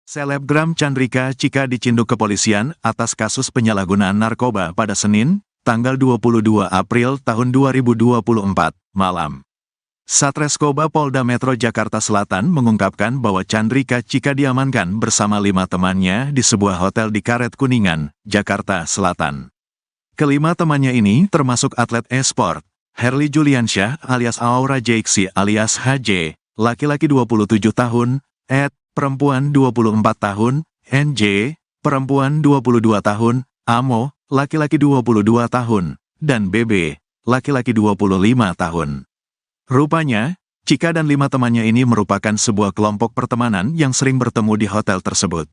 Selebgram Chandrika Cika dicinduk kepolisian atas kasus penyalahgunaan narkoba pada Senin, tanggal 22 April tahun 2024, malam. Satreskoba Polda Metro Jakarta Selatan mengungkapkan bahwa Chandrika Cika diamankan bersama 5 temannya di sebuah hotel di Karet Kuningan, Jakarta Selatan. Kelima temannya ini termasuk atlet e-sport, Herli Juliansyah alias Aura Jaiksi alias HJ, laki-laki 27 tahun, Ed, perempuan 24 tahun, NJ, perempuan 22 tahun, Amo, laki-laki 22 tahun, dan BB, laki-laki 25 tahun. Rupanya, Cika dan 5 temannya ini merupakan sebuah kelompok pertemanan yang sering bertemu di hotel tersebut.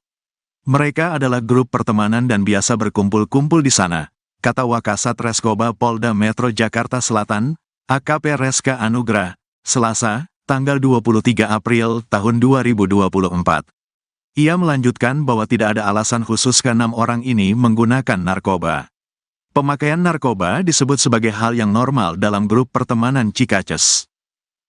Mereka adalah grup pertemanan dan biasa berkumpul-kumpul di sana, kata Wakasat Reskoba Polda Metro Jakarta Selatan, AKP Reska Anugrah, Selasa, tanggal 23 April tahun 2024. Ia melanjutkan bahwa tidak ada alasan khusus ke-6 orang ini menggunakan narkoba. Pemakaian narkoba disebut sebagai hal yang normal dalam grup pertemanan Cikaces.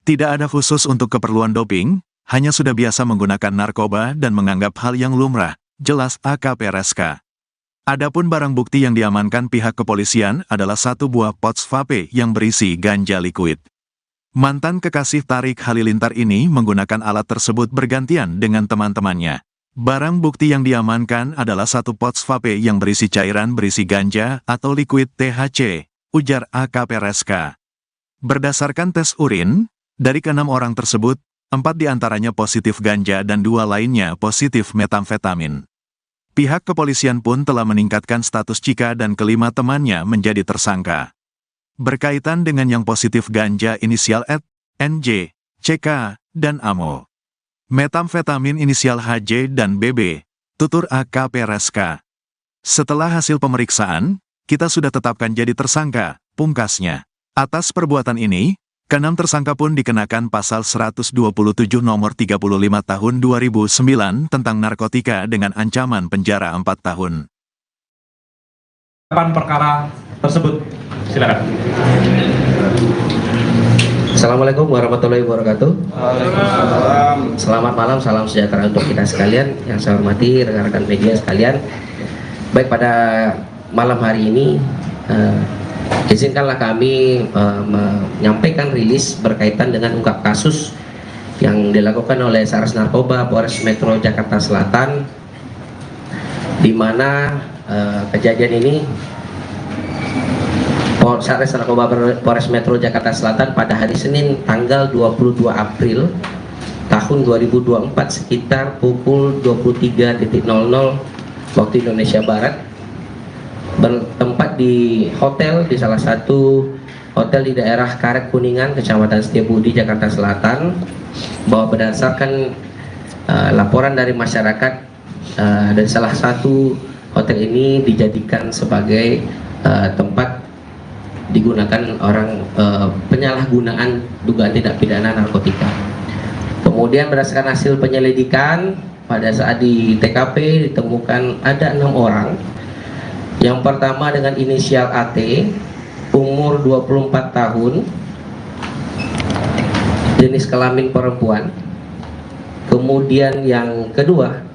Tidak ada khusus untuk keperluan doping, hanya sudah biasa menggunakan narkoba dan menganggap hal yang lumrah, jelas AKP Reska. Adapun barang bukti yang diamankan pihak kepolisian adalah satu buah pouch vape yang berisi ganja liquid. Mantan kekasih Tarik Halilintar ini menggunakan alat tersebut bergantian dengan teman-temannya. Barang bukti yang diamankan adalah satu pouch vape yang berisi cairan berisi ganja atau liquid THC, ujar AKP Reska. Berdasarkan tes urin, dari ke-6 orang tersebut, 4 diantaranya positif ganja dan 2 lainnya positif metamfetamin. Pihak kepolisian pun telah meningkatkan status Cika dan kelima temannya menjadi tersangka. Berkaitan dengan yang positif ganja inisial Ed, NJ, CK, dan Amo. Metamfetamin inisial HJ dan BB, tutur AKP Reska. Setelah hasil pemeriksaan, kita sudah tetapkan jadi tersangka, pungkasnya. Atas perbuatan ini, ke-6 tersangka pun dikenakan pasal 127 nomor 35 tahun 2009 tentang narkotika dengan ancaman penjara 4 tahun. Perkara tersebut, silakan. Assalamualaikum warahmatullahi wabarakatuh. Selamat malam, salam sejahtera untuk kita sekalian. Yang saya hormati rekan-rekan media sekalian. Baik, pada malam hari ini izinkanlah kami menyampaikan rilis berkaitan dengan ungkap kasus yang dilakukan oleh Satres Narkoba Polres Metro Jakarta Selatan, di mana kejadian ini Satres Narkoba Polres Metro Jakarta Selatan pada hari Senin tanggal 22 April tahun 2024 sekitar pukul 23.00 waktu Indonesia Barat bertempat di hotel, di salah satu hotel di daerah Karet Kuningan, Kecamatan Setiabudi, Jakarta Selatan, bahwa berdasarkan laporan dari masyarakat dari salah satu hotel ini dijadikan sebagai tempat digunakan orang penyalahgunaan dugaan tindak pidana narkotika. Kemudian berdasarkan hasil penyelidikan, pada saat di TKP ditemukan ada 6 orang. Yang pertama dengan inisial AT, umur 24 tahun, jenis kelamin perempuan. Kemudian yang kedua,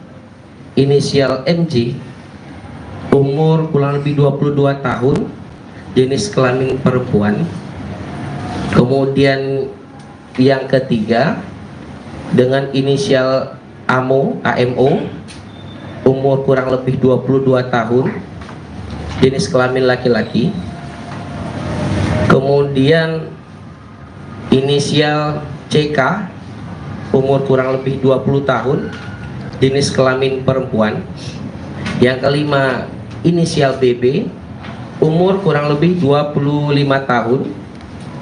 inisial MJ, umur kurang lebih 22 tahun, jenis kelamin perempuan. Kemudian yang ketiga dengan inisial AMO, umur kurang lebih 22 tahun, jenis kelamin laki-laki. Kemudian inisial CK, umur kurang lebih 20 tahun, jenis kelamin perempuan. Yang kelima inisial BB, umur kurang lebih 25 tahun,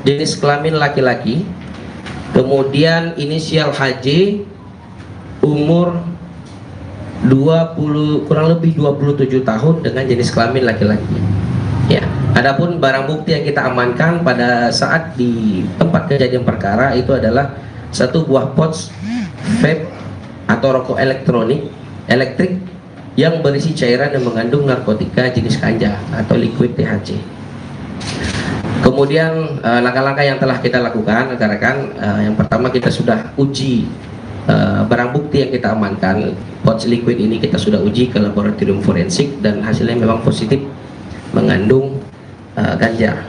jenis kelamin laki-laki. Kemudian inisial HJ, umur kurang lebih 27 tahun dengan jenis kelamin laki-laki. Ya, adapun barang bukti yang kita amankan pada saat di tempat kejadian perkara itu adalah satu buah pouch vape atau rokok elektrik yang berisi cairan yang mengandung narkotika jenis ganja atau liquid THC. Kemudian langkah-langkah yang telah kita lakukan rekan-rekan, yang pertama kita sudah uji barang bukti yang kita amankan, pouch liquid ini kita sudah uji ke laboratorium forensik dan hasilnya memang positif mengandung ganja.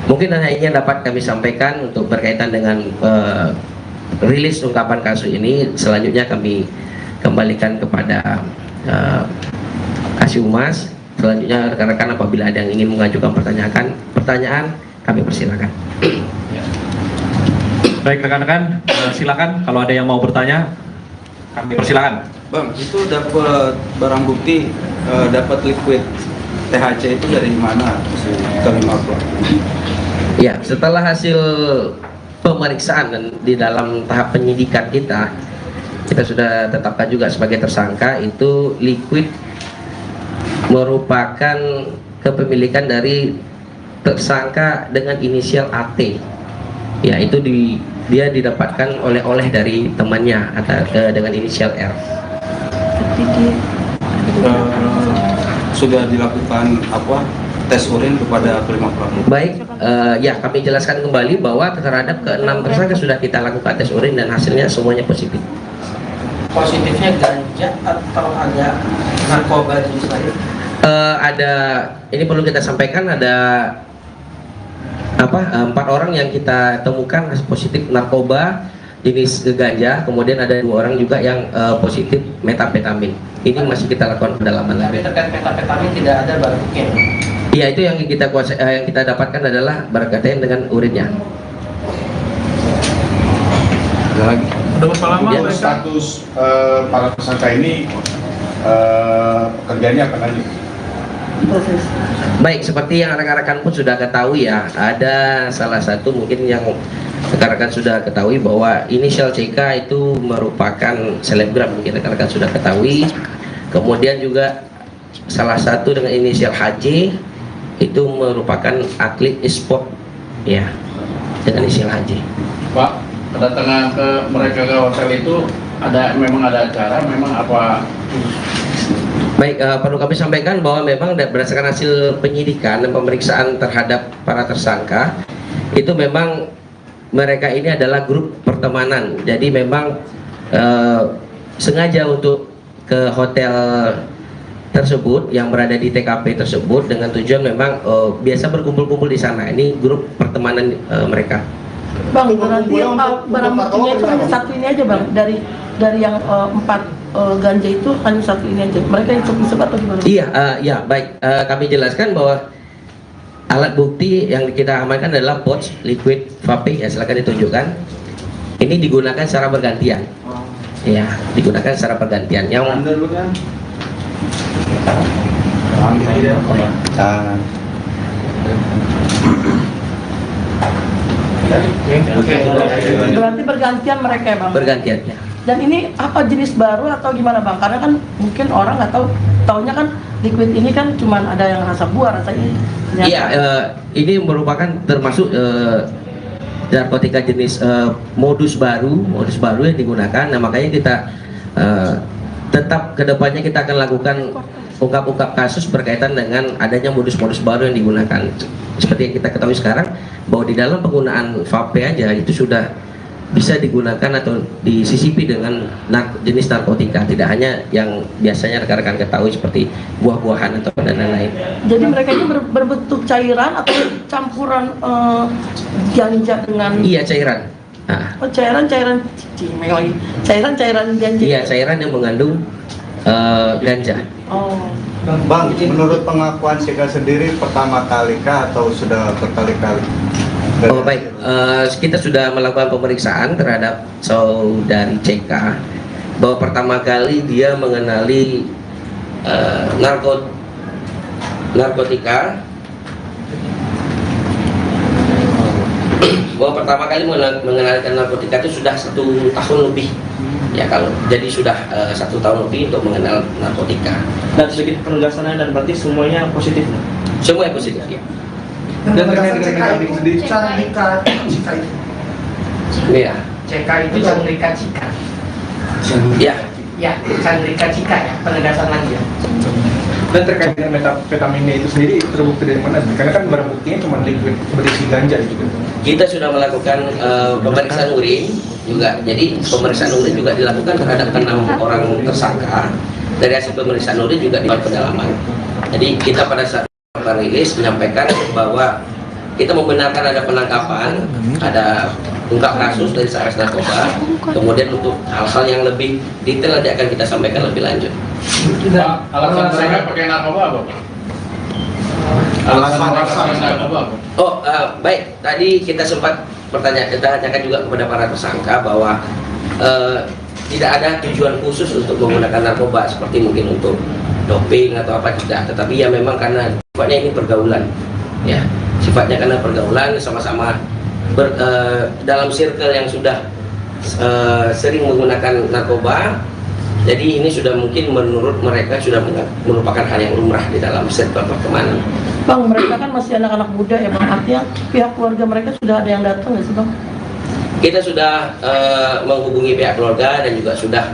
Mungkin hanya ini yang dapat kami sampaikan untuk berkaitan dengan rilis ungkapan kasus ini. Selanjutnya kami kembalikan kepada Kasih Humas. Selanjutnya rekan-rekan apabila ada yang ingin mengajukan pertanyaan kami persilakan. Baik rekan-rekan, silakan kalau ada yang mau bertanya, kami persilakan. Bang, itu dapat barang bukti, dapat liquid THC itu dari mana? Kelima pelaku. Ya, setelah hasil pemeriksaan dan di dalam tahap penyidikan kita sudah tetapkan juga sebagai tersangka, itu liquid merupakan kepemilikan dari tersangka dengan inisial AT. Ya, itu dia didapatkan oleh dari temannya atau dengan inisial R. Sudah dilakukan tes urin kepada kelima pelaku? Baik, ya kami jelaskan kembali bahwa terhadap ke-6 tersangka sudah kita lakukan tes urin dan hasilnya semuanya positif. Positifnya ganja atau ada narkoba jenis lain? Ada, ini perlu kita sampaikan, ada 4 orang yang kita temukan positif narkoba jenis ganja, kemudian ada 2 orang juga yang positif metamfetamin. Ini masih kita lakukan pendalaman lagi. Terkait metamfetamin tidak ada barang bukti. Iya, itu yang kita dapatkan adalah berkaitan dengan urinnya. Ada lagi? Udah berapa lama Ya. status para tersangka ini pekerjaannya apa lagi? Baik, seperti yang rekan-rekan pun sudah ketahui ya, ada salah satu mungkin yang rekan-rekan sudah ketahui bahwa inisial CK itu merupakan selebgram, mungkin rekan-rekan sudah ketahui. Kemudian juga salah satu dengan inisial HJ itu merupakan atlet e-sport ya, dengan inisial HJ. Pak, kedatangan ke mereka ke hotel itu memang ada acara, memang apa? Baik, perlu kami sampaikan bahwa memang berdasarkan hasil penyidikan dan pemeriksaan terhadap para tersangka itu memang mereka ini adalah grup pertemanan. Jadi memang sengaja untuk ke hotel tersebut yang berada di TKP tersebut dengan tujuan memang biasa berkumpul-kumpul di sana. Ini grup pertemanan mereka. Bang, berarti barang buktinya itu hanya satu ini aja bang, dari yang 4 ganja itu hanya satu ini aja. Mereka yang isep atau gimana? Iya, ya baik. Kami jelaskan bahwa alat bukti yang kita amankan adalah pouch liquid vape, ya silakan ditunjukkan. Ini digunakan secara bergantian. Ya, digunakan secara bergantian. Yang Berarti bergantian mereka ya bang? bergantian ya. Dan ini apa jenis baru atau gimana bang? Karena kan mungkin orang nggak tahu, taunya kan liquid ini kan cuma ada yang rasa buah rasanya. Iya, ini merupakan termasuk narkotika jenis modus baru yang digunakan. Nah makanya kita tetap kedepannya kita akan lakukan ungkap-ungkap kasus berkaitan dengan adanya modus-modus baru yang digunakan. Seperti yang kita ketahui sekarang bahwa di dalam penggunaan vape aja itu sudah bisa digunakan atau disisipi dengan jenis narkotika, tidak hanya yang biasanya rekan-rekan ketahui seperti buah-buahan atau lain-lain. Jadi mereka ini berbentuk cairan atau campuran ganja dengan? Iya, cairan. Nah, Oh, cairan ganja. iya, cairan yang mengandung ganja. Oh. Bang, menurut pengakuan Sika sendiri pertama kali kah atau sudah berkali-kali? Oh baik, kita sudah melakukan pemeriksaan terhadap saudari CK bahwa pertama kali dia mengenali narkotika, bahwa pertama kali mengenalkan narkotika itu sudah 1 tahun lebih ya, kalau jadi sudah 1 tahun lebih untuk mengenal narkotika. Dan sedikit penugasannya dan berarti semuanya positif. Semua positif ya. Dan terkait dengan sendiri, Chandrika Cika itu. Iya. CK itu Chandrika Cika. Ya. Ya, Chandrika Cika ya, penegasan lagi ya. dan terkait dengan metafetaminnya itu sendiri terbukti dari mana? Karena kan barang buktinya cuma liquid berisi ganja gitu. kita sudah melakukan pemeriksaan urin juga. Jadi pemeriksaan urin juga dilakukan terhadap 6 orang tersangka. Dari hasil pemeriksaan urin juga dilakukan pendalaman. Jadi kita pada saat rilis menyampaikan bahwa kita membenarkan ada penangkapan, ada ungkap kasus dari Satres Narkoba. Kemudian untuk hal-hal yang lebih detail nanti akan kita sampaikan lebih lanjut. Pak, alasan mereka pakai narkoba apa, Pak? Alasan mereka pakai narkoba apa? Oh, baik. Tadi kita sempat kita tanyakan juga kepada para tersangka bahwa tidak ada tujuan khusus untuk menggunakan narkoba seperti mungkin untuk doping atau apa, tidak. Tetapi ya memang karena sifatnya ini pergaulan, ya. Sifatnya karena pergaulan, sama-sama dalam circle yang sudah sering menggunakan narkoba. Jadi ini sudah mungkin menurut mereka sudah merupakan hal yang lumrah di dalam circle pertemanan. Bang, mereka kan masih anak-anak muda ya Bang, artinya pihak keluarga mereka sudah ada yang datang nggak sih Bang? Kita sudah menghubungi pihak keluarga dan juga sudah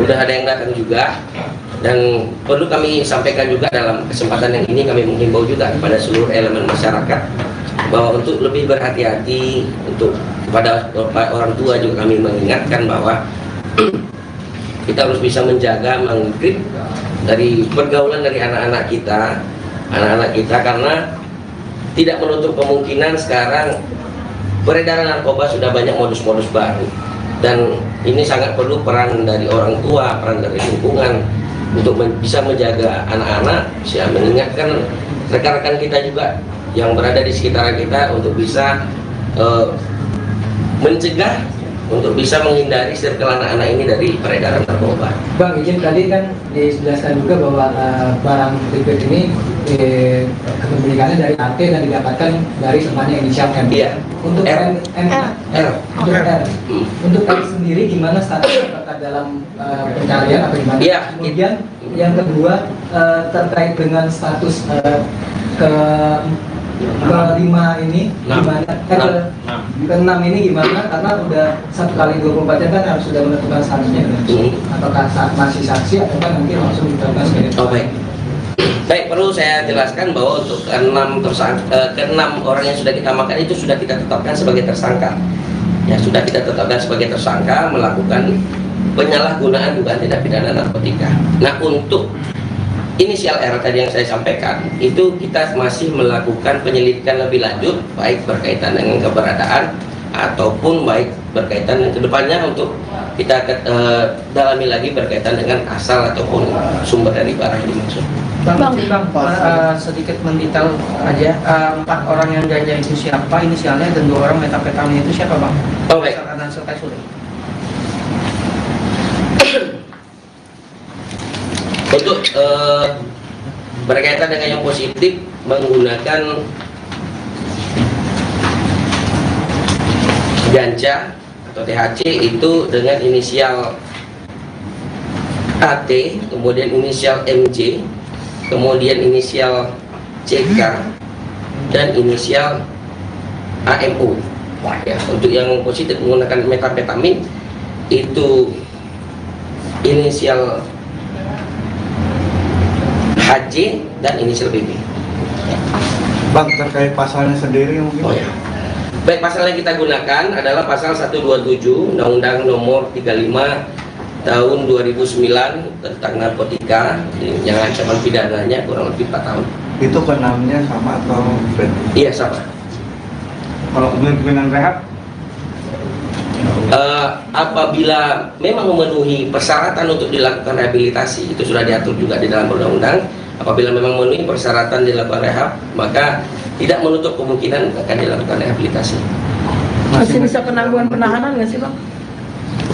ada yang datang juga. Dan perlu kami sampaikan juga dalam kesempatan yang ini, kami menghimbau juga kepada seluruh elemen masyarakat bahwa untuk lebih berhati-hati, untuk kepada orang tua juga kami mengingatkan bahwa kita harus bisa menjaga, menggrip dari pergaulan dari anak-anak kita, karena tidak menutup kemungkinan sekarang peredaran narkoba sudah banyak modus-modus baru, dan ini sangat perlu peran dari orang tua, peran dari lingkungan untuk bisa menjaga anak-anak, bisa mengingatkan rekan-rekan kita juga yang berada di sekitar kita untuk bisa mencegah, untuk bisa menghindari circle anak-anak ini dari peredaran narkoba. Bang, izin tadi kan dijelaskan juga bahwa barang liquid ini kepemilikannya dari AT dan didapatkan dari temannya inisial M. Iya. Untuk R. Untuk R. Untuk R sendiri gimana statusnya, apakah dalam pencarian atau gimana? Iya. Kemudian yang kedua terkait dengan status kelima ini gimana? Keenam ini gimana? Karena udah 1 kali 24 jam kan harus sudah menentukan statusnya. Apakah masih saksi atau kan nanti langsung ditetapkan sebagai tersangka? Baik, perlu saya jelaskan bahwa untuk keenam orang yang sudah kita amankan itu sudah kita tetapkan sebagai tersangka. Ya, sudah kita tetapkan sebagai tersangka melakukan penyalahgunaan dugaan tindak pidana narkotika. Nah, untuk inisial R tadi yang saya sampaikan, itu kita masih melakukan penyelidikan lebih lanjut, baik berkaitan dengan keberadaan ataupun baik berkaitan dengan kedepannya untuk kita dalami lagi berkaitan dengan asal ataupun sumber dari barang yang dimaksud. Bang, sedikit mendetail aja, 4 orang yang ganja itu siapa inisialnya dan 2 orang metafetamin itu siapa Bang? Oh, baik. Untuk berkaitan dengan yang positif menggunakan ganja atau THC itu dengan inisial AT, kemudian inisial MJ, kemudian inisial CK, dan inisial AMU. Ya, untuk yang positif menggunakan metafetamin itu inisial HJ dan inisial BB. Bang, terkait pasalnya sendiri mungkin? Oh ya. Baik, pasal yang kita gunakan adalah pasal 127 Undang-Undang Nomor 35 Tahun 2009 tentang narkotika, yang ancaman pidananya kurang lebih 4 tahun. Itu ke-6-nya sama atau beda? Iya, sama. Kalau kemungkinan rehab? Apabila memang memenuhi persyaratan untuk dilakukan rehabilitasi, itu sudah diatur juga di dalam undang-undang. Apabila memang memenuhi persyaratan dilakukan rehab, maka tidak menutup kemungkinan akan dilakukan rehabilitasi. Masih bisa penangguhan penahanan nggak sih Bang?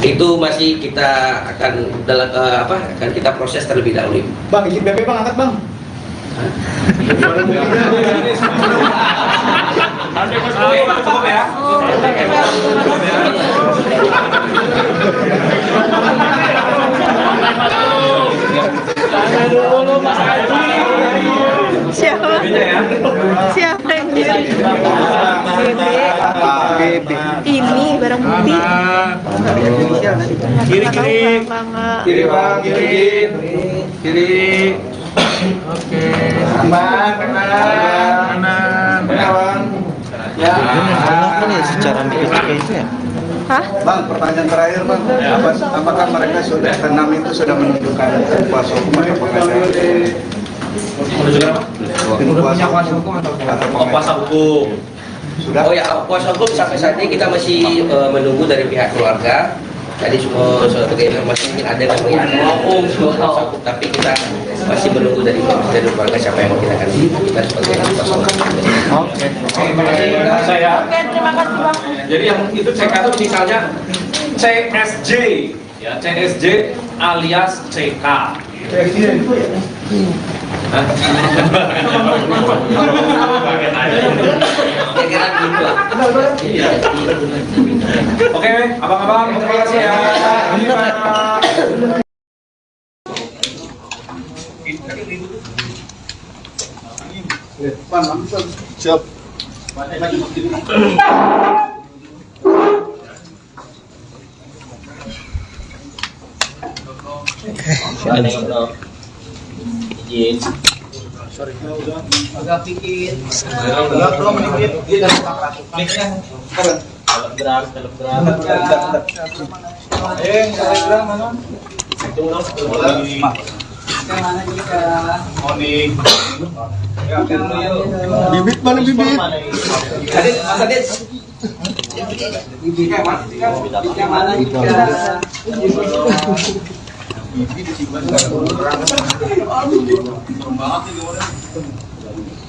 Itu masih kita akan akan kita proses terlebih dahulu. Bang, izin BP Bang, angkat Bang. Cukup ya. Siapa? Siapa yang diri? Ini barang bukti. Kiri Bang, kiri. Oke. Kanan. Bang. secara itu ya. Hah? Bang, pertanyaan terakhir bang, apakah mereka sudah keenam itu sudah menunjukkan kuasa hukum atau pengacara? Menunjukkan apa? Punya kuasa hukum atau Kuasa hukum. Sudah? Oh ya, kuasa hukum sampai saat ini kita masih menunggu dari pihak keluarga. Tadi semua sebagai informasi mungkin ada yang ngomong kuasa hukum, tapi kita masih menunggu dari keluarga siapa yang kita akan kita sebagai kuasa hukum. Oke. Saya. Oke, terima kasih Bang. Jadi yang itu CK itu misalnya CSJ, ya CSJ alias CK. Oke, abang-abang, terima kasih ya. Siap. agak pikir. Bibit mana bibit?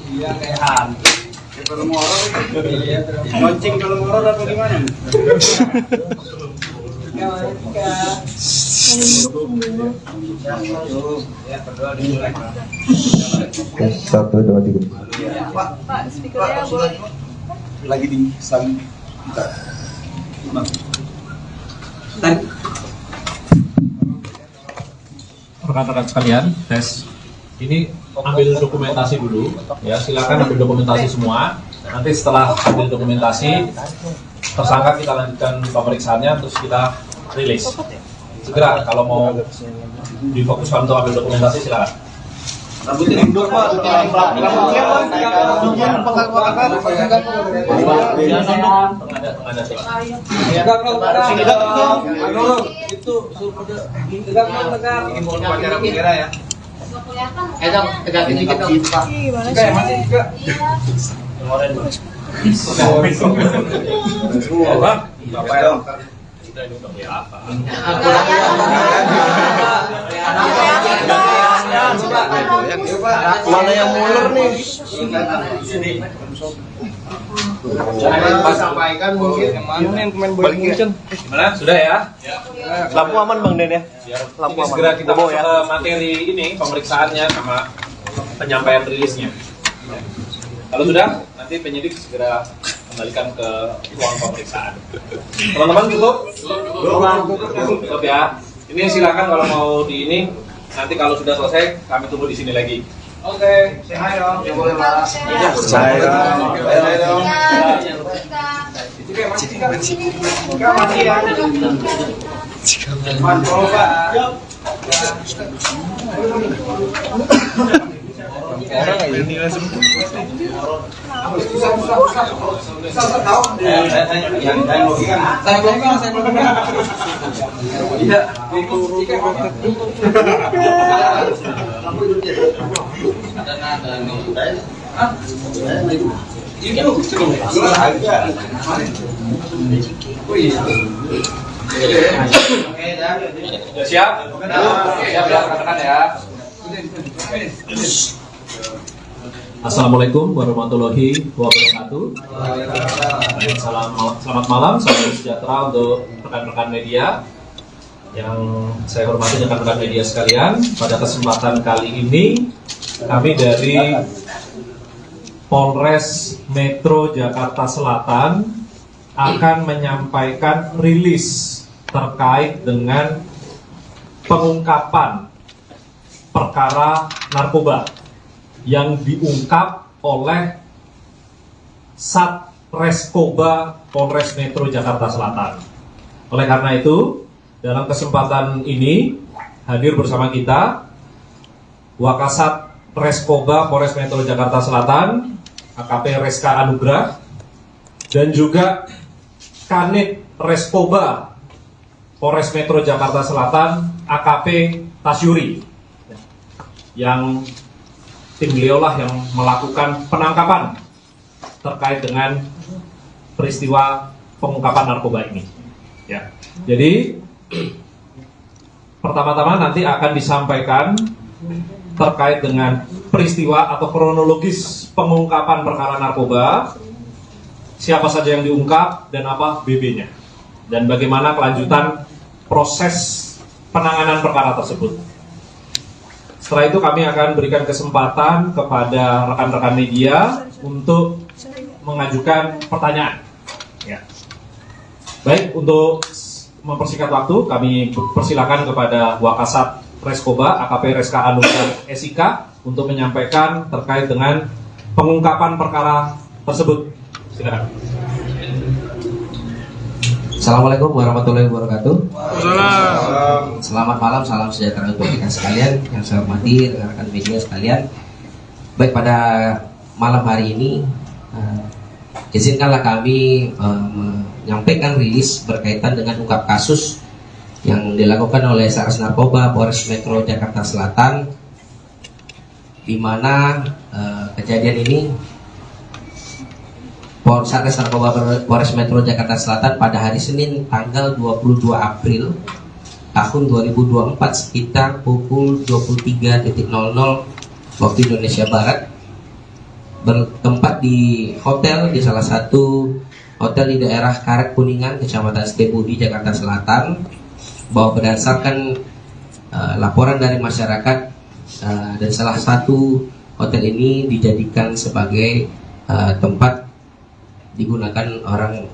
Iya kayak hantu. Kalau ngoror, lonceng kalau ngoror apa gimana? Satu, dua, tiga. Pak, speakernya boleh. Lagi di sang kita. Rekan-rekan sekalian, tes. Ini ambil dokumentasi dulu, ya silakan ambil dokumentasi semua. Nanti setelah ambil dokumentasi, tersangka kita lanjutkan pemeriksaannya, terus kita rilis. Segera kalau mau difokuskan untuk ambil dokumentasi silakan. Rambutnya mundur pak, Tegakin dikit dong. Gimana sih? mana yang mulur nih? Sampaikan mungkin yang mana nih yang pemain bola Munchen. Gimana? Sudah ya? Lampu aman bang Den ya? Ini segera kita masuk ke materi ini, pemeriksaannya sama penyampaian rilisnya. Kalau sudah, nanti penyidik segera kembalikan ke ruang pemeriksaan. Teman-teman cukup? Cukup ya. Ini silakan kalau mau di ini. Nanti kalau sudah selesai, kami tunggu di sini lagi. Oke, say hi dong. Ya boleh lah. Saya dong. Masih ya. Mantap Pak. Orang ini langsung. Siap? Siap ya rekan-rekan ya. Assalamualaikum warahmatullahi wabarakatuh. Selamat malam, salam sejahtera untuk rekan-rekan media yang saya hormati, rekan-rekan media sekalian. Pada kesempatan kali ini kami dari Polres Metro Jakarta Selatan akan menyampaikan rilis terkait dengan pengungkapan perkara narkoba yang diungkap oleh Satreskoba Polres Metro Jakarta Selatan. Oleh karena itu, dalam kesempatan ini hadir bersama kita Wakasat Reskoba Polres Metro Jakarta Selatan, AKP Reska Anugrah, dan juga Kanit Reskoba Polres Metro Jakarta Selatan AKP Tasyuri, yang tim beliau lah yang melakukan penangkapan terkait dengan peristiwa pengungkapan narkoba ini. Ya, jadi pertama-tama nanti akan disampaikan terkait dengan peristiwa atau kronologis pengungkapan perkara narkoba, siapa saja yang diungkap dan apa BB-nya, dan bagaimana kelanjutan proses penanganan perkara tersebut. Setelah itu kami akan berikan kesempatan kepada rekan-rekan media untuk mengajukan pertanyaan. Ya. Baik, untuk mempersingkat waktu, kami persilakan kepada Wakasat Reskoba AKP Reska Anugrah SIK untuk menyampaikan terkait dengan pengungkapan perkara tersebut. Silakan. Assalamualaikum warahmatullahi wabarakatuh. Selamat malam, salam sejahtera untuk kita sekalian yang saya hormati, rekan-rekan media sekalian. Baik, pada malam hari ini izinkanlah kami menyampaikan rilis berkaitan dengan ungkap kasus yang dilakukan oleh Satres Narkoba Polres Metro Jakarta Selatan, di mana kejadian ini Satres Narkoba Polres Metro Jakarta Selatan pada hari Senin tanggal 22 April tahun 2024 sekitar pukul 23.00 waktu Indonesia Barat bertempat di hotel, di salah satu hotel di daerah Karet Kuningan, Kecamatan Setiabudi, Jakarta Selatan, bahwa berdasarkan laporan dari masyarakat dan salah satu hotel ini dijadikan sebagai tempat digunakan orang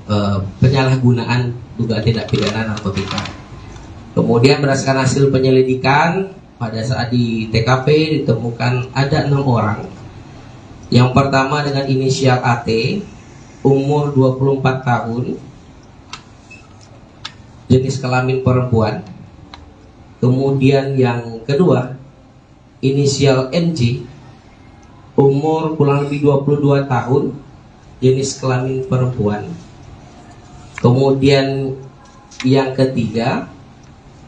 penyalahgunaan dugaan tindak pidana narkotika. Kemudian berdasarkan hasil penyelidikan, pada saat di TKP ditemukan ada 6 orang. Yang pertama dengan inisial AT, umur 24 tahun, jenis kelamin perempuan. Kemudian yang kedua, inisial NJ, umur kurang lebih 22 tahun, jenis kelamin perempuan. Kemudian yang ketiga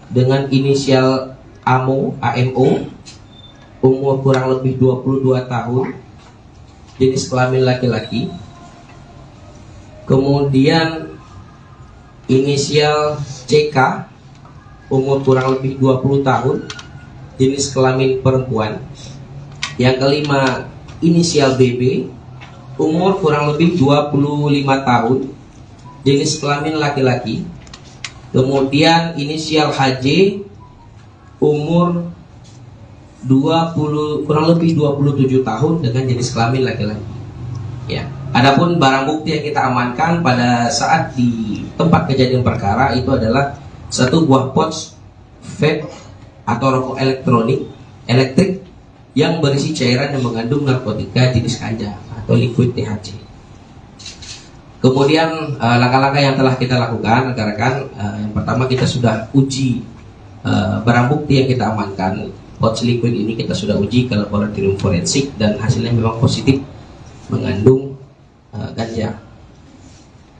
dengan inisial AMO, umur kurang lebih 22 tahun, jenis kelamin laki-laki. Kemudian inisial CK, umur kurang lebih 20 tahun, jenis kelamin perempuan. Yang kelima inisial BB, umur kurang lebih 25 tahun, jenis kelamin laki-laki. Kemudian inisial HJ, umur kurang lebih 27 tahun dengan jenis kelamin laki-laki. Ya. Adapun barang bukti yang kita amankan pada saat di tempat kejadian perkara itu adalah satu buah pouch vape atau rokok elektrik yang berisi cairan yang mengandung narkotika jenis ganja atau liquid THC. Kemudian langkah-langkah yang telah kita lakukan, rekan-rekan, yang pertama kita sudah uji barang bukti yang kita amankan. Pouch liquid ini kita sudah uji ke laboratorium forensik dan hasilnya memang positif mengandung ganja.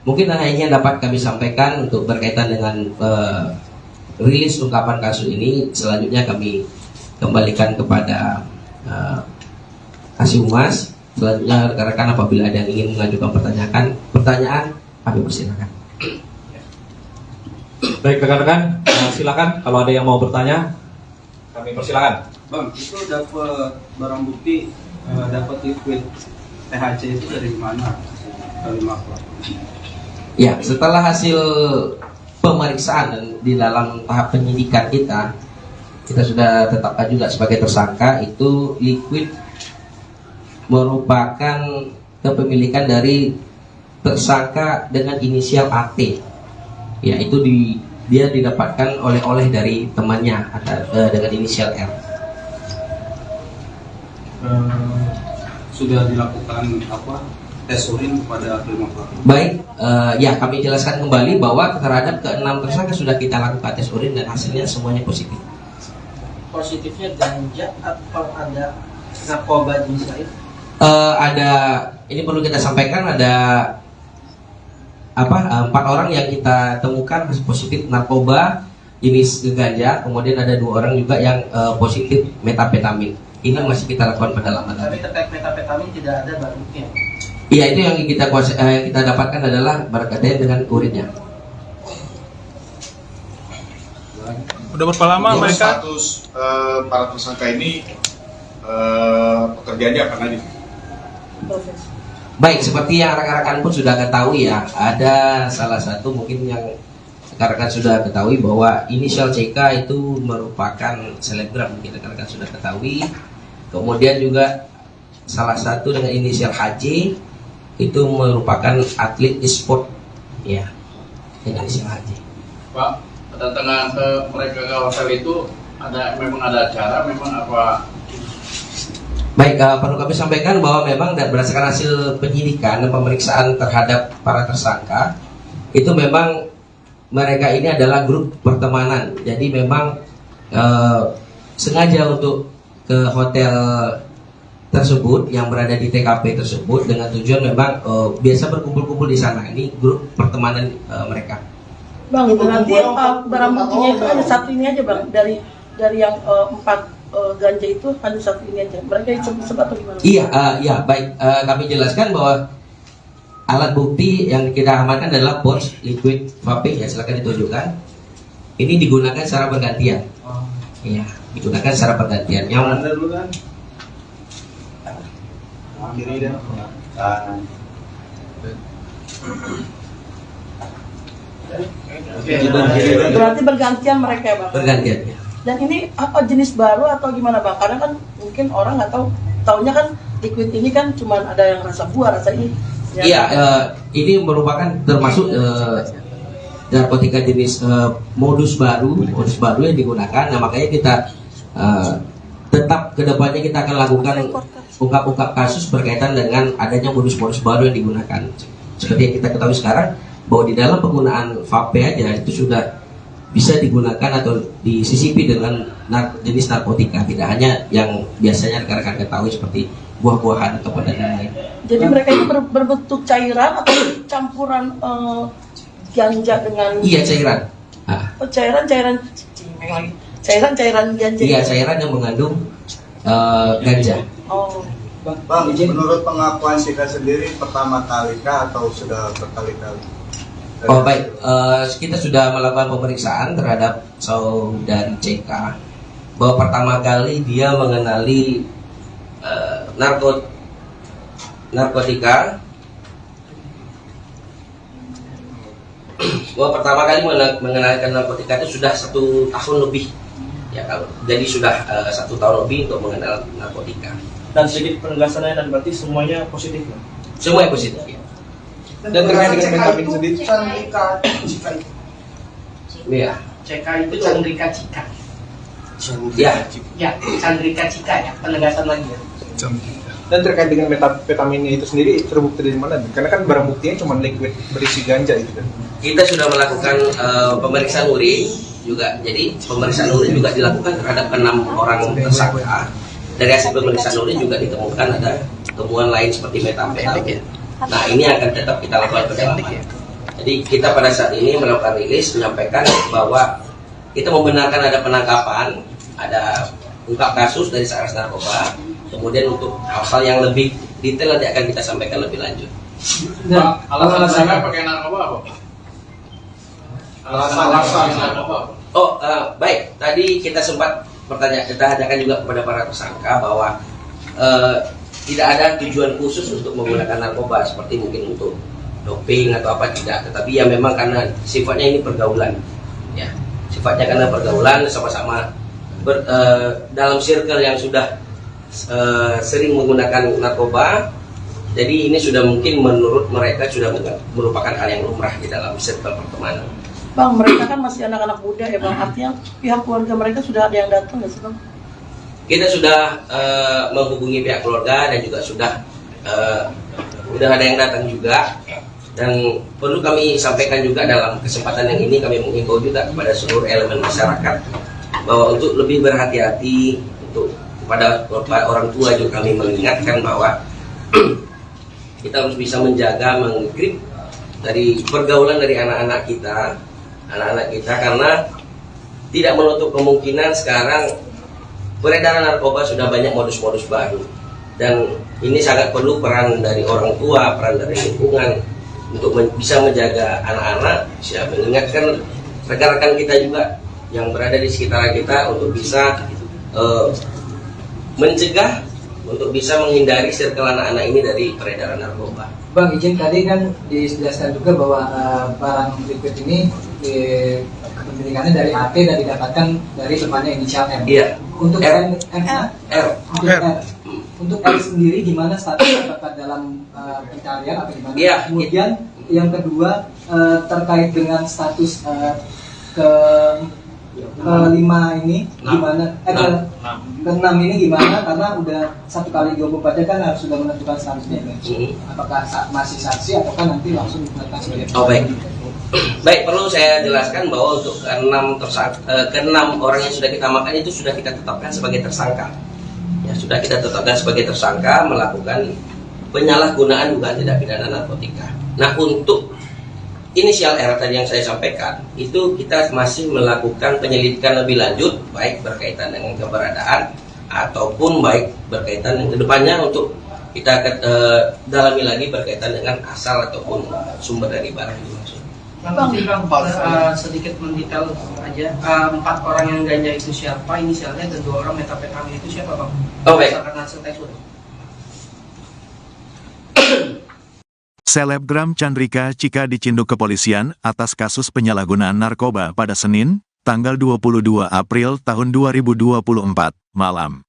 Mungkin hanya ini yang dapat kami sampaikan untuk berkaitan dengan rilis ungkapan kasus ini. Selanjutnya kami kembalikan kepada Kasih Humas. Selanjutnya rekan-rekan apabila ada yang ingin mengajukan pertanyaan, kami persilakan. Baik rekan-rekan, silakan kalau ada yang mau bertanya, kami persilakan. Bang, itu dapat barang bukti, dapat liquid THC itu dari mana? Dari mana? Ya, setelah hasil pemeriksaan dan di dalam tahap penyidikan kita sudah tetapkan juga sebagai tersangka. Itu liquid merupakan kepemilikan dari tersangka dengan inisial AT. Ya, itu dia didapatkan oleh dari temannya dengan inisial R. Sudah dilakukan tes urin kepada kelima pelaku? Baik, ya kami jelaskan kembali bahwa terhadap ke-6 tersangka sudah kita lakukan tes urin dan hasilnya semuanya positif. Positifnya ganja atau ada narkoba jenis lain? Ada, ini perlu kita sampaikan, ada 4 orang yang kita temukan positif narkoba jenis ganja, kemudian ada 2 orang juga yang positif metapetamin. Ini yang masih kita lakukan pendalaman. Tapi terkait metapetamin tidak ada barang bukti. Iya, itu yang kita dapatkan adalah berkaitan dengan urinnya. Udah berapa lama mereka? Status para tersangka ini pekerjaannya apa aja? Baik, seperti yang rekan-rekan pun sudah ketahui ya, ada salah satu mungkin yang rekan-rekan sudah ketahui bahwa inisial CK itu merupakan selebgram, mungkin rekan-rekan sudah ketahui. Kemudian juga salah satu dengan inisial HJ itu merupakan atlet e-sport, ya, dengan inisial HJ. Pak, kedatangan ke mereka ke hotel itu memang ada acara, memang apa? Baik, perlu kami sampaikan bahwa memang berdasarkan hasil penyidikan dan pemeriksaan terhadap para tersangka, itu memang mereka ini adalah grup pertemanan. Jadi memang sengaja untuk ke hotel tersebut yang berada di TKP tersebut dengan tujuan memang biasa berkumpul-kumpul di sana. Ini grup pertemanan mereka. Bang, berarti barang buktinya itu hanya satu ini aja bang, dari yang 4 ganja itu hanya satu ini aja. Mereka disebut atau gimana? Iya, baik. Kami jelaskan bahwa alat bukti yang kita amankan adalah pouch liquid vape, ya silakan ditunjukkan. Ini digunakan secara bergantian. Iya, digunakan secara bergantian. Yang Anda dulu kan? Kiri dan kanan. Berarti bergantian mereka ya bang? Bergantian ya. Dan ini apa jenis baru atau gimana bang? Karena kan mungkin orang nggak tahu, taunya kan liquid ini kan cuma ada yang rasa buah, rasa ini. Iya, ini merupakan termasuk narkotika jenis modus baru yang digunakan. Nah makanya kita tetap kedepannya kita akan lakukan ungkap-ungkap kasus berkaitan dengan adanya modus-modus baru yang digunakan. Seperti yang kita ketahui sekarang bahwa di dalam penggunaan vape aja itu sudah bisa digunakan atau disisipi dengan jenis narkotika, tidak hanya yang biasanya rekan-rekan ketahui seperti buah-buahan atau dan lain-lain. Jadi mereka ini berbentuk cairan atau campuran ganja dengan? Iya, cairan. Oh, cairan ganja. Iya, cairan yang mengandung ganja. Oh. Bang, menurut pengakuan Sika sendiri pertama kali kah atau sudah berkali-kali? Oh baik, kita sudah melakukan pemeriksaan terhadap saudari CK bahwa pertama kali dia mengenali narkotika, bahwa pertama kali mengenalkan narkotika itu sudah 1 tahun lebih, ya kalau jadi sudah 1 tahun lebih untuk mengenal narkotika. Dan sedikit penegasannya, dan berarti semuanya positif ya? Semuanya positif ya. Dan terkait dengan metapetamin sendiri? Chandrika Cika. Iya. CK itu Chandrika Cika. Ya, Chandrika Cika ya, penegasan lagi ya. Dan terkait dengan metapetaminnya itu sendiri terbukti dari mana? Karena kan barang buktinya cuma liquid berisi ganja itu kan. Kita sudah melakukan pemeriksaan urin juga. Jadi pemeriksaan urin juga dilakukan terhadap 6 orang tersangka. Dari hasil pemeriksaan urin juga ditemukan ada temuan lain seperti metamfetamin. Nah ini akan tetap kita lakukan pendalaman. Jadi kita pada saat ini melakukan rilis menyampaikan bahwa kita membenarkan ada penangkapan, ada ungkap kasus dari Satres Narkoba. Kemudian untuk hal-hal yang lebih detail nanti akan kita sampaikan lebih lanjut. Pak, alasan pakai narkoba apa? Alasan narkoba. Oh baik, tadi kita sempat kita tanyakan juga kepada para tersangka bahwa tidak ada tujuan khusus untuk menggunakan narkoba seperti mungkin untuk doping atau apa, tidak, tetapi ya memang karena sifatnya ini pergaulan, ya sifatnya karena pergaulan sama-sama dalam circle yang sudah sering menggunakan narkoba, jadi ini sudah mungkin menurut mereka sudah merupakan hal yang lumrah di dalam circle pertemanan. Bang, mereka kan masih anak-anak muda ya bang, artinya pihak keluarga mereka sudah ada yang datang nggak sih bang? Kita sudah menghubungi pihak keluarga dan juga sudah ada yang datang juga, dan perlu kami sampaikan juga dalam kesempatan yang ini kami menghimbau juga kepada seluruh elemen masyarakat bahwa untuk lebih berhati-hati, untuk kepada orang tua juga kami mengingatkan bahwa kita harus bisa menjaga, menggrip dari pergaulan dari anak-anak kita karena tidak menutup kemungkinan sekarang peredaran narkoba sudah banyak modus-modus baru, dan ini sangat perlu peran dari orang tua, peran dari lingkungan untuk bisa menjaga anak-anak, bisa mengingatkan rekan-rekan kita juga yang berada di sekitar kita untuk bisa mencegah, untuk bisa menghindari circle anak-anak ini dari peredaran narkoba. Bang, izin tadi kan dijelaskan juga bahwa barang liquid ini kepemilikannya dari AT dan didapatkan dari temannya inisial M. Iya. Untuk R. Untuk R. Untuk R sendiri gimana status, apakah dalam pencarian atau gimana? Iya. Kemudian yang kedua terkait dengan status kelima ini gimana? Keenam ini gimana? Karena udah 1 kali 24 jam kan harus sudah menentukan statusnya. Apakah masih saksi ataukah nanti langsung ditetapkan sebagai baik. Baik, perlu saya jelaskan bahwa untuk keenam orang yang sudah kita amankan itu sudah kita tetapkan sebagai tersangka. Ya, sudah kita tetapkan sebagai tersangka melakukan penyalahgunaan dugaan tindak pidana narkotika. Nah, untuk inisial R tadi yang saya sampaikan, itu kita masih melakukan penyelidikan lebih lanjut, baik berkaitan dengan keberadaan ataupun baik berkaitan dengan kedepannya untuk kita dalami lagi berkaitan dengan asal ataupun sumber dari barang itu. Bang, sedikit mendetail aja, 4 orang yang ganja itu siapa inisialnya dan 2 orang metapetamin itu siapa, Bang? Oh, baik. Selebgram Chandrika Cika dicinduk kepolisian atas kasus penyalahgunaan narkoba pada Senin, tanggal 22 April tahun 2024, malam.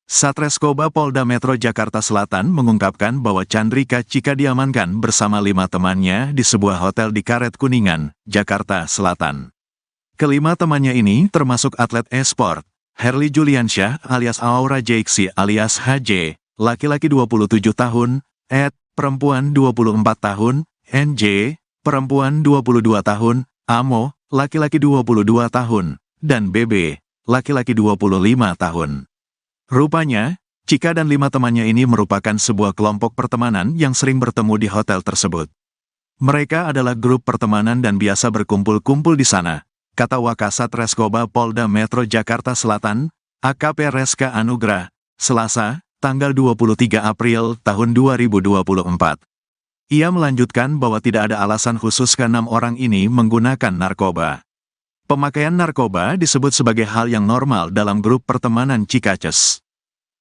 Satreskoba Polda Metro Jakarta Selatan mengungkapkan bahwa Chandrika Cika diamankan bersama 5 temannya di sebuah hotel di Karet Kuningan, Jakarta Selatan. Kelima temannya ini termasuk atlet e-sport, Herli Juliansyah alias Aura Jaiksi alias HJ, laki-laki 27 tahun, Ed, perempuan 24 tahun, NJ, perempuan 22 tahun, Amo, laki-laki 22 tahun, dan BB, laki-laki 25 tahun. Rupanya, Cika dan 5 temannya ini merupakan sebuah kelompok pertemanan yang sering bertemu di hotel tersebut. Mereka adalah grup pertemanan dan biasa berkumpul-kumpul di sana, kata Wakasat Reskoba Polda Metro Jakarta Selatan, AKP Reska Anugrah, Selasa, tanggal 23 April tahun 2024. Ia melanjutkan bahwa tidak ada alasan khusus ke-6 orang ini menggunakan narkoba. Pemakaian narkoba disebut sebagai hal yang normal dalam grup pertemanan Cikaces.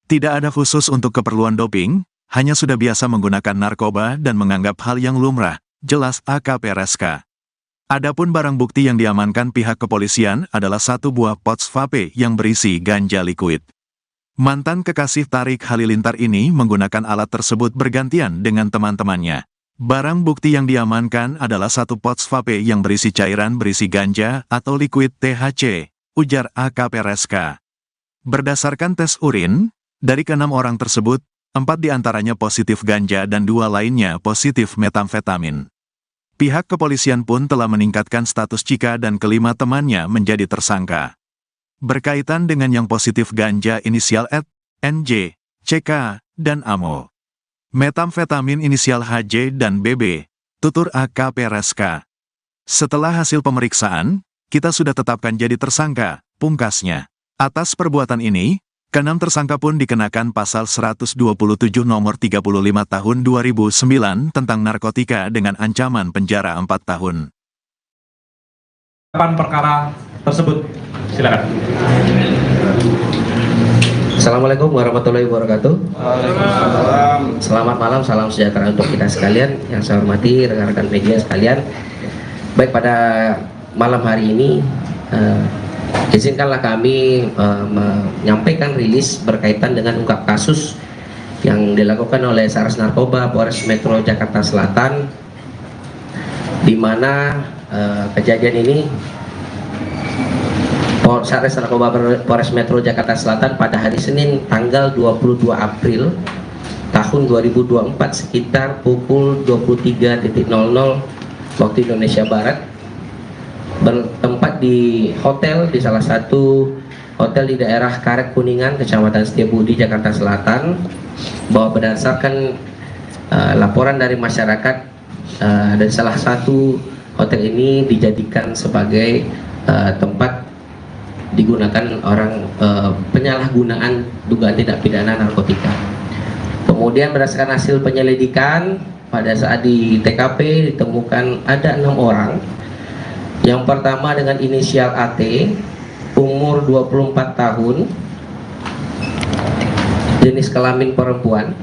Tidak ada khusus untuk keperluan doping, hanya sudah biasa menggunakan narkoba dan menganggap hal yang lumrah, jelas AKP Reska. Adapun barang bukti yang diamankan pihak kepolisian adalah 1 buah pouch vape yang berisi ganja liquid. Mantan kekasih Tarik Halilintar ini menggunakan alat tersebut bergantian dengan teman-temannya. Barang bukti yang diamankan adalah 1 pouch vape yang berisi cairan berisi ganja atau liquid THC, ujar AKP Reska. Berdasarkan tes urin, dari ke-6 orang tersebut, 4 diantaranya positif ganja dan 2 lainnya positif metamfetamin. Pihak kepolisian pun telah meningkatkan status Cika dan kelima temannya menjadi tersangka. Berkaitan dengan yang positif ganja inisial Ed, NJ, CK, dan Amo. Metamfetamin inisial HJ dan BB, tutur AKP Reska. Setelah hasil pemeriksaan, kita sudah tetapkan jadi tersangka, pungkasnya. Atas perbuatan ini, ke-6 tersangka pun dikenakan pasal 127 nomor 35 tahun 2009 tentang narkotika dengan ancaman penjara 4 tahun. Perkara tersebut, silakan. Assalamualaikum warahmatullahi wabarakatuh. Selamat malam, salam sejahtera untuk kita sekalian. Yang saya hormati rekan-rekan media sekalian. Baik, pada malam hari ini izinkanlah kami menyampaikan rilis berkaitan dengan ungkap kasus yang dilakukan oleh Satres Narkoba Polres Metro Jakarta Selatan, di mana kejadian ini Satres Narkoba Polres Metro Jakarta Selatan pada hari Senin tanggal 22 April tahun 2024 sekitar pukul 23.00 waktu Indonesia Barat bertempat di hotel, di salah satu hotel di daerah Karet Kuningan, Kecamatan Setiabudi, Jakarta Selatan, bahwa berdasarkan laporan dari masyarakat dan salah satu hotel ini dijadikan sebagai tempat digunakan orang penyalahgunaan dugaan tindak pidana narkotika. Kemudian berdasarkan hasil penyelidikan, pada saat di TKP ditemukan ada 6 orang. Yang pertama dengan inisial AT, umur 24 tahun, jenis kelamin perempuan.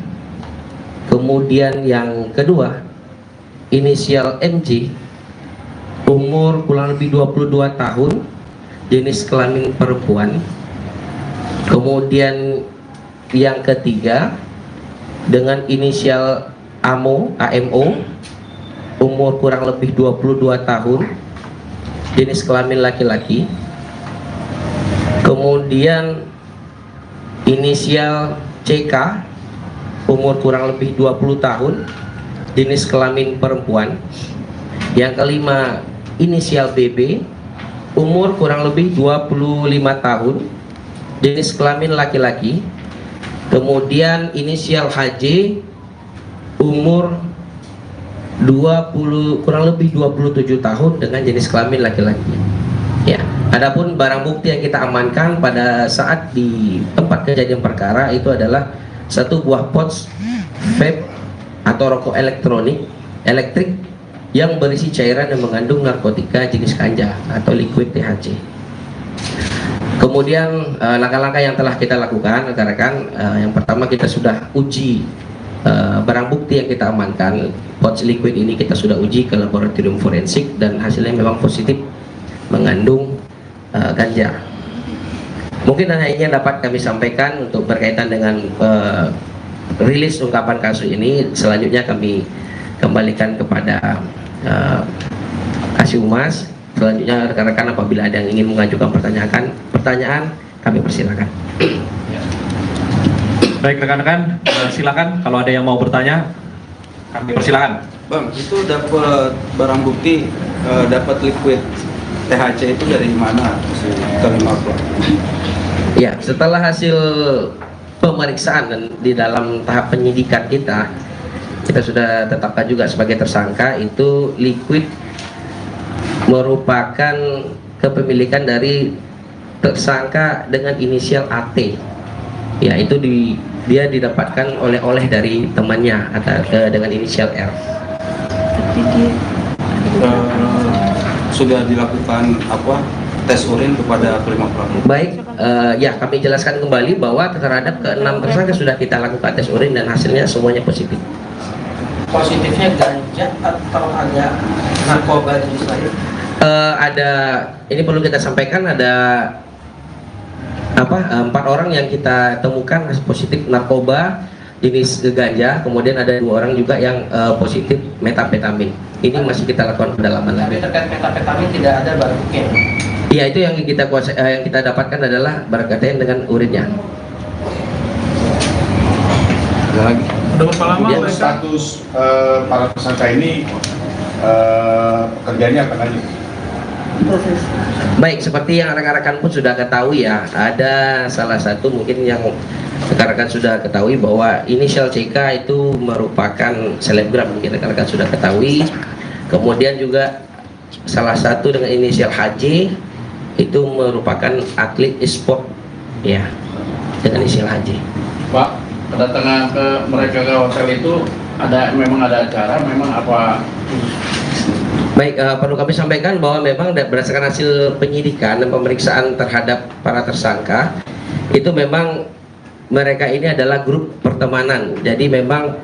Kemudian yang kedua inisial MJ, umur kurang lebih 22 tahun, jenis kelamin perempuan. Kemudian yang ketiga dengan inisial AMO, umur kurang lebih 22 tahun, jenis kelamin laki-laki. Kemudian inisial CK, umur kurang lebih 20 tahun, jenis kelamin perempuan. Yang kelima inisial BB, umur kurang lebih 25 tahun, jenis kelamin laki-laki. Kemudian inisial HJ, umur kurang lebih 27 tahun dengan jenis kelamin laki-laki. Ya, adapun barang bukti yang kita amankan pada saat di tempat kejadian perkara itu adalah satu buah pouch vape atau rokok elektrik yang berisi cairan yang mengandung narkotika jenis ganja atau liquid THC. Kemudian langkah-langkah yang telah kita lakukan, rekan-rekan, yang pertama kita sudah uji barang bukti yang kita amankan. Pouch liquid ini kita sudah uji ke laboratorium forensik dan hasilnya memang positif mengandung ganja. Mungkin hanya ini yang dapat kami sampaikan untuk berkaitan dengan rilis ungkapan kasus ini. Selanjutnya kami kembalikan kepada Kasih Humas. Selanjutnya rekan-rekan apabila ada yang ingin mengajukan pertanyaan kami persilakan. Baik rekan-rekan, silakan kalau ada yang mau bertanya, kami persilakan. Bang, itu dapat barang bukti, dapat liquid THC itu dari mana? Kelima pelaku. Ya, setelah hasil pemeriksaan dan di dalam tahap penyidikan kita sudah tetapkan juga sebagai tersangka. Itu liquid merupakan kepemilikan dari tersangka dengan inisial AT. Ya, itu dia didapatkan oleh dari temannya dengan inisial R. Sudah dilakukan tes urin kepada kelima pelaku? Baik, ya kami jelaskan kembali bahwa terhadap ke-6 tersangka sudah kita lakukan tes urin dan hasilnya semuanya positif. Positifnya ganja atau ada narkoba jenis lain? Ada, ini perlu kita sampaikan, ada 4 orang yang kita temukan positif narkoba jenis ganja, kemudian ada 2 orang juga yang positif metapetamin. Ini masih kita lakukan pendalaman lagi. Tapi terkait metapetamin tidak ada barang bukti. Iya, itu yang kita dapatkan adalah berkaitan dengan urinnya. Ada lagi? Kemudian status para tersangka ini pekerjaannya apa lagi? Baik, seperti yang rekan-rekan pun sudah ketahui ya, ada salah satu mungkin yang rekan-rekan sudah ketahui bahwa inisial CK itu merupakan selebgram, mungkin rekan-rekan sudah ketahui. Kemudian juga salah satu dengan inisial HJ itu merupakan atlet e-sport ya, dengan inisial HJ. Pak, kedatangan ke mereka ke hotel itu memang ada acara, memang apa? Baik, perlu kami sampaikan bahwa memang berdasarkan hasil penyidikan dan pemeriksaan terhadap para tersangka, itu memang mereka ini adalah grup pertemanan. Jadi memang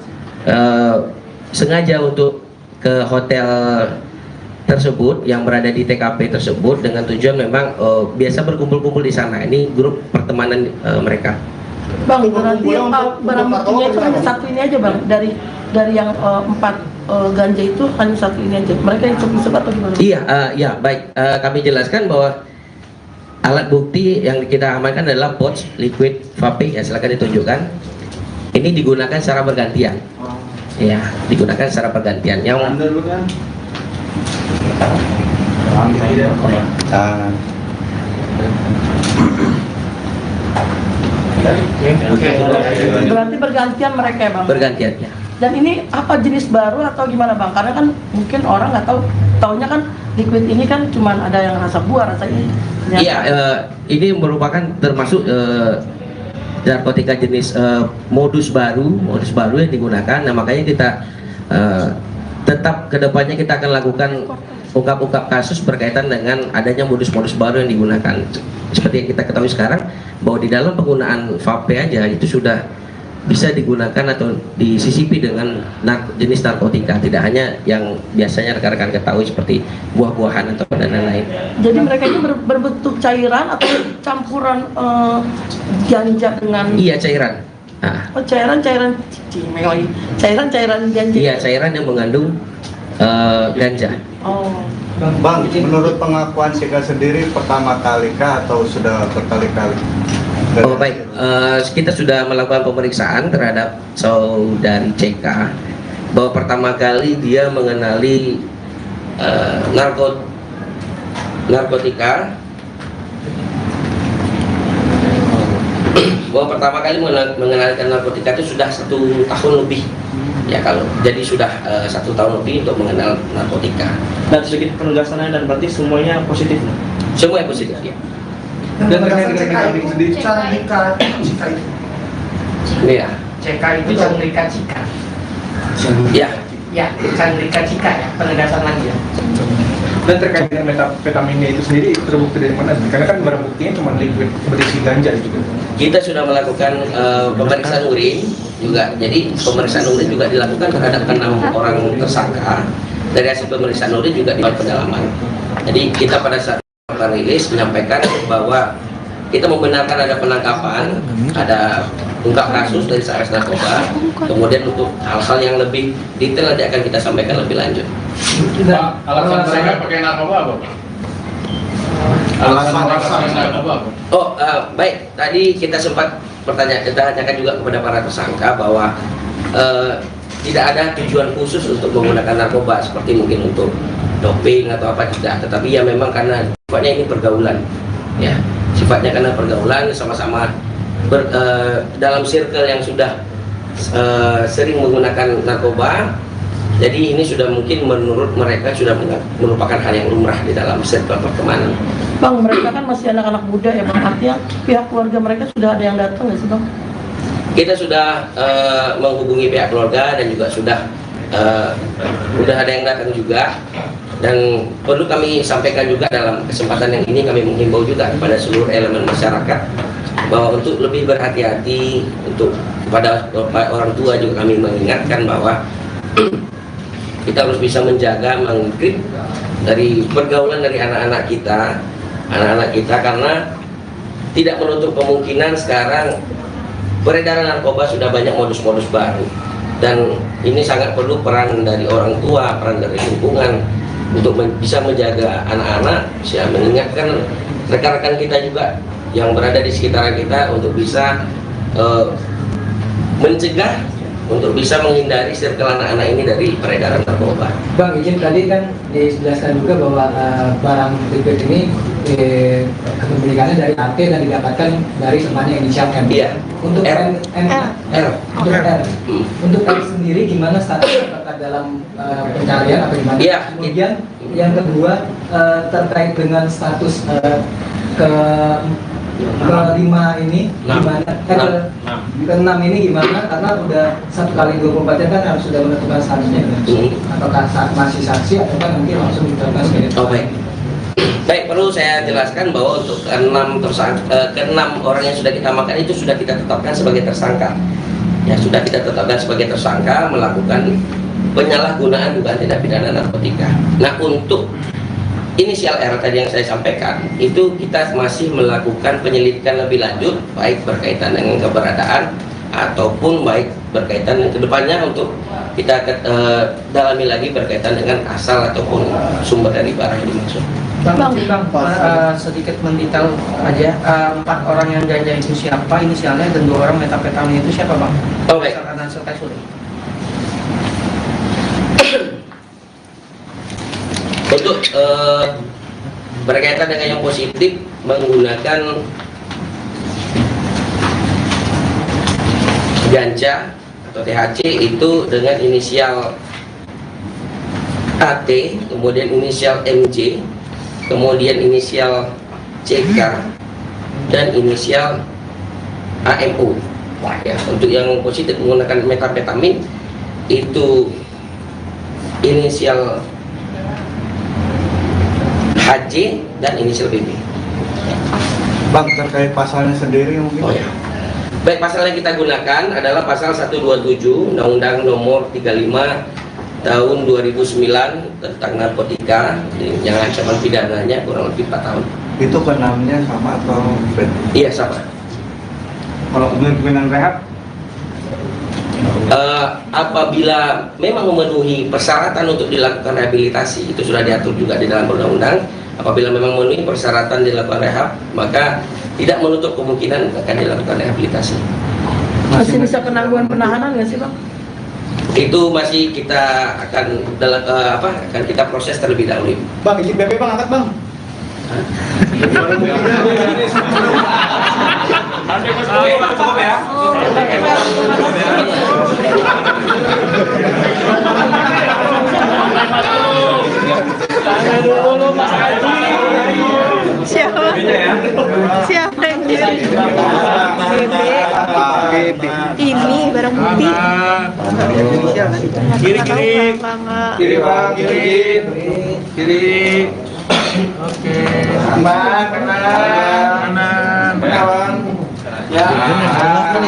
sengaja untuk ke hotel tersebut yang berada di TKP tersebut dengan tujuan memang biasa berkumpul-kumpul di sana. Ini grup pertemanan mereka. Bang, berarti barang buktinya itu hanya satu ini aja bang, dari yang 4 ganja itu hanya satu ini aja. Mereka yang isep atau gimana? Iya, ya baik. Kami jelaskan bahwa alat bukti yang kita amankan adalah pouch liquid vape. Ya, silakan ditunjukkan. Ini digunakan secara bergantian. Ya, digunakan secara bergantian. Yang berarti bergantian mereka ya bang? Bergantian ya. Dan ini apa jenis baru atau gimana Bang? Karena kan mungkin orang nggak tahu, taunya kan liquid ini kan cuma ada yang rasa buah rasanya. Iya, ini merupakan termasuk narkotika jenis modus baru yang digunakan. Nah makanya kita tetap kedepannya kita akan lakukan ungkap-ungkap kasus berkaitan dengan adanya modus-modus baru yang digunakan. Seperti yang kita ketahui sekarang bahwa di dalam penggunaan vape aja itu sudah bisa digunakan atau disisipi dengan jenis narkotika, tidak hanya yang biasanya rekan-rekan ketahui seperti buah-buahan atau dan lain-lain. Jadi mereka ini berbentuk cairan atau campuran ganja dengan? Iya, cairan. Nah. Oh, cairan ganja. Iya, cairan yang mengandung ganja. Oh. Bang, menurut pengakuan Sika sendiri pertama kali kah atau sudah berkali-kali? Oh baik, kita sudah melakukan pemeriksaan terhadap saudari CK bahwa pertama kali dia mengenali narkotika, bahwa pertama kali mengenalkan narkotika itu sudah 1 tahun lebih. Ya kalau jadi sudah 1 tahun lebih untuk mengenal narkotika. Dan sedikit penugasannya dan berarti semuanya positif. Semuanya positif ya. Dan terkait dengan sendiri. Chandrika Cika itu. Iya. CK itu Chandrika Cika. Ya. Ya, Chandrika Cika ya, penegasan lagi ya. Dan terkait dengan metafetaminnya itu sendiri terbukti dari mana? Karena kan barang buktinya cuma liquid berisi ganja juga. Kita sudah melakukan pemeriksaan urin juga. Jadi pemeriksaan urin juga dilakukan terhadap 6 orang tersangka. Dari hasil pemeriksaan urin juga dilakukan pendalaman. Jadi kita pada saat rilis menyampaikan bahwa kita membenarkan ada penangkapan, ada ungkap kasus dari Satres Narkoba. Kemudian untuk hal-hal yang lebih detail nanti akan kita sampaikan lebih lanjut. Pak, alasan mereka pakai narkoba apa? Alasan narkoba apa? Oh, baik. Tadi kita sempat tanyakan juga kepada para tersangka bahwa tidak ada tujuan khusus untuk menggunakan narkoba seperti mungkin untuk doping atau apa, tidak. Tetapi ya memang karena sifatnya ini pergaulan, ya. Sifatnya karena pergaulan, sama-sama dalam circle yang sudah sering menggunakan narkoba. Jadi ini sudah mungkin menurut mereka sudah merupakan hal yang lumrah di dalam circle pertemanan. Bang, mereka kan masih anak-anak muda ya Bang, artinya pihak keluarga mereka sudah ada yang datang nggak sih Bang? Kita sudah menghubungi pihak keluarga dan juga sudah ada yang datang juga. Dan perlu kami sampaikan juga dalam kesempatan yang ini, kami menghimbau juga kepada seluruh elemen masyarakat bahwa untuk lebih berhati-hati, untuk kepada orang tua juga kami mengingatkan bahwa kita harus bisa menjaga, menggrip dari pergaulan dari anak-anak kita, karena tidak menutup kemungkinan sekarang peredaran narkoba sudah banyak modus-modus baru, dan ini sangat perlu peran dari orang tua, peran dari lingkungan untuk bisa menjaga anak-anak, bisa mengingatkan rekan-rekan kita juga yang berada di sekitaran kita untuk bisa mencegah, untuk bisa menghindari circle anak-anak ini dari peredaran narkoba. Bang, izin tadi kan dijelaskan juga bahwa barang liquid ini kepemilikannya dari AT dan didapatkan dari temannya inisial M. Iya. Untuk R. Untuk R. Untuk R sendiri gimana statusnya, apakah dalam pencarian atau gimana? Iya. Kemudian yang kedua terkait dengan status kelima ini gimana? Keenam ini gimana? Karena udah 1 kali 24 jam kan harus sudah menentukan statusnya. Apakah masih saksi atau kan nanti langsung ditetapkan sebagai tersangka? Baik, perlu saya jelaskan bahwa untuk ke-6 orang yang sudah kita amankan itu sudah kita tetapkan sebagai tersangka. Ya, sudah kita tetapkan sebagai tersangka melakukan penyalahgunaan dugaan tindak pidana narkotika. Nah, untuk inisial R tadi yang saya sampaikan, itu kita masih melakukan penyelidikan lebih lanjut, baik berkaitan dengan keberadaan ataupun baik berkaitan dengan kedepannya untuk kita dalami lagi berkaitan dengan asal ataupun sumber dari barang yang dimaksud. Bang, sedikit mendetail aja, 4 orang yang ganja itu siapa inisialnya dan 2 orang metafetamin itu siapa Bang? Oh baik. Untuk berkaitan dengan yang positif menggunakan ganja atau THC itu dengan inisial AT, kemudian inisial MJ, kemudian inisial CK, dan inisial AMO. Ya, untuk yang positif menggunakan metapetamin itu inisial HJ dan inisial BB. Bang, terkait pasalnya sendiri mungkin? Oh ya. Baik, pasal yang kita gunakan adalah pasal 127 Undang-Undang Nomor 35 Tahun 2009 tentang narkotika, yang ancaman pidananya kurang lebih 4 tahun. Itu ke-6-nya sama atau beda? Iya, sama. Kalau kemungkinan rehab? Apabila memang memenuhi persyaratan untuk dilakukan rehabilitasi, itu sudah diatur juga di dalam undang-undang. Apabila memang memenuhi persyaratan dilakukan rehab, maka tidak menutup kemungkinan akan dilakukan rehabilitasi. Masih bisa penangguhan penahanan nggak sih, Bang? Itu masih kita akan akan kita proses terlebih dahulu. Bang, izin BP Bang, angkat Bang. Cukup ya. Siapa? Siapa yang jadi? Ini barang bukti. Kiri bang, kiri. Oke. Kanan. Ya.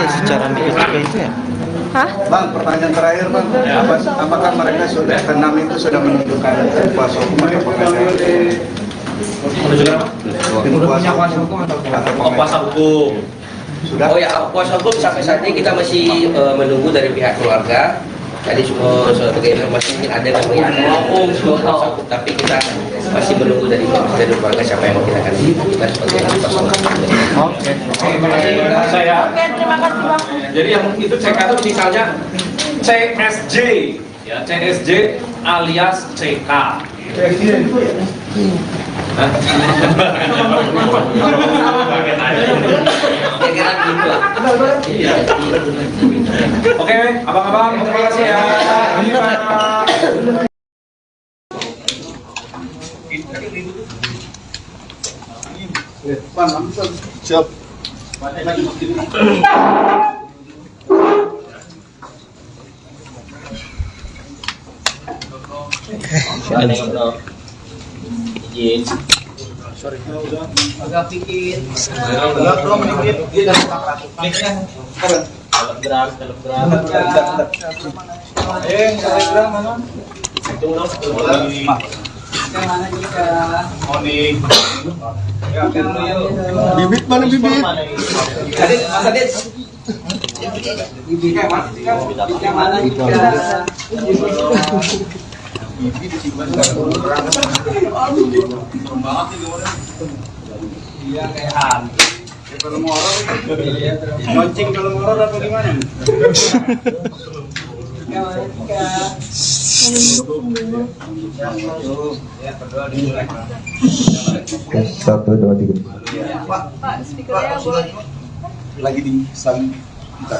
Secara itu ya. Hah? Bang, pertanyaan terakhir Bang, apakah mereka sudah ke-6 itu sudah menunjukkan kuasa hukum atau pengacara? Menunjukkan apa? Punya kuasa hukum atau Kuasa hukum. Sudah? Oh ya, kuasa hukum sampai saat ini kita masih menunggu dari pihak keluarga. Tadi sebagai informasi ada namanya kuasa hukum, tapi kita masih menunggu dari keluarga siapa yang kita akan kita sebagai kuasa hukum. Oke, terima kasih. Terima kasih, Bang. Jadi yang itu CK itu misalnya CSJ, ya CSJ alias CK. Oke, abang-abang, terima kasih ya. Siap. Izin. Sorry. Agak pikir. Telegram. Telegram mana? Itu Mana kita? Morning. Bibit mana bibit? Adit, Mas Adit. Bibitnya mana kita? Bibit disimpan Iya kayak hantu. kalau ngoror, lonceng kalau ngoror apa gimana? Satu, dua, tiga. Pak, speakernya boleh. Lagi di sana kita.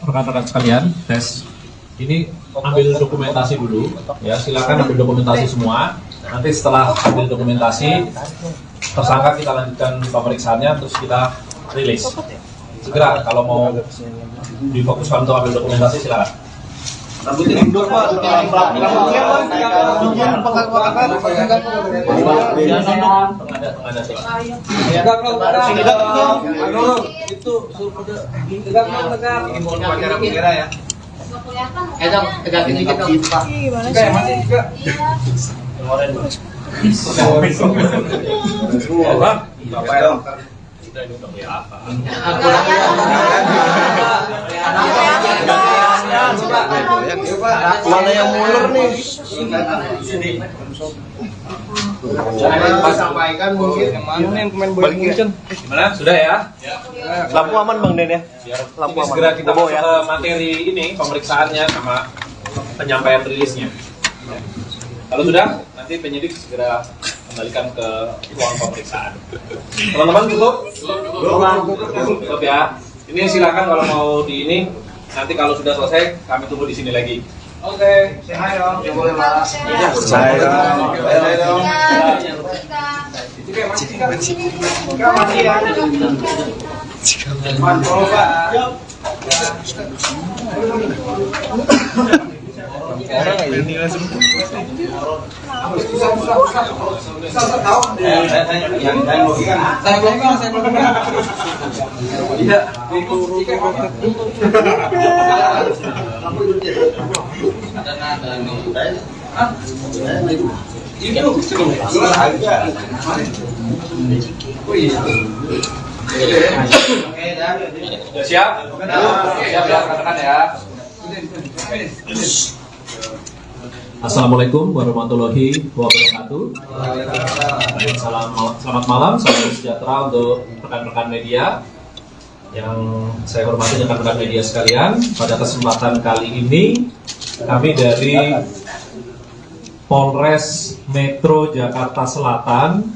Rekan-rekan sekalian, tes. Ini ambil dokumentasi dulu, ya silakan ambil dokumentasi semua. Nanti setelah ambil dokumentasi, tersangka kita lanjutkan pemeriksaannya, terus kita rilis. Segera kalau mau difokuskan untuk ambil dokumentasi silakan. Mundur Pak, Mana yang mulur nih? Pak sampaikan mungkin yang mana yang pemain bola Munchen. Gimana? Sudah ya? Lampu aman Bang Den ya? Lampu aman. Segera kita masuk ke materi ini, pemeriksaannya sama penyampaian rilisnya. Kalau sudah, nanti penyidik segera kembalikan ke ruang pemeriksaan. Teman-teman cukup? Cukup ya. Ini silakan kalau mau di ini, nanti kalau sudah selesai kami tunggu di sini lagi. Oke, say dong. Ya boleh Pak. Say dong. Masih ya. Orang ini langsung. Sudah siap? Siap ya, katakan ya. Assalamualaikum warahmatullahi wabarakatuh. Selamat malam, salam sejahtera untuk rekan-rekan media yang saya hormati, rekan-rekan media sekalian. Pada kesempatan kali ini kami dari Polres Metro Jakarta Selatan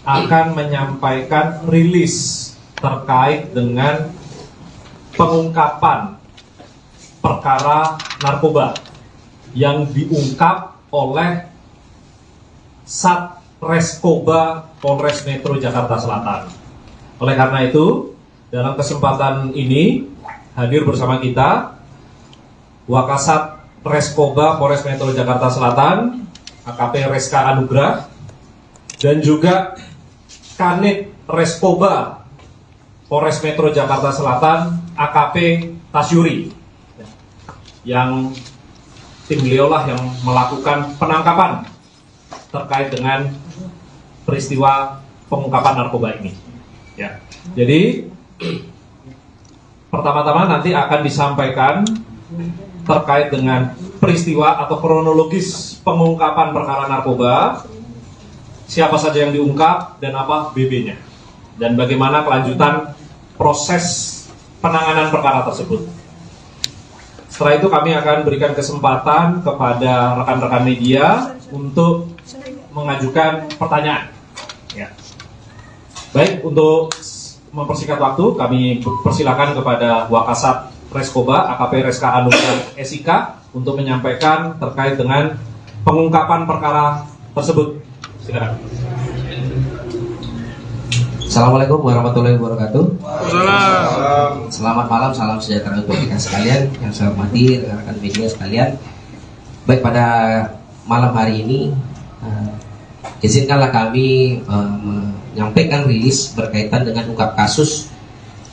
akan menyampaikan rilis terkait dengan pengungkapan perkara narkoba yang diungkap oleh Satreskoba Polres Metro Jakarta Selatan. Oleh karena itu, dalam kesempatan ini hadir bersama kita Wakasat Reskoba Polres Metro Jakarta Selatan, AKP Reska Anugrah, dan juga Kanit Reskoba Polres Metro Jakarta Selatan, AKP Tasyuri, yang tim beliau lah yang melakukan penangkapan terkait dengan peristiwa pengungkapan narkoba ini. Ya, jadi pertama-tama nanti akan disampaikan terkait dengan peristiwa atau kronologis pengungkapan perkara narkoba, siapa saja yang diungkap dan apa BB-nya, dan bagaimana kelanjutan proses penanganan perkara tersebut. Setelah itu kami akan berikan kesempatan kepada rekan-rekan media untuk mengajukan pertanyaan. Ya. Baik, untuk mempersingkat waktu, kami persilakan kepada Wakasat Reskoba AKP Reska Anugrah SIK untuk menyampaikan terkait dengan pengungkapan perkara tersebut. Silakan. Assalamualaikum warahmatullahi wabarakatuh. Selamat malam, salam sejahtera untuk kita sekalian yang saya hormati, rekan-rekan media sekalian. Baik, pada malam hari ini izinkanlah kami menyampaikan rilis berkaitan dengan ungkap kasus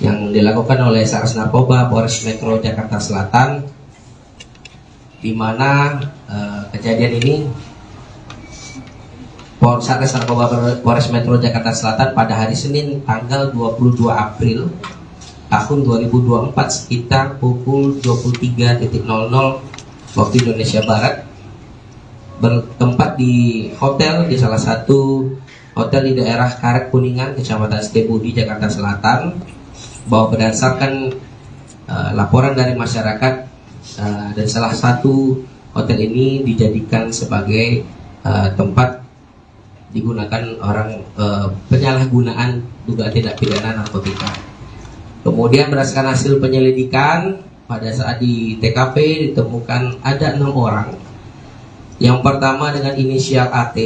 yang dilakukan oleh Satres Narkoba Polres Metro Jakarta Selatan, di mana kejadian ini Satres Narkoba Polres Metro Jakarta Selatan pada hari Senin tanggal 22 April tahun 2024 sekitar pukul 23.00 waktu Indonesia Barat bertempat di hotel, di salah satu hotel di daerah Karet Kuningan, Kecamatan Setiabudi, Jakarta Selatan, bahwa berdasarkan laporan dari masyarakat dan salah satu hotel ini dijadikan sebagai tempat digunakan orang penyalahgunaan dugaan tindak pidana narkotika. Kemudian berdasarkan hasil penyelidikan, pada saat di TKP ditemukan ada 6 orang. Yang pertama dengan inisial AT,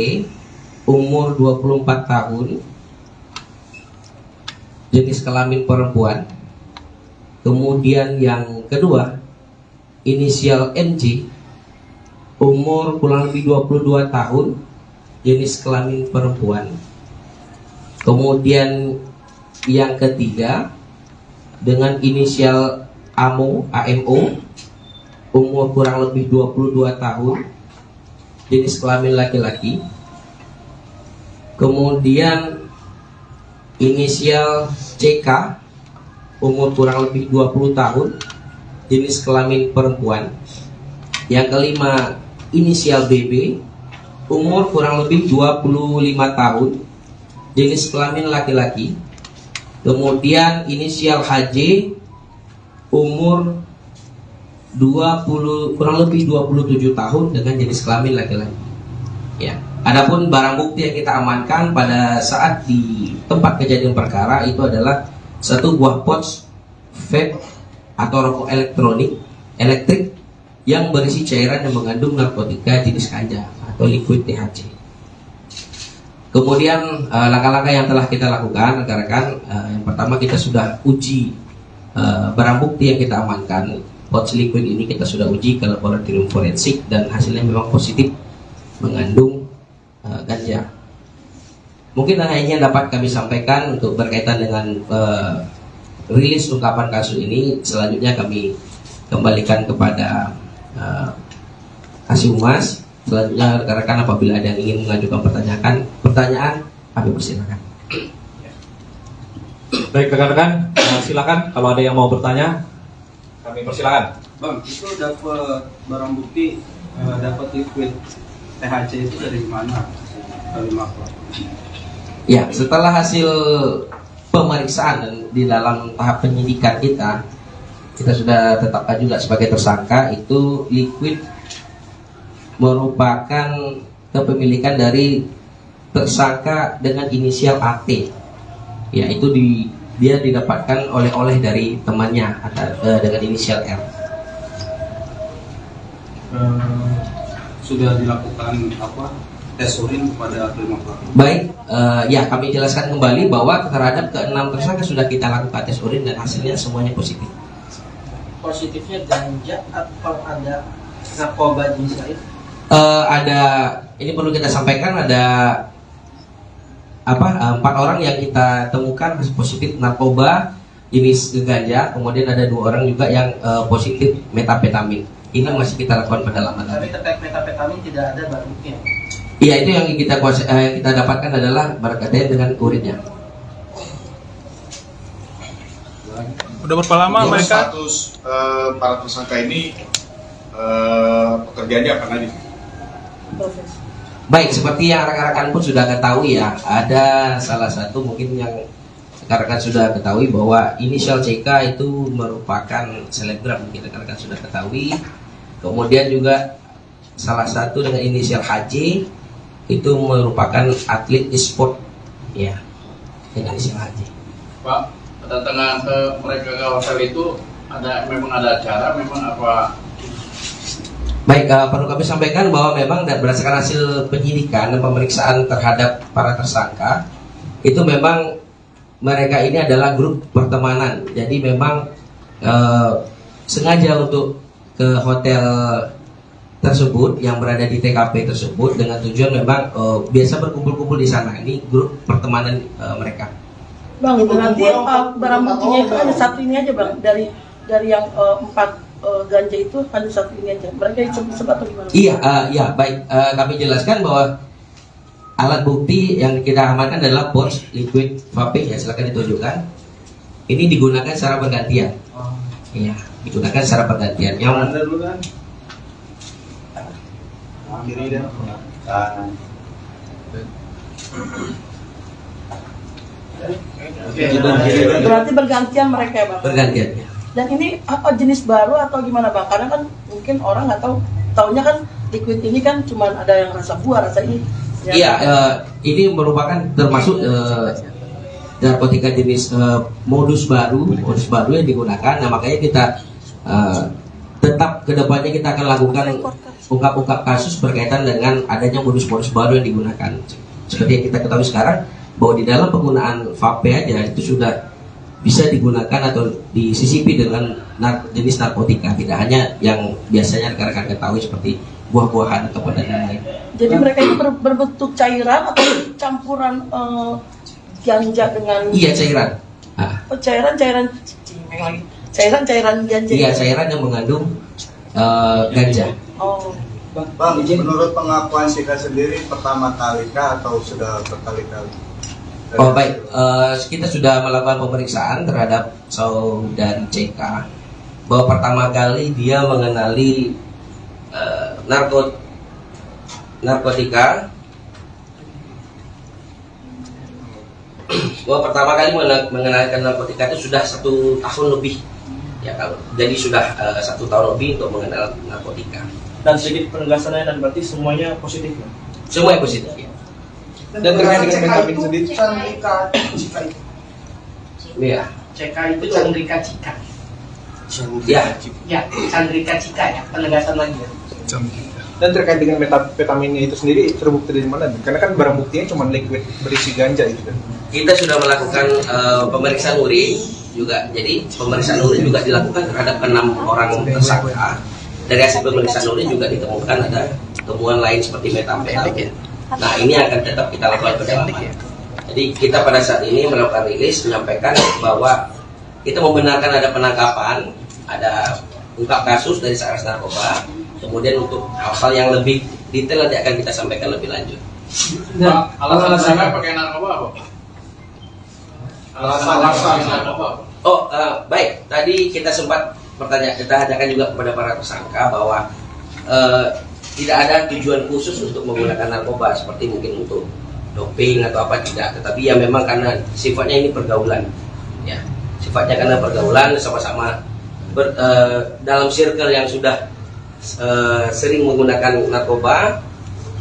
umur 24 tahun, jenis kelamin perempuan. Kemudian yang kedua inisial NJ, umur kurang lebih 22 tahun, jenis kelamin perempuan. Kemudian yang ketiga dengan inisial AMO, umur kurang lebih 22 tahun, jenis kelamin laki-laki. Kemudian inisial CK, umur kurang lebih 20 tahun, jenis kelamin perempuan. Yang kelima inisial BB, umur kurang lebih 25 tahun, jenis kelamin laki-laki. Kemudian inisial HJ, umur kurang lebih 27 tahun dengan jenis kelamin laki-laki. Ya. Adapun barang bukti yang kita amankan pada saat di tempat kejadian perkara itu adalah satu buah pouch vape atau rokok elektrik yang berisi cairan yang mengandung narkotika jenis ganja atau liquid THC. Kemudian langkah-langkah yang telah kita lakukan, rekan-rekan, yang pertama kita sudah uji barang bukti yang kita amankan. Pouch liquid ini kita sudah uji ke laboratorium forensik dan hasilnya memang positif mengandung ganja. Mungkin hanya ini yang dapat kami sampaikan untuk berkaitan dengan rilis ungkapan kasus ini. Selanjutnya kami kembalikan kepada Kasih Humas. Selanjutnya rekan-rekan apabila ada yang ingin mengajukan pertanyaan, kami persilakan. Baik rekan-rekan, silakan kalau ada yang mau bertanya, kami persilakan. Bang, itu dapat barang bukti, dapat liquid THC itu dari mana? Ya, setelah hasil pemeriksaan dan di dalam tahap penyidikan kita sudah tetapkan juga sebagai tersangka. Itu liquid merupakan kepemilikan dari tersangka dengan inisial AT. Ya, itu dia didapatkan oleh dari temannya dengan inisial R. Sudah dilakukan tes urin kepada kelima pelaku? Baik, ya kami jelaskan kembali bahwa terhadap ke-6 tersangka sudah kita lakukan tes urin dan hasilnya semuanya positif. Positifnya ganja atau ada narkoba jenis lain? Ada, ini perlu kita sampaikan, ada 4 orang yang kita temukan positif narkoba jenis ganja, kemudian ada 2 orang juga yang positif metapetamin. Ini masih kita lakukan pendalaman. Tapi terkait metapetamin tidak ada barang bukti. Iya, itu yang kita dapatkan adalah berkaitan dengan urinnya. Udah berapa lama mereka? Status para tersangka ini pekerjaannya apa aja? Baik, seperti yang rekan-rekan pun sudah ketahui ya, ada salah satu mungkin yang rekan-rekan sudah ketahui bahwa inisial CK itu merupakan selebgram, mungkin rekan-rekan sudah ketahui. Kemudian juga salah satu dengan inisial HJ itu merupakan atlet e-sport, ya, dengan inisial HJ. Pak, kedatangan ke mereka ke hotel itu memang ada acara, memang apa? Baik, perlu kami sampaikan bahwa memang berdasarkan hasil penyidikan dan pemeriksaan terhadap para tersangka, itu memang mereka ini adalah grup pertemanan. Jadi memang sengaja untuk ke hotel tersebut yang berada di TKP tersebut dengan tujuan memang biasa berkumpul-kumpul di sana. Ini grup pertemanan mereka. Bang, berarti barang buktinya itu hanya satu ini aja, Bang, dari yang 4 ganja itu hanya satu ini aja. Mereka disebut atau gimana? Iya, baik. Kami jelaskan bahwa alat bukti yang kita amankan adalah pouch liquid vape, ya, silakan ditunjukkan. Ini digunakan secara bergantian. Iya, digunakan secara bergantian. Yang Anda dulu kan? Kiri dan kanan. Berarti bergantian mereka ya, Bang? Bergantian, ya. Dan ini apa jenis baru atau gimana, Bang? Karena kan mungkin orang nggak tahu, taunya kan liquid ini kan cuma ada yang rasa buah, rasa ini. Iya, ini merupakan termasuk narkotika jenis modus baru yang digunakan. Nah, makanya kita tetap kedepannya kita akan lakukan ungkap-ungkap kasus berkaitan dengan adanya modus-modus baru yang digunakan. Seperti yang kita ketahui sekarang, bahwa di dalam penggunaan vape aja itu sudah bisa digunakan atau disisipi dengan jenis narkotika, tidak hanya yang biasanya rekan-rekan ketahui seperti buah-buahan atau lain-lain. Jadi mereka itu berbentuk cairan atau campuran ganja dengan? Iya, cairan. Cairan ganja. Iya, cairan yang mengandung ganja. Oh. Bang, menurut pengakuan Sika sendiri pertama kali kah atau sudah berkali-kali? Oh baik, kita sudah melakukan pemeriksaan terhadap saudari CK bahwa pertama kali dia mengenali narkotika, bahwa pertama kali mengenalkan narkotika itu sudah 1 tahun lebih, ya, kalau jadi sudah 1 tahun lebih untuk mengenal narkotika. Dan sedikit penegasannya, dan berarti semuanya positif, ya? Semua positif ya. Dan terkait dengan metamin sendiri, Chandrika Cika itu. Iya. CK itu Chandrika Cika. Ya. Ya, Chandrika Cika ya, penegasan lagi ya. dan terkait dengan metapetaminnya itu sendiri terbukti dari mana? Karena kan barang buktinya cuma liquid berisi ganja itu kan. Kita sudah melakukan pemeriksaan urin juga. Jadi pemeriksaan urin juga dilakukan terhadap 6 orang tersangka. Dari hasil pemeriksaan urin juga ditemukan ada temuan lain seperti metamfetamin. Nah, ini akan tetap kita lakukan pendalaman. Jadi kita pada saat ini melakukan rilis menyampaikan bahwa kita membenarkan ada penangkapan, ada ungkap kasus dari Satres Narkoba. Kemudian untuk hal-hal yang lebih detail nanti akan kita sampaikan lebih lanjut. Pak, alasan saya pakai narkoba apa? Alasan narkoba. Oh, baik. Tadi kita sempat tanyakan juga kepada para tersangka bahwa tidak ada tujuan khusus untuk menggunakan narkoba seperti mungkin untuk doping atau apa, tidak. Tetapi ya memang karena sifatnya ini pergaulan, ya. Sifatnya karena pergaulan sama-sama dalam circle yang sudah sering menggunakan narkoba.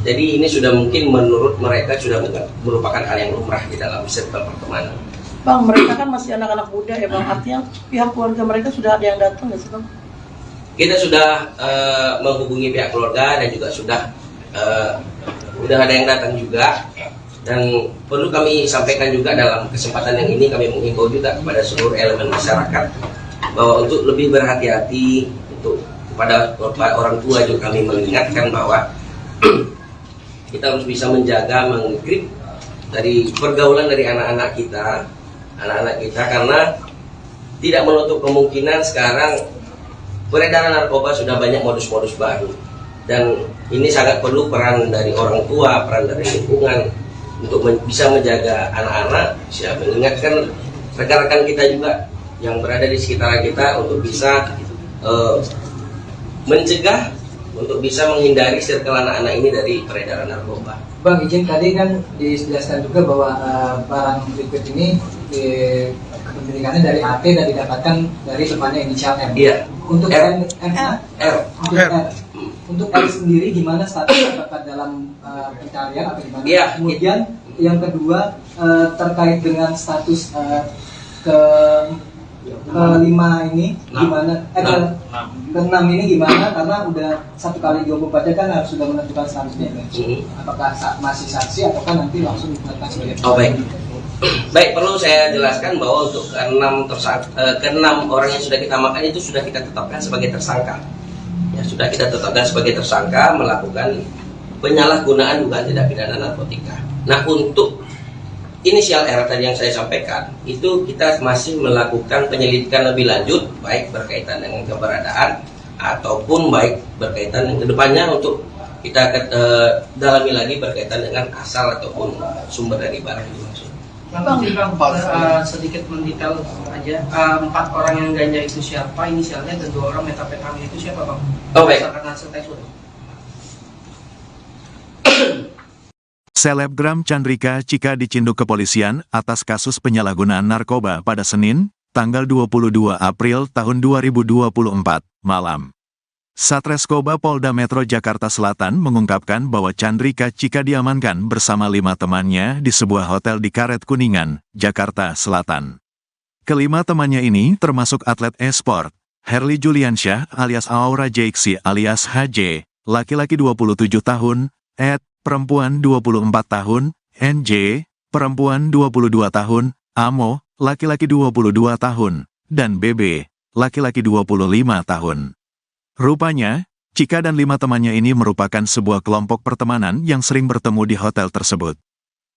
Jadi ini sudah mungkin menurut mereka sudah merupakan hal yang lumrah di dalam circle pertemanan. Bang, mereka kan masih anak-anak muda ya Bang, artinya pihak keluarga mereka sudah ada yang datang nggak sih Bang? Kita sudah menghubungi pihak keluarga dan juga sudah ada yang datang juga. Dan perlu kami sampaikan juga dalam kesempatan yang ini, kami menghimbau juga kepada seluruh elemen masyarakat bahwa untuk lebih berhati-hati, untuk kepada orang tua juga kami mengingatkan bahwa kita harus bisa menjaga, menggrip dari pergaulan dari anak-anak kita, karena tidak menutup kemungkinan sekarang peredaran narkoba sudah banyak modus-modus baru, dan ini sangat perlu peran dari orang tua, peran dari lingkungan untuk bisa menjaga anak-anak, bisa mengingatkan rekan-rekan kita juga yang berada di sekitar kita untuk bisa mencegah, untuk bisa menghindari circle anak-anak ini dari peredaran narkoba. Bang, izin tadi kan dijelaskan juga bahwa barang liquid ini kepemilikannya dari AT dan didapatkan dari temannya inisial M. Iya. Untuk R. Untuk R sendiri gimana statusnya, apakah dalam pencarian atau gimana? Iya. Kemudian yang kedua terkait dengan status kelima ini gimana? Keenam ini gimana? Karena udah 1 kali 24 jam kan harus sudah menentukan statusnya. Apakah masih saksi ataukah nanti langsung ditetapkan sebagai tersangka? Oh, baik, perlu saya jelaskan bahwa untuk ke-6 orang yang sudah kita amankan itu sudah kita tetapkan sebagai tersangka. Ya, sudah kita tetapkan sebagai tersangka melakukan penyalahgunaan dugaan tindak pidana narkotika. Nah, untuk inisial R tadi yang saya sampaikan, itu kita masih melakukan penyelidikan lebih lanjut, baik berkaitan dengan keberadaan ataupun baik berkaitan dengan kedepannya untuk kita dalami lagi berkaitan dengan asal ataupun sumber dari barang itu. Bang, sedikit mendetail aja, 4 orang yang ganja itu siapa inisialnya dan 2 orang metapetamin itu siapa Bang? Oh, baik. Selebgram Chandrika Cika dicinduk kepolisian atas kasus penyalahgunaan narkoba pada Senin, tanggal 22 April tahun 2024, malam. Satreskoba Polda Metro Jakarta Selatan mengungkapkan bahwa Chandrika Cika diamankan bersama 5 temannya di sebuah hotel di Karet Kuningan, Jakarta Selatan. Kelima temannya ini termasuk atlet e-sport, Herli Juliansyah alias Aura Jaiksi alias HJ, laki-laki 27 tahun, Ed, perempuan 24 tahun, NJ, perempuan 22 tahun, Amo, laki-laki 22 tahun, dan BB, laki-laki 25 tahun. Rupanya, Cika dan 5 temannya ini merupakan sebuah kelompok pertemanan yang sering bertemu di hotel tersebut.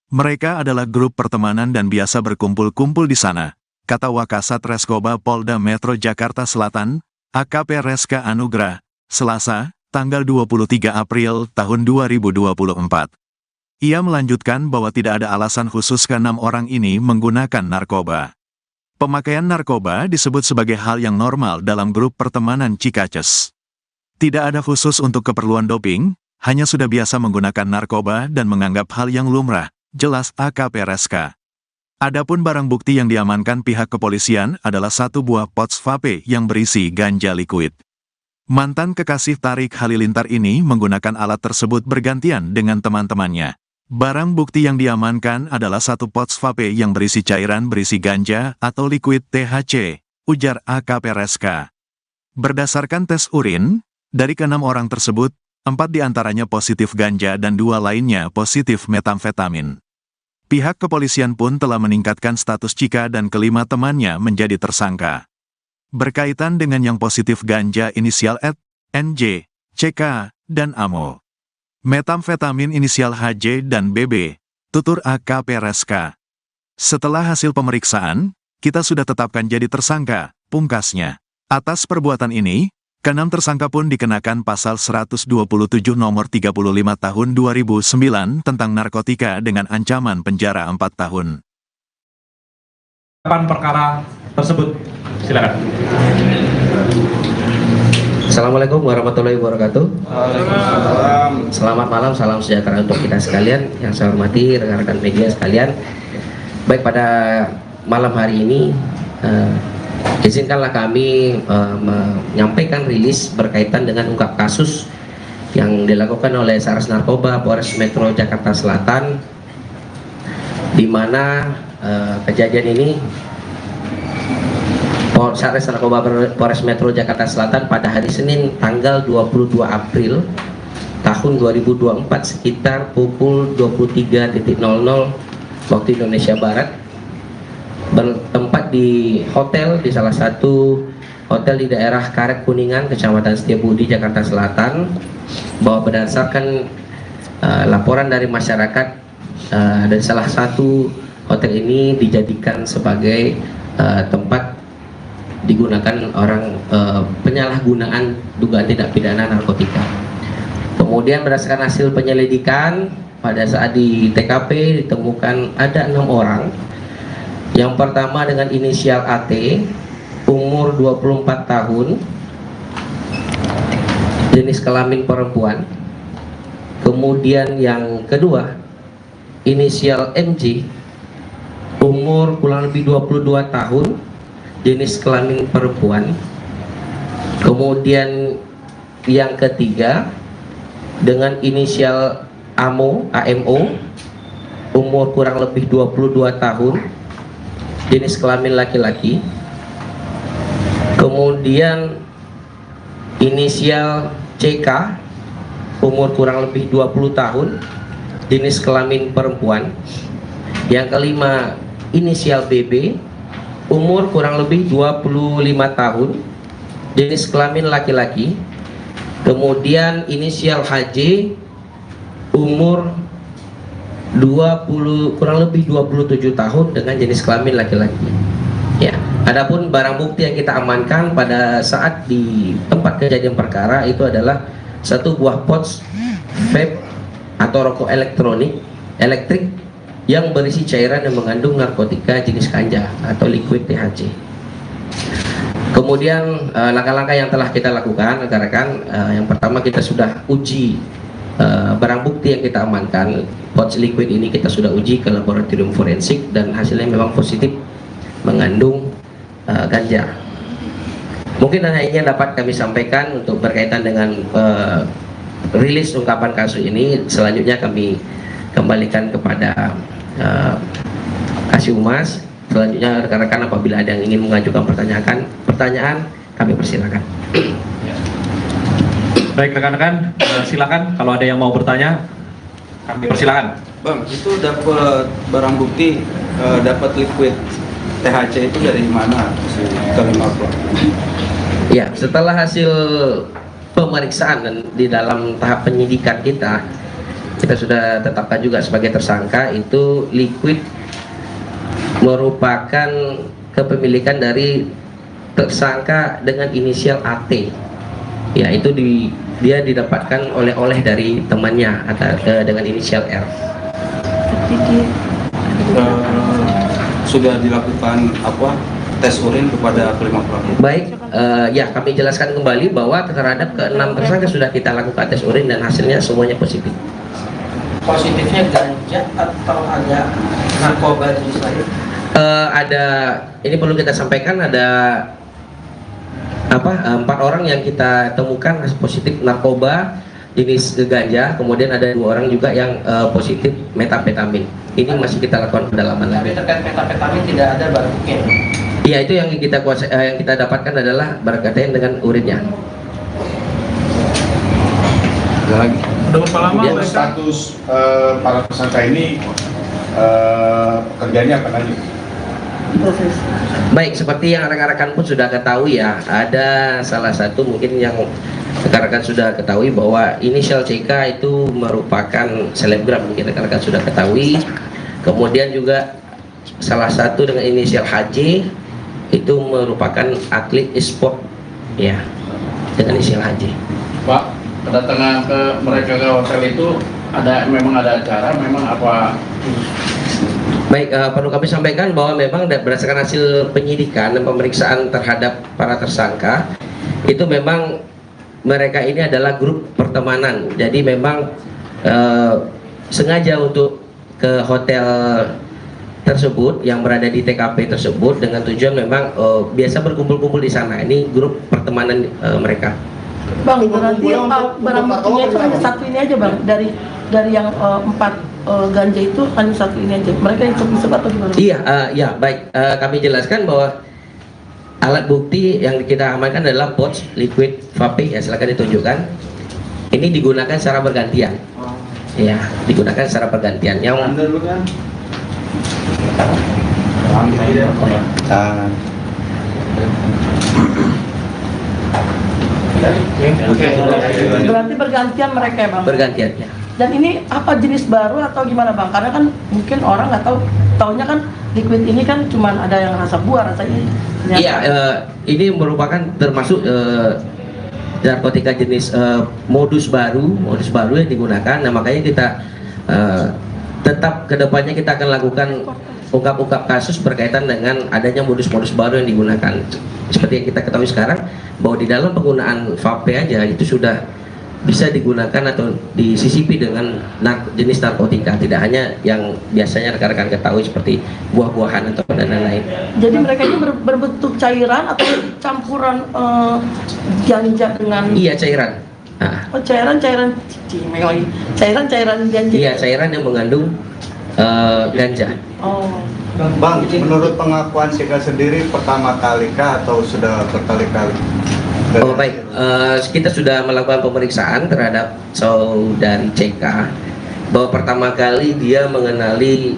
Mereka adalah grup pertemanan dan biasa berkumpul-kumpul di sana, kata Wakasat Reskoba Polda Metro Jakarta Selatan, AKP Reska Anugrah, Selasa, tanggal 23 April tahun 2024. Ia melanjutkan bahwa tidak ada alasan khusus ke-6 orang ini menggunakan narkoba. Pemakaian narkoba disebut sebagai hal yang normal dalam grup pertemanan Cikaces. Tidak ada khusus untuk keperluan doping, hanya sudah biasa menggunakan narkoba dan menganggap hal yang lumrah, jelas AKP Reska. Adapun barang bukti yang diamankan pihak kepolisian adalah 1 buah pouch vape yang berisi ganja liquid. Mantan kekasih Tarik Halilintar ini menggunakan alat tersebut bergantian dengan teman-temannya. Barang bukti yang diamankan adalah satu pouch vape yang berisi cairan berisi ganja atau liquid THC, ujar AKP Reska. Berdasarkan tes urin, dari ke-6 orang tersebut, 4 diantaranya positif ganja dan 2 lainnya positif metamfetamin. Pihak kepolisian pun telah meningkatkan status Cika dan kelima temannya menjadi tersangka. Berkaitan dengan yang positif ganja inisial Ed, NJ, CK, dan AMO. Metamfetamin inisial HJ dan BB, tutur AKP Reska. Setelah hasil pemeriksaan, kita sudah tetapkan jadi tersangka, pungkasnya. Atas perbuatan ini, ke-6 tersangka pun dikenakan pasal 127 nomor 35 tahun 2009 tentang narkotika dengan ancaman penjara 4 tahun. Perkara tersebut, silakan. Assalamualaikum warahmatullahi wabarakatuh. Selamat malam, salam sejahtera untuk kita sekalian. Yang saya hormati rekan-rekan media sekalian. Baik, pada malam hari ini izinkanlah kami menyampaikan rilis berkaitan dengan ungkap kasus yang dilakukan oleh Satres Narkoba Polres Metro Jakarta Selatan, di mana kejadian ini Satres Narkoba Polres Metro Jakarta Selatan pada hari Senin tanggal 22 April tahun 2024 sekitar pukul 23.00 waktu Indonesia Barat bertempat di hotel, di salah satu hotel di daerah Karet Kuningan, Kecamatan Setiabudi, Jakarta Selatan, bahwa berdasarkan laporan dari masyarakat dan salah satu hotel ini dijadikan sebagai tempat digunakan orang penyalahgunaan dugaan tindak pidana narkotika. Kemudian berdasarkan hasil penyelidikan, pada saat di TKP ditemukan ada 6 orang. Yang pertama dengan inisial AT, umur 24 tahun, jenis kelamin perempuan. Kemudian yang kedua, inisial MJ, umur kurang lebih 22 tahun, jenis kelamin perempuan. Kemudian yang ketiga dengan inisial AMO, umur kurang lebih 22 tahun, jenis kelamin laki-laki. Kemudian inisial CK, umur kurang lebih 20 tahun, jenis kelamin perempuan. Yang kelima inisial BB, umur kurang lebih 25 tahun, jenis kelamin laki-laki. Kemudian inisial HJ, umur kurang lebih 27 tahun dengan jenis kelamin laki-laki. Ya, adapun barang bukti yang kita amankan pada saat di tempat kejadian perkara itu adalah satu buah pouch vape atau rokok elektrik yang berisi cairan yang mengandung narkotika jenis ganja atau liquid THC. Kemudian langkah-langkah yang telah kita lakukan, rekan-rekan, yang pertama kita sudah uji barang bukti yang kita amankan. Pouch liquid ini kita sudah uji ke laboratorium forensik dan hasilnya memang positif mengandung ganja. Mungkin hanya ini yang dapat kami sampaikan untuk berkaitan dengan rilis ungkapan kasus ini. Selanjutnya kami kembalikan kepada Kasih Humas. Selanjutnya rekan-rekan apabila ada yang ingin mengajukan pertanyaan kami persilakan. Baik rekan-rekan, silakan kalau ada yang mau bertanya, kami persilakan. Bang, itu dapat barang bukti, dapat liquid THC itu dari mana? Kelima pelaku. Ya, setelah hasil pemeriksaan dan di dalam tahap penyidikan kita sudah tetapkan juga sebagai tersangka. Itu liquid merupakan kepemilikan dari tersangka dengan inisial AT. Ya, itu dia didapatkan oleh dari temannya dengan inisial R. Sudah dilakukan tes urin kepada kelima pelaku? Baik, ya kami jelaskan kembali bahwa terhadap ke-6 tersangka sudah kita lakukan tes urin dan hasilnya semuanya positif. Positifnya ganja atau ada narkoba jenis lain? Ada, ini perlu kita sampaikan, ada 4 orang yang kita temukan positif narkoba jenis ganja, kemudian ada 2 orang juga yang positif metapetamin. Ini masih kita lakukan pendalaman Tapi lagi. terkait metapetamin tidak ada barang bukti. Iya, itu yang kita dapatkan adalah berkaitan dengan urinnya. Lagi. Udah berapa lama Kemudian mereka? Status para tersangka ini pekerjaannya apa lagi? Baik, seperti yang rekan-rekan pun sudah ketahui ya, ada salah satu mungkin yang rekan-rekan sudah ketahui bahwa inisial CK itu merupakan selebgram, mungkin rekan-rekan sudah ketahui. Kemudian juga salah satu dengan inisial HJ itu merupakan atlet e-sport ya, dengan inisial HJ. Pak, kedatangan ke mereka ke hotel itu memang ada acara, memang apa? Baik, perlu kami sampaikan bahwa memang berdasarkan hasil penyidikan dan pemeriksaan terhadap para tersangka, itu memang mereka ini adalah grup pertemanan. Jadi memang sengaja untuk ke hotel tersebut yang berada di TKP tersebut dengan tujuan memang biasa berkumpul-kumpul di sana. Ini grup pertemanan mereka. Bang, berarti barang buktinya itu hanya satu ini aja bang, dari yang 4 ganja itu hanya satu ini aja. Mereka yang isep atau gimana? Iya, baik. Kami jelaskan bahwa alat bukti yang kita amankan adalah pouch liquid vape. Ya, silakan ditunjukkan. Ini digunakan secara bergantian. Ya, digunakan secara bergantian. Yang Berarti bergantian mereka ya bang? Bergantian ya. Dan ini apa jenis baru atau gimana bang? Karena kan mungkin orang nggak tahu, taunya kan liquid ini kan cuma ada yang rasa buah, rasa ini. Iya, ini merupakan termasuk narkotika jenis modus baru yang digunakan. Nah, makanya kita tetap kedepannya kita akan lakukan ungkap-ungkap kasus berkaitan dengan adanya modus-modus baru yang digunakan. Seperti yang kita ketahui sekarang bahwa di dalam penggunaan vape aja itu sudah bisa digunakan atau disisipi dengan jenis narkotika, tidak hanya yang biasanya rekan-rekan ketahui seperti buah-buahan atau dan lain-lain. Jadi mereka ini berbentuk cairan atau campuran ganja dengan? Iya, cairan. Nah. Oh, cairan ganja. Iya, cairan yang mengandung ganja. Oh. Bang, menurut pengakuan Sika sendiri pertama kali kah atau sudah berkali-kali? Oh baik, kita sudah melakukan pemeriksaan terhadap saudari CK bahwa pertama kali dia mengenali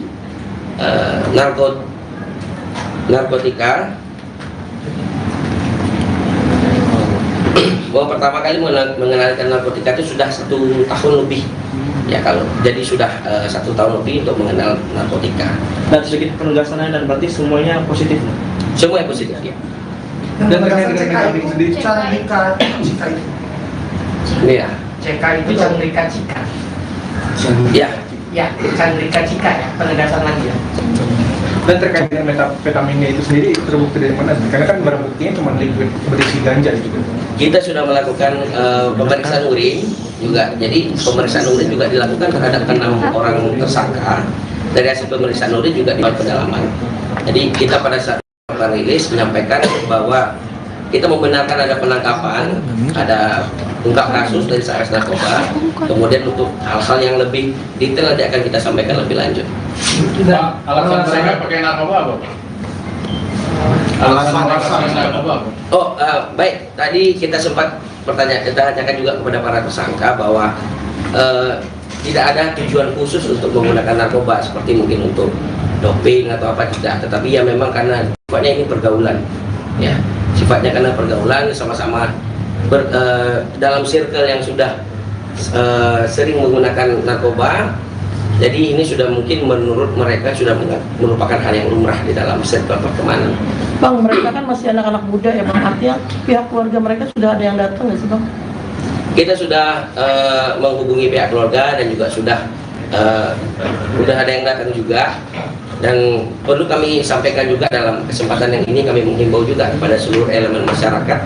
narkotika, bahwa pertama kali mengenalkan narkotika itu sudah 1 tahun lebih ya, kalau jadi sudah 1 tahun lebih untuk mengenal narkotika. Dan sedikit penugasannya dan berarti semuanya positif? Semuanya positif ya. Dan terkait dengan sendiri Chandrika Cika itu. Iya. CK itu Chandrika Cika. Ya. Ya, Chandrika Cika ya, penegasan lagi ya. Dan terkait dengan metapetaminnya itu sendiri terbukti dari mana? Karena kan barang buktinya cuma liquid berisi ganja gitu. Kita sudah melakukan pemeriksaan urin juga. Jadi pemeriksaan urin juga dilakukan terhadap 6 orang tersangka. Dari hasil pemeriksaan urin juga dilakukan pendalaman. Jadi kita pada saat rilis menyampaikan bahwa kita membenarkan ada penangkapan, ada ungkap kasus dari Satres Narkoba. Kemudian untuk hal-hal yang lebih detail nanti akan kita sampaikan lebih lanjut. Pak, alasan mereka pakai narkoba apa? Alasan mereka pakai narkoba apa? Oh, baik. Tadi kita sempat tanyakan juga kepada para tersangka bahwa tidak ada tujuan khusus untuk menggunakan narkoba seperti mungkin untuk doping atau apa, tidak. Tetapi ya memang karena sifatnya ini pergaulan, ya. Sifatnya karena pergaulan sama-sama dalam circle yang sudah sering menggunakan narkoba. Jadi ini sudah mungkin menurut mereka sudah merupakan hal yang lumrah di dalam circle pertemanan. Bang, mereka kan masih anak-anak muda ya bang, artinya pihak keluarga mereka sudah ada yang datang nggak sih bang? Kita sudah menghubungi pihak keluarga dan juga sudah ada yang datang juga. Dan perlu kami sampaikan juga dalam kesempatan yang ini, kami menghimbau juga kepada seluruh elemen masyarakat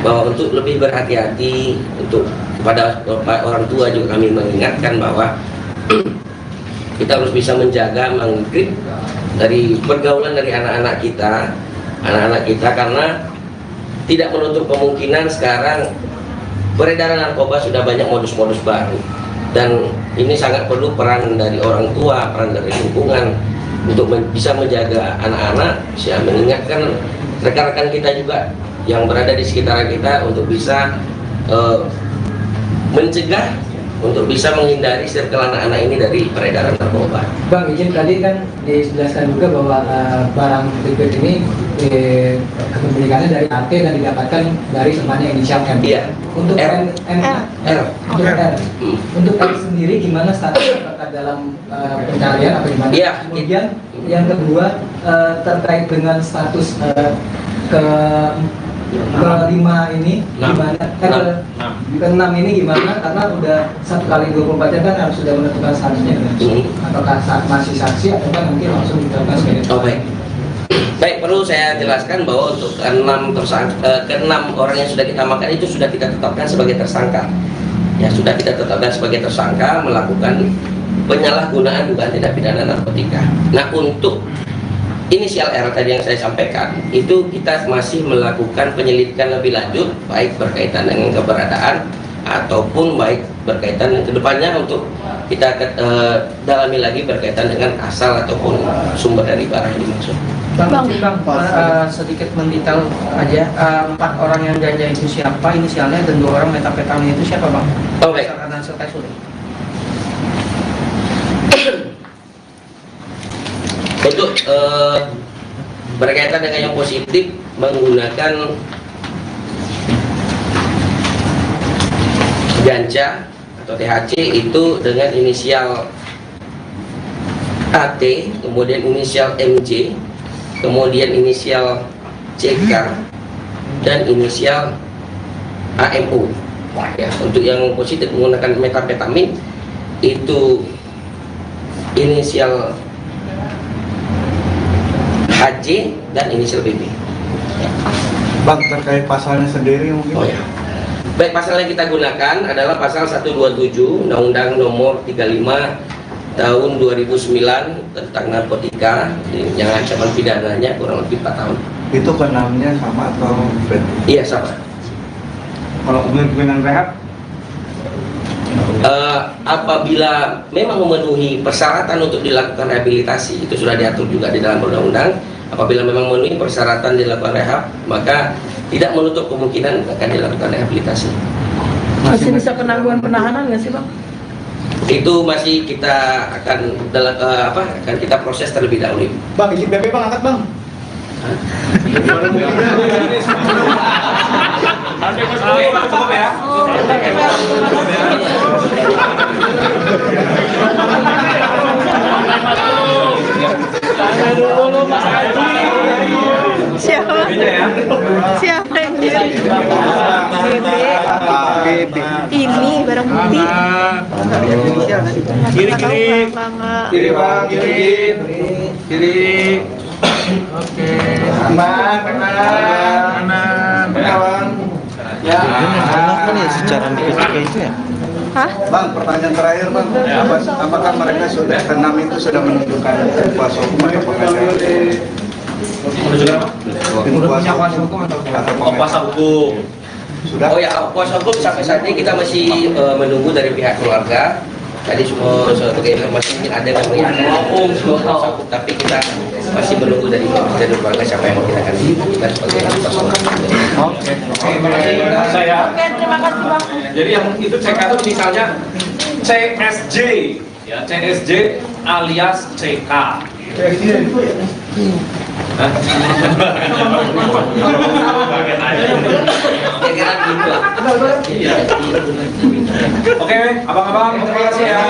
bahwa untuk lebih berhati-hati, untuk kepada orang tua juga kami mengingatkan bahwa kita harus bisa menjaga, menggrip dari pergaulan dari anak-anak kita karena tidak menutup kemungkinan sekarang peredaran narkoba sudah banyak modus-modus baru, dan ini sangat perlu peran dari orang tua, peran dari lingkungan untuk bisa menjaga anak-anak, bisa mengingatkan rekan-rekan kita juga yang berada di sekitaran kita untuk bisa mencegah, untuk bisa menghindari circle anak-anak ini dari peredaran narkoba. Bang, izin tadi kan dijelaskan juga bahwa barang liquid ini kepemilikannya dari AT dan didapatkan dari temannya inisial M. Iya. Untuk R. Untuk R. Untuk R sendiri gimana statusnya, apakah dalam pencarian atau gimana? Iya. Kemudian yang kedua terkait dengan status kelima ini gimana? Keenam ini gimana? Karena udah 1 kali 24 jam kan harus sudah menentukan statusnya, apakah masih saksi atau kan nanti langsung ditetapkan sebagai tersangka. Baik, perlu saya jelaskan bahwa untuk keenam orang yang sudah kita amankan itu sudah kita tetapkan sebagai tersangka. Ya, sudah kita tetapkan sebagai tersangka melakukan penyalahgunaan dugaan tindak pidana narkotika. Nah, untuk inisial R tadi yang saya sampaikan, itu kita masih melakukan penyelidikan lebih lanjut, baik berkaitan dengan keberadaan ataupun baik berkaitan dengan kedepannya untuk kita dalami lagi berkaitan dengan asal ataupun sumber dari barang yang dimaksud. Bang, sedikit mendetail aja, 4 orang yang ganja itu siapa inisialnya dan 2 orang metafetamin itu siapa, Bang? Oh, baik. Untuk berkaitan dengan yang positif menggunakan ganja atau THC itu dengan inisial AT, kemudian inisial MJ, kemudian inisial CK, dan inisial AMU. Ya, untuk yang positif menggunakan metafetamin itu inisial HJ dan inisial BB. Ya. Bang, terkait pasalnya sendiri mungkin? Oh ya. Baik, pasal yang kita gunakan adalah pasal 127 Undang-Undang Nomor 35 Tahun 2009 tentang narkotika yang ancaman pidananya kurang lebih 4 tahun. Itu keenamnya sama atau beda? Iya, sama. Kalau kemungkinan rehab? Apabila memang memenuhi persyaratan untuk dilakukan rehabilitasi, itu sudah diatur juga di dalam undang-undang. Apabila memang memenuhi persyaratan dilakukan rehab, maka tidak menutup kemungkinan akan dilakukan rehabilitasi. Masih bisa penangguhan penahanan nggak sih, Bang? Itu masih kita akan akan kita proses terlebih dahulu. Bang, izin BP Bang, angkat Bang. Cukup ya. Siapa? Siapa yang kiri? Ini barang bukti. Kiri Bang, kiri. Oke. Kanan. Ya. Secara kayak itu ya. Hah? Bang, pertanyaan terakhir Bang, apakah mereka sudah keenam itu sudah menunjukkan kuasa hukum atau pengacara? Kuasa hukum atau kuasa hukum? Sudah. Oh ya, kuasa hukum sampai saat ini kita masih menunggu dari pihak keluarga. Tadi semua sebagai informasi mungkin ada yang mengatakan kuasa hukum, tapi kita masih menunggu dari keluarga siapa yang kita akan kita sebagai kuasa hukum. Oke, terima kasih. Oke, terima kasih Bang. Jadi yang itu CK itu misalnya CSJ, ya CSJ alias CK. Oke, abang-abang, terima kasih ya.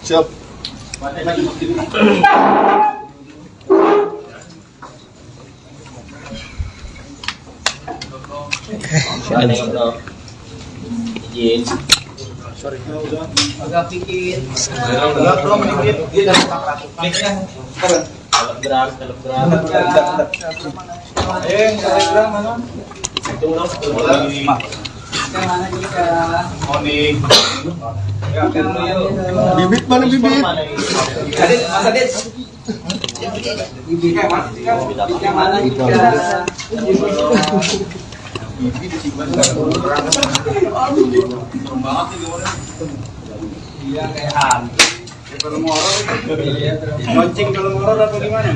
Siap. Izin. Sorry. Agak pikir. Telegram. Telegram mana? Itu Morning. Bibit mana bibit? Adit, Mas Adit. Bibitnya mana? Iya kayak hantu. Kalau ngoror, mancing kalau ngoror atau gimana?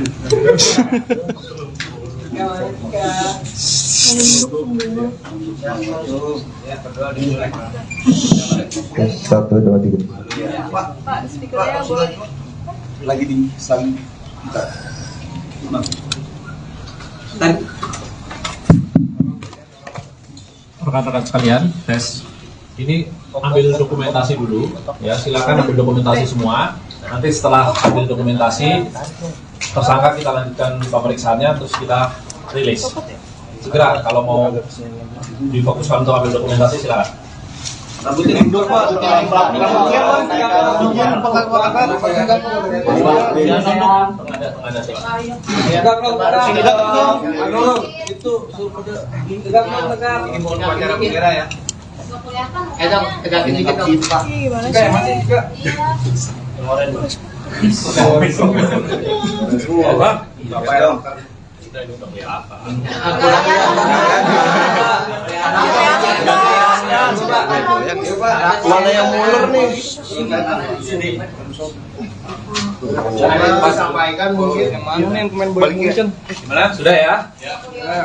Satu, dua, tiga. Pak, speakernya boleh. Lagi di sang kita. Rekan-rekan sekalian, tes. Ini ambil dokumentasi dulu, ya silakan ambil dokumentasi semua. Nanti setelah ambil dokumentasi, tersangka kita lanjutkan pemeriksaannya, terus kita rilis. Segera kalau mau difokuskan untuk ambil dokumentasi silakan. Rambutnya mundur Pak. Tegakin dikit dong. Mana yang mulur nih? Coba sampaikan mungkin yang pemain bola mungkin. Gimana? Sudah ya?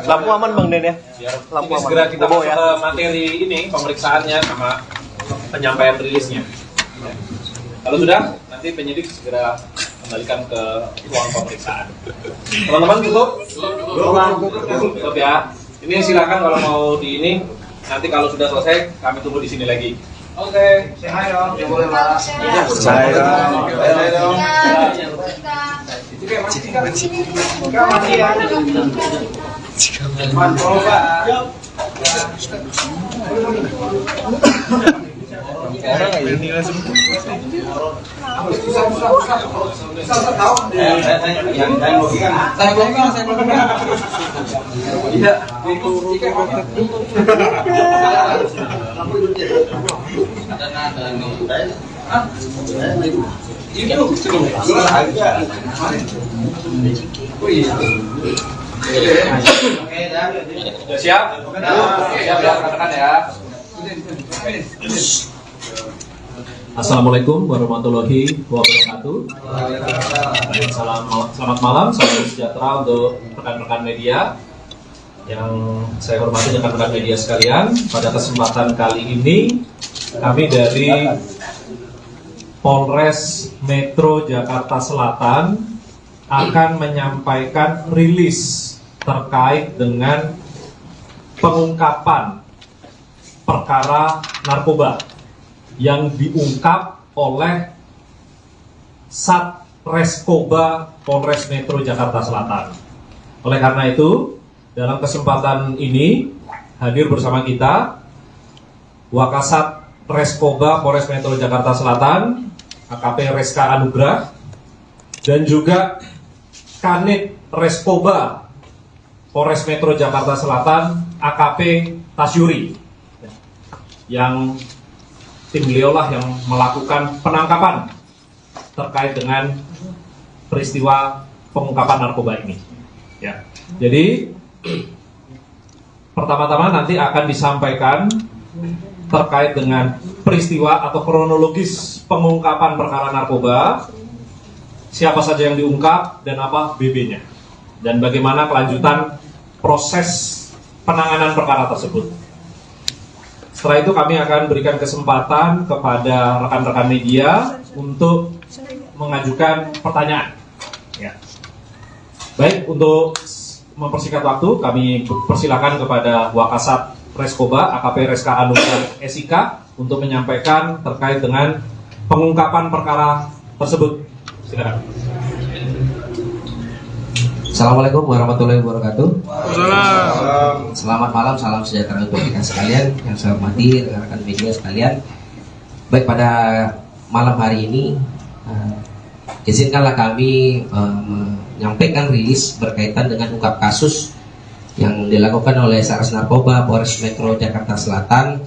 Lampu aman Bang Den ya? Lampu Ini aman. segera kita masuk ya. ke materi ini, pemeriksaannya sama penyampaian rilisnya. Kalau sudah, nanti penyidik segera kembalikan ke ruang pemeriksaan. Teman-teman cukup? Cukup ya. Ini silakan kalau mau di ini. Nanti kalau sudah selesai, kami tunggu di sini lagi. Oke, say hi dong. Ya boleh Pak. Saya dong. Masih ya. Mantap Pak. Ini langsung. Sudah siap? Siap ya, rekan-rekan ya. Assalamualaikum warahmatullahi wabarakatuh. Selamat malam, salam sejahtera untuk rekan-rekan media yang saya hormati, rekan-rekan media sekalian. Pada kesempatan kali ini kami dari Polres Metro Jakarta Selatan akan menyampaikan rilis terkait dengan pengungkapan perkara narkoba yang diungkap oleh Satreskoba Polres Metro Jakarta Selatan. Oleh karena itu, dalam kesempatan ini hadir bersama kita Wakasat Reskoba Polres Metro Jakarta Selatan, AKP Reska Anugrah, dan juga Kanit Reskoba Polres Metro Jakarta Selatan, AKP Tasyuri, yang tim beliau lah yang melakukan penangkapan terkait dengan peristiwa pengungkapan narkoba ini. Ya, jadi pertama-tama nanti akan disampaikan terkait dengan peristiwa atau kronologis pengungkapan perkara narkoba, siapa saja yang diungkap dan apa BB-nya, dan bagaimana kelanjutan proses penanganan perkara tersebut. Setelah itu kami akan berikan kesempatan kepada rekan-rekan media untuk mengajukan pertanyaan. Ya. Baik, untuk mempersingkat waktu, kami persilakan kepada Wakasat Reskoba AKP Reska Anugrah SIK untuk menyampaikan terkait dengan pengungkapan perkara tersebut. Silakan. Assalamualaikum warahmatullahi wabarakatuh. Selamat malam, salam sejahtera untuk kita sekalian yang saya hormati, rekan-rekan media sekalian. Baik, pada malam hari ini izinkanlah kami menyampaikan rilis berkaitan dengan ungkap kasus yang dilakukan oleh Satres Narkoba Polres Metro Jakarta Selatan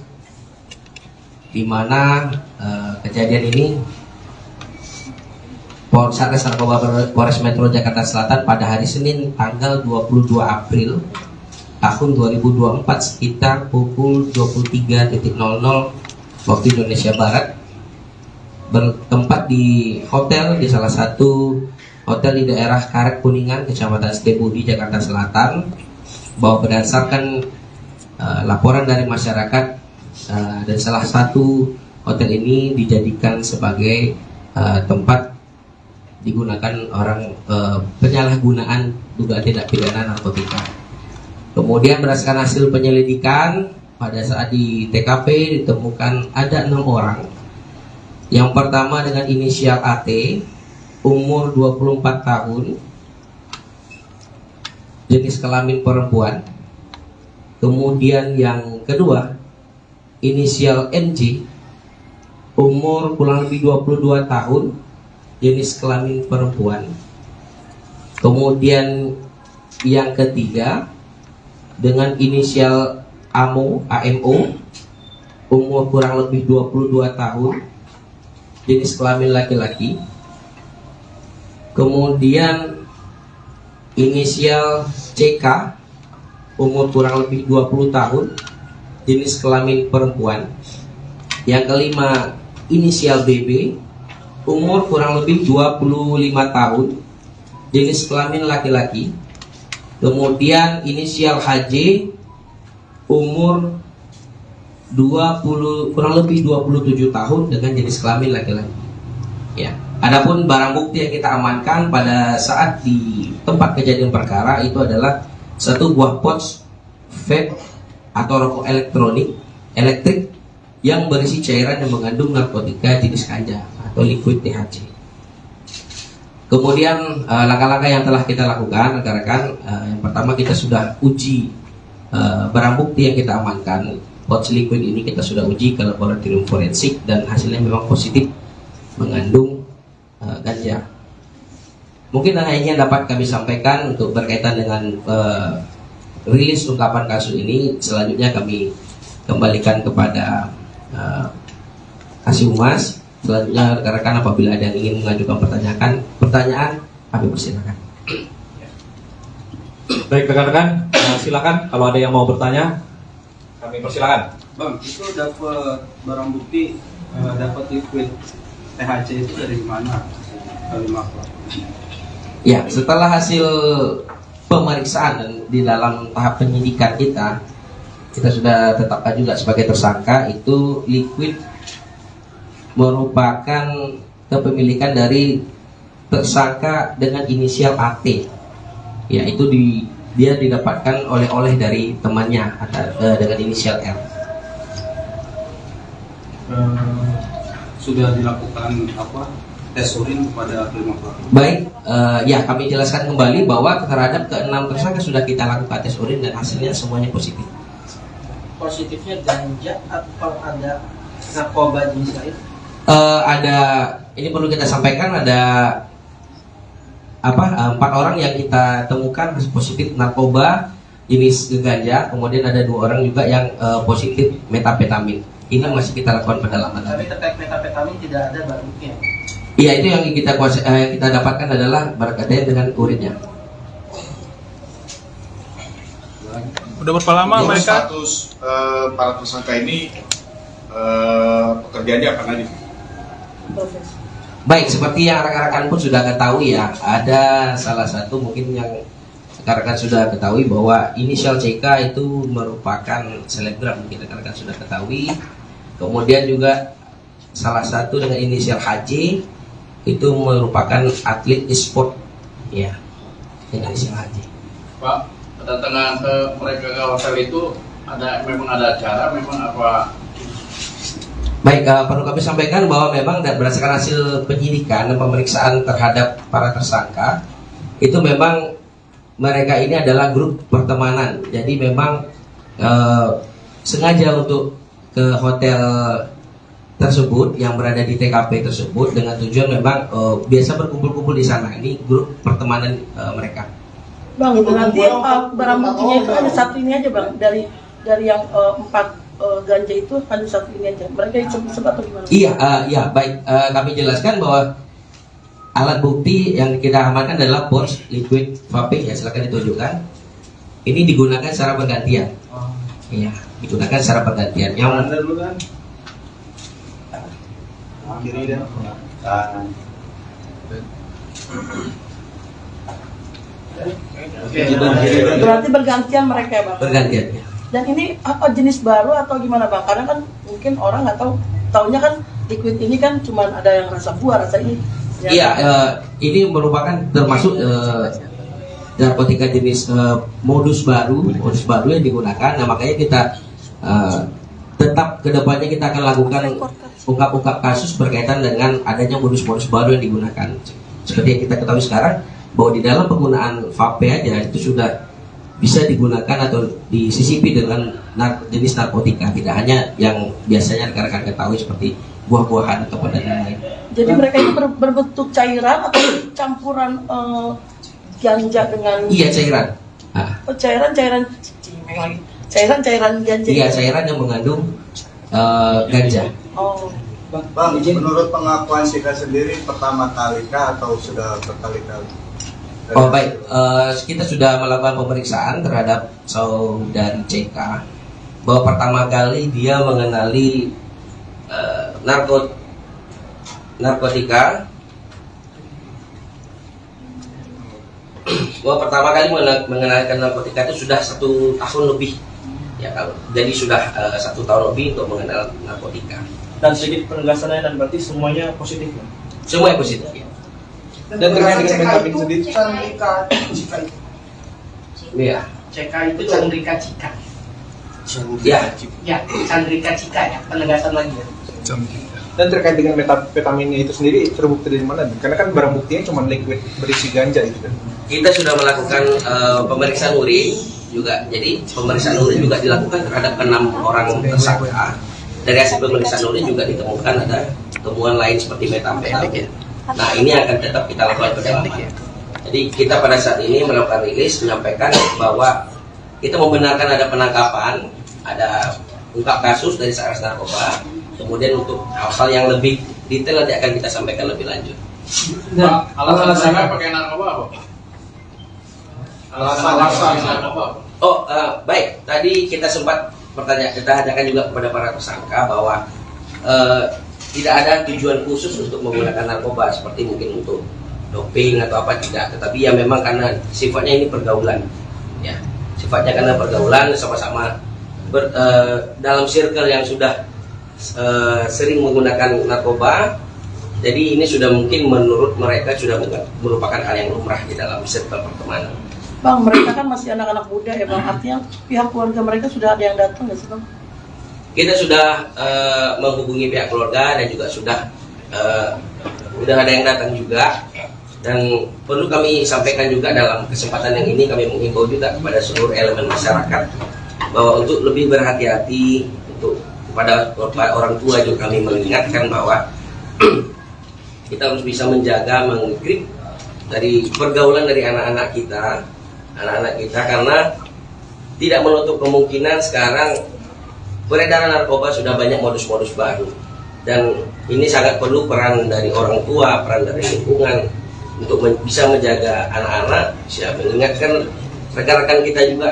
di mana kejadian ini Satres Narkoba Polres Metro Jakarta Selatan pada hari Senin tanggal 22 April tahun 2024 sekitar pukul 23.00 waktu Indonesia Barat bertempat di hotel, di salah satu hotel di daerah Karet Kuningan, Kecamatan Setiabudi, Jakarta Selatan, bahwa berdasarkan laporan dari masyarakat dan salah satu hotel ini dijadikan sebagai tempat digunakan orang penyalahgunaan dugaan tindak pidana narkotika. Kemudian berdasarkan hasil penyelidikan pada saat di TKP ditemukan ada 6 orang. Yang pertama dengan inisial AT, umur 24 tahun, jenis kelamin perempuan. Kemudian yang kedua inisial NJ, umur kurang lebih 22 tahun, jenis kelamin perempuan. Kemudian yang ketiga dengan inisial AMO, umur kurang lebih 22 tahun, jenis kelamin laki-laki. Kemudian inisial CK, umur kurang lebih 20 tahun, jenis kelamin perempuan. Yang kelima inisial BB, umur kurang lebih 25 tahun, jenis kelamin laki-laki. Kemudian inisial HJ, umur kurang lebih 27 tahun dengan jenis kelamin laki-laki. Ya. Adapun barang bukti yang kita amankan pada saat di tempat kejadian perkara itu adalah satu buah pouch vape atau rokok elektrik yang berisi cairan yang mengandung narkotika jenis ganja atau liquid THC. Kemudian langkah-langkah yang telah kita lakukan, rekan-rekan, yang pertama kita sudah uji barang bukti yang kita amankan. Pouch liquid ini kita sudah uji ke laboratorium forensik dan hasilnya memang positif mengandung ganja. Mungkin hanya dapat kami sampaikan untuk berkaitan dengan rilis ungkapan kasus ini. Selanjutnya kami kembalikan kepada Kasih Humas. Selanjutnya rekan-rekan apabila ada yang ingin mengajukan pertanyaan, kami persilakan. Baik rekan-rekan, silakan kalau ada yang mau bertanya, kami persilakan. Bang, itu dapat barang bukti, dapat liquid THC itu dari mana? Ya, setelah hasil pemeriksaan dan di dalam tahap penyidikan kita sudah tetapkan juga sebagai tersangka. Itu liquid merupakan kepemilikan dari tersangka dengan inisial AT. Ya, itu dia didapatkan oleh dari temannya dengan inisial R. Sudah dilakukan tes urin kepada kelima pelaku? Baik, ya kami jelaskan kembali bahwa terhadap ke-6 tersangka sudah kita lakukan tes urin dan hasilnya semuanya positif. Positifnya ganja atau ada narkoba jenis lain? Ini perlu kita sampaikan, ada 4 orang yang kita temukan positif narkoba jenis ganja, kemudian ada 2 orang juga yang positif metapetamin. Ini masih kita lakukan pendalaman. Tapi terkait metapetamin tidak ada barang bukti. Iya, itu yang kita dapatkan adalah berkaitan dengan urinnya. Udah berapa lama mereka? Status para tersangka ini pekerjaannya apa lagi? Baik, seperti yang rekan-rekan pun sudah ketahui ya, ada salah satu mungkin yang rekan-rekan sudah ketahui bahwa inisial CK itu merupakan selebgram, mungkin rekan-rekan sudah ketahui. Kemudian juga salah satu dengan inisial HJ itu merupakan atlet e-sport, ya, dengan inisial HJ. Pak, kedatangan ke mereka ke hotel itu memang ada acara, memang apa? Baik, perlu kami sampaikan bahwa memang berdasarkan hasil penyidikan dan pemeriksaan terhadap para tersangka, itu memang mereka ini adalah grup pertemanan. Jadi memang sengaja untuk ke hotel tersebut yang berada di TKP tersebut dengan tujuan memang biasa berkumpul-kumpul di sana. Ini grup pertemanan mereka. Bang, nanti barang buktinya itu hanya satu ini aja bang, dari yang 4 ganja itu hanya satu ini aja. Mereka isep-isep atau gimana? Iya, baik. Kami jelaskan bahwa alat bukti yang kita amankan adalah pouch liquid vape, ya silakan ditunjukkan. Ini digunakan secara bergantian. Iya, digunakan secara bergantian. Yang dulu kan. Kiri dan kanan. Berarti bergantian mereka ya, Bang? Bergantian, ya. Dan ini apa jenis baru atau gimana, Bang? Karena kan mungkin orang nggak tahu, taunya kan liquid ini kan cuma ada yang rasa buah, rasa ini. Iya, ini merupakan termasuk narkotika jenis modus baru yang digunakan. Nah, makanya kita tetap kedepannya kita akan lakukan ungkap-ungkap kasus berkaitan dengan adanya modus-modus baru yang digunakan. Seperti yang kita ketahui sekarang, bahwa di dalam penggunaan vape aja itu sudah bisa digunakan atau disisipi dengan jenis narkotika, tidak hanya yang biasanya rekan-rekan ketahui seperti buah-buahan atau dan lain-lain. Jadi mereka ini berbentuk cairan atau campuran ganja dengan? Iya, cairan. Oh, cairan ganja. Iya, cairan yang mengandung ganja. Oh. Bang, menurut pengakuan Sika sendiri pertama kali kah atau sudah berkali-kali? Oh baik, kita sudah melakukan pemeriksaan terhadap saudari CK bahwa pertama kali dia mengenali narkotika, bahwa pertama kali mengenalkan narkotika itu sudah 1 tahun lebih, ya kalau jadi sudah 1 tahun lebih untuk mengenal narkotika. Dan sedikit penegasannya, dan berarti semuanya positif, ya? Semuanya positif, ya. Dan terkait dengan metamin sendiri? Chandrika Cika. Iya. CK itu Chandrika Cika. Ya. Ya, Chandrika Cika ya, penegasan lagi ya. Dan terkait dengan metapetaminnya itu sendiri terbukti dari mana? Karena kan barang buktinya cuma liquid berisi ganja itu kan. Kita sudah melakukan pemeriksaan urin juga. Jadi pemeriksaan urin juga dilakukan terhadap 6 orang tersangka. Dari hasil pemeriksaan urin juga ditemukan ada temuan lain seperti metamfetamin. Nah, ini akan tetap kita lakukan pendalaman. Jadi kita pada saat ini melakukan rilis menyampaikan bahwa kita membenarkan ada penangkapan, ada ungkap kasus dari Satres Narkoba. Kemudian untuk hal-hal yang lebih detail nanti akan kita sampaikan lebih lanjut. Pak, alasan saya pakai narkoba apa? Alasan narkoba. Oh, baik. Tadi kita sempat kita tanyakan juga kepada para tersangka bahwa tidak ada tujuan khusus untuk menggunakan narkoba seperti mungkin untuk doping atau apa, tidak. Tetapi ya memang karena sifatnya ini pergaulan, ya. Sifatnya karena pergaulan sama-sama dalam circle yang sudah sering menggunakan narkoba. Jadi ini sudah mungkin menurut mereka sudah merupakan hal yang lumrah di dalam circle pertemanan. Bang, mereka kan masih anak-anak muda ya, Bang. Artinya pihak keluarga mereka sudah ada yang datang nggak sih, Bang? Kita sudah menghubungi pihak keluarga dan juga sudah ada yang datang juga. Dan perlu kami sampaikan juga dalam kesempatan yang ini, kami menghimbau juga kepada seluruh elemen masyarakat bahwa untuk lebih berhati-hati, untuk kepada orang tua juga kami mengingatkan bahwa kita harus bisa menjaga, mengkritik dari pergaulan dari anak-anak kita, karena tidak menutup kemungkinan sekarang peredaran narkoba sudah banyak modus-modus baru, dan ini sangat perlu peran dari orang tua, peran dari lingkungan untuk bisa menjaga anak-anak, bisa mengingatkan rekan-rekan kita juga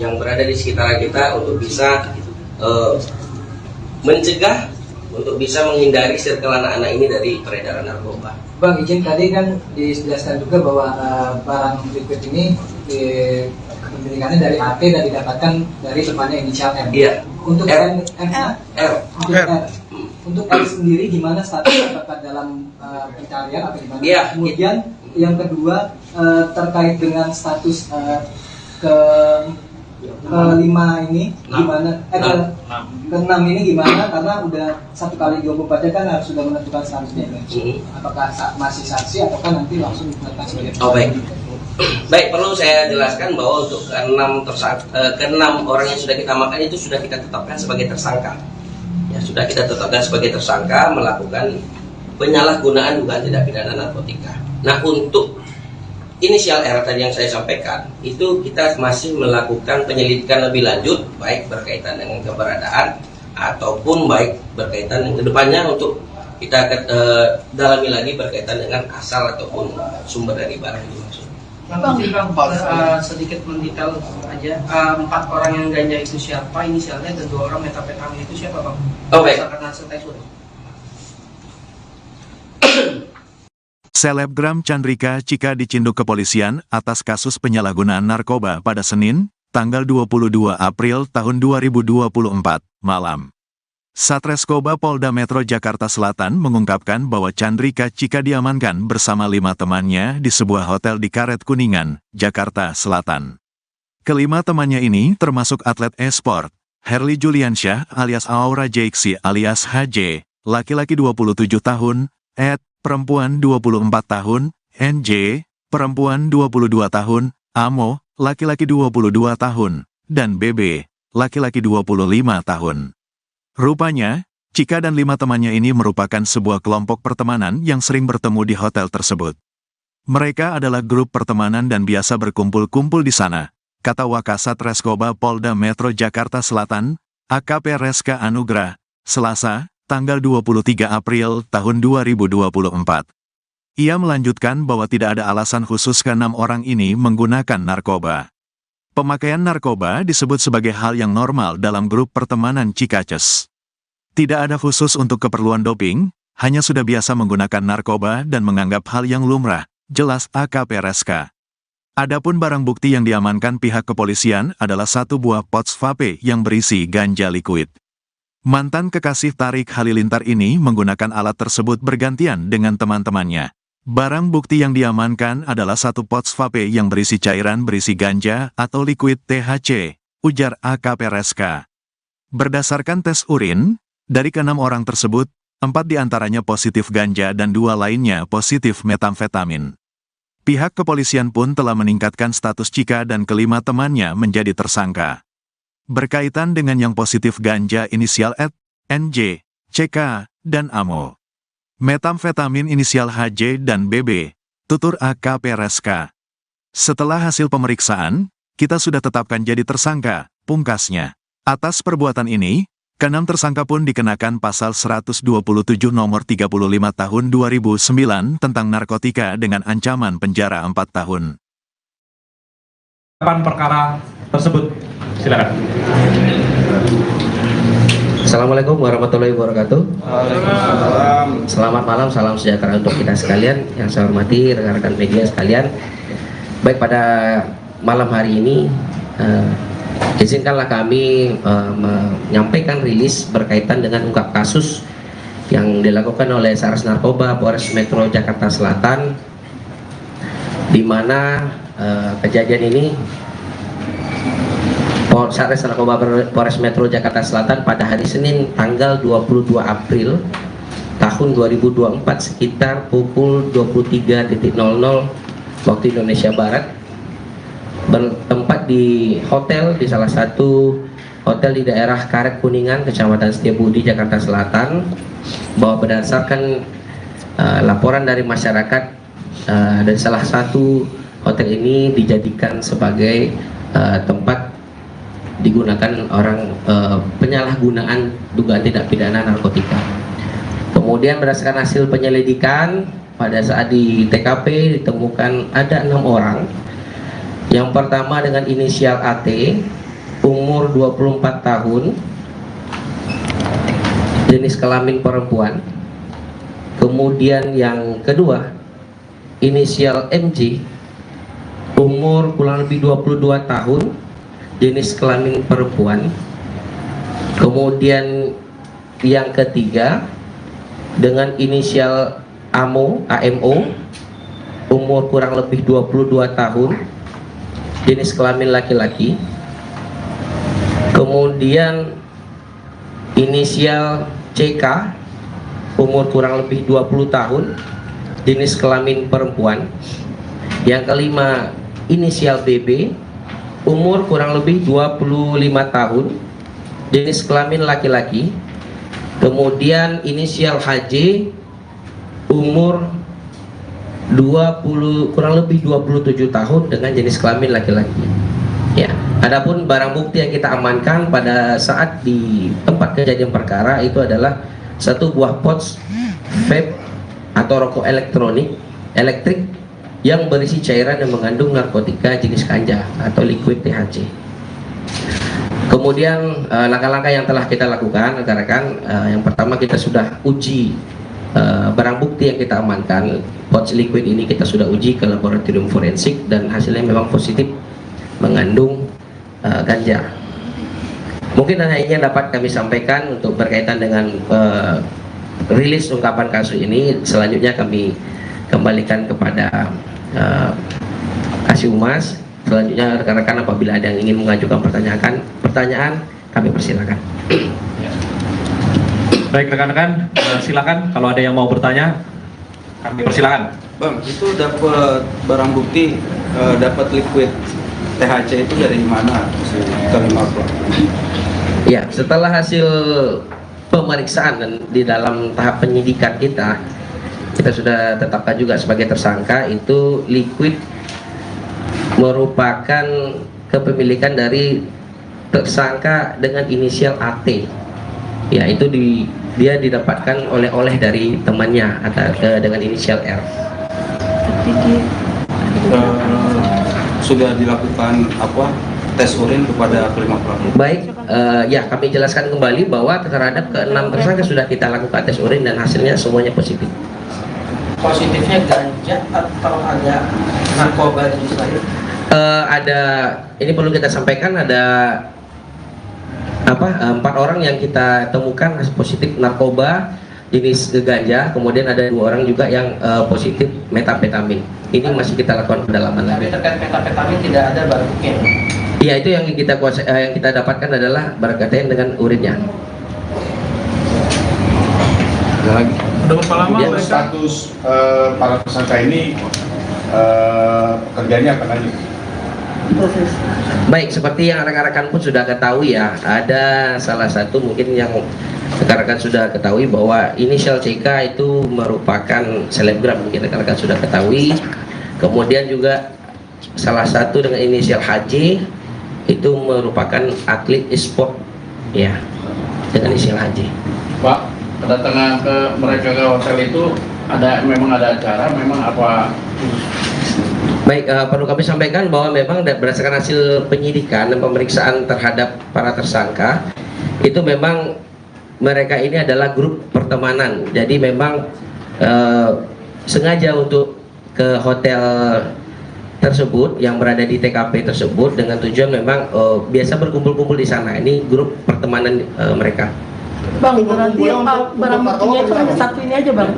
yang berada di sekitar kita untuk bisa mencegah, untuk bisa menghindari circle anak-anak ini dari peredaran narkoba. Bang, izin tadi kan dijelaskan juga bahwa barang liquid ini kepemilikannya dari AT dan didapatkan dari temannya inisial M. Iya. Untuk R. Untuk R sendiri gimana statusnya, apakah dalam pencarian atau gimana? Iya. Kemudian yang kedua terkait dengan status kelima ini gimana? Keenam ini gimana? Karena udah 1 kali 24 jam kan harus sudah menentukan statusnya. Apakah masih saksi ataukah nanti langsung ditetapkan sebagai tersangka? Oh baik. Baik, perlu saya jelaskan bahwa untuk ke-6 orang yang sudah kita amankan itu sudah kita tetapkan sebagai tersangka. Ya, sudah kita tetapkan sebagai tersangka melakukan penyalahgunaan dugaan tindak pidana narkotika. Nah, untuk inisial R tadi yang saya sampaikan, itu kita masih melakukan penyelidikan lebih lanjut, baik berkaitan dengan keberadaan ataupun baik berkaitan dengan kedepannya untuk kita dalami lagi berkaitan dengan asal ataupun sumber dari barang itu. Bang, sedikit mendetail aja, 4 orang yang ganja itu siapa inisialnya dan 2 orang metafetamin itu siapa Bang? Oke. Selebgram Chandrika Cika dicinduk kepolisian atas kasus penyalahgunaan narkoba pada Senin, tanggal 22 April tahun 2024, malam. Satreskoba Polda Metro Jakarta Selatan mengungkapkan bahwa Chandrika Cika diamankan bersama 5 temannya di sebuah hotel di Karet Kuningan, Jakarta Selatan. Kelima temannya ini termasuk atlet e-sport, Herli Juliansyah alias Aura Jaiksi alias HJ, laki-laki 27 tahun, Ed, perempuan 24 tahun, NJ, perempuan 22 tahun, Amo, laki-laki 22 tahun, dan BB, laki-laki 25 tahun. Rupanya, Cika dan 5 temannya ini merupakan sebuah kelompok pertemanan yang sering bertemu di hotel tersebut. Mereka adalah grup pertemanan dan biasa berkumpul-kumpul di sana, kata Wakasat Reskoba Polda Metro Jakarta Selatan, AKP Reska Anugrah, Selasa, tanggal 23 April tahun 2024. Ia melanjutkan bahwa tidak ada alasan khusus ke-6 orang ini menggunakan narkoba. Pemakaian narkoba disebut sebagai hal yang normal dalam grup pertemanan Cikaces. Tidak ada khusus untuk keperluan doping, hanya sudah biasa menggunakan narkoba dan menganggap hal yang lumrah, jelas AKP Reska. Adapun barang bukti yang diamankan pihak kepolisian adalah 1 buah pouch vape yang berisi ganja liquid. Mantan kekasih Tarik Halilintar ini menggunakan alat tersebut bergantian dengan teman-temannya. Barang bukti yang diamankan adalah 1 pouch vape yang berisi cairan berisi ganja atau liquid THC, ujar AKP Reska. Berdasarkan tes urin, dari ke-6 orang tersebut, 4 diantaranya positif ganja dan 2 lainnya positif metamfetamin. Pihak kepolisian pun telah meningkatkan status Cika dan kelima temannya menjadi tersangka. Berkaitan dengan yang positif ganja inisial Ed, NJ, CK, dan Amo. Metamfetamin inisial HJ dan BB, tutur AKP Reska. Setelah hasil pemeriksaan, kita sudah tetapkan jadi tersangka, pungkasnya. Atas perbuatan ini, ke-6 tersangka pun dikenakan pasal 127 nomor 35 tahun 2009 tentang narkotika dengan ancaman penjara 4 tahun. Perkara tersebut, silakan. Assalamualaikum warahmatullahi wabarakatuh. Selamat malam, salam sejahtera untuk kita sekalian. Yang saya hormati rekan-rekan media sekalian. Baik, pada malam hari ini izinkanlah kami menyampaikan rilis berkaitan dengan ungkap kasus yang dilakukan oleh Satres Narkoba Polres Metro Jakarta Selatan, di mana kejadian ini Satres Narkoba Polres Metro Jakarta Selatan pada hari Senin tanggal 22 April tahun 2024 sekitar pukul 23.00 waktu Indonesia Barat bertempat di hotel, di salah satu hotel di daerah Karet Kuningan, Kecamatan Setiabudi, Jakarta Selatan, bahwa berdasarkan laporan dari masyarakat dan salah satu hotel ini dijadikan sebagai tempat digunakan orang penyalahgunaan dugaan tindak pidana narkotika. Kemudian berdasarkan hasil penyelidikan pada saat di TKP ditemukan ada 6 orang. Yang pertama dengan inisial AT, umur 24 tahun, jenis kelamin perempuan. Kemudian yang kedua inisial MJ, umur kurang lebih 22 tahun, jenis kelamin perempuan. Kemudian yang ketiga dengan inisial AMO, umur kurang lebih 22 tahun, jenis kelamin laki-laki. Kemudian inisial CK, umur kurang lebih 20 tahun, jenis kelamin perempuan. Yang kelima inisial BB, umur kurang lebih 25 tahun, jenis kelamin laki-laki. Kemudian inisial HJ, umur kurang lebih 27 tahun dengan jenis kelamin laki-laki. Ya, adapun barang bukti yang kita amankan pada saat di tempat kejadian perkara itu adalah satu buah pouch vape atau rokok elektrik yang berisi cairan yang mengandung narkotika jenis ganja atau liquid THC. Kemudian langkah-langkah yang telah kita lakukan, rekan-rekan, yang pertama kita sudah uji barang bukti yang kita amankan. Pouch liquid ini kita sudah uji ke laboratorium forensik dan hasilnya memang positif mengandung ganja. Mungkin hanya ini yang dapat kami sampaikan untuk berkaitan dengan rilis ungkapan kasus ini. Selanjutnya kami kembalikan kepada Kasih Humas. Selanjutnya rekan-rekan apabila ada yang ingin mengajukan pertanyaan kami persilakan. Baik rekan-rekan, silakan kalau ada yang mau bertanya, kami persilakan. Bang, itu dapat barang bukti, dapat liquid THC itu dari mana si kelima pelaku? Ya, setelah hasil pemeriksaan dan di dalam tahap penyidikan kita sudah tetapkan juga sebagai tersangka. Itu liquid merupakan kepemilikan dari tersangka dengan inisial AT. Ya, itu dia didapatkan oleh dari temannya dengan inisial R. Sudah dilakukan tes urin kepada kelima pelaku? Baik, ya kami jelaskan kembali bahwa terhadap ke-6 tersangka sudah kita lakukan tes urin dan hasilnya semuanya positif. Positifnya ganja atau ada narkoba jenis lain? Ada, ini perlu kita sampaikan, ada 4 orang yang kita temukan positif narkoba jenis ganja, kemudian ada 2 orang juga yang positif metapetamin. Ini masih kita lakukan pendalaman lagi. Tapi terkait metapetamin tidak ada barang bukti. Iya, itu yang kita dapatkan adalah berkaitan dengan urinnya. Ada lagi. Udah berapa lama status para tersangka ini kerjanya apa lagi? Baik, seperti yang rekan-rekan pun sudah ketahui ya, ada salah satu mungkin yang rekan-rekan sudah ketahui bahwa inisial CK itu merupakan selebgram, mungkin rekan-rekan sudah ketahui. Kemudian juga salah satu dengan inisial HJ itu merupakan atlet e-sport ya, dengan inisial HJ. Pak, kedatangan ke mereka ke hotel itu memang ada acara, memang apa? Baik, perlu kami sampaikan bahwa memang berdasarkan hasil penyidikan dan pemeriksaan terhadap para tersangka, itu memang mereka ini adalah grup pertemanan. Jadi memang sengaja untuk ke hotel tersebut yang berada di TKP tersebut dengan tujuan memang biasa berkumpul-kumpul di sana. Ini grup pertemanan mereka. Bang, berarti barang buktinya itu hanya satu ini aja bang,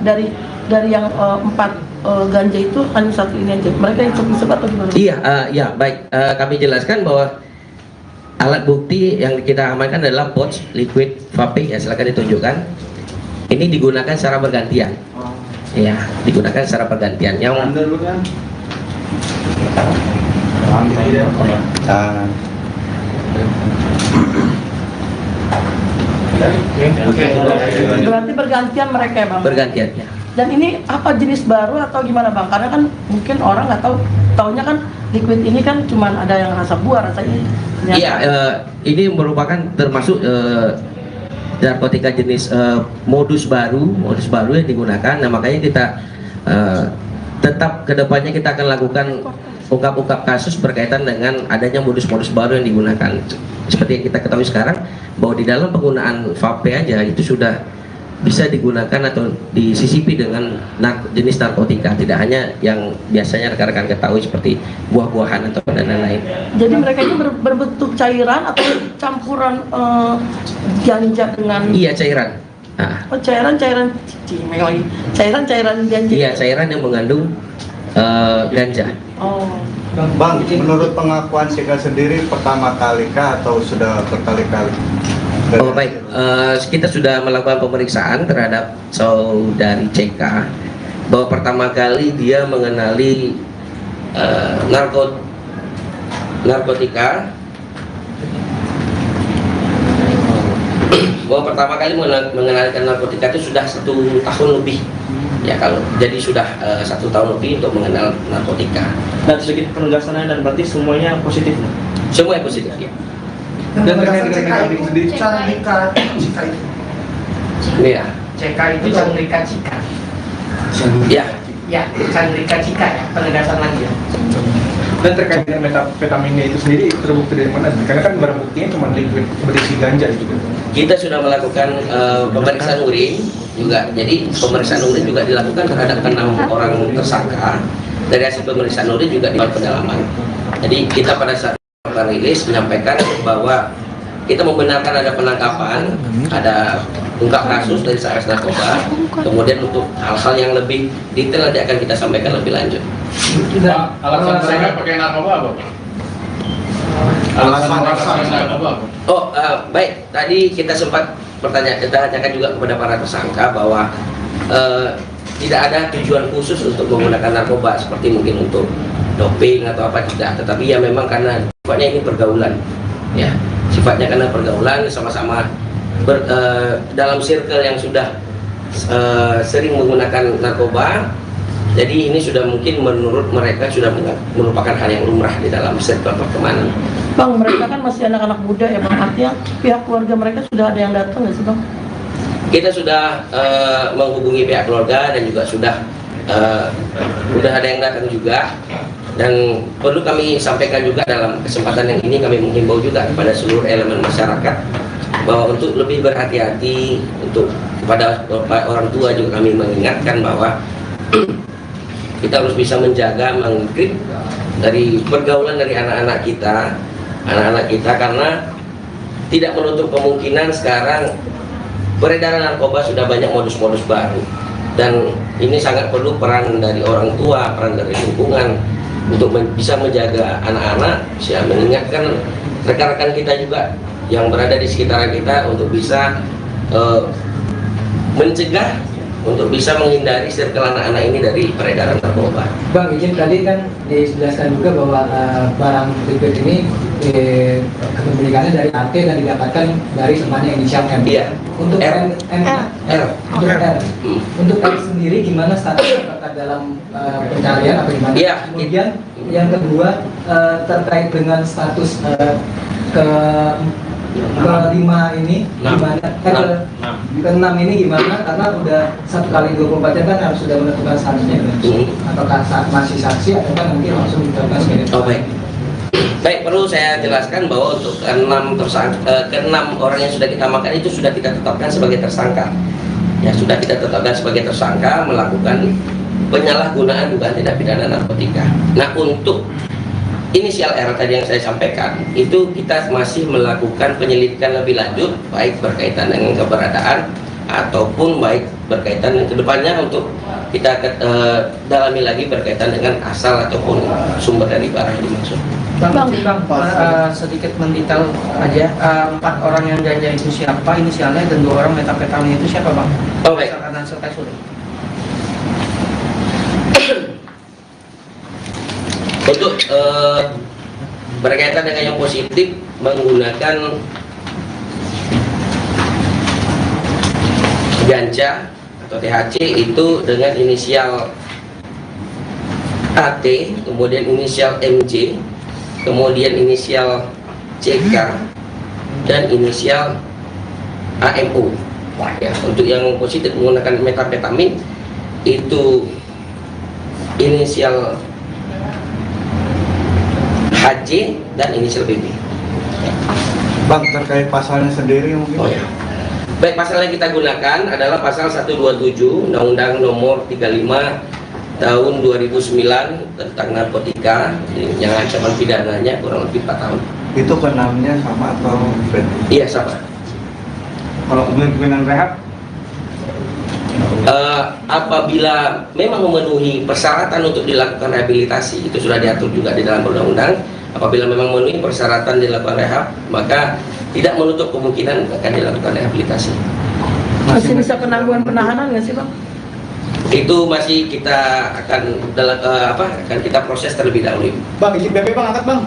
dari yang 4 ganja itu hanya satu ini aja. Mereka yang sebut atau gimana? Iya, baik. Kami jelaskan bahwa alat bukti yang kita amankan adalah pouch liquid vape. Ya, silakan ditunjukkan. Ini digunakan secara bergantian. Ya, digunakan secara bergantian. Yang berarti bergantian mereka ya bang? Bergantian ya. Dan ini apa jenis baru atau gimana bang? Karena kan mungkin orang nggak tahu, taunya kan liquid ini kan cuma ada yang rasa buah rasanya. Iya, ini merupakan termasuk narkotika jenis modus baru yang digunakan. Nah, makanya kita tetap kedepannya kita akan lakukan ungkap kasus berkaitan dengan adanya modus-modus baru yang digunakan. Seperti yang kita ketahui sekarang bahwa di dalam penggunaan vape aja itu sudah bisa digunakan atau disisipi dengan jenis narkotika, tidak hanya yang biasanya rekan-rekan ketahui seperti buah-buahan atau lain-lain. Jadi mereka ini berbentuk cairan atau campuran ganja dengan? Iya, cairan. Nah. Oh, cairan ganja. Iya, cairan yang mengandung ganja. Oh. Bang, menurut pengakuan Sika sendiri pertama kali kah atau sudah berkali-kali? Oh baik, kita sudah melakukan pemeriksaan terhadap saudari CK bahwa pertama kali dia mengenali narkotika, bahwa pertama kali mengenalkan narkotika itu sudah 1 tahun lebih ya, kalau jadi sudah 1 tahun lebih untuk mengenal narkotika. Dan sedikit penegasan dan berarti semuanya positif. Semua yang positif ya. Dan terkait dengan metapetamin sendiri, Cara Cika itu. Iya. CK itu Chandrika Cika. Ya. Ya, Chandrika Cika ya, penegasan lagi ya. dan terkait dengan metapetaminnya itu sendiri terbukti dari mana? Karena kan barang buktinya cuma liquid berisi ganja gitu. Kita sudah melakukan pemeriksaan urin juga. Jadi pemeriksaan urin juga dilakukan terhadap 6 orang tersangka. Dari hasil pemeriksaan urin juga dilakukan pendalaman. Jadi kita pada saat rilis menyampaikan bahwa kita membenarkan ada penangkapan, ada ungkap kasus dari Satres Narkoba. Kemudian untuk hal-hal yang lebih detail nanti akan kita sampaikan lebih lanjut. Pak, alasan mereka pakai narkoba apa? Alasan mereka pakai narkoba apa? Oh, baik. Tadi kita sempat tanyakan juga kepada para tersangka bahwa tidak ada tujuan khusus untuk menggunakan narkoba seperti mungkin untuk doping atau apa, tidak. Tetapi ya memang karena sifatnya ini pergaulan, ya. Sifatnya karena pergaulan, sama-sama dalam circle yang sudah sering menggunakan narkoba. Jadi ini sudah mungkin menurut mereka sudah merupakan hal yang lumrah di dalam circle pertemanan. Bang, mereka kan masih anak-anak muda ya Bang, artinya pihak keluarga mereka sudah ada yang datang nggak sih Bang? Kita sudah menghubungi pihak keluarga dan juga sudah ada yang datang juga. Dan perlu kami sampaikan juga dalam kesempatan yang ini, kami menghimbau juga kepada seluruh elemen masyarakat bahwa untuk lebih berhati-hati, untuk kepada orang tua juga kami mengingatkan bahwa kita harus bisa menjaga, menggrip dari pergaulan dari anak-anak kita, karena tidak menutup kemungkinan sekarang peredaran narkoba sudah banyak modus-modus baru, dan ini sangat perlu peran dari orang tua, peran dari lingkungan untuk bisa menjaga anak-anak, bisa mengingatkan rekan-rekan kita juga yang berada di sekitaran kita untuk bisa mencegah, untuk bisa menghindari circle anak-anak ini dari peredaran narkoba. Bang, izin tadi kan dijelaskan juga bahwa barang liquid ini kepemilikannya dari AT dan didapatkan dari temannya inisial M. Iya. Untuk R. Untuk R. Untuk R sendiri gimana statusnya, apakah dalam pencarian atau gimana? Iya. Kemudian yang kedua terkait dengan status kelima ini gimana? Keenam ini gimana? Karena udah 1 kali 24 jam kan harus sudah menentukan statusnya. Apakah masih saksi atau kan nanti langsung ditetapkan sebagai tersangka? Oh, baik, perlu saya jelaskan bahwa untuk keenam orang yang sudah kita amankan itu sudah kita tetapkan sebagai tersangka. Ya, sudah kita tetapkan sebagai tersangka melakukan penyalahgunaan dugaan tindak pidana narkotika. Nah, untuk inisial R tadi yang saya sampaikan, itu kita masih melakukan penyelidikan lebih lanjut, baik berkaitan dengan keberadaan ataupun baik berkaitan dengan kedepannya untuk kita dalami lagi berkaitan dengan asal ataupun sumber dari barang yang dimaksud. Bang, sedikit mendetail aja, 4 orang yang ganja itu siapa inisialnya dan 2 orang metapetamin itu siapa Bang? Oh, baik. Untuk berkaitan dengan yang positif menggunakan ganja atau THC itu dengan inisial AT, kemudian inisial MJ, kemudian inisial CK, dan inisial AMO. Ya, untuk yang positif menggunakan metapetamin itu inisial HJ dan inisial BB. Bang, terkait pasalnya sendiri mungkin? Oh ya. Baik, pasal yang kita gunakan adalah pasal 127 Undang-Undang Nomor 35 Tahun 2009 tentang narkotika, yang ancaman pidananya kurang lebih 4 tahun. Itu ke-6-nya sama atau beda? Iya, sama. Kalau kemungkinan rehab? Apabila memang memenuhi persyaratan untuk dilakukan rehabilitasi, itu sudah diatur juga di dalam undang-undang. Apabila memang memenuhi persyaratan dilakukan rehab, maka tidak menutup kemungkinan akan dilakukan rehabilitasi. Masih bisa penangguhan penahanan nggak sih Bang? Itu masih kita akan akan kita proses terlebih dahulu. Bang, izin BP Bang, angkat Bang.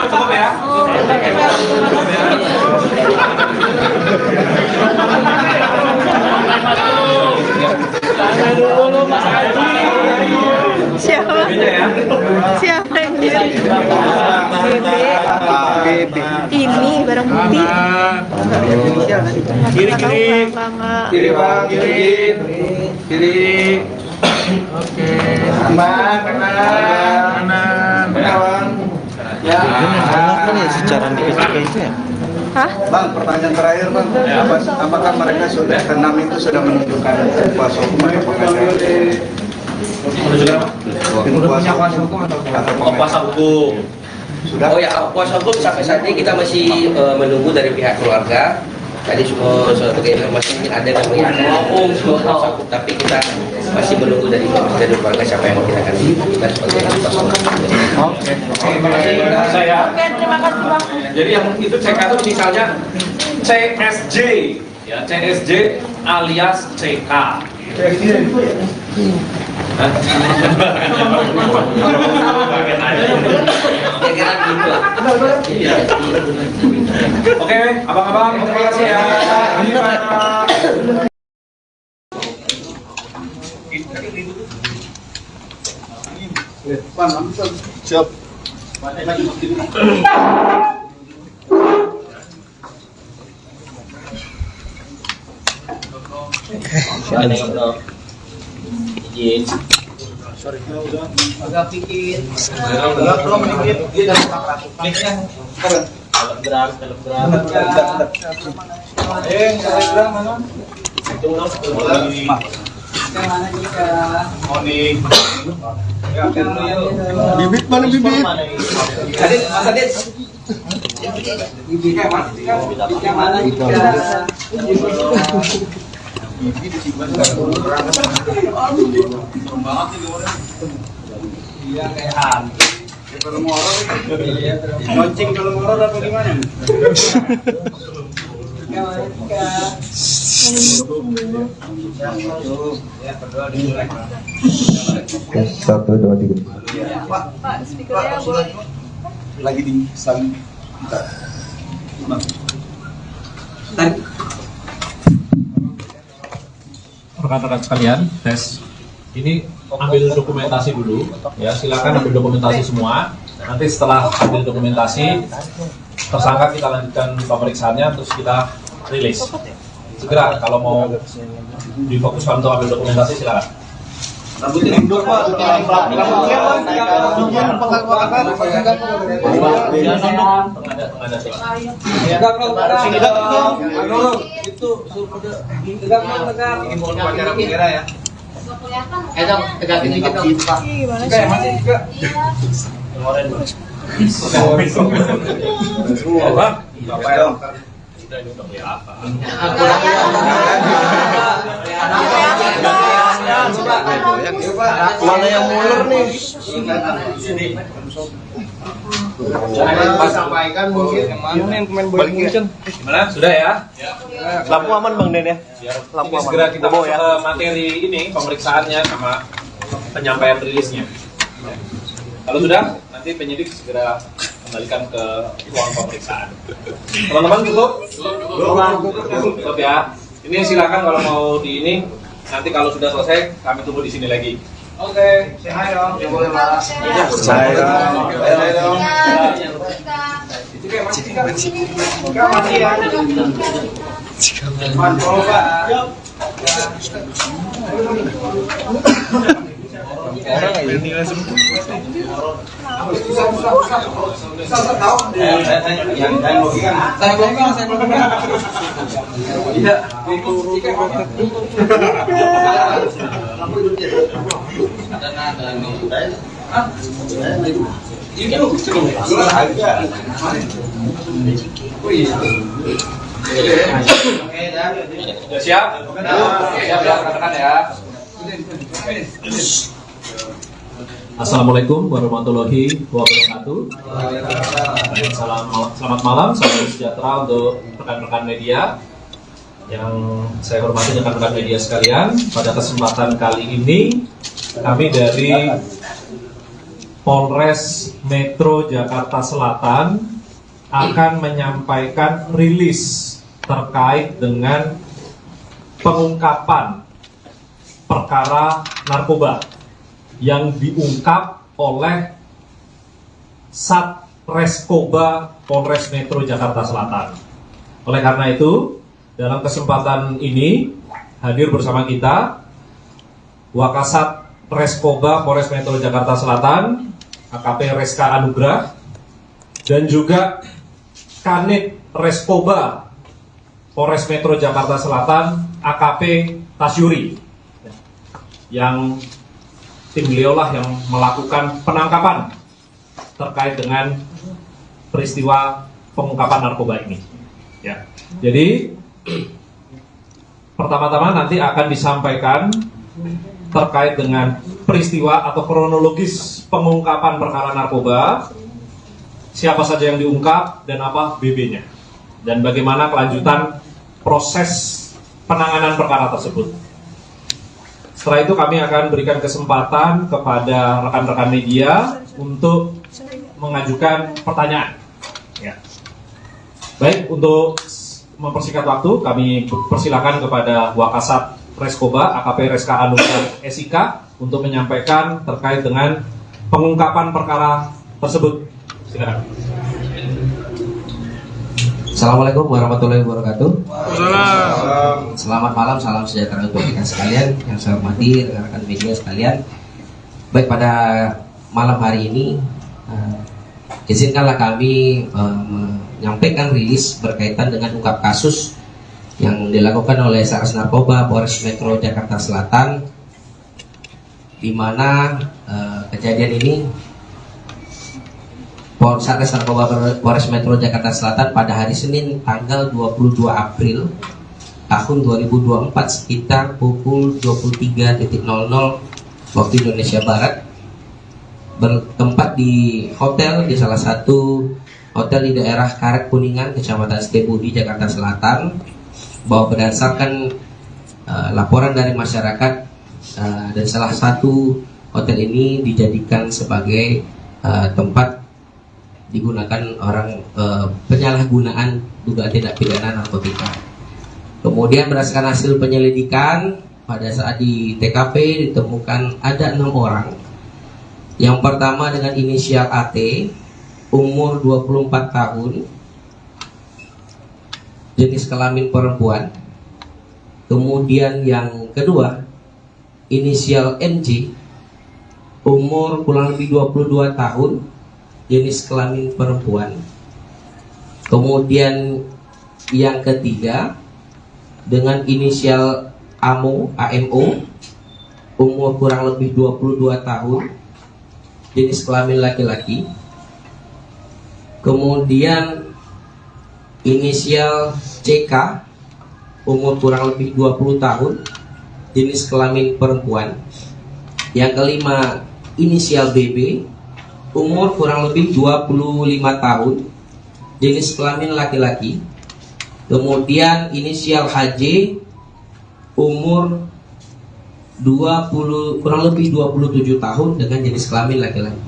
Cukup ya. Dulu Mas Haji. Siapa? BB-nya ya. Siapa yang kiri? BB. Ini barang bukti. Kiri. Kiri bang, kiri. Oke. Kanan. Ya. Secara individu itu ya. Hah? Bang, pertanyaan terakhir bang, apakah mereka sudah keenam itu sudah menunjukkan kuasa hukum atau pengacara? Kuasa hukum atau Kuasa hukum. Sudah. Oh ya, kuasa hukum sampai saat ini kita masih menunggu dari pihak keluarga. Tadi semua sebagai informasi mungkin ada yang mengingatkan kuasa hukum, tapi kita masih menunggu dari keluarga siapa yang kita akan kita sebagai kuasa hukum. Oke, terima kasih. Oke, terima kasih bang. Jadi yang itu CK itu misalnya CSJ, ya CSJ alias CK. Oke, abang-abang, terima kasih ya. Siap. Sorry. Agak pikir. Bibit mana bibit? Adit, Mas Adit. Bibitnya mana? Iya kayak hantu. Kalau ngoror, lonceng kalau ngoror apa gimana? Satu, dua, tiga. Pak, speakernya boleh. Lagi di sana. Rekan-rekan sekalian, tes. Ini ambil dokumentasi dulu, ya silakan ambil dokumentasi semua. Nanti setelah ambil dokumentasi, tersangka kita lanjutkan pemeriksaannya, terus kita rilis. Segera kalau mau difokuskan untuk ambil dokumentasi silakan. Rambutnya mundur pak. Rambutnya Mana yang mulur nih? Pas sampaikan mungkin yang pemain bola Gimana? Sudah ya? Lampu aman bang Den ya? Lampu Ini aman. segera kita Bobo masuk ya. ke materi ini, pemeriksaannya sama penyampaian rilisnya. Kalau sudah, nanti penyidik segera kembalikan ke ruang pemeriksaan. Teman-teman cukup? Cukup ya. Ini silakan kalau mau di ini. Nanti kalau sudah selesai, kami tunggu di sini lagi. Oke, say hi dong. Ya boleh Pak. Say dong. Masih ya. Mantap Pak. Ini langsung. Sudah siap? Siap ya, rekan-rekan ya. Assalamualaikum warahmatullahi wabarakatuh. Selamat malam, salam sejahtera untuk rekan-rekan media. Yang saya hormati rekan-rekan media sekalian, pada kesempatan kali ini kami dari Polres Metro Jakarta Selatan akan menyampaikan rilis terkait dengan pengungkapan perkara narkoba yang diungkap oleh Satreskoba Polres Metro Jakarta Selatan. Oleh karena itu, dalam kesempatan ini hadir bersama kita Wakasat Reskoba Polres Metro Jakarta Selatan, AKP Reska Anugrah, dan juga Kanit Reskoba Polres Metro Jakarta Selatan, AKP Tasyuri, yang tim beliau lah yang melakukan penangkapan terkait dengan peristiwa pengungkapan narkoba ini. Ya, jadi pertama-tama nanti akan disampaikan terkait dengan peristiwa atau kronologis pengungkapan perkara narkoba, siapa saja yang diungkap dan apa BB-nya, dan bagaimana kelanjutan proses penanganan perkara tersebut. Setelah itu kami akan berikan kesempatan kepada rekan-rekan media untuk mengajukan pertanyaan. Ya. Baik, untuk mempersingkat waktu, kami persilakan kepada Wakasat Reskoba AKP Reska Anugrah SIK untuk menyampaikan terkait dengan pengungkapan perkara tersebut. Silakan. Assalamualaikum warahmatullahi wabarakatuh. Selamat malam, salam sejahtera untuk kita sekalian yang saya hormati, rekan-rekan media sekalian. Baik, pada malam hari ini izinkanlah kami menyampaikan rilis berkaitan dengan ungkap kasus yang dilakukan oleh Satres Narkoba Polres Metro Jakarta Selatan, di mana kejadian ini Satres Narkoba Polres Metro Jakarta Selatan pada hari Senin tanggal 22 April tahun 2024 sekitar pukul 23.00 waktu Indonesia Barat bertempat di hotel, di salah satu hotel di daerah Karet Kuningan, Kecamatan Setiabudi, Jakarta Selatan, bahwa berdasarkan laporan dari masyarakat dan salah satu hotel ini dijadikan sebagai tempat digunakan orang penyalahgunaan dugaan tindak pidana narkotika. Kemudian berdasarkan hasil penyelidikan, pada saat di TKP ditemukan ada 6 orang. Yang pertama dengan inisial AT, umur 24 tahun, jenis kelamin perempuan. Kemudian yang kedua, inisial MJ, umur kurang lebih 22 tahun, jenis kelamin perempuan. Kemudian yang ketiga dengan inisial AMO, umur kurang lebih 22 tahun, jenis kelamin laki-laki. Kemudian inisial CK, umur kurang lebih 20 tahun, jenis kelamin perempuan. Yang kelima inisial BB, umur kurang lebih 25 tahun, jenis kelamin laki-laki. Kemudian inisial HJ, umur kurang lebih 27 tahun dengan jenis kelamin laki-laki.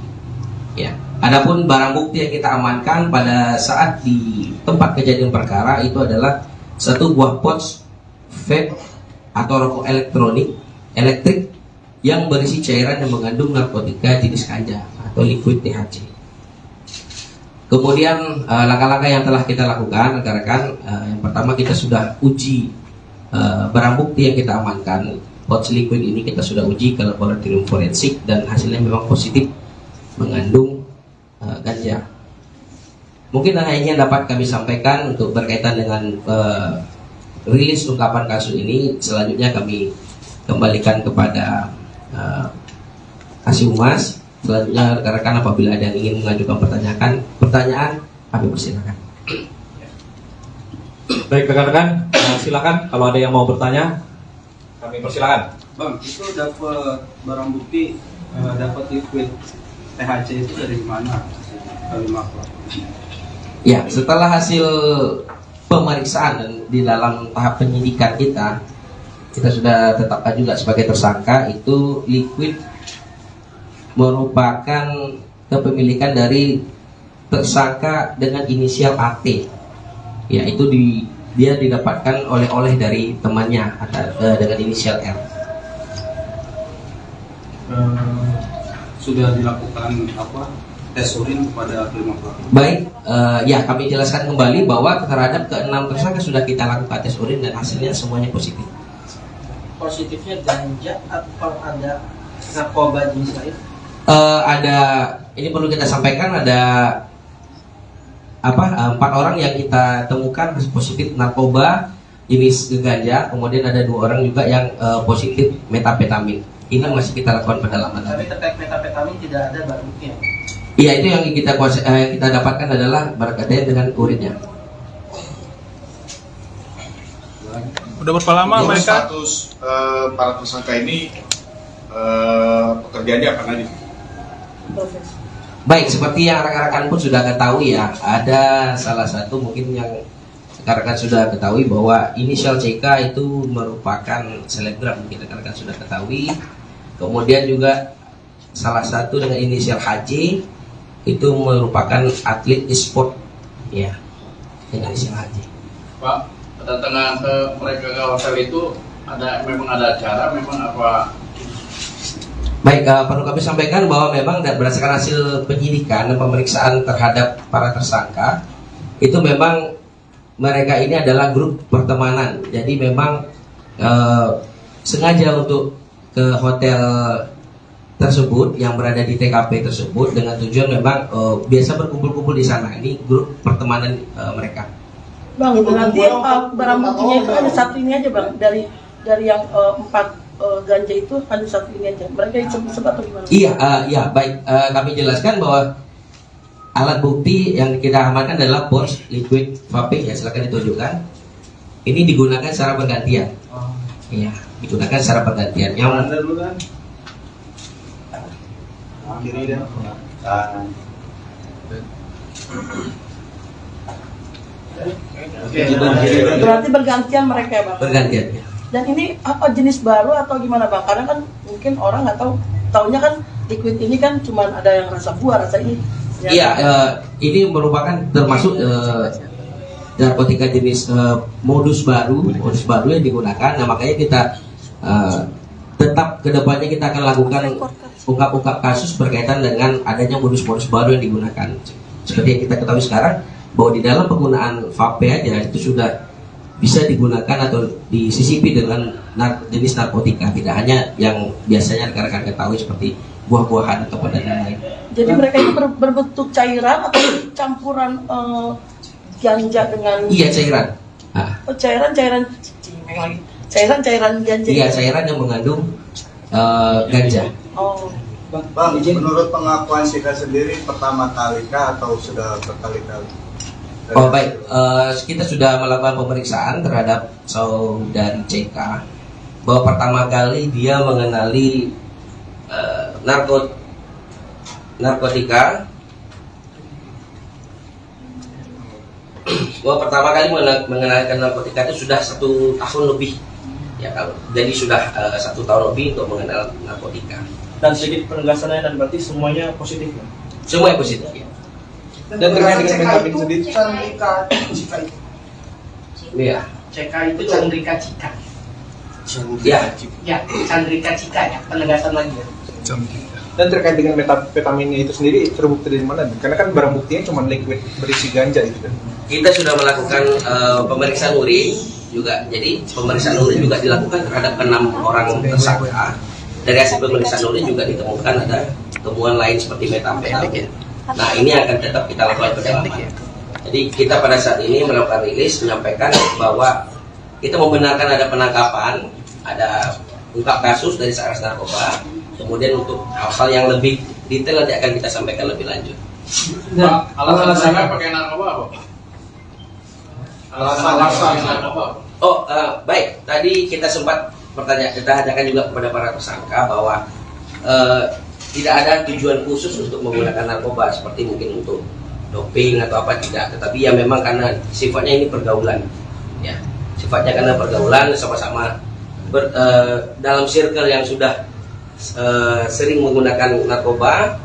Ya. Adapun barang bukti yang kita amankan pada saat di tempat kejadian perkara itu adalah satu buah pouch vape atau rokok elektrik yang berisi cairan yang mengandung narkotika jenis ganja atau liquid THC. Kemudian langkah-langkah yang telah kita lakukan, rekan-rekan, yang pertama kita sudah uji barang bukti yang kita amankan. Pouch liquid ini kita sudah uji ke laboratorium forensik dan hasilnya memang positif mengandung ganja. Mungkin hanya dapat kami sampaikan untuk berkaitan dengan rilis ungkapan kasus ini. Selanjutnya kami kembalikan kepada Kasih Humas. Selanjutnya rekan-rekan apabila ada yang ingin mengajukan pertanyaan, kami persilakan. Baik rekan-rekan, silakan kalau ada yang mau bertanya, kami persilakan. Bang, itu dapat barang bukti, dapat liquid THC itu dari mana? Ya, setelah hasil pemeriksaan dan di dalam tahap penyidikan kita sudah tetapkan juga sebagai tersangka. Itu liquid merupakan kepemilikan dari tersangka dengan inisial AT. Ya, itu dia didapatkan oleh dari temannya dengan inisial R. sudah dilakukan tes urin kepada kelima pelaku. Baik, ya kami jelaskan kembali bahwa terhadap ke-6 tersangka sudah kita lakukan tes urin dan hasilnya semuanya positif. Positifnya ganja atau ada narkoba jenis lain? Ada, ini perlu kita sampaikan, ada 4 orang yang kita temukan positif narkoba jenis ganja, kemudian ada 2 orang juga yang positif metapetamin. Ini masih kita lakukan pendalaman. Tapi terkait metapetamin tidak ada barang bukti ya? Iya, itu yang kita dapatkan adalah berkaitan dengan urinnya. Udah berapa lama mereka? Status para tersangka ini pekerjaannya apa lagi? Baik, seperti yang rekan-rekan pun sudah ketahui ya, ada salah satu mungkin yang rekan-rekan sudah ketahui bahwa inisial CK itu merupakan selebgram, mungkin rekan-rekan sudah ketahui. Kemudian juga salah satu dengan inisial HJ itu merupakan atlet e-sport ya, dengan inisial HJ. Pak, kedatangan ke mereka ke hotel itu memang ada acara, memang apa? Baik, perlu kami sampaikan bahwa memang berdasarkan hasil penyidikan dan pemeriksaan terhadap para tersangka itu memang mereka ini adalah grup pertemanan. Jadi memang sengaja untuk ke hotel tersebut yang berada di TKP tersebut dengan tujuan memang biasa berkumpul-kumpul di sana. Ini grup pertemanan mereka. Bang, berarti barang buktinya itu hanya satu ini aja bang, dari yang 4 ganja itu hanya satu ini aja. Mereka disebut atau gimana? Iya, baik. Kami jelaskan bahwa alat bukti yang kita amankan adalah pors liquid vape ya, silakan ditunjukkan. Ini digunakan secara bergantian. Iya, digunakan secara bergantian. Yang Kiri dan kanan. Berarti bergantian mereka ya bang? Bergantian ya. Dan ini apa jenis baru atau gimana bang? Karena kan mungkin orang nggak tahu, taunya kan liquid ini kan cuma ada yang rasa buah, rasa ini. Iya, ini merupakan termasuk narkotika jenis modus baru yang digunakan. Nah makanya kita tetap kedepannya kita akan lakukan ungkap-ungkap kasus berkaitan dengan adanya modus-modus baru yang digunakan. Seperti yang kita ketahui sekarang bahwa di dalam penggunaan vape aja itu sudah bisa digunakan atau disisipi dengan jenis narkotika, tidak hanya yang biasanya rekan-rekan ketahui seperti buah-buahan atau dan lain-lain. Jadi mereka itu berbentuk cairan atau campuran ganja dengan? Iya, cairan. Oh, cairan ganja. Iya, cairan yang mengandung ganja. Oh. Bang, menurut pengakuan Sika sendiri pertama kali kah atau sudah berkali-kali? Oh baik, kita sudah melakukan pemeriksaan terhadap saudari CK bahwa pertama kali dia mengenali narkotika, bahwa pertama kali mengenalkan narkotika itu sudah 1 tahun lebih ya, jadi sudah 1 tahun lebih untuk mengenal narkotika. Dan sedikit penegasannya, dan berarti semuanya positif ya? Semuanya positif ya. Dan terkait dengan metapetamin sendiri? Chandrika Cika itu. Iya. CK itu Chandrika Cika. Ya. Ya, Chandrika Cika ya, penegasan lagi ya. Dan terkait dengan metapetaminnya itu sendiri terbukti dari mana? Karena kan barang buktinya cuma liquid berisi ganja itu kan. Kita sudah melakukan pemeriksaan urin juga. Jadi pemeriksaan urin juga dilakukan terhadap 6 orang tersangka. Dari hasil pemeriksaan urin juga ditemukan ada temuan lain seperti metapetamin. Nah ini akan tetap kita lakukan pendalaman. Jadi kita pada saat ini melakukan rilis menyampaikan bahwa kita membenarkan ada penangkapan, ada ungkap kasus dari Satres Narkoba. Kemudian untuk hal-hal yang lebih detail nanti akan kita sampaikan lebih lanjut. Pak, alasan saya pakai narkoba apa? Alasan narkoba. Oh baik, tadi kita sempat kita tanyakan juga kepada para tersangka bahwa tidak ada tujuan khusus untuk menggunakan narkoba seperti mungkin untuk doping atau apa, tidak, tetapi ya memang karena sifatnya ini pergaulan ya, sifatnya karena pergaulan sama-sama dalam circle yang sudah sering menggunakan narkoba,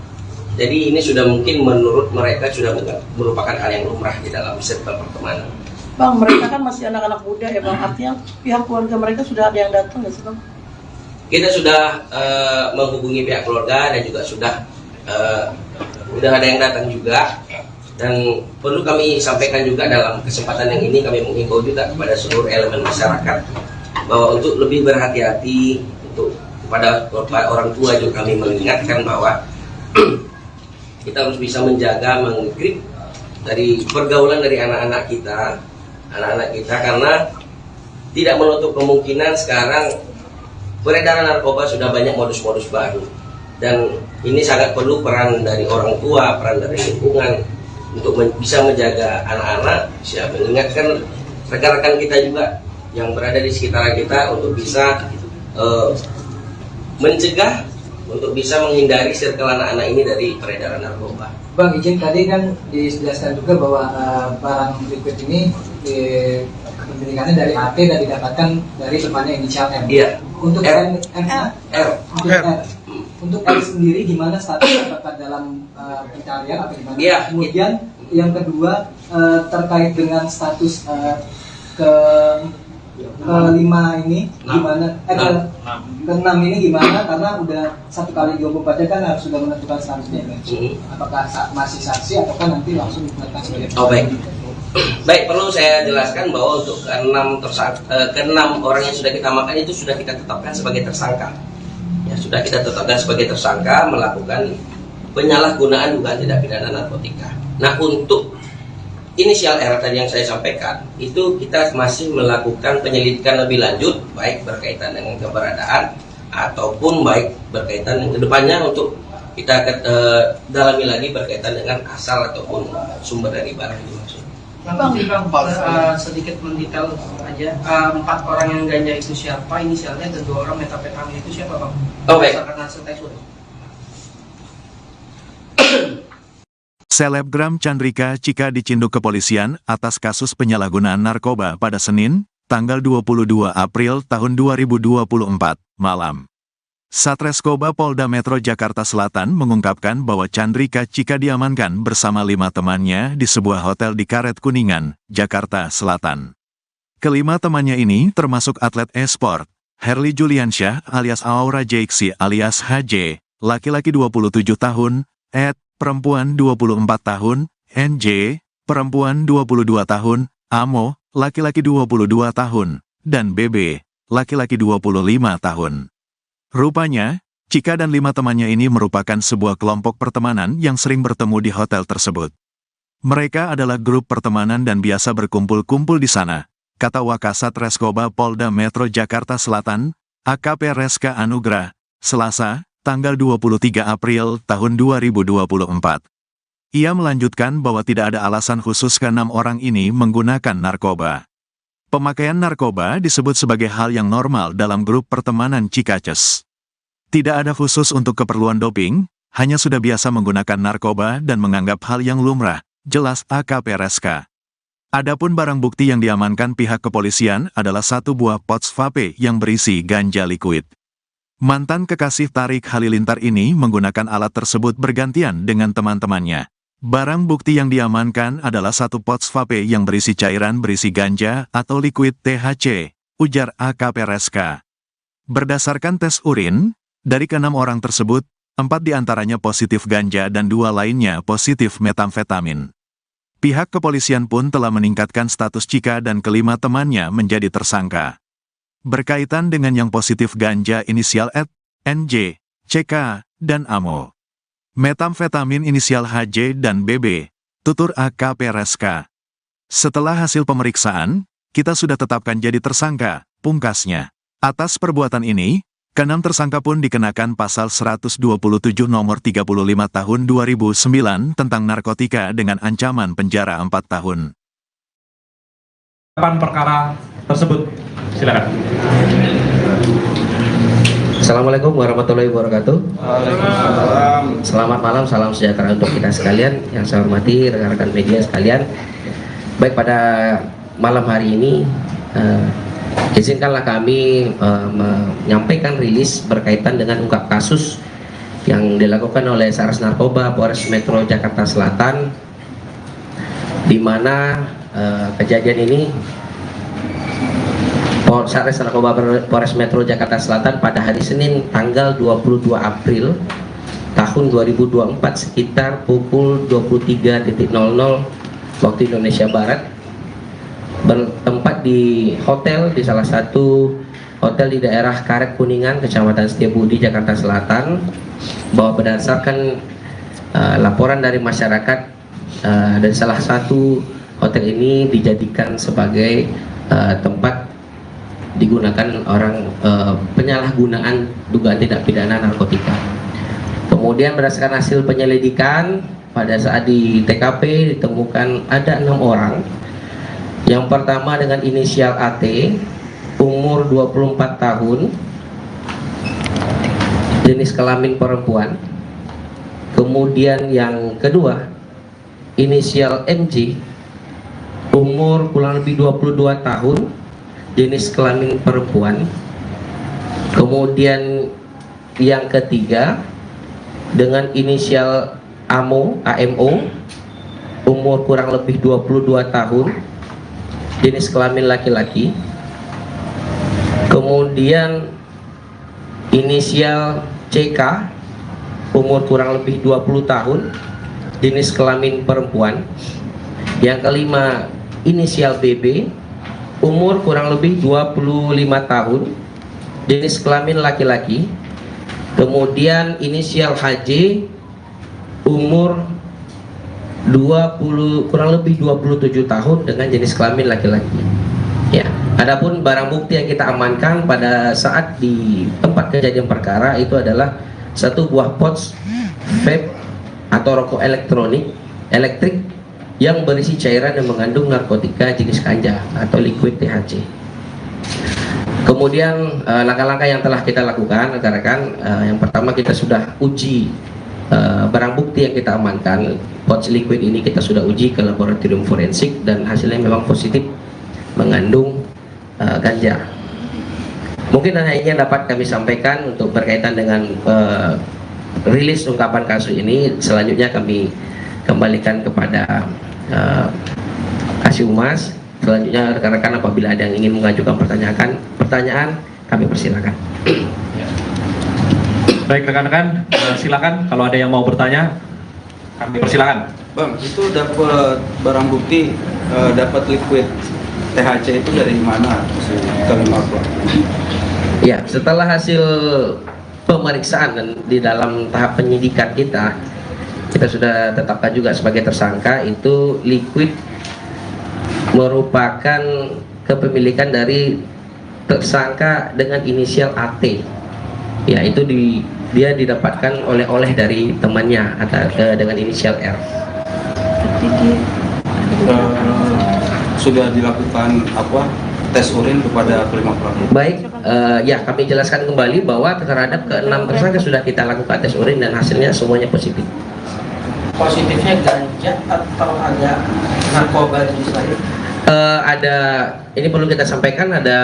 jadi ini sudah mungkin menurut mereka sudah merupakan hal yang lumrah di dalam circle pertemanan. Bang, mereka kan masih anak-anak muda ya bang, artinya pihak keluarga mereka sudah ada yang datang nggak sih bang? kita sudah menghubungi pihak keluarga dan juga sudah ada yang datang juga, dan perlu kami sampaikan juga dalam kesempatan yang ini kami menghimbau juga kepada seluruh elemen masyarakat bahwa untuk lebih berhati-hati, untuk kepada orang tua juga kami mengingatkan bahwa kita harus bisa menjaga, menggrip dari pergaulan dari anak-anak kita karena tidak menutup kemungkinan sekarang peredaran narkoba sudah banyak modus-modus baru, dan ini sangat perlu peran dari orang tua, peran dari lingkungan untuk bisa menjaga anak-anak, bisa mengingatkan rekan-rekan kita juga yang berada di sekitar kita untuk bisa mencegah, untuk bisa menghindari circle anak-anak ini dari peredaran narkoba. Bang, izin tadi kan dijelaskan juga bahwa barang liquid ini kepemilikannya dari AT dan didapatkan dari temannya inisial M. Iya. Untuk R. Untuk R sendiri gimana statusnya, apakah dalam pencarian atau gimana? Iya. Kemudian yang kedua terkait dengan status kelima ini gimana? Keenam ini gimana? Karena udah 1 kali 24 jam kan harus sudah menentukan statusnya. Apakah masih saksi ataukah nanti langsung ditetapkan sebagai tersangka? Oh, baik, perlu saya jelaskan bahwa untuk keenam orang yang sudah kita amankan itu sudah kita tetapkan sebagai tersangka. Ya, sudah kita tetapkan sebagai tersangka melakukan penyalahgunaan dugaan tindak pidana narkotika. Nah, untuk inisial R tadi yang saya sampaikan, itu kita masih melakukan penyelidikan lebih lanjut, baik berkaitan dengan keberadaan ataupun baik berkaitan dengan kedepannya untuk kita dalami lagi berkaitan dengan asal ataupun sumber dari barang itu maksud. Bang, sedikit mendetail aja, 4 orang yang ganja itu siapa inisialnya dan 2 orang metafetamin itu siapa, Bang? Oh, baik. Selebgram Chandrika Cika dicinduk kepolisian atas kasus penyalahgunaan narkoba pada Senin, tanggal 22 April tahun 2024, malam. Satreskoba Polda Metro Jakarta Selatan mengungkapkan bahwa Chandrika Cika diamankan bersama 5 temannya di sebuah hotel di Karet Kuningan, Jakarta Selatan. Kelima temannya ini termasuk atlet e-sport, Herli Juliansyah alias Aura Jaiksi alias HJ, laki-laki 27 tahun, Ed, perempuan 24 tahun, NJ, perempuan 22 tahun, Amo, laki-laki 22 tahun, dan BB, laki-laki 25 tahun. Rupanya, Cika dan 5 temannya ini merupakan sebuah kelompok pertemanan yang sering bertemu di hotel tersebut. Mereka adalah grup pertemanan dan biasa berkumpul-kumpul di sana, kata Wakasat Reskoba Polda Metro Jakarta Selatan, AKP Reska Anugrah, Selasa, tanggal 23 April tahun 2024. Ia melanjutkan bahwa tidak ada alasan khusus ke-6 orang ini menggunakan narkoba. Pemakaian narkoba disebut sebagai hal yang normal dalam grup pertemanan Cikaces. Tidak ada khusus untuk keperluan doping, hanya sudah biasa menggunakan narkoba dan menganggap hal yang lumrah, jelas AKP Reska. Adapun barang bukti yang diamankan pihak kepolisian adalah 1 buah pouch vape yang berisi ganja liquid. Mantan kekasih Tarik Halilintar ini menggunakan alat tersebut bergantian dengan teman-temannya. Barang bukti yang diamankan adalah 1 pouch vape yang berisi cairan berisi ganja atau liquid THC, ujar AKP Reska. Berdasarkan tes urin, dari ke-6 orang tersebut, 4 diantaranya positif ganja dan 2 lainnya positif metamfetamin. Pihak kepolisian pun telah meningkatkan status Cika dan kelima temannya menjadi tersangka. Berkaitan dengan yang positif ganja inisial Ed, NJ, CK, dan Amo. Metamfetamin inisial HJ dan BB, tutur AKP Reska. Setelah hasil pemeriksaan, kita sudah tetapkan jadi tersangka, pungkasnya. Atas perbuatan ini, ke-6 tersangka pun dikenakan pasal 127 nomor 35 tahun 2009 tentang narkotika dengan ancaman penjara 4 tahun. Perkara tersebut, silakan. Assalamualaikum warahmatullahi wabarakatuh. Selamat malam, salam sejahtera untuk kita sekalian. Yang saya hormati rekan-rekan media sekalian. Baik, pada malam hari ini izinkanlah kami menyampaikan rilis berkaitan dengan ungkap kasus yang dilakukan oleh Satres Narkoba Polres Metro Jakarta Selatan, di mana kejadian ini Satres Narkoba Polres Metro Jakarta Selatan pada hari Senin tanggal 22 April tahun 2024 sekitar pukul 23.00 waktu Indonesia Barat bertempat di hotel, di salah satu hotel di daerah Karet Kuningan, Kecamatan Setiabudi, Jakarta Selatan, bahwa berdasarkan laporan dari masyarakat dan salah satu hotel ini dijadikan sebagai tempat digunakan orang penyalahgunaan dugaan tindak pidana narkotika. Kemudian berdasarkan hasil penyelidikan pada saat di TKP ditemukan ada 6 orang. Yang pertama dengan inisial AT, umur 24 tahun, jenis kelamin perempuan. Kemudian yang kedua inisial MJ, umur kurang lebih 22 tahun, jenis kelamin perempuan. Kemudian yang ketiga dengan inisial AMO, umur kurang lebih 22 tahun, jenis kelamin laki-laki. Kemudian inisial CK, umur kurang lebih 20 tahun, jenis kelamin perempuan. Yang kelima inisial BB, umur kurang lebih 25 tahun, jenis kelamin laki-laki. Kemudian inisial HJ, umur kurang lebih 27 tahun dengan jenis kelamin laki-laki. Ya, adapun barang bukti yang kita amankan pada saat di tempat kejadian perkara itu adalah satu buah pouch vape atau rokok elektrik yang berisi cairan yang mengandung narkotika jenis ganja atau liquid THC. Kemudian langkah-langkah yang telah kita lakukan, rekan-rekan, yang pertama kita sudah uji barang bukti yang kita amankan. Pouch liquid ini kita sudah uji ke laboratorium forensik dan hasilnya memang positif mengandung ganja. Mungkin hanya ini yang dapat kami sampaikan untuk berkaitan dengan rilis ungkapan kasus ini. Selanjutnya kami kembalikan kepada Kasih Humas. Selanjutnya rekan-rekan apabila ada yang ingin mengajukan pertanyaan kami persilakan. Baik rekan-rekan, silakan kalau ada yang mau bertanya, kami persilakan. Bang, itu dapat barang bukti, dapat liquid THC itu dari mana? Kelima pelaku. Ya, setelah hasil pemeriksaan dan di dalam tahap penyidikan kita sudah tetapkan juga sebagai tersangka. Itu liquid merupakan kepemilikan dari tersangka dengan inisial AT. Ya, itu dia didapatkan oleh dari temannya dengan inisial R. Sudah dilakukan tes urin kepada kelima pelaku? Baik, ya kami jelaskan kembali bahwa terhadap ke-6 tersangka sudah kita lakukan tes urin dan hasilnya semuanya positif. Positifnya ganja atau ada narkoba jenis lain? Ada, ini perlu kita sampaikan, ada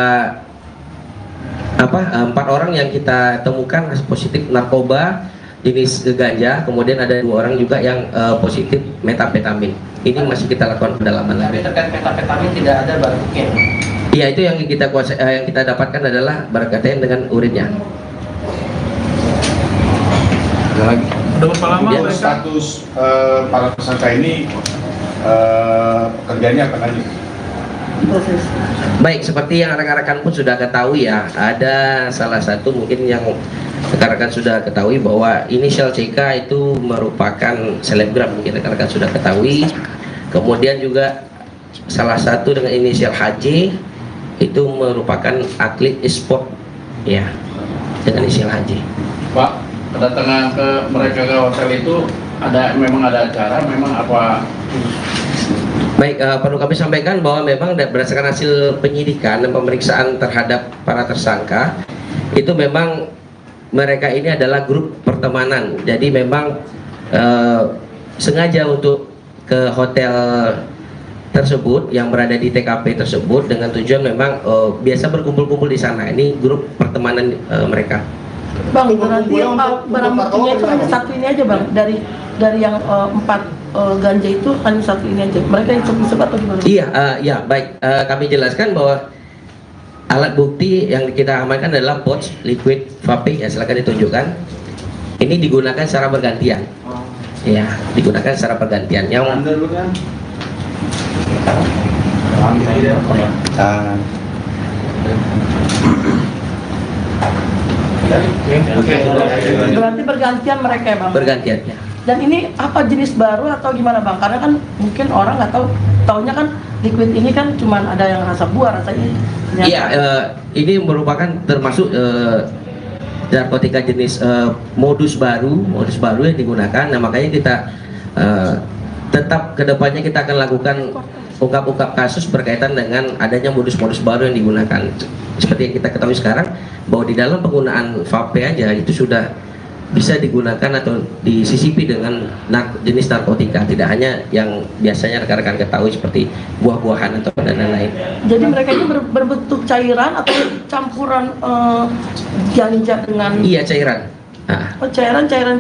4 orang yang kita temukan positif narkoba jenis ganja, kemudian ada 2 orang juga yang positif metapetamin. Ini masih kita lakukan pendalaman lagi. Tapi terkait metapetamin tidak ada barang bukti. Iya, itu yang kita dapatkan adalah berkaitan dengan urinnya. Ada lagi. Udah berapa lama status para tersangka ini pekerjaannya apa aja? Baik, seperti yang rekan-rekan pun sudah ketahui ya, ada salah satu mungkin yang rekan-rekan sudah ketahui bahwa inisial CK itu merupakan selebgram, mungkin rekan-rekan sudah ketahui. Kemudian juga salah satu dengan inisial HJ itu merupakan atlet e-sport ya, dengan inisial HJ. Pak, kedatangan ke mereka ke hotel itu memang ada acara, memang apa? Baik, perlu kami sampaikan bahwa memang berdasarkan hasil penyidikan dan pemeriksaan terhadap para tersangka itu memang mereka ini adalah grup pertemanan. Jadi memang sengaja untuk ke hotel tersebut yang berada di TKP tersebut dengan tujuan memang biasa berkumpul-kumpul di sana. Ini grup pertemanan mereka. Bang, berarti barang buktinya itu hanya satu ini aja bang, dari yang 4 ganja itu hanya satu ini aja. Mereka yang sebut atau gimana? Iya, ya baik. Kami jelaskan bahwa Alat bukti yang kita amankan adalah pouch liquid vape, ya silakan ditunjukkan. Ini digunakan secara bergantian. Ya, digunakan secara bergantian. Yang Berarti bergantian mereka ya Bang? Bergantian ya. Dan ini apa jenis baru atau gimana Bang? Karena kan mungkin orang nggak tahu, taunya kan liquid ini kan cuma ada yang rasa buah, rasa ini. Iya, ini merupakan termasuk narkotika jenis modus baru yang digunakan. Nah makanya kita tetap kedepannya kita akan lakukan ungkap-ungkap kasus berkaitan dengan adanya modus-modus baru yang digunakan. Seperti yang kita ketahui sekarang bahwa di dalam penggunaan vape aja itu sudah bisa digunakan atau disisipi dengan jenis narkotika, tidak hanya yang biasanya rekan-rekan ketahui seperti buah-buahan atau dan lain-lain. Jadi mereka ini berbentuk cairan atau campuran ganja dengan? Iya, cairan. Nah. Oh, cairan ganja.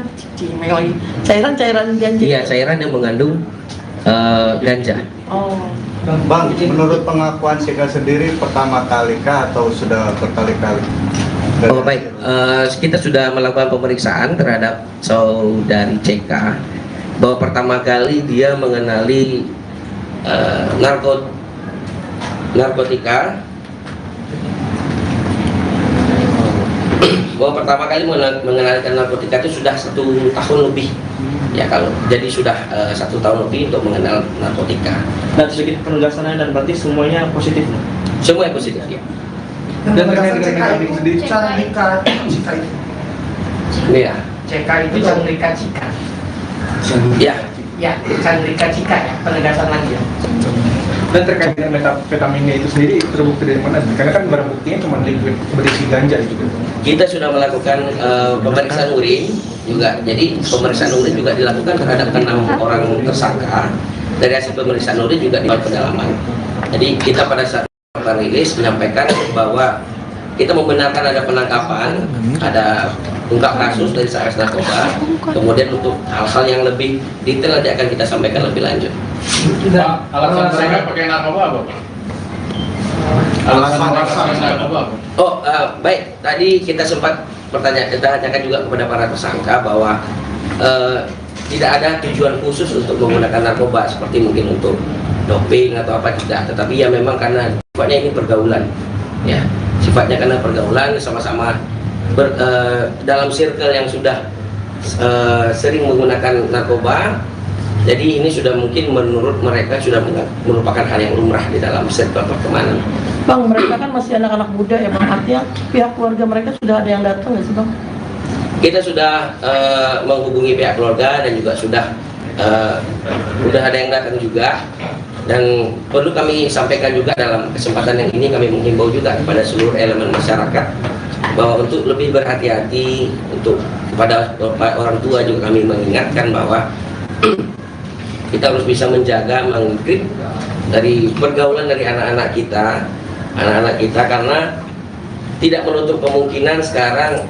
Iya, cairan yang mengandung ganja. Oh. Bang, menurut pengakuan Sigal sendiri pertama kali kah atau sudah berkali-kali? Oh baik, kita sudah melakukan pemeriksaan terhadap saudari CK bahwa pertama kali dia mengenali narkotika, bahwa pertama kali mengenalkan narkotika itu sudah 1 tahun lebih. Ya kalau jadi sudah 1 tahun lebih untuk mengenal narkotika. Dan sedikit penegasannya dan berarti semuanya positif. Semuanya positif ya. Dan terkait dengan sendiri Chandrika Cika itu. Iya. CK itu Chandrika Cika. Ya. Ya, Chandrika Cika ya, penegasan lagi ya. Dan terkait dengan metafetaminnya itu sendiri terbukti dari mana? Karena kan barang buktinya cuma liquid berisi ganja gitu. Kita sudah melakukan pemeriksaan urin juga. Jadi pemeriksaan urin juga dilakukan terhadap 6 orang tersangka. Dari hasil pemeriksaan urin juga dilakukan pendalaman. Jadi kita pada saat rilis menyampaikan bahwa kita membenarkan ada penangkapan, ada ungkap kasus dari Satres Narkoba. Kemudian untuk hal-hal yang lebih detail nanti akan kita sampaikan lebih lanjut. Pak, alasan mereka pakai narkoba apa, Pak? Alasan narkoba apa? Oh, baik. Tadi kita sempat tanyakan juga kepada para tersangka bahwa tidak ada tujuan khusus untuk menggunakan narkoba seperti mungkin untuk doping atau apa, tidak. Tetapi ya memang karena sifatnya ini pergaulan, ya. Sifatnya karena pergaulan sama-sama dalam circle yang sudah sering menggunakan narkoba. Jadi ini sudah mungkin menurut mereka sudah merupakan hal yang lumrah di dalam circle pertemanan. Bang, mereka kan masih anak-anak muda ya Bang, artinya pihak keluarga mereka sudah ada yang datang nggak sih Bang? Kita sudah menghubungi pihak keluarga dan juga sudah ada yang datang juga. Dan perlu kami sampaikan juga dalam kesempatan yang ini, kami menghimbau juga kepada seluruh elemen masyarakat bahwa untuk lebih berhati-hati, untuk kepada orang tua juga kami mengingatkan bahwa kita harus bisa menjaga, mengkritik dari pergaulan dari anak-anak kita, karena tidak menutup kemungkinan sekarang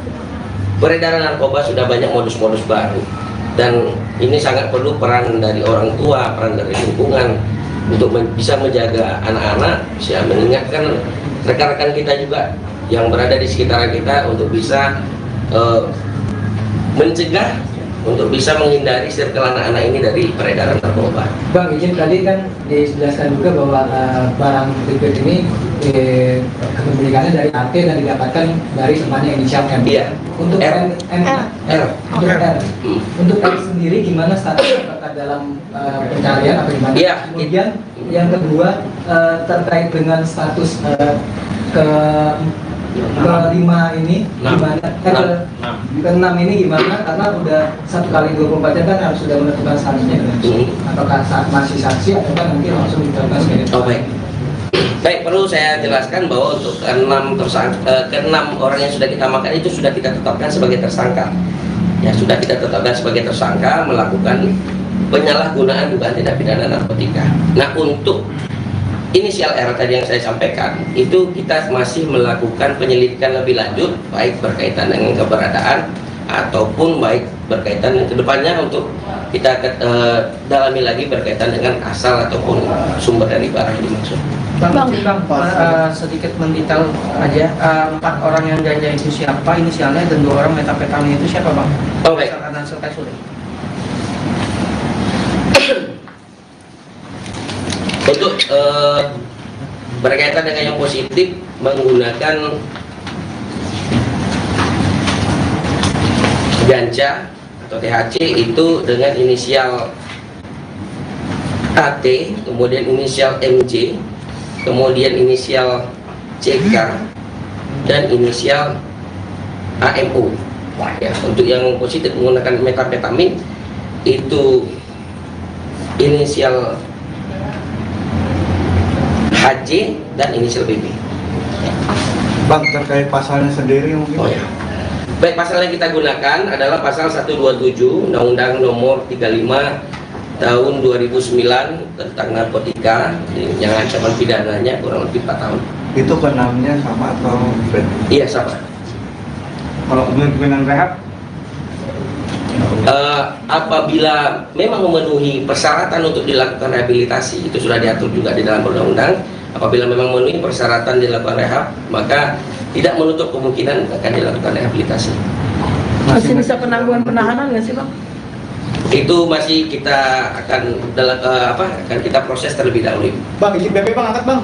peredaran narkoba sudah banyak modus-modus baru, dan ini sangat perlu peran dari orang tua, peran dari lingkungan untuk bisa menjaga anak-anak, bisa mengingatkan rekan-rekan kita juga yang berada di sekitaran kita untuk bisa mencegah, untuk bisa menghindari circle anak-anak ini dari peredaran narkoba. Bang, izin tadi kan dijelaskan juga bahwa barang liquid ini kepemilikannya dari AT dan didapatkan dari temannya inisial M. Iya. Untuk R. Untuk R. Untuk R sendiri gimana statusnya, apakah dalam pencarian atau gimana? Iya. Kemudian yang kedua terkait dengan status kelima ini gimana? Keenam ini gimana? Karena udah 1 kali 24 jam kan harus sudah menentukan statusnya. Apakah masih saksi atau kan nanti langsung ditetapkan sebagai tersangka? Oh, baik, perlu saya jelaskan bahwa untuk ke-6 orang yang sudah kita amankan itu sudah kita tetapkan sebagai tersangka. Ya, sudah kita tetapkan sebagai tersangka melakukan penyalahgunaan dugaan tindak pidana narkotika. Nah, untuk inisial R tadi yang saya sampaikan, itu kita masih melakukan penyelidikan lebih lanjut, baik berkaitan dengan keberadaan ataupun baik berkaitan dengan kedepannya untuk kita dalami lagi berkaitan dengan asal ataupun sumber dari barang yang dimaksud. Bang, sedikit mendetail aja, 4 orang yang ganja itu siapa inisialnya dan 2 orang metafetamin itu siapa bang? Oh baik. Untuk berkaitan dengan yang positif menggunakan ganja atau THC itu dengan inisial AT, kemudian inisial MJ, kemudian inisial CK dan inisial AMO. Ya, untuk yang positif menggunakan metafetamin itu inisial HJ dan inisial BB. Bang, terkait pasalnya sendiri mungkin? Oh ya. Baik, pasal yang kita gunakan adalah pasal 127 Undang-Undang Nomor 35 Tahun 2009 tentang narkotika yang ancaman pidananya kurang lebih 4 tahun. Itu penamnya sama atau beda? Iya, sama. Kalau kemungkinan rehab? Apabila memang memenuhi persyaratan untuk dilakukan rehabilitasi, itu sudah diatur juga di dalam undang-undang. Apabila memang memenuhi persyaratan dilakukan rehab, maka tidak menutup kemungkinan akan dilakukan rehabilitasi. Masih bisa penangguhan penahanan nggak sih bang? Itu masih kita akan akan kita proses terlebih dahulu. Bang, izin BP bang, angkat bang.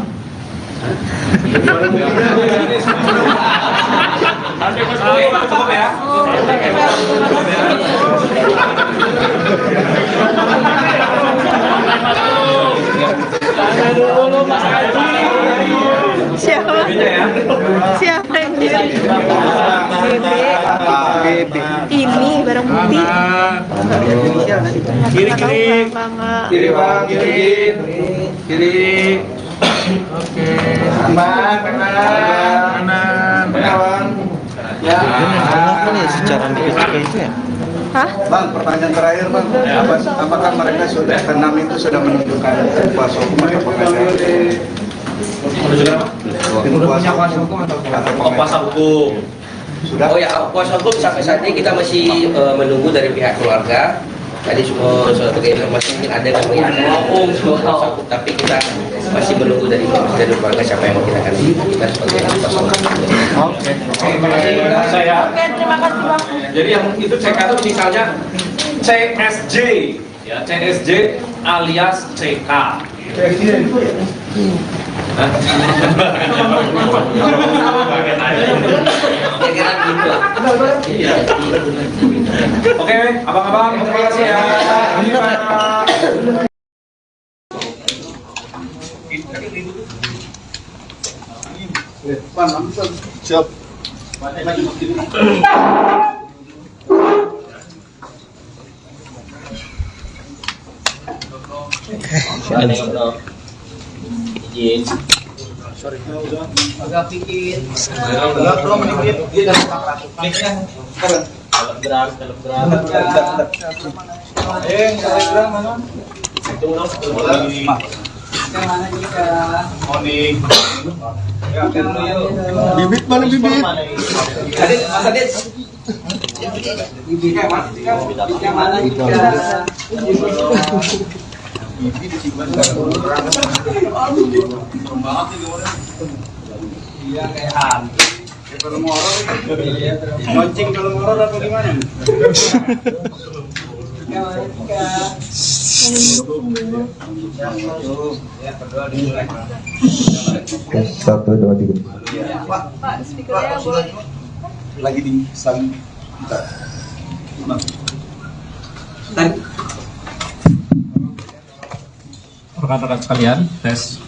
Cukup ya. Siapa? Siapa yang diri? Ini barang bukti. Kiri kiri. Kiri bang, kiri. Oke. Kanan. Ya. Secara medis itu ya. Hah? Bang, pertanyaan terakhir bang, apakah mereka sudah ke-6 itu sudah menunjukkan kuasa hukum atau pengacara? Kuasa hukum atau Kuasa hukum. Sudah? Oh ya, kuasa hukum sampai saat ini kita masih menunggu dari pihak keluarga. Tadi semua sebagai informasi mungkin ada yang mengatakan kuasa hukum, tapi kita masih menunggu dari keluarga siapa yang kita akan kita sebagai kuasa hukum. Oke. Terima kasih. Saya. Oke, terima kasih bang. Jadi yang itu CK itu misalnya CSJ, ya CSJ alias CK. Oke, abang-abang, terima kasih ya. Siap. Izin. Sorry. Agak pikir. Telegram. Telegram mana? Itu mana juga? Morning. Bibit mana bibit? Adit, Mas Adit. Bibitnya mana juga? Bibit disimpan Iya kayak hantu. kalau ngoror, mancing kalau ngoror atau gimana? Satu, dua, tiga. Pak, speakernya boleh. Lagi di sang kita. Rekan-rekan sekalian, tes.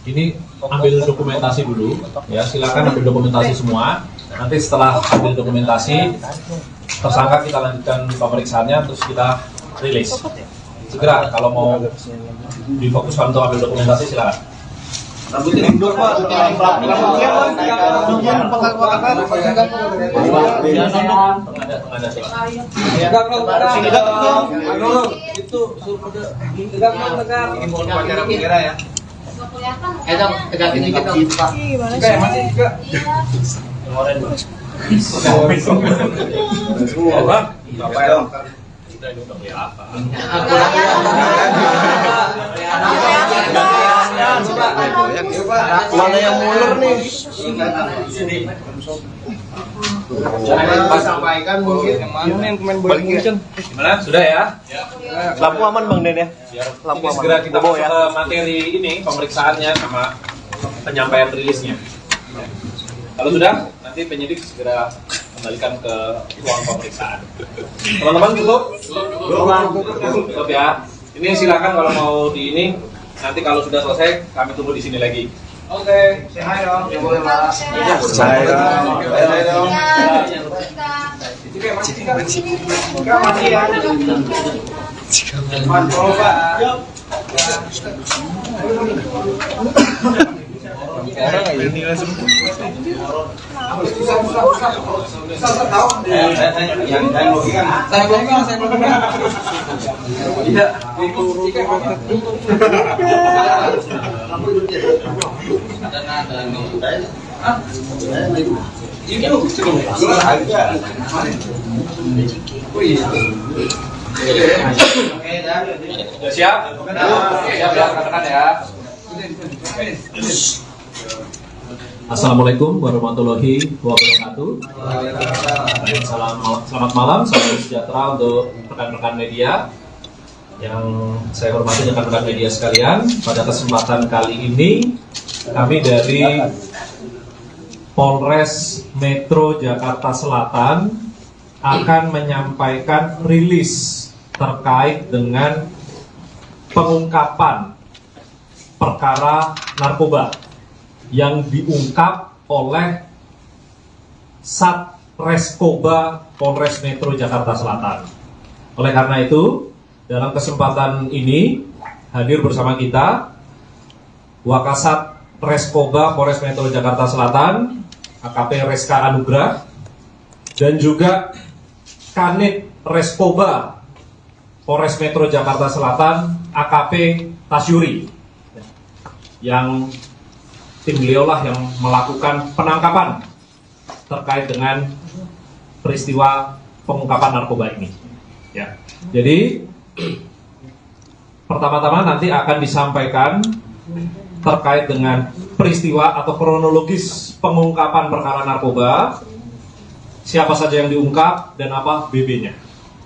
Ini ambil dokumentasi dulu, ya silakan ambil dokumentasi semua. Nanti setelah ambil dokumentasi, tersangka kita lanjutkan pemeriksaannya, terus kita rilis. Segera kalau mau difokuskan untuk ambil dokumentasi silakan. Rambutnya mundur Pak. Apa? Mana yang muler nih? Sampaikan mungkin yang pemain bola mungkin. Gimana? Sudah ya? Lampu aman Bang Den ya? Lampu Ini aman. segera kita masuk ke materi ini, pemeriksaannya sama penyampaian rilisnya. Kalau sudah, nanti penyidik segera kembalikan ke ruang pemeriksaan. Teman-teman cukup? Cukup ya. Ini silakan kalau mau di ini. Nanti kalau sudah selesai, kami tunggu di sini lagi. Oke, say hi dong. Ya boleh Pak. Saya dong. Masih ya. Mantap Pak. Ini langsung. Sudah siap? Siap ya, rekan-rekan ya. Assalamualaikum warahmatullahi wabarakatuh. Selamat malam, salam sejahtera untuk rekan-rekan media. Yang saya hormati rekan-rekan media sekalian, pada kesempatan kali ini kami dari Polres Metro Jakarta Selatan akan menyampaikan rilis terkait dengan pengungkapan perkara narkoba yang diungkap oleh Satreskoba Polres Metro Jakarta Selatan. Oleh karena itu, dalam kesempatan ini hadir bersama kita Wakasat Reskoba Polres Metro Jakarta Selatan, AKP Reska Anugrah, dan juga Kanit Reskoba Polres Metro Jakarta Selatan, AKP Tasyuri, yang tim beliau lah yang melakukan penangkapan terkait dengan peristiwa pengungkapan narkoba ini. Ya, jadi pertama-tama nanti akan disampaikan terkait dengan peristiwa atau kronologis pengungkapan perkara narkoba, siapa saja yang diungkap dan apa BB-nya,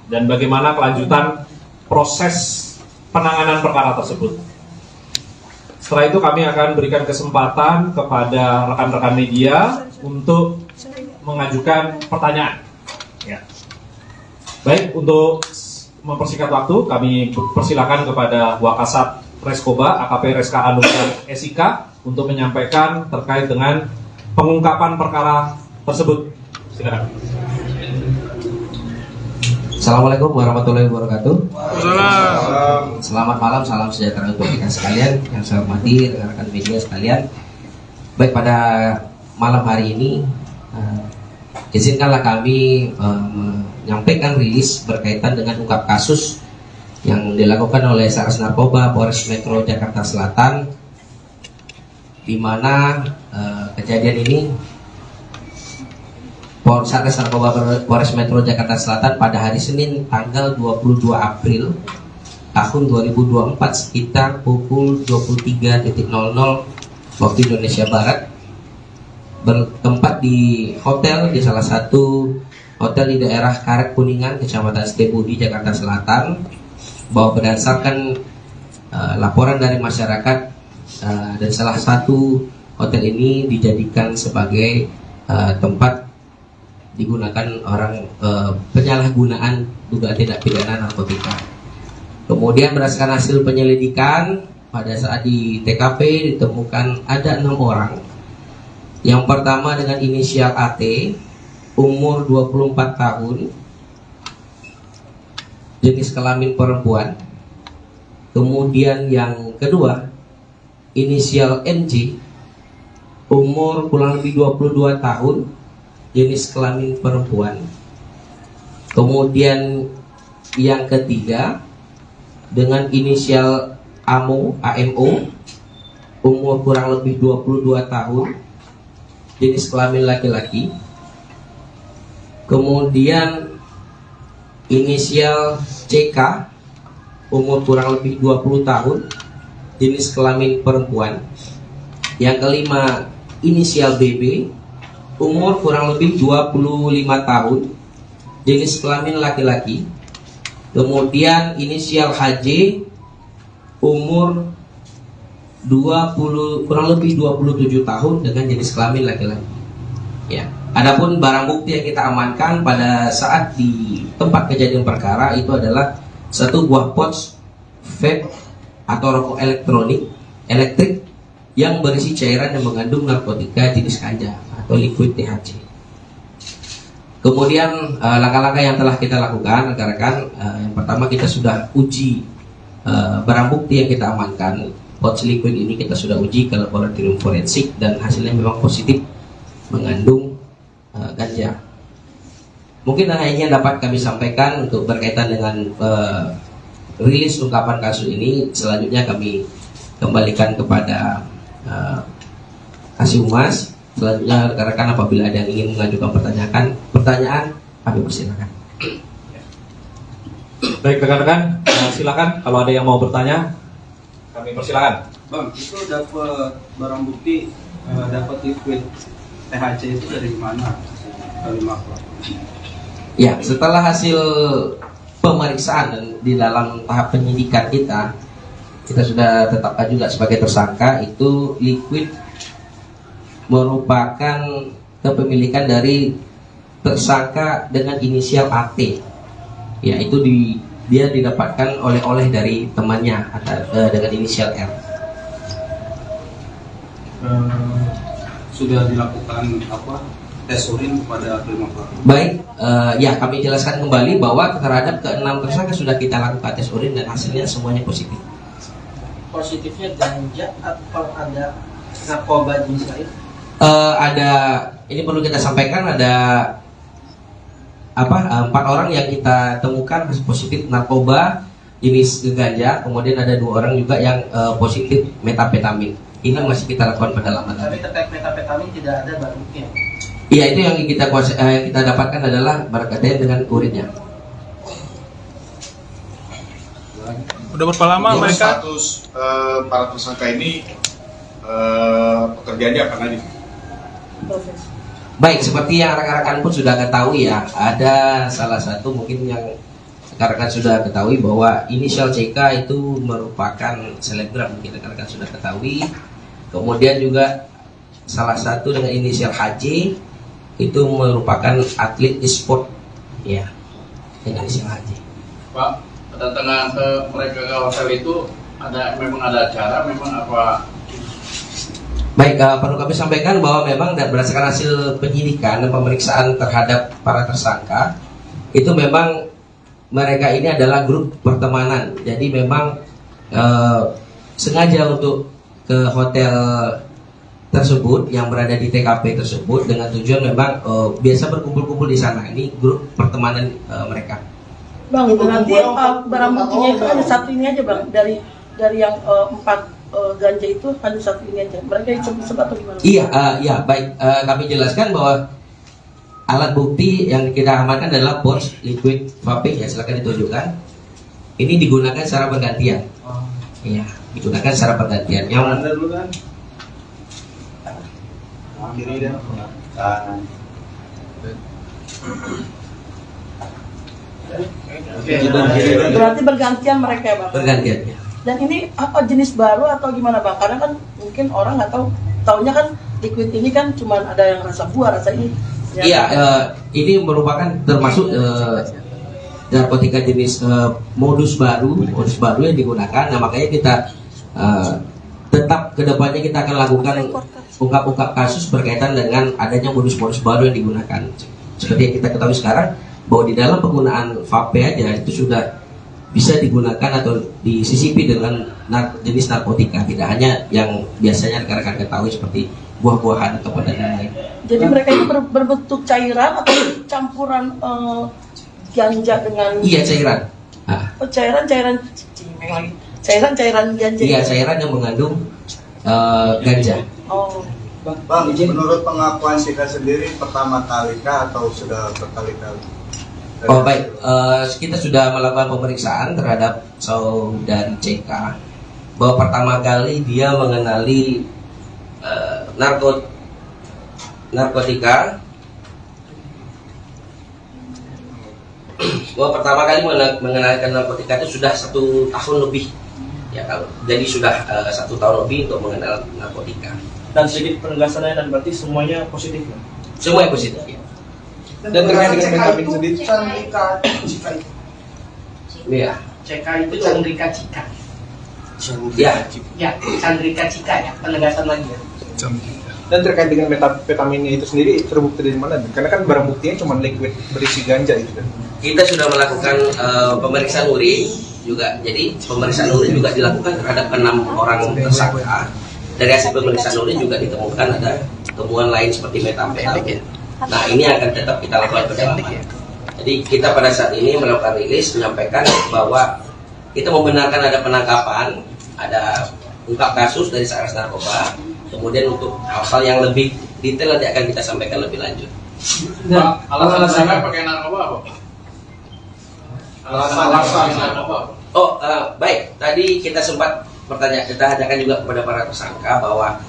dan bagaimana kelanjutan proses penanganan perkara tersebut. Setelah itu kami akan berikan kesempatan kepada rekan-rekan media untuk mengajukan pertanyaan. Ya. Baik, untuk mempersingkat waktu, kami persilakan kepada Wakasat Reskoba AKP Reska Anugrah SIK untuk menyampaikan terkait dengan pengungkapan perkara tersebut. Silakan. Assalamualaikum warahmatullahi wabarakatuh. Selamat malam, salam sejahtera untuk kita sekalian yang saya hormati, rekan-rekan media sekalian. Baik, pada malam hari ini izinkanlah kami menyampaikan rilis berkaitan dengan ungkap kasus yang dilakukan oleh Satres Narkoba Polres Metro Jakarta Selatan, di mana kejadian ini Satres Narkoba Polres Metro Jakarta Selatan pada hari Senin tanggal 22 April tahun 2024 sekitar pukul 23.00 waktu Indonesia Barat bertempat di hotel, di salah satu hotel di daerah Karet Kuningan, Kecamatan Setiabudi, Jakarta Selatan, bahwa berdasarkan laporan dari masyarakat dan salah satu hotel ini dijadikan sebagai tempat digunakan orang penyalahgunaan dugaan tindak pidana narkotika. Kemudian berdasarkan hasil penyelidikan, pada saat di TKP ditemukan ada 6 orang. Yang pertama dengan inisial AT, umur 24 tahun, jenis kelamin perempuan. Kemudian yang kedua, inisial NJ, umur kurang lebih 22 tahun, jenis kelamin perempuan. Kemudian yang ketiga dengan inisial AMO, umur kurang lebih 22 tahun, jenis kelamin laki-laki. Kemudian inisial CK, umur kurang lebih 20 tahun, jenis kelamin perempuan. Yang kelima, inisial BB, umur kurang lebih 25 tahun, jenis kelamin laki-laki. Kemudian inisial HJ, umur kurang lebih 27 tahun dengan jenis kelamin laki-laki. Ya. Adapun barang bukti yang kita amankan pada saat di tempat kejadian perkara itu adalah satu buah pouch vape atau rokok elektrik yang berisi cairan yang mengandung narkotika jenis ganja atau liquid THC. Kemudian langkah-langkah yang telah kita lakukan, rekan-rekan, yang pertama kita sudah uji barang bukti yang kita amankan. Pouch liquid ini kita sudah uji ke laboratorium forensik dan hasilnya memang positif mengandung ganja. Mungkin hanya dapat kami sampaikan untuk berkaitan dengan rilis ungkapan kasus ini. Selanjutnya kami kembalikan kepada Kasih Humas. Selanjutnya rekan-rekan apabila ada yang ingin mengajukan pertanyaan, kami persilakan. Baik rekan-rekan, silakan kalau ada yang mau bertanya, kami persilakan. Bang, itu dapat barang bukti, dapat liquid THC itu dari mana? Ya, setelah hasil pemeriksaan dan di dalam tahap penyidikan kita sudah tetapkan juga sebagai tersangka. Itu liquid merupakan kepemilikan dari tersangka dengan inisial AT. Ya, itu dia didapatkan oleh dari temannya dengan inisial R. Sudah dilakukan tes urin kepada kelima pelaku? Baik, ya kami jelaskan kembali bahwa terhadap ke-6 tersangka sudah kita lakukan tes urin dan hasilnya semuanya positif. Positifnya ganja atau ada narkoba jenis lain? Ini perlu kita sampaikan, ada 4 orang yang kita temukan positif narkoba jenis ganja, kemudian ada 2 orang juga yang positif metapetamin. Ini masih kita lakukan pendalaman. Tapi terkait metapetamin tidak ada barang bukti. Iya, itu yang kita dapatkan adalah berkaitan dengan urinnya. Udah berapa lama mereka? Status para tersangka ini pekerjaannya apa lagi? Baik, seperti yang rekan-rekan pun sudah ketahui ya, ada salah satu mungkin yang rekan-rekan sudah ketahui bahwa inisial CK itu merupakan selebgram, mungkin rekan-rekan sudah ketahui. Kemudian juga salah satu dengan inisial HJ itu merupakan atlet e-sport, ya, dengan inisial HJ. Pak, kedatangan ke mereka ke hotel itu memang ada acara, memang apa? Baik, perlu kami sampaikan bahwa memang berdasarkan hasil penyidikan dan pemeriksaan terhadap para tersangka, itu memang mereka ini adalah grup pertemanan. Jadi memang sengaja untuk ke hotel tersebut yang berada di TKP tersebut dengan tujuan memang biasa berkumpul-kumpul di sana. Ini grup pertemanan mereka. Bang, berarti barang buktinya itu hanya satu ini aja bang, dari yang 4 ganja itu hanya satu ini aja. Mereka disebut atau gimana? Iya, baik. Kami jelaskan bahwa alat bukti yang kita amankan adalah pouch liquid vape, ya, silakan ditunjukkan. Ini digunakan secara bergantian. Iya, digunakan secara bergantian. Yang Anda dulu kan? Kiri dan kanan. Berarti bergantian mereka ya bang? Bergantian, ya. Dan ini apa jenis baru atau gimana bang? Karena kan mungkin orang nggak tahu, taunya kan liquid ini kan cuma ada yang rasa buah, rasa ini. Iya, ini merupakan termasuk narkotika jenis modus baru yang digunakan. Nah, makanya kita tetap kedepannya kita akan lakukan ungkap-ungkap kasus berkaitan dengan adanya modus-modus baru yang digunakan. Seperti yang kita ketahui sekarang bahwa di dalam penggunaan vape aja itu sudah bisa digunakan atau disisipi dengan jenis narkotika, tidak hanya yang biasanya rekan-rekan ketahui seperti buah-buahan atau lain-lain. Jadi mereka itu berbentuk cairan atau campuran ganja dengan? Iya, cairan. Oh, cairan ganja. Iya, cairan yang mengandung ganja. Oh. Bang, menurut pengakuan Sika sendiri pertama kali kah atau sudah berkali-kali? Oh baik, kita sudah melakukan pemeriksaan terhadap saudari CK bahwa pertama kali dia mengenali narkotika, bahwa pertama kali mengenalkan narkotika itu sudah 1 tahun lebih, ya kalau jadi sudah 1 tahun lebih untuk mengenal narkotika. Dan sedikit penegasannya, dan berarti semuanya positif ya? Semuanya positif ya. Dan terkait dengan metamin sendiri, Chandrika Cika itu. Iya. CK itu Chandrika Cika. Ya. Ya, Chandrika Cika ya, penegasan lagi ya. dan terkait dengan metapetaminnya itu sendiri terbukti dari mana? Karena kan barang buktinya cuma liquid berisi ganja itu kan. Kita sudah melakukan pemeriksaan urin juga. Jadi pemeriksaan urin juga dilakukan terhadap 6 orang tersangka. Dari hasil pemeriksaan urin juga ditemukan ada temuan lain seperti metamfetamin. Nah, ini akan tetap kita lakukan pendalaman. Jadi kita pada saat ini melakukan rilis menyampaikan bahwa kita membenarkan ada penangkapan, ada ungkap kasus dari Satres Narkoba. Kemudian untuk hal-hal yang lebih detail nanti akan kita sampaikan lebih lanjut. Pak, alasan saya pakai narkoba apa? Alasan narkoba. Oh, baik. Tadi kita sempat kita tanyakan juga kepada para tersangka bahwa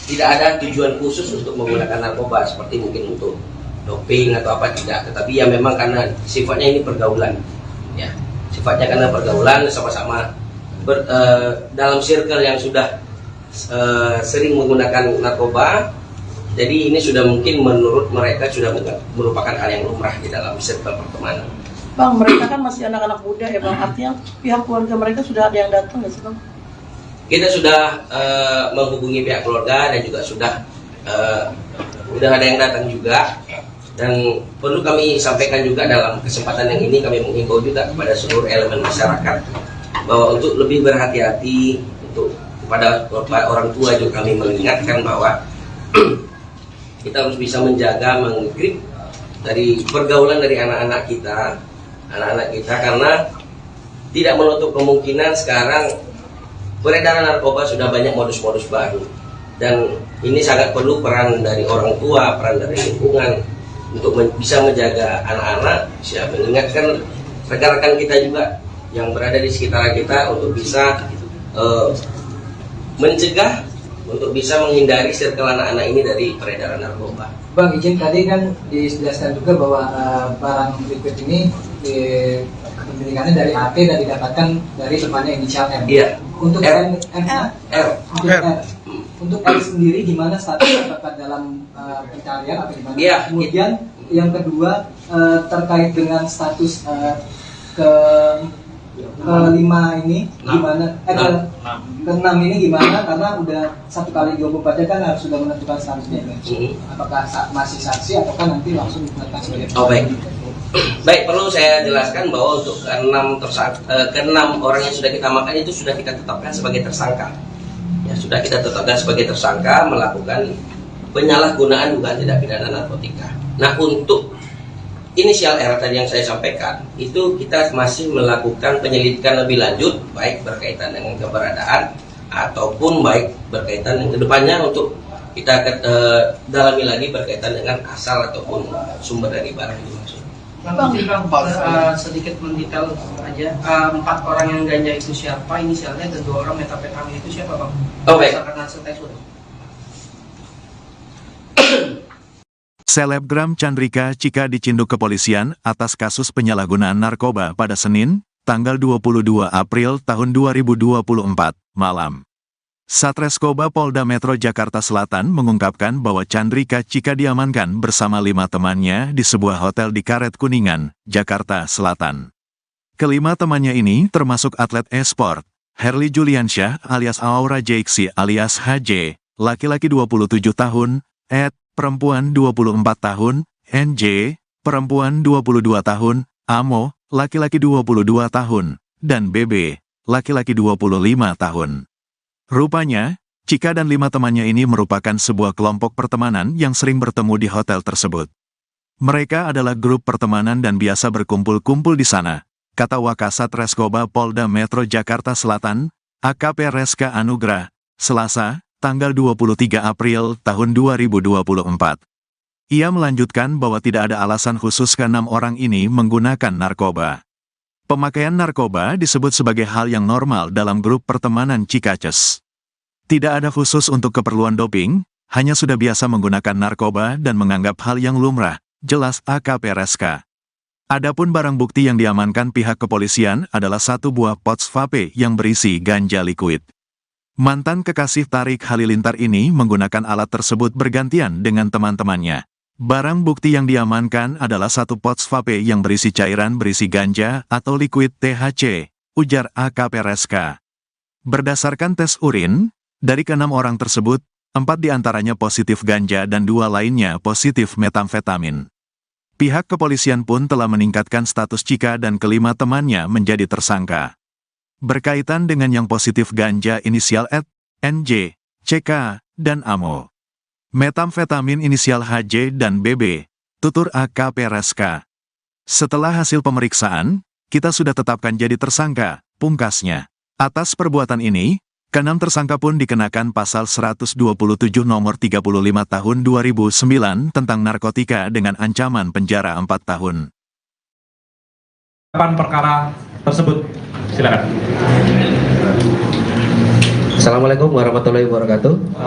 tidak ada tujuan khusus untuk menggunakan narkoba seperti mungkin untuk doping atau apa, tidak. Tetapi ya memang karena sifatnya ini pergaulan, ya. Sifatnya karena pergaulan sama-sama dalam circle yang sudah sering menggunakan narkoba. Jadi ini sudah mungkin menurut mereka sudah merupakan hal yang lumrah di dalam circle pertemanan. Bang, mereka kan masih anak-anak muda ya Bang, artinya pihak keluarga mereka sudah ada yang datang nggak sih Bang? Kita sudah menghubungi pihak keluarga dan juga sudah ada yang datang juga. Dan perlu kami sampaikan juga dalam kesempatan yang ini, kami menghimbau juga kepada seluruh elemen masyarakat bahwa untuk lebih berhati-hati, untuk kepada orang tua juga kami mengingatkan bahwa kita harus bisa menjaga, menggrip dari pergaulan dari anak-anak kita, karena tidak menutup kemungkinan sekarang peredaran narkoba sudah banyak modus-modus baru, dan ini sangat perlu peran dari orang tua, peran dari lingkungan untuk bisa menjaga anak-anak, bisa mengingatkan rekan-rekan kita juga yang berada di sekitar kita untuk bisa mencegah, untuk bisa menghindari circle anak-anak ini dari peredaran narkoba. Bang, izin tadi kan dijelaskan juga bahwa barang liquid ini kepemilikannya dari AT dan didapatkan dari temannya inisial M. Iya. Untuk R. Untuk R sendiri gimana statusnya, apakah dalam pencarian atau gimana? Iya. Kemudian yang kedua terkait dengan status kelima ini gimana? Keenam ini gimana? Karena udah 1 kali 24 jam kan harus sudah menentukan statusnya. Apakah masih saksi ataukah nanti langsung ditetapkan sebagai tersangka? Oh, baik, perlu saya jelaskan bahwa untuk ke-6 orang yang sudah kita amankan itu sudah kita tetapkan sebagai tersangka. Ya, sudah kita tetapkan sebagai tersangka melakukan penyalahgunaan dugaan tindak pidana narkotika. Nah, untuk inisial R tadi yang saya sampaikan, itu kita masih melakukan penyelidikan lebih lanjut, baik berkaitan dengan keberadaan ataupun baik berkaitan dengan kedepannya untuk kita dalami lagi berkaitan dengan asal ataupun sumber dari barang itu maksud. Bang, sedikit mendetail aja, 4 orang yang ganja itu siapa inisialnya dan 2 orang metapetamin itu siapa Bang? Oh, baik. Selebgram Chandrika Cika dicinduk kepolisian atas kasus penyalahgunaan narkoba pada Senin, tanggal 22 April tahun 2024, malam. Satreskoba Polda Metro Jakarta Selatan mengungkapkan bahwa Chandrika Cika diamankan bersama 5 temannya di sebuah hotel di Karet Kuningan, Jakarta Selatan. Kelima temannya ini termasuk atlet e-sport, Herli Juliansyah alias Aura Jaiksi alias HJ, laki-laki 27 tahun, Ed, perempuan 24 tahun, NJ, perempuan 22 tahun, Amo, laki-laki 22 tahun, dan BB, laki-laki 25 tahun. Rupanya, Cika dan 5 temannya ini merupakan sebuah kelompok pertemanan yang sering bertemu di hotel tersebut. Mereka adalah grup pertemanan dan biasa berkumpul-kumpul di sana, kata Wakasat Reskoba Polda Metro Jakarta Selatan, AKP Reska Anugrah, Selasa, tanggal 23 April tahun 2024. Ia melanjutkan bahwa tidak ada alasan khusus ke-6 orang ini menggunakan narkoba. Pemakaian narkoba disebut sebagai hal yang normal dalam grup pertemanan Cikaces. Tidak ada khusus untuk keperluan doping, hanya sudah biasa menggunakan narkoba dan menganggap hal yang lumrah, jelas AKP Reska. Adapun barang bukti yang diamankan pihak kepolisian adalah satu buah pouch vape yang berisi ganja liquid. Mantan kekasih Tarik Halilintar ini menggunakan alat tersebut bergantian dengan teman-temannya. Barang bukti yang diamankan adalah satu pouch vape yang berisi cairan berisi ganja atau liquid THC, ujar AKP Reska. Berdasarkan tes urin, dari ke-6 orang tersebut, 4 diantaranya positif ganja dan 2 lainnya positif metamfetamin. Pihak kepolisian pun telah meningkatkan status Cika dan kelima temannya menjadi tersangka. Berkaitan dengan yang positif ganja inisial Ed, NJ, CK, dan AMO. Metamfetamin inisial HJ dan BB, tutur AKP Reska. Setelah hasil pemeriksaan, kita sudah tetapkan jadi tersangka, pungkasnya. Atas perbuatan ini, ke-6 tersangka pun dikenakan pasal 127 nomor 35 tahun 2009 tentang narkotika dengan ancaman penjara 4 tahun. Kapan perkara tersebut? Silakan. Assalamualaikum warahmatullahi wabarakatuh.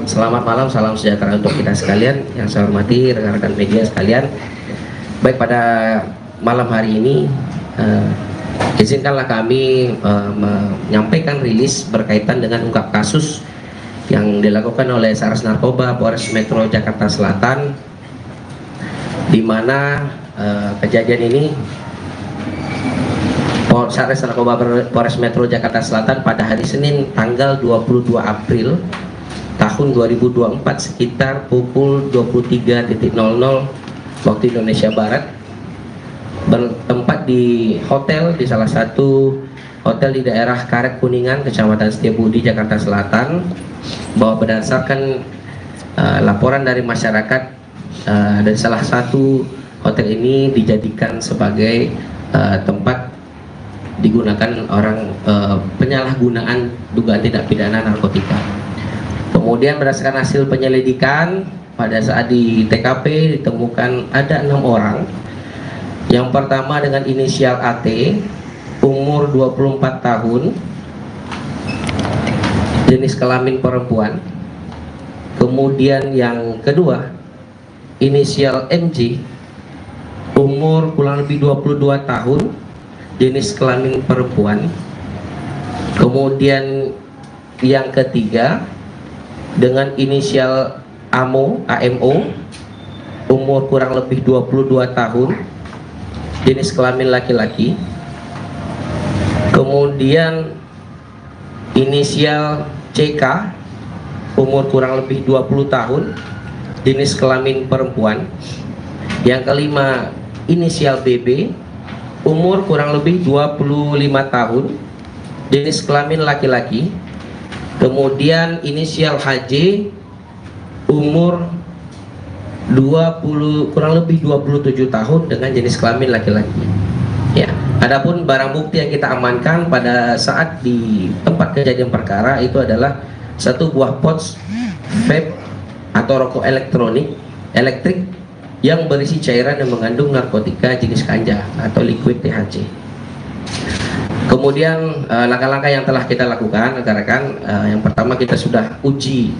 Selamat malam, salam sejahtera untuk kita sekalian. Yang saya hormati rekan-rekan media sekalian. Baik, pada malam hari ini izinkanlah kami menyampaikan rilis berkaitan dengan ungkap kasus yang dilakukan oleh Satres Narkoba Polres Metro Jakarta Selatan, di mana kejadian ini Satres Narkoba Polres Metro Jakarta Selatan pada hari Senin tanggal 22 April tahun 2024 sekitar pukul 23.00 waktu Indonesia Barat bertempat di hotel, di salah satu hotel di daerah Karet Kuningan, Kecamatan Setiabudi, Jakarta Selatan, bahwa berdasarkan laporan dari masyarakat dari salah satu hotel ini dijadikan sebagai tempat digunakan orang penyalahgunaan dugaan tindak pidana narkotika. Kemudian berdasarkan hasil penyelidikan pada saat di TKP ditemukan ada 6 orang. Yang pertama dengan inisial AT, umur 24 tahun, jenis kelamin perempuan. Kemudian yang kedua inisial MJ, umur kurang lebih 22 tahun, jenis kelamin perempuan. Kemudian yang ketiga dengan inisial AMO, umur kurang lebih 22 tahun, jenis kelamin laki-laki. Kemudian inisial CK, umur kurang lebih 20 tahun, jenis kelamin perempuan. Yang kelima inisial BB, umur kurang lebih 25 tahun, jenis kelamin laki-laki. Kemudian inisial HJ, umur kurang lebih 27 tahun dengan jenis kelamin laki-laki. Ya, adapun barang bukti yang kita amankan pada saat di tempat kejadian perkara itu adalah satu buah pouch vape atau rokok elektrik yang berisi cairan yang mengandung narkotika jenis ganja atau liquid THC. Kemudian langkah-langkah yang telah kita lakukan, rekan-rekan, yang pertama kita sudah uji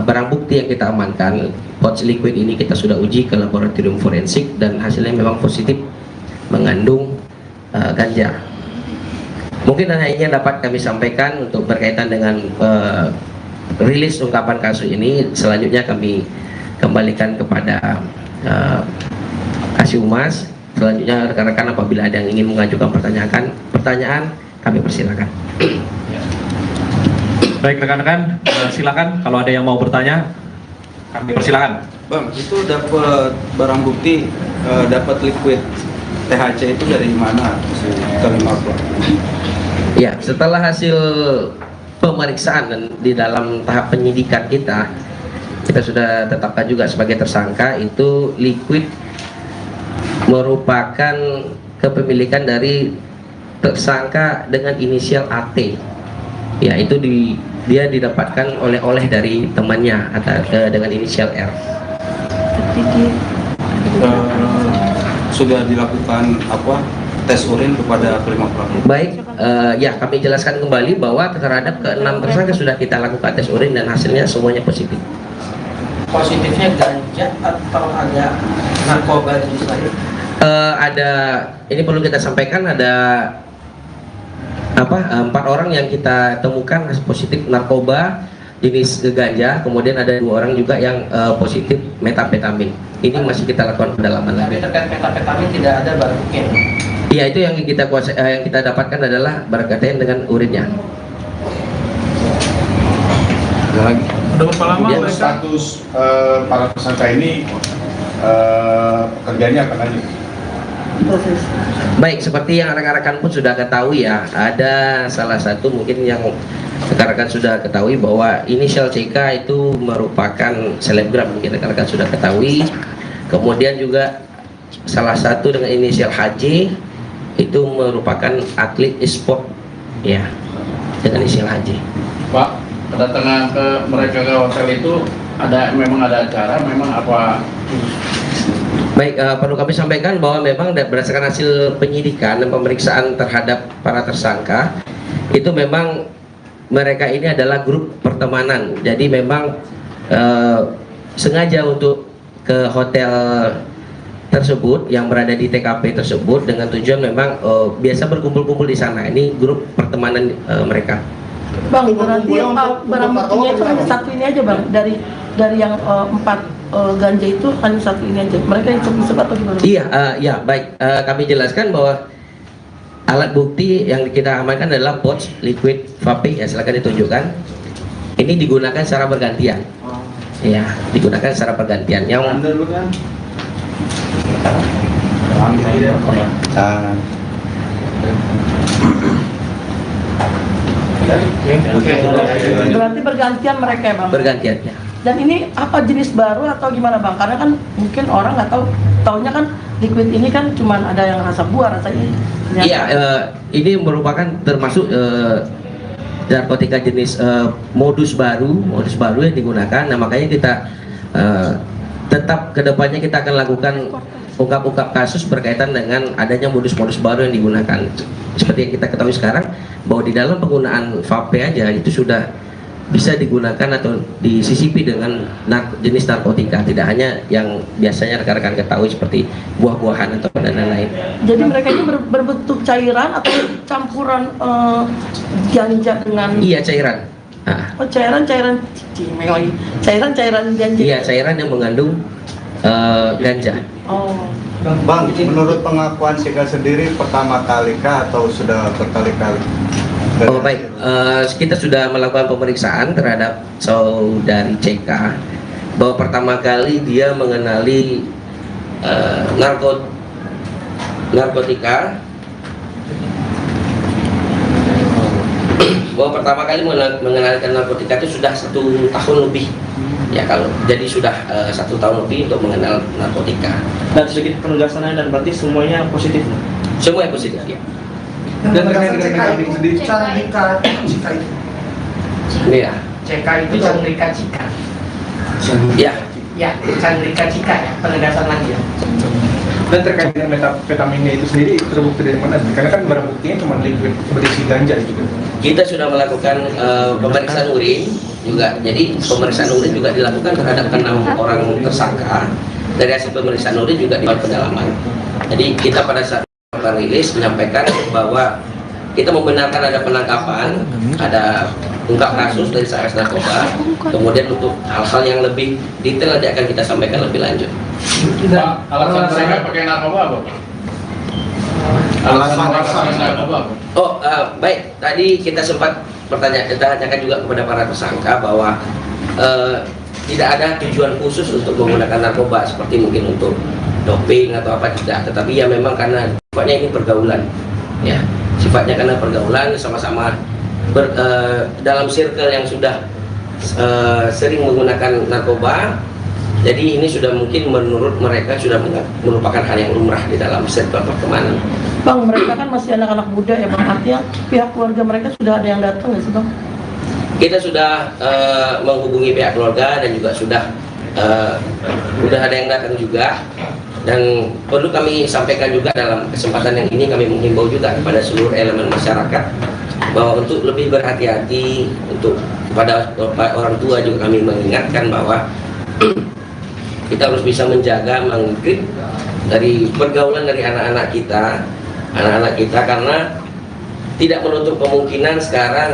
barang bukti yang kita amankan. Pouch liquid ini kita sudah uji ke laboratorium forensik dan hasilnya memang positif mengandung ganja. Mungkin hanya ini yang dapat kami sampaikan untuk berkaitan dengan rilis ungkapan kasus ini. Selanjutnya kami kembalikan kepada Kasih Humas. Selanjutnya rekan-rekan apabila ada yang ingin mengajukan pertanyaan kami persilakan. Baik rekan-rekan, silakan kalau ada yang mau bertanya, kami persilakan. Bang, itu dapat barang bukti, dapat liquid THC itu dari mana? Kelima Ya, setelah hasil pemeriksaan dan di dalam tahap penyidikan kita sudah tetapkan juga sebagai tersangka. Itu liquid merupakan kepemilikan dari tersangka dengan inisial AT. Ya, itu dia didapatkan oleh dari temannya dengan inisial R. Sudah dilakukan tes urin kepada kelima pelaku. Baik, ya kami jelaskan kembali bahwa terhadap ke-6 tersangka sudah kita lakukan tes urin dan hasilnya semuanya positif. Positifnya ganja atau ada narkoba jenis lain? Ada, ini perlu kita sampaikan, ada 4 orang yang kita temukan positif narkoba jenis ganja, kemudian ada 2 orang juga yang positif metapetamin. Ini masih kita lakukan pendalaman lagi. Tapi terkait metapetamin tidak ada barang bukti. Iya, itu yang kita dapatkan adalah berkaitan dengan urinnya. Ada lagi. Udah berapa lama Kemudian, mereka? Status para tersangka ini pekerjaannya apa lagi? Baik, seperti yang rekan-rekan pun sudah ketahui ya, ada salah satu mungkin yang rekan-rekan sudah ketahui bahwa inisial CK itu merupakan selebgram, mungkin rekan-rekan sudah ketahui. Kemudian juga salah satu dengan inisial HJ itu merupakan atlet e-sport ya, dengan inisial HJ. Pak, kedatangan ke mereka ke hotel itu memang ada acara, memang apa? Baik, perlu kami sampaikan bahwa memang berdasarkan hasil penyidikan dan pemeriksaan terhadap para tersangka itu memang mereka ini adalah grup pertemanan. Jadi memang sengaja untuk ke hotel tersebut yang berada di TKP tersebut dengan tujuan memang biasa berkumpul-kumpul di sana. Ini grup pertemanan mereka. Bang, berarti barang buktinya itu hanya satu ini aja bang, dari yang 4 ganja itu hanya satu ini aja. Mereka yang isep atau gimana? Iya, ya baik. Kami jelaskan bahwa alat bukti yang kita amankan adalah pouch liquid vape, ya silakan ditunjukkan. Ini digunakan secara bergantian. Ya, digunakan secara bergantian. Yang berarti bergantian mereka ya bang? Bergantian ya. Dan ini apa jenis baru atau gimana bang? Karena kan mungkin orang nggak tahu, taunya kan liquid ini kan cuma ada yang rasa buah, rasanya. Iya, ini merupakan termasuk narkotika jenis modus baru yang digunakan. Nah makanya kita tetap kedepannya kita akan lakukan ungkap-ungkap kasus berkaitan dengan adanya modus-modus baru yang digunakan. Seperti yang kita ketahui sekarang bahwa di dalam penggunaan vape aja itu sudah bisa digunakan atau disisipi dengan jenis narkotika, tidak hanya yang biasanya rekan-rekan ketahui seperti buah-buahan atau dan lain-lain. Jadi mereka ini berbentuk cairan atau campuran ganja dengan? Iya, cairan. Nah. Oh, cairan ganja. Iya, cairan yang mengandung ganja. Oh. Bang, menurut pengakuan Sika sendiri pertama kali kah atau sudah berkali-kali? Oh baik, kita sudah melakukan pemeriksaan terhadap saudari CK bahwa pertama kali dia mengenali narkotika, bahwa pertama kali mengenalkan narkotika itu sudah 1 tahun lebih ya, kalau jadi sudah 1 tahun lebih untuk mengenal narkotika. Dan sedikit penegasannya, dan berarti semuanya positif? Semuanya positif ya. Dan terkait dengan itu sendiri, Chandrika Cika itu. Iya. CK itu Chandrika Cika. Ya. Ya, Chandrika Cika ya, penegasan lagi ya. dan terkait dengan metapetaminnya itu sendiri terbukti dari mana? Karena kan barang buktinya cuma liquid berisi ganja juga. Kita sudah melakukan pemeriksaan urin juga. Jadi pemeriksaan urin juga dilakukan terhadap 6 orang tersangka. Dari hasil pemeriksaan urin juga dilakukan pendalaman. Jadi kita pada saat rilis menyampaikan bahwa kita membenarkan ada penangkapan, ada ungkap kasus dari Satres Narkoba. Kemudian untuk hal-hal yang lebih detail nanti akan kita sampaikan lebih lanjut. Pak, alasan mereka pakai narkoba apa? Alasan mereka pakai narkoba apa? Oh, baik. Tadi kita sempat tanyakan juga kepada para tersangka bahwa tidak ada tujuan khusus untuk menggunakan narkoba seperti mungkin untuk doping atau apa, tidak. Tetapi ya memang karena sifatnya ini pergaulan, ya. Sifatnya karena pergaulan, sama-sama dalam circle yang sudah sering menggunakan narkoba. Jadi ini sudah mungkin menurut mereka sudah merupakan hal yang lumrah di dalam circle pertemanan. Bang, mereka kan masih anak-anak muda ya Bang, artinya pihak keluarga mereka sudah ada yang datang nggak sih Bang? Kita sudah menghubungi pihak keluarga dan juga sudah Udah ada yang datang juga, dan perlu kami sampaikan juga dalam kesempatan yang ini, kami menghimbau juga kepada seluruh elemen masyarakat bahwa untuk lebih berhati-hati, untuk kepada orang tua juga kami mengingatkan bahwa kita harus bisa menjaga, menggrip dari pergaulan dari anak-anak kita, karena tidak menutup kemungkinan sekarang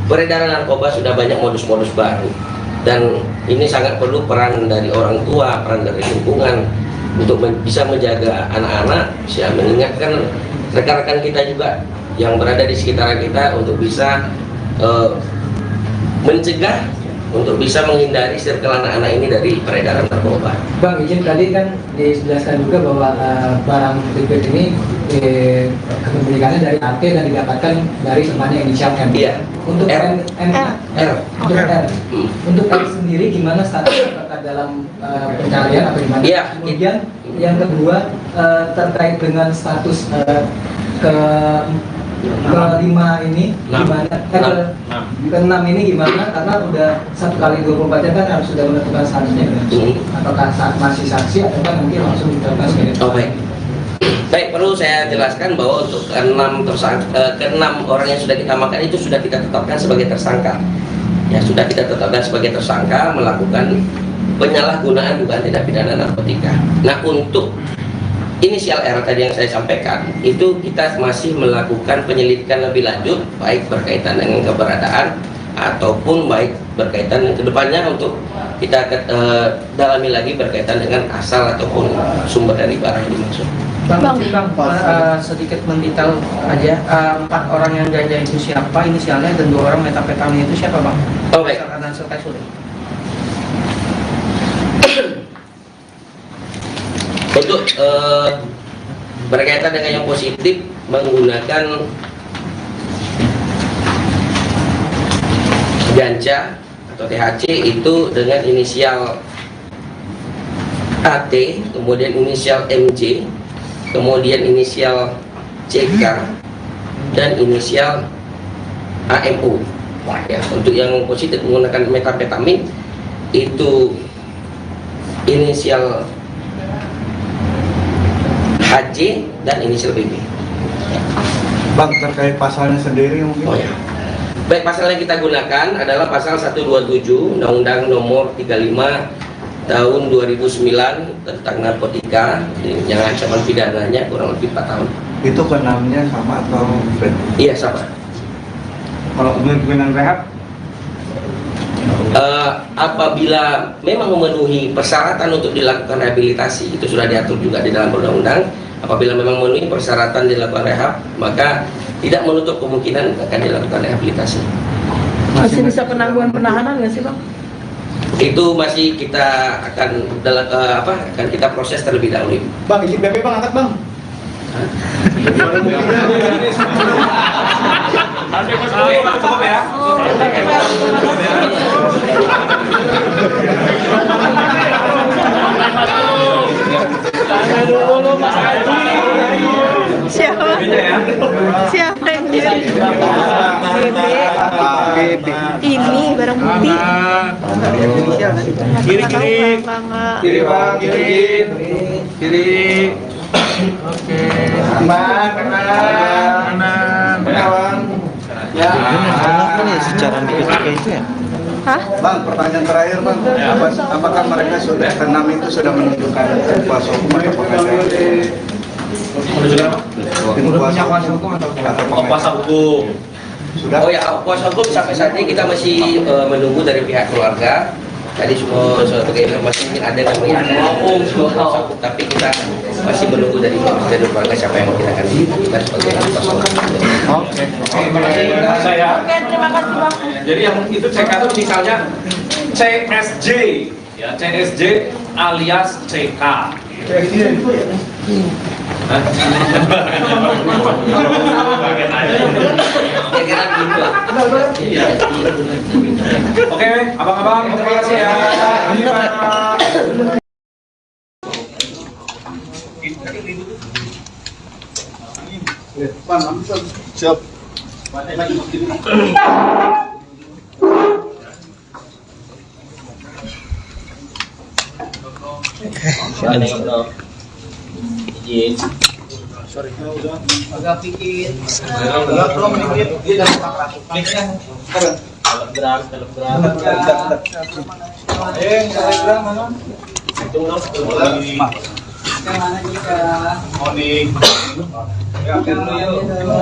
peredaran narkoba sudah banyak modus-modus baru, dan ini sangat perlu peran dari orang tua, peran dari lingkungan untuk bisa menjaga anak-anak, bisa mengingatkan rekan-rekan kita juga yang berada di sekitar kita untuk bisa mencegah, untuk bisa menghindari circle anak-anak ini dari peredaran narkoba. Bang, izin tadi kan dijelaskan juga bahwa barang liquid ini kepemilikannya dari AT dan didapatkan dari temannya inisial M. Iya. Untuk R. R. Untuk R. Untuk R sendiri gimana statusnya, apakah dalam pencarian atau gimana? Iya. Kemudian yang kedua terkait dengan status kelima ini gimana? Keenam ini gimana? Karena udah 1 kali 24 jam kan harus sudah menentukan statusnya. Apakah masih saksi atau kan nanti langsung ditetapkan sebagai tersangka? Baik, perlu saya jelaskan bahwa untuk keenam orang yang sudah kita amankan itu sudah kita tetapkan sebagai tersangka. Ya, sudah kita tetapkan sebagai tersangka melakukan penyalahgunaan dugaan tindak pidana narkotika. Nah, untuk inisial R tadi yang saya sampaikan, itu kita masih melakukan penyelidikan lebih lanjut, baik berkaitan dengan keberadaan ataupun baik berkaitan dengan kedepannya untuk kita dalami lagi berkaitan dengan asal ataupun sumber dari barang yang dimaksud. Bang, sedikit mendetail aja, 4 orang yang ganja itu siapa inisialnya dan 2 orang metafetamin itu siapa, Bang? Oh, baik. Untuk berkaitan dengan yang positif menggunakan ganja atau THC itu dengan inisial AT, kemudian inisial MJ, kemudian inisial CK, dan inisial AMU. Ya, untuk yang positif menggunakan metafetamin itu inisial HJ dan inisial BB. Bang, terkait pasalnya sendiri mungkin? Oh ya. Baik, pasal yang kita gunakan adalah pasal 127 Undang-Undang Nomor 35 Tahun 2009 tentang narkotika, yang ancaman pidananya kurang lebih 4 tahun. Itu keenamnya sama atau beda? Iya, sama. Kalau kemungkinan rehab? Apabila memang memenuhi persyaratan untuk dilakukan rehabilitasi, itu sudah diatur juga di dalam undang-undang. Apabila memang memenuhi persyaratan dilakukan rehab, maka tidak menutup kemungkinan akan dilakukan rehabilitasi. Masih bisa penangguhan penahanan nggak sih, Bang? Itu masih kita akan akan kita proses terlebih dahulu. Bang, izin BP Bang, angkat Bang. Cukup ya. Siapa? Siapa yang jadi? Ini barang bukti. Kiri kiri. Kiri Bang, kiri. Oke. Kanan, kanan. Ya. Kenapa nih secara mikir itu ya? Hah? Bang, pertanyaan terakhir Bang, apakah mereka sudah keenam itu sudah menunjukkan kuasa hukum atau pengacara? Kuasa hukum. Sudah? Oh ya, kuasa hukum sampai saat ini kita masih menunggu dari pihak keluarga. Tadi semua sebagai informasi mungkin ada yang mengingatkan kuasa hukum, tapi kita masih menunggu dari keluarga siapa yang kita akan dilakukan sebagai kuasa hukum. Oke, terima kasih. Oke, terima kasih, Bang. Jadi yang itu saya kata misalnya CSJ, ya CSJ alias CK. Oke, abang-abang, terima kasih ya. Siap. Izin. Sorry. Agak pikir. Telegram. Telegram mana? Mana kita? Morning.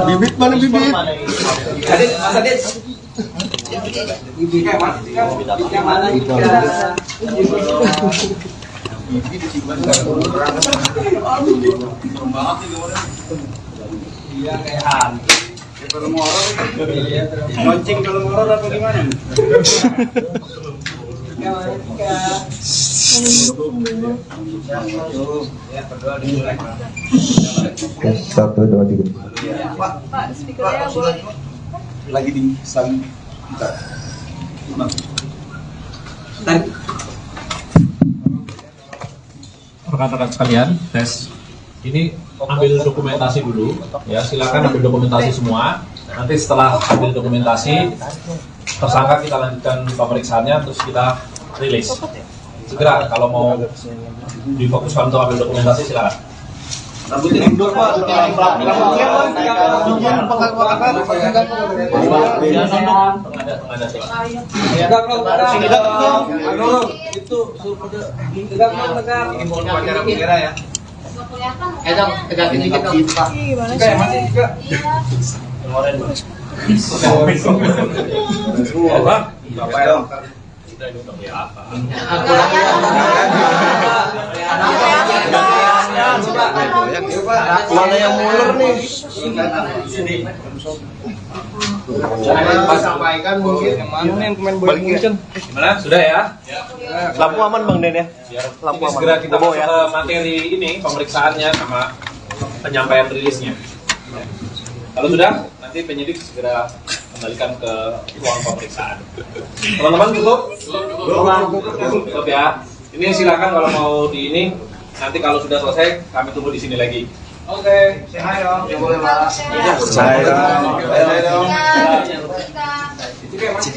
Bibit mana bibit? Adit, Mas Adit. Bibitnya mana kita? Iya kayak hantu. Kalau mau lonceng kalau mau apa gimana? Satu, dua, tiga. Pak, speakernya boleh. Lagi di sang kita. Rekan-rekan sekalian, tes. Ini ambil dokumentasi dulu, ya. Silakan ambil dokumentasi semua. Nanti setelah ambil dokumentasi, tersangka kita lanjutkan pemeriksaannya, terus kita rilis. Segera kalau mau difokuskan untuk ambil dokumentasi silakan. Rambutnya mundur Pak. Tegakin dikit dong, Pak. Masih juga. Mana yang mulur nih? Pas sampaikan mungkin mana yang pemain bola Munchen? Gimana? Sudah ya? Lampu aman Bang Den ya? Lampu aman. Segera kita masuk ke materi ini, pemeriksaannya sama penyampaian rilisnya. Kalau sudah, nanti penyidik segera kembalikan ke ruang pemeriksaan. Teman-teman cukup ya. Ini silakan kalau mau di ini. Nanti kalau sudah selesai, kami tunggu di sini lagi. Oke, say hi dong. Ya boleh Pak. Saya dong. Masih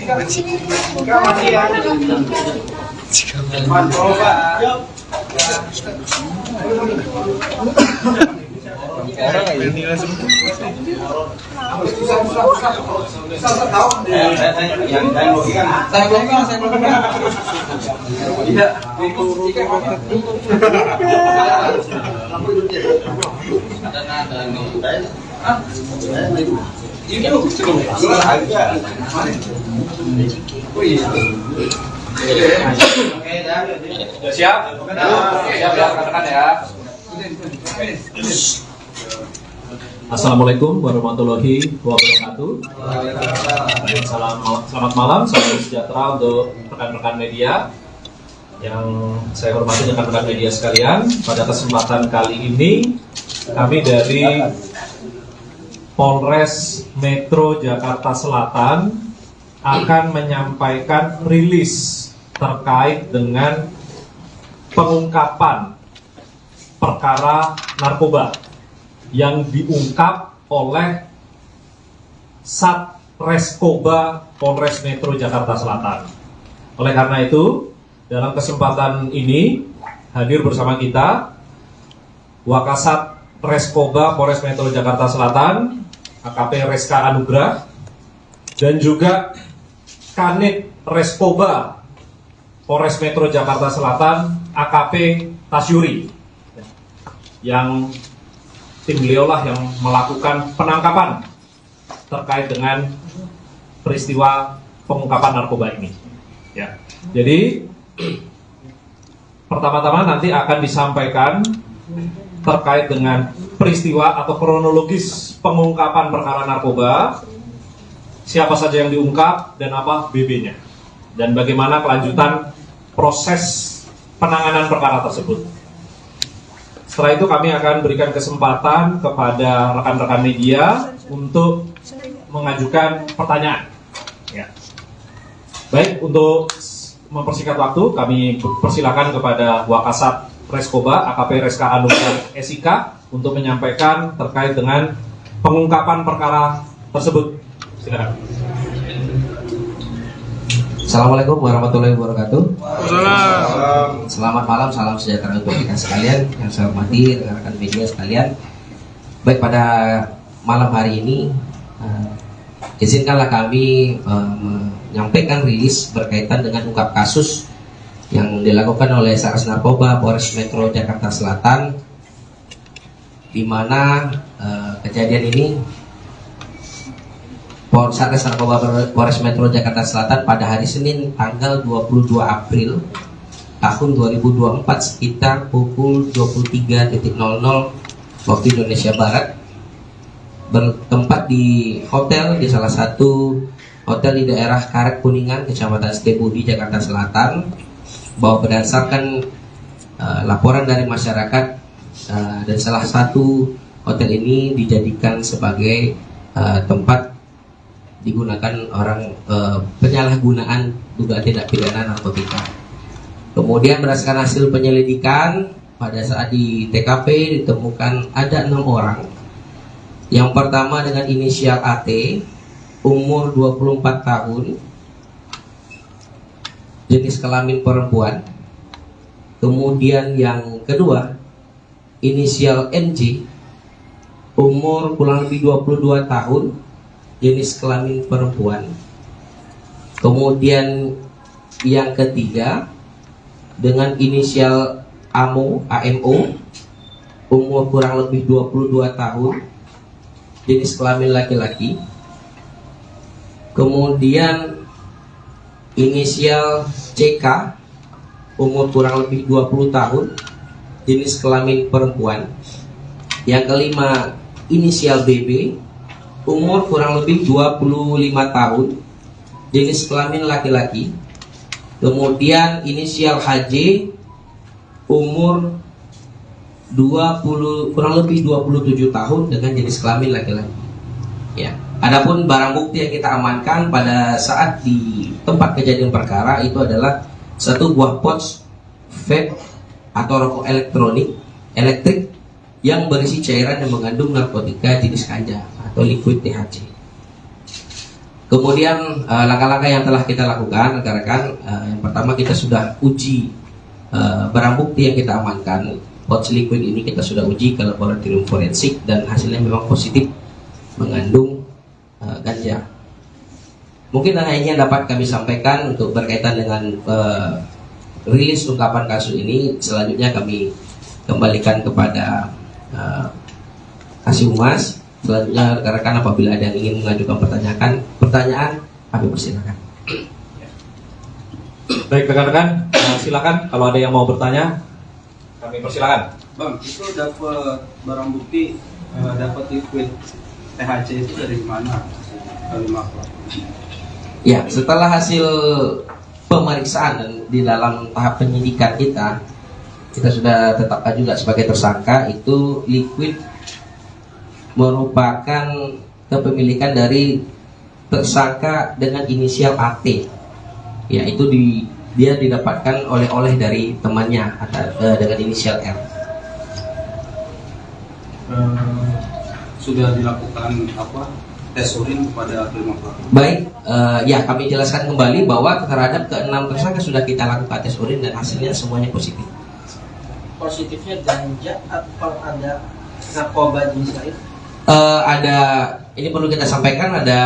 ya. Mantap Pak. Orang kayak ini langsung. Susah tahu. Saya belum. Iya. Siap? Siap ya rekan-rekan ya. Assalamualaikum warahmatullahi wabarakatuh. Selamat malam, salam sejahtera untuk rekan-rekan media yang saya hormati, rekan-rekan media sekalian. Pada kesempatan kali ini kami dari Polres Metro Jakarta Selatan akan menyampaikan rilis terkait dengan pengungkapan perkara narkoba yang diungkap oleh Satreskoba Polres Metro Jakarta Selatan. Oleh karena itu, dalam kesempatan ini hadir bersama kita Wakasat Reskoba Polres Metro Jakarta Selatan, AKP Reska Anugrah, dan juga Kanit Reskoba Polres Metro Jakarta Selatan, AKP Tasyuri, yang tim beliau lah yang melakukan penangkapan terkait dengan peristiwa pengungkapan narkoba ini. Ya, jadi pertama-tama nanti akan disampaikan terkait dengan peristiwa atau kronologis pengungkapan perkara narkoba, siapa saja yang diungkap dan apa BB-nya, dan bagaimana kelanjutan proses penanganan perkara tersebut. Setelah itu kami akan berikan kesempatan kepada rekan-rekan media untuk mengajukan pertanyaan. Ya. Baik, untuk mempersingkat waktu, kami persilakan kepada Wakasat Reskoba AKP Reska Anugrah SIK untuk menyampaikan terkait dengan pengungkapan perkara tersebut. Silakan. Assalamualaikum warahmatullahi wabarakatuh. Waalaikumsalam. Selamat malam, salam sejahtera untuk kita sekalian yang saya hormati, rekan-rekan media sekalian. Baik, pada malam hari ini izinkanlah kami menyampaikan rilis berkaitan dengan ungkap kasus yang dilakukan oleh Satres Narkoba Polres Metro Jakarta Selatan, di mana kejadian ini Satres Narkoba Polres Metro Jakarta Selatan pada hari Senin tanggal 22 April tahun 2024 sekitar pukul 23.00 waktu Indonesia Barat bertempat di hotel, di salah satu hotel di daerah Karet Kuningan, Kecamatan Setiabudi, Jakarta Selatan, bahwa berdasarkan laporan dari masyarakat dan salah satu hotel ini dijadikan sebagai tempat digunakan orang penyalahgunaan dugaan tindak pidana narkotika. Kemudian berdasarkan hasil penyelidikan, pada saat di TKP ditemukan ada 6 orang. Yang pertama dengan inisial AT, umur 24 tahun, jenis kelamin perempuan. Kemudian yang kedua, inisial NJ, umur kurang lebih 22 tahun, jenis kelamin perempuan. Kemudian yang ketiga dengan inisial AMO, umur kurang lebih 22 tahun, jenis kelamin laki-laki. Kemudian inisial CK, umur kurang lebih 20 tahun, jenis kelamin perempuan. Yang kelima inisial BB, umur kurang lebih 25 tahun, jenis kelamin laki-laki. Kemudian inisial HJ, umur kurang lebih 27 tahun dengan jenis kelamin laki-laki. Ya. Adapun barang bukti yang kita amankan pada saat di tempat kejadian perkara itu adalah satu buah pouch vape atau rokok elektrik yang berisi cairan yang mengandung narkotika jenis ganja atau liquid THC. Kemudian langkah-langkah yang telah kita lakukan, rekan-rekan, yang pertama kita sudah uji barang bukti yang kita amankan. Pouch liquid ini kita sudah uji ke laboratorium forensik dan hasilnya memang positif mengandung ganja. Mungkin hanya ini yang dapat kami sampaikan untuk berkaitan dengan rilis ungkapan kasus ini. Selanjutnya kami kembalikan kepada Kasih Humas. Selanjutnya rekan-rekan apabila ada yang ingin mengajukan pertanyaan, kami persilakan. Baik rekan-rekan, silakan kalau ada yang mau bertanya, kami persilakan. Bang, itu dapat barang bukti, dapat liquid THC itu dari mana? Ya, setelah hasil pemeriksaan dan di dalam tahap penyidikan kita sudah tetapkan juga sebagai tersangka. Itu liquid merupakan kepemilikan dari tersangka dengan inisial AT. Ya, itu dia didapatkan oleh dari temannya dengan inisial R. Sudah dilakukan tes urin kepada kelima pelaku? Baik, ya kami jelaskan kembali bahwa terhadap ke-6 tersangka sudah kita lakukan tes urin dan hasilnya semuanya positif. Positifnya ganja atau ada narkoba jenis lain? Ini perlu kita sampaikan, ada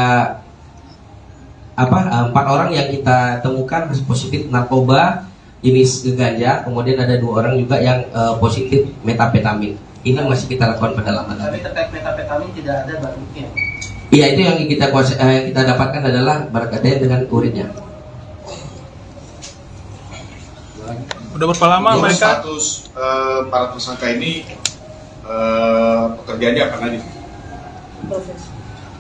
4 orang yang kita temukan positif narkoba jenis ganja, kemudian ada 2 orang juga yang positif metapetamin. Ini masih kita lakukan pendalaman. Tapi terkait metapetamin tidak ada barang bukti. Iya, itu yang kita dapatkan adalah berkaitan dengan urinnya. Udah berapa lama mereka? Status para tersangka ini pekerjaannya apa lagi?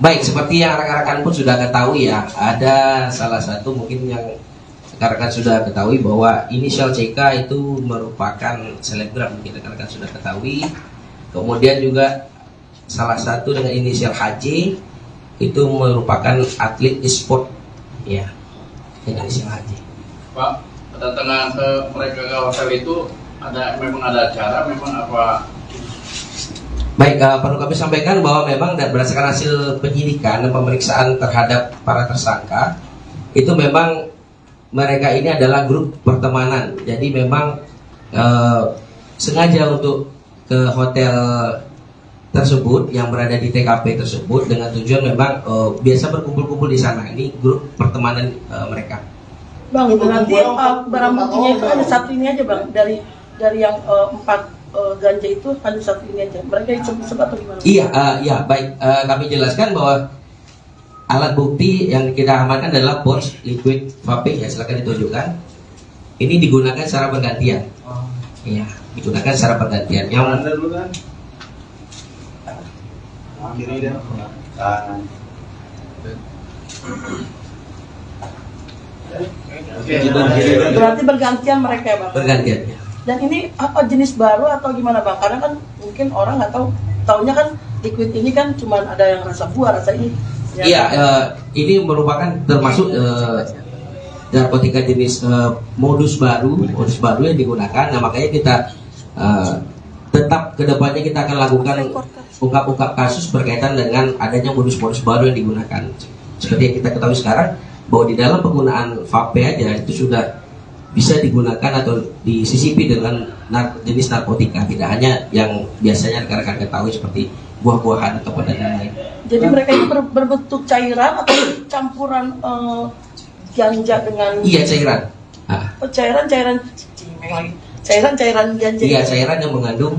Baik, seperti yang rekan-rekan pun sudah ketahui ya, ada salah satu mungkin yang rekan-rekan sudah ketahui bahwa inisial CK itu merupakan selebgram, mungkin rekan-rekan sudah ketahui. Kemudian juga salah satu dengan inisial HJ itu merupakan atlet e-sport, ya, dengan inisial HJ. Pak, kedatangan ke mereka ke hotel itu memang ada acara, memang apa? Baik, perlu kami sampaikan bahwa memang berdasarkan hasil penyidikan dan pemeriksaan terhadap para tersangka, itu memang mereka ini adalah grup pertemanan. Jadi memang sengaja untuk ke hotel tersebut yang berada di TKP tersebut dengan tujuan memang biasa berkumpul-kumpul di sana. Ini grup pertemanan mereka. Bang, berarti barang buktinya itu hanya satu ini aja bang, dari yang 4 ganja itu hanya satu ini aja. Mereka isep-isep atau gimana? Iya, baik. Kami jelaskan bahwa alat bukti yang kita amankan adalah pouch liquid vape, ya silakan ditunjukkan. Ini digunakan secara bergantian. Iya, digunakan secara bergantian. Yang kiri dan kanan. Berarti bergantian mereka ya bang? Bergantian. Dan ini apa jenis baru atau gimana bang? Karena kan mungkin orang nggak tahu, taunya kan liquid ini kan cuma ada yang rasa buah, rasa ini. Iya, ini merupakan termasuk narkotika jenis modus baru yang digunakan. Nah makanya kita tetap kedepannya kita akan lakukan ungkap-ungkap kasus berkaitan dengan adanya modus-modus baru yang digunakan. Seperti yang kita ketahui sekarang bahwa di dalam penggunaan vape aja itu sudah bisa digunakan atau disisipi dengan jenis narkotika, tidak hanya yang biasanya rekan-rekan ketahui seperti buah-buahan atau dan lain-lain. Jadi mereka ini berbentuk cairan atau campuran ganja dengan? Iya, cairan. Oh, cairan ganja. Iya, cairan yang mengandung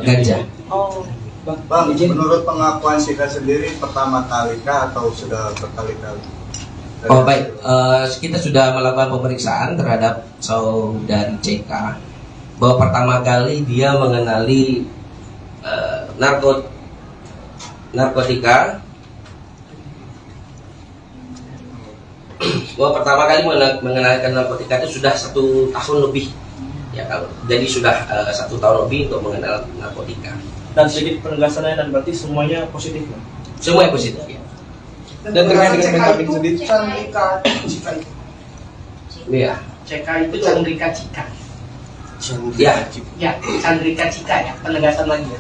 ganja. Oh. Bang, menurut pengakuan Sika sendiri pertama kali kah atau sudah berkali-kali? Oh baik, kita sudah melakukan pemeriksaan terhadap saudari CK bahwa pertama kali dia mengenali narkotika, bahwa pertama kali mengenalkan narkotika itu sudah 1 tahun lebih, ya kalau jadi sudah 1 tahun lebih untuk mengenal narkotika. Dan sedikit penegasannya, dan berarti semuanya positif, Bang? Semuanya positif, ya. Dan terkait dengan metapin sendiri, Chandrika Cika. Iya. CK itu Chandrika Cika. Ya. Ya, Chandrika Cika ya, penegasan lagi ya.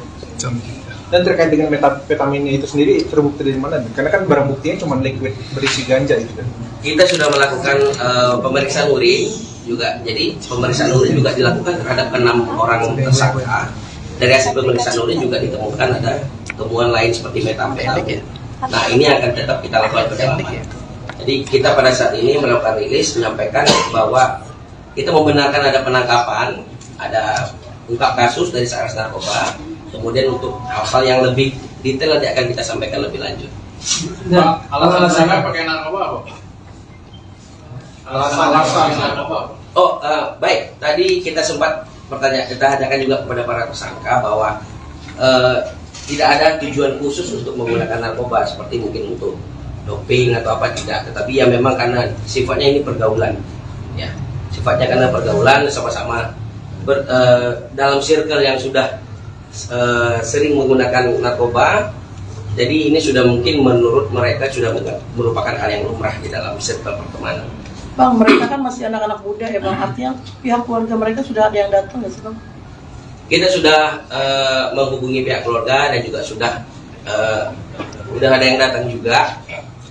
dan terkait dengan metapetaminnya itu sendiri terbukti dari mana? Karena kan barang buktinya cuma liquid berisi ganja itu kan. Kita sudah melakukan pemeriksaan urin juga. Jadi pemeriksaan urin juga dilakukan terhadap 6 orang tersangka. Dari hasil pemeriksaan urin juga ditemukan ada temuan lain seperti metamfetamin. Nah ini akan tetap kita lakukan pendalaman. Jadi kita pada saat ini melakukan rilis menyampaikan bahwa kita membenarkan ada penangkapan, ada ungkap kasus dari Satres Narkoba. Kemudian untuk hal-hal yang lebih detail nanti akan kita sampaikan lebih lanjut. Alasan saya pakai narkoba apa? Alasan narkoba. Oh baik, tadi kita sempat tanyakan juga kepada para tersangka bahwa tidak ada tujuan khusus untuk menggunakan narkoba seperti mungkin untuk doping atau apa, tidak, tetapi ya memang karena sifatnya ini pergaulan, ya sifatnya karena pergaulan sama-sama dalam circle yang sudah sering menggunakan narkoba, jadi ini sudah mungkin menurut mereka sudah merupakan hal yang lumrah di dalam circle pertemanan. Bang, mereka kan masih anak-anak muda ya bang, artinya pihak keluarga mereka sudah ada yang datang nggak sih bang? Kita sudah menghubungi pihak keluarga dan juga sudah ada yang datang juga,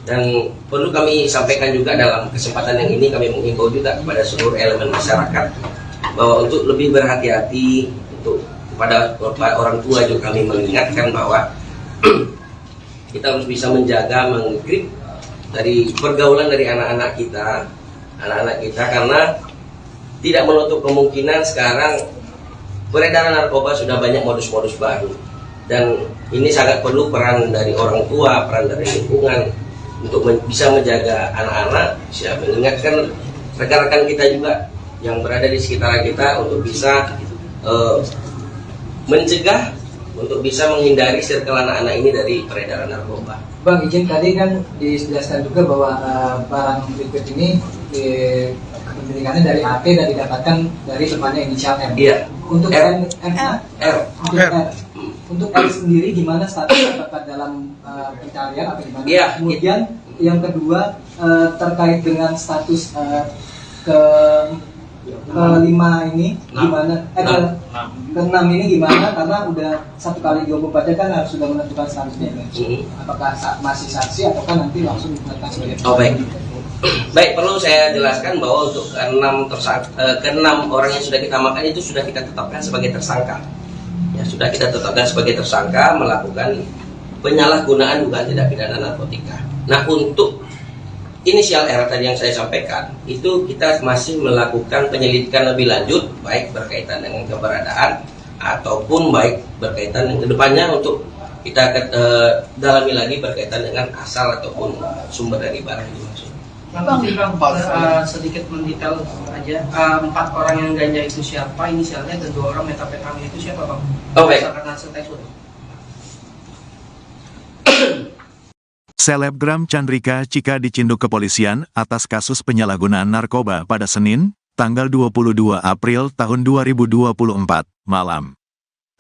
dan perlu kami sampaikan juga dalam kesempatan yang ini kami mengimbau juga kepada seluruh elemen masyarakat bahwa untuk lebih berhati-hati, untuk kepada orang tua juga kami mengingatkan bahwa kita harus bisa menjaga, mengkritik dari pergaulan dari anak-anak kita karena tidak menutup kemungkinan sekarang peredaran narkoba sudah banyak modus-modus baru, dan ini sangat perlu peran dari orang tua, peran dari lingkungan untuk bisa menjaga anak-anak, bisa mengingatkan rekan-rekan kita juga yang berada di sekitar kita untuk bisa mencegah, untuk bisa menghindari circle anak-anak ini dari peredaran narkoba. Bang, izin tadi kan dijelaskan juga bahwa barang liquid ini kepemilikannya dari AP dan didapatkan dari temannya inisial M. Iya. Untuk R. Untuk R sendiri gimana statusnya, apakah dalam pencarian atau gimana? Iya. Kemudian yang kedua terkait dengan status kelima ini gimana? Keenam ini gimana? Karena udah 1 kali 24 jam kan harus sudah menentukan statusnya. Apakah masih saksi ataukah nanti langsung ditetapkan sebagai tersangka? Oh baik. Baik, perlu saya jelaskan bahwa untuk keenam orang yang sudah kita amankan itu sudah kita tetapkan sebagai tersangka. Ya, sudah kita tetapkan sebagai tersangka melakukan penyalahgunaan dugaan tindak pidana narkotika. Nah, untuk inisial R tadi yang saya sampaikan, itu kita masih melakukan penyelidikan lebih lanjut, baik berkaitan dengan keberadaan ataupun baik berkaitan dengan kedepannya untuk kita dalami lagi berkaitan dengan asal ataupun sumber dari barang itu. Bang, sedikit mendetail aja, 4 orang yang ganja itu siapa, inisialnya, dan 2 orang metafetamin itu siapa, Bang? Oh, baik. Selebgram Chandrika Cika dicinduk kepolisian atas kasus penyalahgunaan narkoba pada Senin, tanggal 22 April tahun 2024, malam.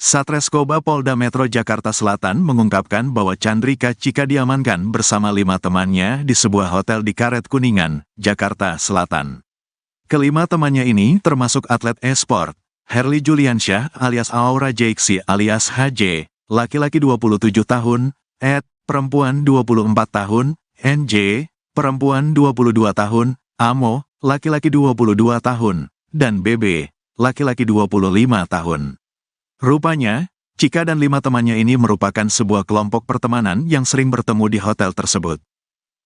Satreskoba Polda Metro Jakarta Selatan mengungkapkan bahwa Chandrika Cika diamankan bersama 5 temannya di sebuah hotel di Karet Kuningan, Jakarta Selatan. Kelima temannya ini termasuk atlet e-sport, Herli Juliansyah alias Aura Jaiksi alias HJ, laki-laki 27 tahun, Ed, perempuan 24 tahun, NJ, perempuan 22 tahun, Amo, laki-laki 22 tahun, dan BB, laki-laki 25 tahun. Rupanya, Cika dan 5 temannya ini merupakan sebuah kelompok pertemanan yang sering bertemu di hotel tersebut.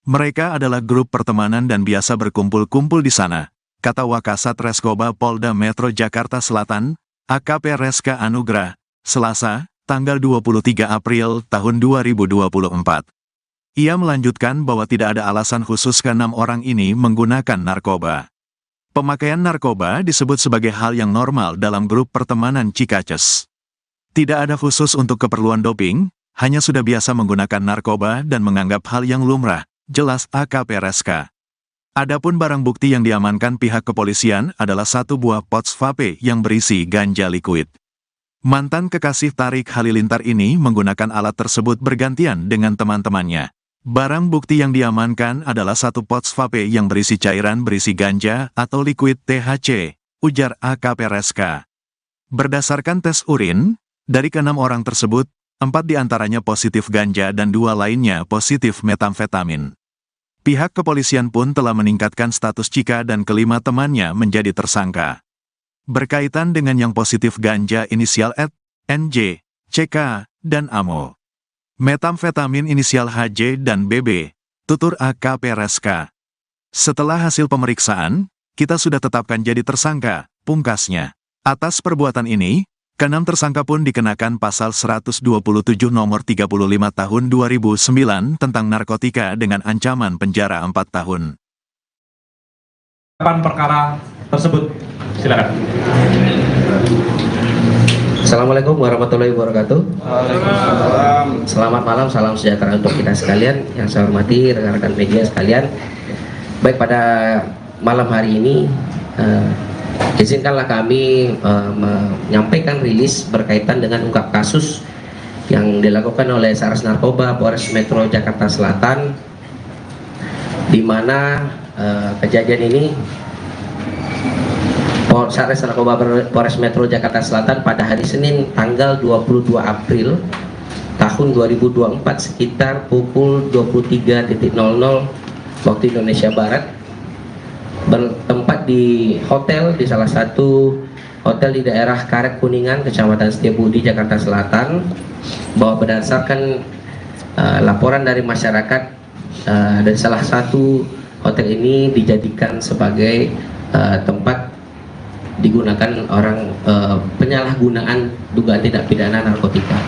Mereka adalah grup pertemanan dan biasa berkumpul-kumpul di sana, kata Wakasat Reskoba Polda Metro Jakarta Selatan, AKP Reska Anugrah, Selasa, tanggal 23 April tahun 2024. Ia melanjutkan bahwa tidak ada alasan khusus ke-6 orang ini menggunakan narkoba. Pemakaian narkoba disebut sebagai hal yang normal dalam grup pertemanan Cikaces. Tidak ada khusus untuk keperluan doping, hanya sudah biasa menggunakan narkoba dan menganggap hal yang lumrah, jelas AKP Reska. Adapun barang bukti yang diamankan pihak kepolisian adalah 1 buah pouch vape yang berisi ganja liquid. Mantan kekasih Tarik Halilintar ini menggunakan alat tersebut bergantian dengan teman-temannya. Barang bukti yang diamankan adalah 1 pouch vape yang berisi cairan berisi ganja atau liquid THC, ujar AKP Reska. Berdasarkan tes urin, dari ke-6 orang tersebut, 4 diantaranya positif ganja dan 2 lainnya positif metamfetamin. Pihak kepolisian pun telah meningkatkan status Cika dan kelima temannya menjadi tersangka. Berkaitan dengan yang positif ganja inisial Ed, NJ, CK, dan Amo. Metamfetamin inisial HJ dan BB, tutur AKP Reska. Setelah hasil pemeriksaan, kita sudah tetapkan jadi tersangka, pungkasnya. Atas perbuatan ini, ke-6 tersangka pun dikenakan pasal 127 nomor 35 tahun 2009 tentang narkotika dengan ancaman penjara 4 tahun. Perkara tersebut, silakan. Assalamualaikum warahmatullahi wabarakatuh. Selamat malam, salam sejahtera untuk kita sekalian. Yang saya hormati rekan-rekan media sekalian. Baik, pada malam hari ini izinkanlah kami menyampaikan rilis berkaitan dengan ungkap kasus yang dilakukan oleh Satres Narkoba Polres Metro Jakarta Selatan, di mana kejadian ini Satres Narkoba Polres Metro Jakarta Selatan pada hari Senin tanggal 22 April tahun 2024 sekitar pukul 23.00 waktu Indonesia Barat bertempat di hotel, di salah satu hotel di daerah Karet Kuningan, Kecamatan Setiabudi, Jakarta Selatan, bahwa berdasarkan laporan dari masyarakat dan salah satu hotel ini dijadikan sebagai tempat digunakan orang penyalahgunaan dugaan tindak pidana narkotika.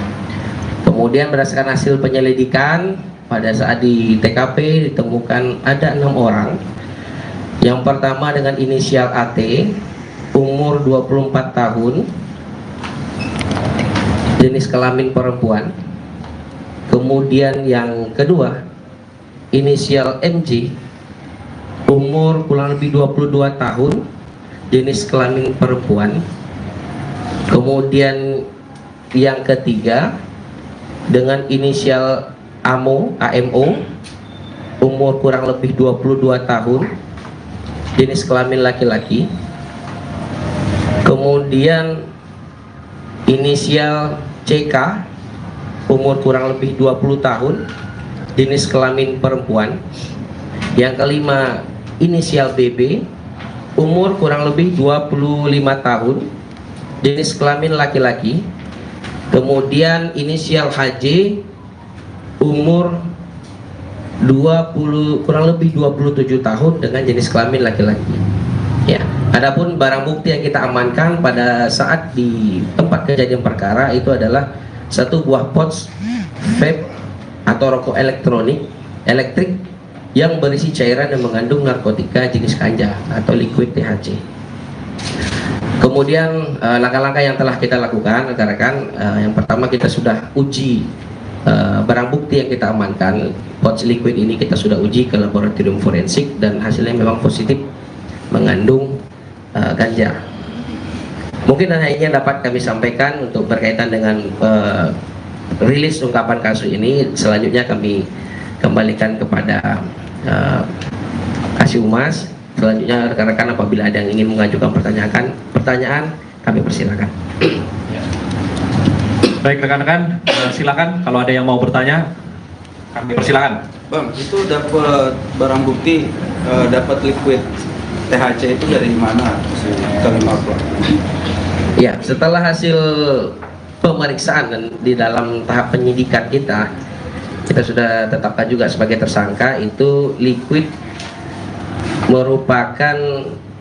Kemudian berdasarkan hasil penyelidikan, pada saat di TKP ditemukan ada 6 orang. Yang pertama dengan inisial AT, umur 24 tahun, jenis kelamin perempuan. Kemudian yang kedua, inisial MJ, umur kurang lebih 22 tahun, jenis kelamin perempuan. Kemudian yang ketiga, dengan inisial AMO, umur kurang lebih 22 tahun, jenis kelamin laki-laki. Kemudian inisial CK, umur kurang lebih 20 tahun, jenis kelamin perempuan. Yang kelima, inisial BB, umur kurang lebih 25 tahun, jenis kelamin laki-laki. Kemudian inisial HJ, umur kurang lebih 27 tahun dengan jenis kelamin laki-laki. Ya. Adapun barang bukti yang kita amankan pada saat di tempat kejadian perkara itu adalah satu buah pouch vape atau rokok elektrik yang berisi cairan yang mengandung narkotika jenis ganja atau liquid THC. Kemudian langkah-langkah yang telah kita lakukan, rekan-rekan, yang pertama kita sudah uji barang bukti yang kita amankan. Pouch liquid ini kita sudah uji ke laboratorium forensik dan hasilnya memang positif mengandung ganja. Mungkin hanya ini yang dapat kami sampaikan untuk berkaitan dengan rilis ungkapan kasus ini. Selanjutnya kami kembalikan kepada Kasih Humas. Selanjutnya rekan-rekan apabila ada yang ingin mengajukan pertanyaan kami persilakan. Baik rekan-rekan, silakan kalau ada yang mau bertanya, kami persilakan. Bang, itu dapat barang bukti, dapat liquid THC itu dari mana si kelima pelaku? Ya, setelah hasil pemeriksaan dan di dalam tahap penyidikan kita sudah tetapkan juga sebagai tersangka. Itu liquid merupakan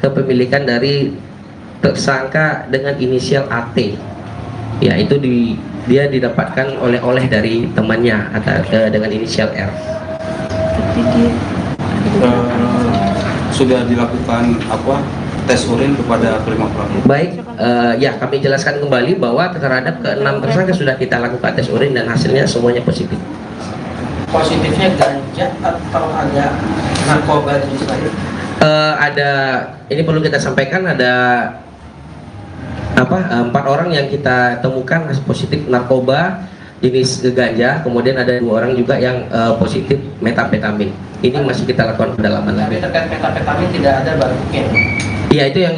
kepemilikan dari tersangka dengan inisial AT. Ya, itu dia didapatkan oleh dari temannya dengan inisial R. Sudah dilakukan tes urin kepada kelima pelaku? Baik, ya kami jelaskan kembali bahwa terhadap ke-6 tersangka sudah kita lakukan tes urin dan hasilnya semuanya positif. Positifnya ganja atau ada narkoba jenis lain? Ini perlu kita sampaikan, ada 4 orang yang kita temukan positif narkoba jenis ganja, kemudian ada 2 orang juga yang positif metapetamin. Ini masih kita lakukan pendalaman lagi. Terkait metapetamin tidak ada barang bukti. Iya, itu yang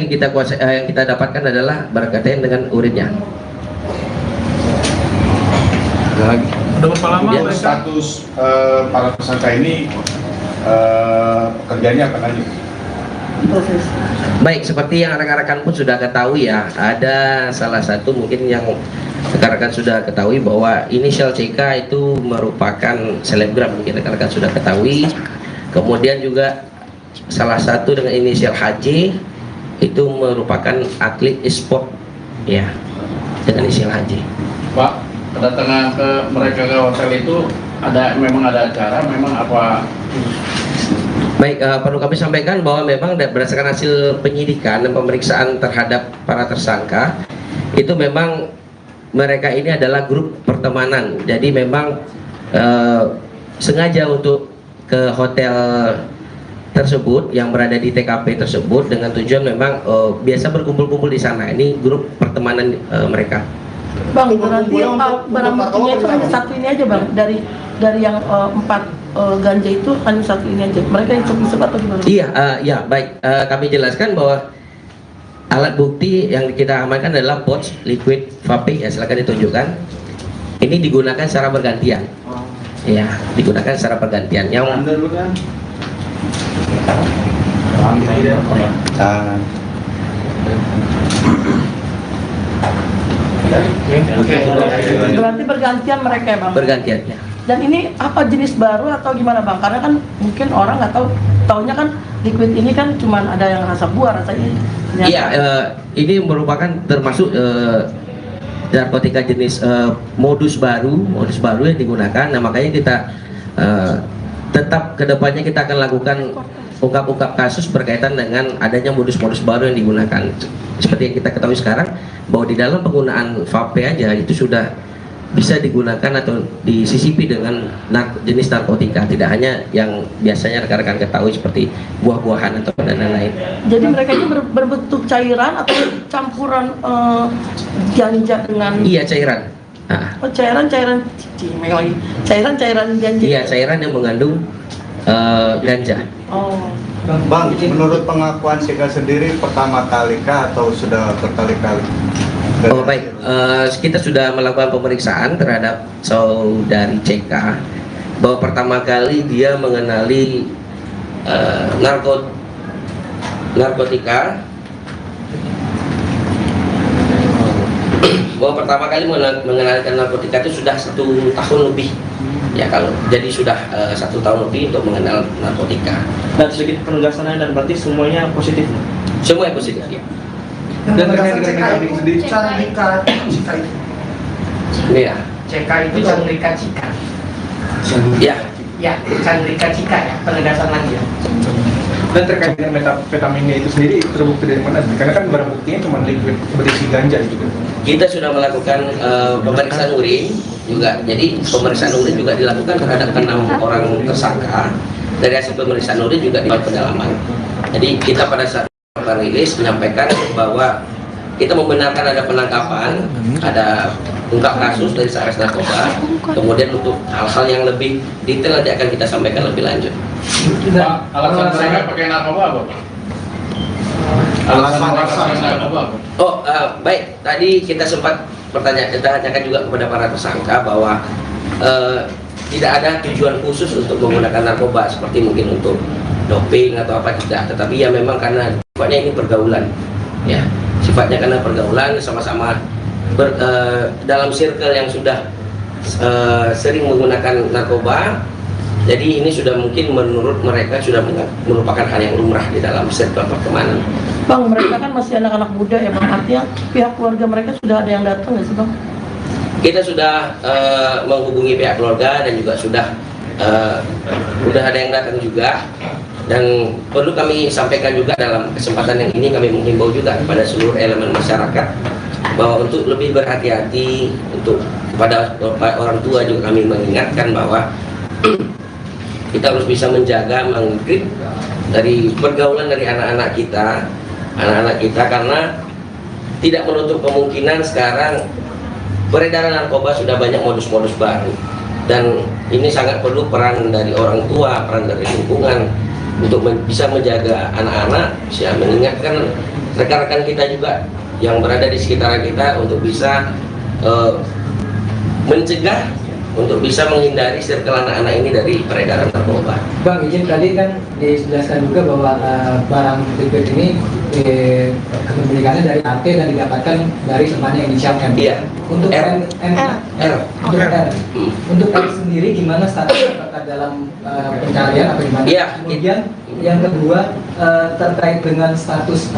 kita dapatkan adalah berkaitan dengan urinnya. Ada lagi. Udah berapa lama status para tersangka ini pekerjaannya apa aja? Baik, seperti yang rekan-rekan pun sudah ketahui ya, ada salah satu mungkin yang rekan-rekan sudah ketahui bahwa inisial CK itu merupakan selebgram, mungkin rekan-rekan sudah ketahui. Kemudian juga salah satu dengan inisial HJ itu merupakan atlet e-sport ya, dengan inisial HJ. Pak, kedatangan ke mereka ke hotel itu memang ada acara, memang apa? Baik, perlu kami sampaikan bahwa memang berdasarkan hasil penyidikan dan pemeriksaan terhadap para tersangka itu memang mereka ini adalah grup pertemanan. Jadi memang sengaja untuk ke hotel tersebut yang berada di TKP tersebut dengan tujuan memang biasa berkumpul-kumpul di sana. Ini grup pertemanan mereka. Bang, berarti barang buktinya itu hanya satu ini aja bang, dari yang 4 ganja itu hanya satu ini aja. Mereka yang isep atau gimana? Iya, ya baik. Kami jelaskan bahwa alat bukti yang kita amankan adalah pouch liquid vape. Ya, silakan ditunjukkan. Ini digunakan secara bergantian. Ya, digunakan secara bergantian. Yang berarti bergantian mereka ya bang? Bergantian ya. Dan ini apa jenis baru atau gimana bang? Karena kan mungkin orang nggak tahu, taunya kan liquid ini kan cuma ada yang rasa buah rasanya. Iya, ini merupakan termasuk narkotika jenis modus baru yang digunakan. Nah makanya kita tetap kedepannya kita akan lakukan ungkap-ungkap kasus berkaitan dengan adanya modus-modus baru yang digunakan. Seperti yang kita ketahui sekarang bahwa di dalam penggunaan vape aja itu sudah bisa digunakan atau disisipi dengan jenis narkotika, tidak hanya yang biasanya rekan-rekan ketahui seperti buah-buahan atau dan lain-lain. Jadi mereka ini berbentuk cairan atau campuran ganja dengan? Iya, cairan. Nah. Oh, cairan ganja. Iya, cairan yang mengandung ganja. Oh. Bang, menurut pengakuan Sika sendiri pertama kali kah atau sudah berkali-kali? Oh baik, kita sudah melakukan pemeriksaan terhadap saudari CK bahwa pertama kali dia mengenali narkotika bahwa pertama kali mengenalkan narkotika itu sudah 1 tahun lebih ya, kalau jadi sudah 1 tahun lebih untuk mengenal narkotika. Dan sedikit penegasannya, dan berarti semuanya positif? Semuanya positif ya. Dan terkait dengan metapetamin sendiri, Chandrika Cika itu. Iya. CK itu Chandrika Cika. Ya. Ya, Chandrika Cika ya, penegasan lagi ya. dan terkait dengan metapetaminnya itu sendiri terbukti dari mana? Karena kan barang buktinya cuma liquid berisi ganja itu. Kita sudah melakukan pemeriksaan urin juga. Jadi pemeriksaan urin juga dilakukan terhadap 6 orang tersangka. Dari hasil pemeriksaan urin juga dilakukan pendalaman. Jadi kita pada saat rilis menyampaikan bahwa kita membenarkan ada penangkapan, ada ungkap kasus dari Satres Narkoba. Kemudian untuk hal-hal yang lebih detail nanti akan kita sampaikan lebih lanjut. Pak, alasan mereka pakai narkoba apa, Pak? Alasan mereka pakai narkoba apa? Oh, baik. Tadi kita sempat tanyakan juga kepada para tersangka bahwa tidak ada tujuan khusus untuk menggunakan narkoba seperti mungkin untuk doping atau apa, tidak. Tetapi ya memang karena sifatnya ini pergaulan, ya. Sifatnya karena pergaulan, sama-sama dalam circle yang sudah sering menggunakan narkoba. Jadi ini sudah mungkin menurut mereka sudah merupakan hal yang lumrah di dalam circle pertemanan. Bang, mereka kan masih anak-anak muda ya Bang, artinya pihak keluarga mereka sudah ada yang datang nggak sih Bang? Kita sudah menghubungi pihak keluarga dan juga sudah ada yang datang juga. Dan perlu kami sampaikan juga dalam kesempatan yang ini, kami menghimbau juga kepada seluruh elemen masyarakat bahwa untuk lebih berhati-hati, untuk kepada orang tua juga kami mengingatkan bahwa kita harus bisa menjaga, mengkritik dari pergaulan dari anak-anak kita, karena tidak menutup kemungkinan sekarang peredaran narkoba sudah banyak modus-modus baru, dan ini sangat perlu peran dari orang tua, peran dari lingkungan untuk bisa menjaga anak-anak, bisa mengingatkan rekan-rekan kita juga yang berada di sekitaran kita untuk bisa mencegah, untuk bisa menghindari circle anak-anak ini dari peredaran narkoba. Bang, izin tadi kan dijelaskan juga bahwa barang liquid ini kepemilikannya dari AT dan didapatkan dari temannya inisial M. Iya. Untuk R. Untuk R. Untuk R sendiri gimana statusnya, apakah dalam pencarian atau gimana? Iya. Kemudian yang kedua terkait dengan status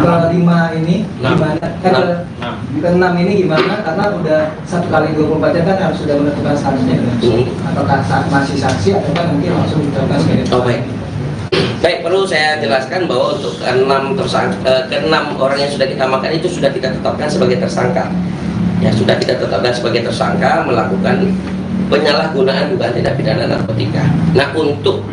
kelima ini gimana? Keenam ini gimana? Karena udah 1 kali 24 jam kan harus sudah menentukan statusnya. Apakah masih saksi atau kan mungkin langsung ditetapkan sebagai tersangka? Baik. Baik, perlu saya jelaskan bahwa untuk ke-6 orang yang sudah kita amankan itu sudah kita tetapkan sebagai tersangka. Ya, sudah kita tetapkan sebagai tersangka melakukan penyalahgunaan dugaan tindak pidana narkotika. Nah, untuk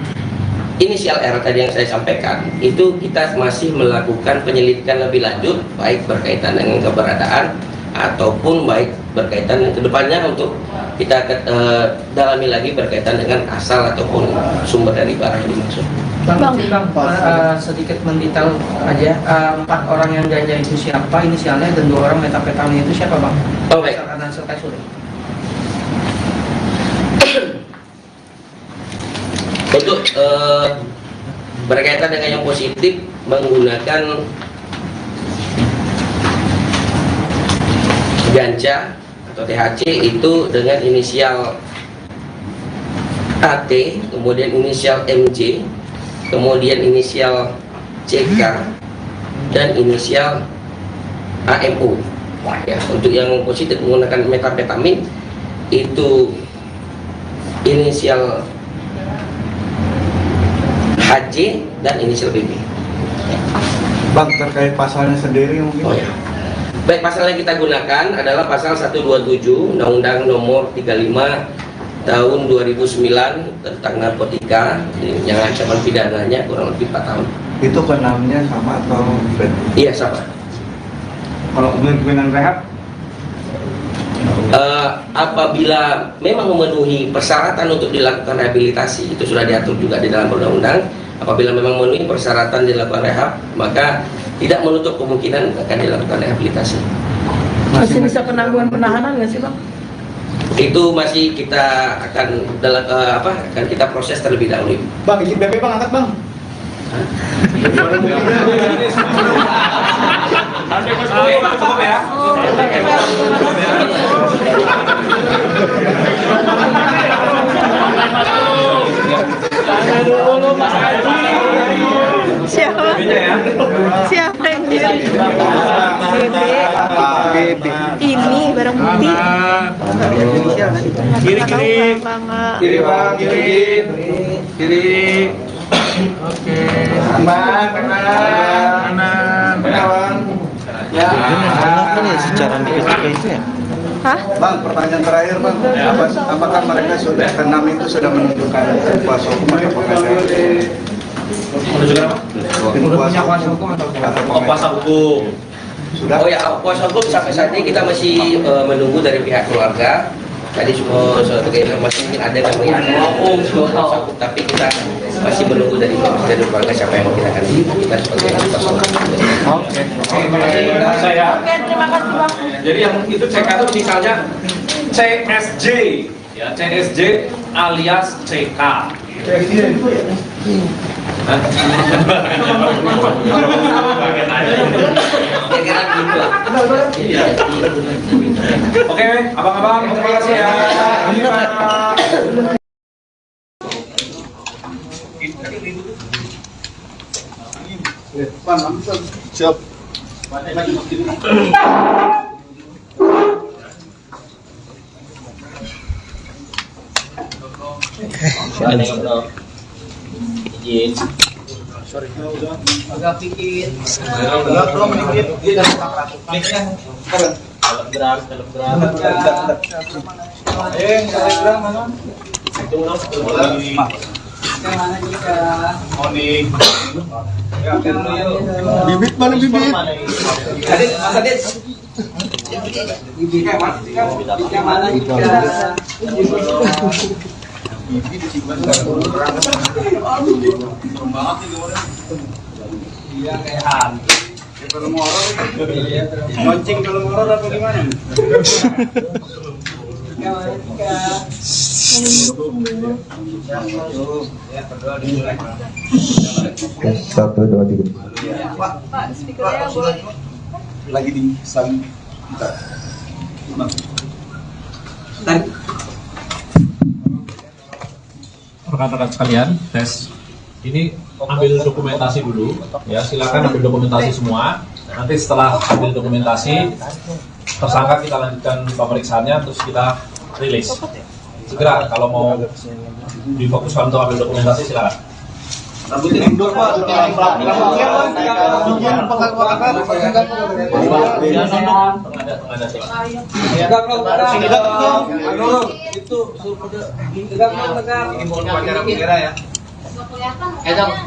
inisial R tadi yang saya sampaikan, itu kita masih melakukan penyelidikan lebih lanjut, baik berkaitan dengan keberadaan ataupun baik berkaitan dengan kedepannya untuk kita dalami lagi berkaitan dengan asal ataupun sumber dari barang yang dimaksud. Bang, sedikit mendetail aja, 4 orang yang ganja itu siapa inisialnya dan 2 orang metapetamin itu siapa Bang? Oh, baik. Untuk berkaitan dengan yang positif menggunakan ganja atau THC itu dengan inisial AT, kemudian inisial MJ, kemudian inisial CK, dan inisial AMU. Ya, untuk yang positif menggunakan metapetamin itu inisial HJ dan inisial BB. Bang, terkait pasalnya sendiri mungkin? Oh ya. Baik, pasal yang kita gunakan adalah pasal 127 Undang-Undang Nomor 35 Tahun 2009 tentang narkotika, yang ancaman pidananya kurang lebih 4 tahun. Itu ke-6-nya sama atau beda? Iya, sama. Kalau kemungkinan rehab? Apabila memang memenuhi persyaratan untuk dilakukan rehabilitasi, itu sudah diatur juga di dalam undang-undang. Apabila memang memenuhi persyaratan dilakukan rehab, maka tidak menutup kemungkinan akan dilakukan rehabilitasi. Masih bisa penangguhan penahanan nggak sih Bang? Itu masih kita akan akan kita proses terlebih dahulu. Bang, izin BP Bang, angkat Bang. Cukup ya. Siapa? Siapa yang Bebe? Ini barang bukti. Kiri kiri. Kiri bang, kiri. Kiri. Oke. Kanan. Ya. Secara itu ya. Hah? Bang, pertanyaan terakhir bang, apakah mereka sudah keenam itu sudah menunjukkan kuasa hukum atau pengacara? Punya kuasa hukum atau kuasa hukum? Sudah. Oh ya, kuasa hukum sampai saat ini kita masih menunggu dari pihak keluarga. Tadi semua sebagai informasi mungkin ada yang mengingatkan kuasa hukum, tapi kita masih menunggu dari keluarga siapa yang kita akan kita sebagai kuasa hukum. Oke, terima kasih. Terima kasih bang. Jadi yang itu CK itu misalnya CSJ, ya CSJ alias CK. Oke, abang-abang, terima kasih ya. Siap. Izin. Sorry. Agak pikir. Telegram. Telegram mana? Mana kita? Morning. Bibit mana bibit? Adit, Mas Adit. Bibitnya mana kita? Iya kayak hantu. Kalau mau mancing kalau mau apa gimana? Satu, dua, tiga. Pak, speakernya boleh. Lagi di sana. Rekan-rekan sekalian, tes. Ini ambil dokumentasi dulu, ya silakan ambil dokumentasi semua. Nanti setelah ambil dokumentasi, tersangka kita lanjutkan pemeriksaannya, terus kita rilis. Segera kalau mau difokuskan untuk ambil dokumentasi silakan. Rambutnya mundur pak.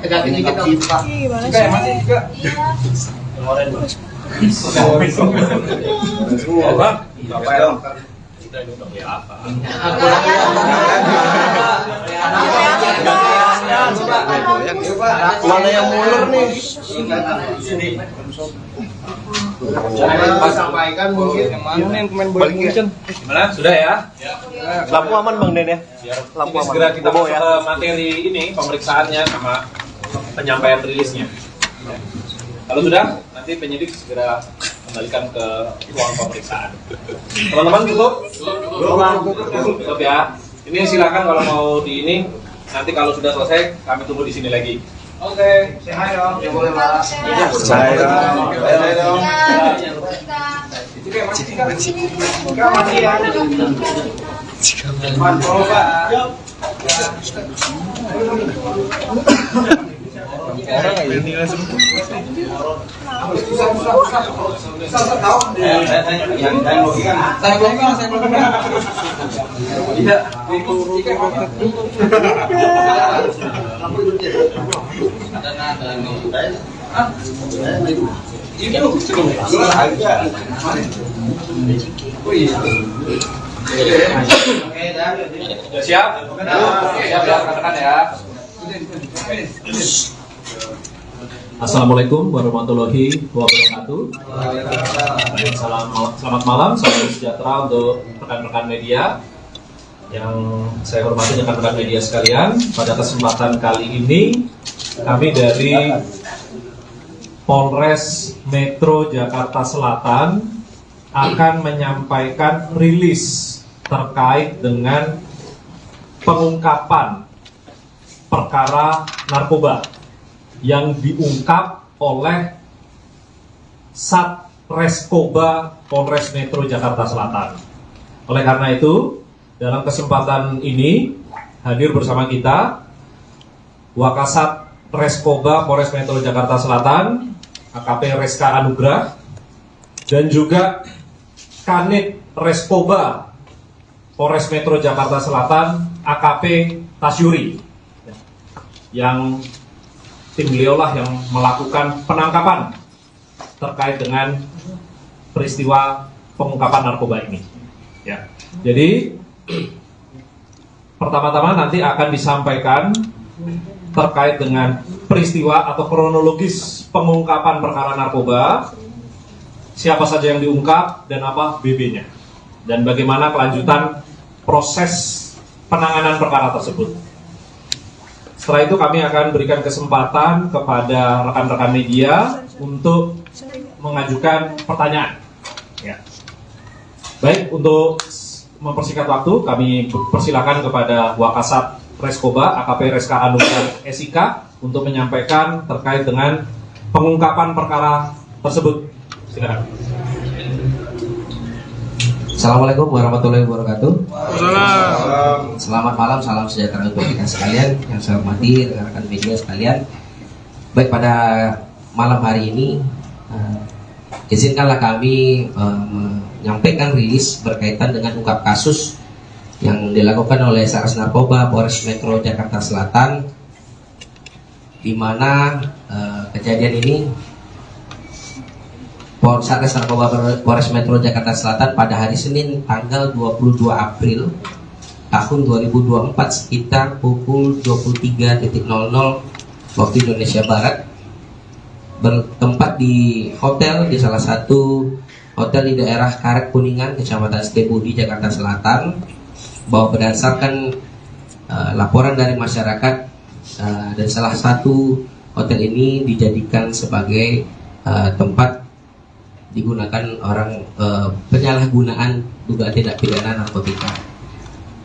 Tegakin dikit dong. Gimana sih? Masih juga. Mana yang mulur nih? Sampaikan mungkin mana yang pemain bola Gimana? Sudah ya? Lampu aman bang Den ya? Lampu aman. Segera kita masuk ke materi ini pemeriksaannya sama penyampaian rilisnya. Kalau sudah, nanti penyidik segera kembalikan ke ruang pemeriksaan. Teman-teman cukup? Cukup ya. Ini silakan kalau mau di ini. Nanti kalau sudah selesai, kami tunggu di sini lagi. Oke, say hi dong. Ya boleh lah. Saya dong. Masih ya. Mantap Pak. orang kayak ini langsung susah tahu yang logika saya logika tidak Siap? Siap ya, katakan ya. Assalamualaikum warahmatullahi wabarakatuh. Selamat malam, salam sejahtera untuk rekan-rekan media. Yang saya hormati rekan-rekan media sekalian, pada kesempatan kali ini kami dari Polres Metro Jakarta Selatan akan menyampaikan rilis terkait dengan pengungkapan perkara narkoba yang diungkap oleh Satreskoba Polres Metro Jakarta Selatan. Oleh karena itu, dalam kesempatan ini hadir bersama kita Wakasat Reskoba Polres Metro Jakarta Selatan, AKP Reska Anugrah, dan juga Kanit Reskoba Polres Metro Jakarta Selatan, AKP Tasyuri, yang tim beliau lah yang melakukan penangkapan terkait dengan peristiwa pengungkapan narkoba ini. Ya, jadi pertama-tama nanti akan disampaikan terkait dengan peristiwa atau kronologis pengungkapan perkara narkoba, siapa saja yang diungkap dan apa BB-nya, dan bagaimana kelanjutan proses penanganan perkara tersebut. Setelah itu kami akan berikan kesempatan kepada rekan-rekan media untuk mengajukan pertanyaan. Ya. Baik, untuk mempersingkat waktu, kami persilakan kepada Wakasat Reskoba AKP Reska Anugrah SIK untuk menyampaikan terkait dengan pengungkapan perkara tersebut. Silakan. Assalamualaikum warahmatullahi wabarakatuh. Selamat malam, salam sejahtera untuk kita sekalian yang saya hormati, rekan-rekan media sekalian. Baik, pada malam hari ini izinkanlah kami menyampaikan rilis berkaitan dengan ungkap kasus yang dilakukan oleh Satres Narkoba Polres Metro Jakarta Selatan, di mana kejadian ini Satres Narkoba Polres Metro Jakarta Selatan pada hari Senin tanggal 22 April tahun 2024 sekitar pukul 23.00 waktu Indonesia Barat bertempat di hotel, di salah satu hotel di daerah Karet Kuningan, Kecamatan Setiabudi, Jakarta Selatan, bahwa berdasarkan laporan dari masyarakat dan salah satu hotel ini dijadikan sebagai tempat digunakan orang penyalahgunaan dugaan tindak pidana narkotika.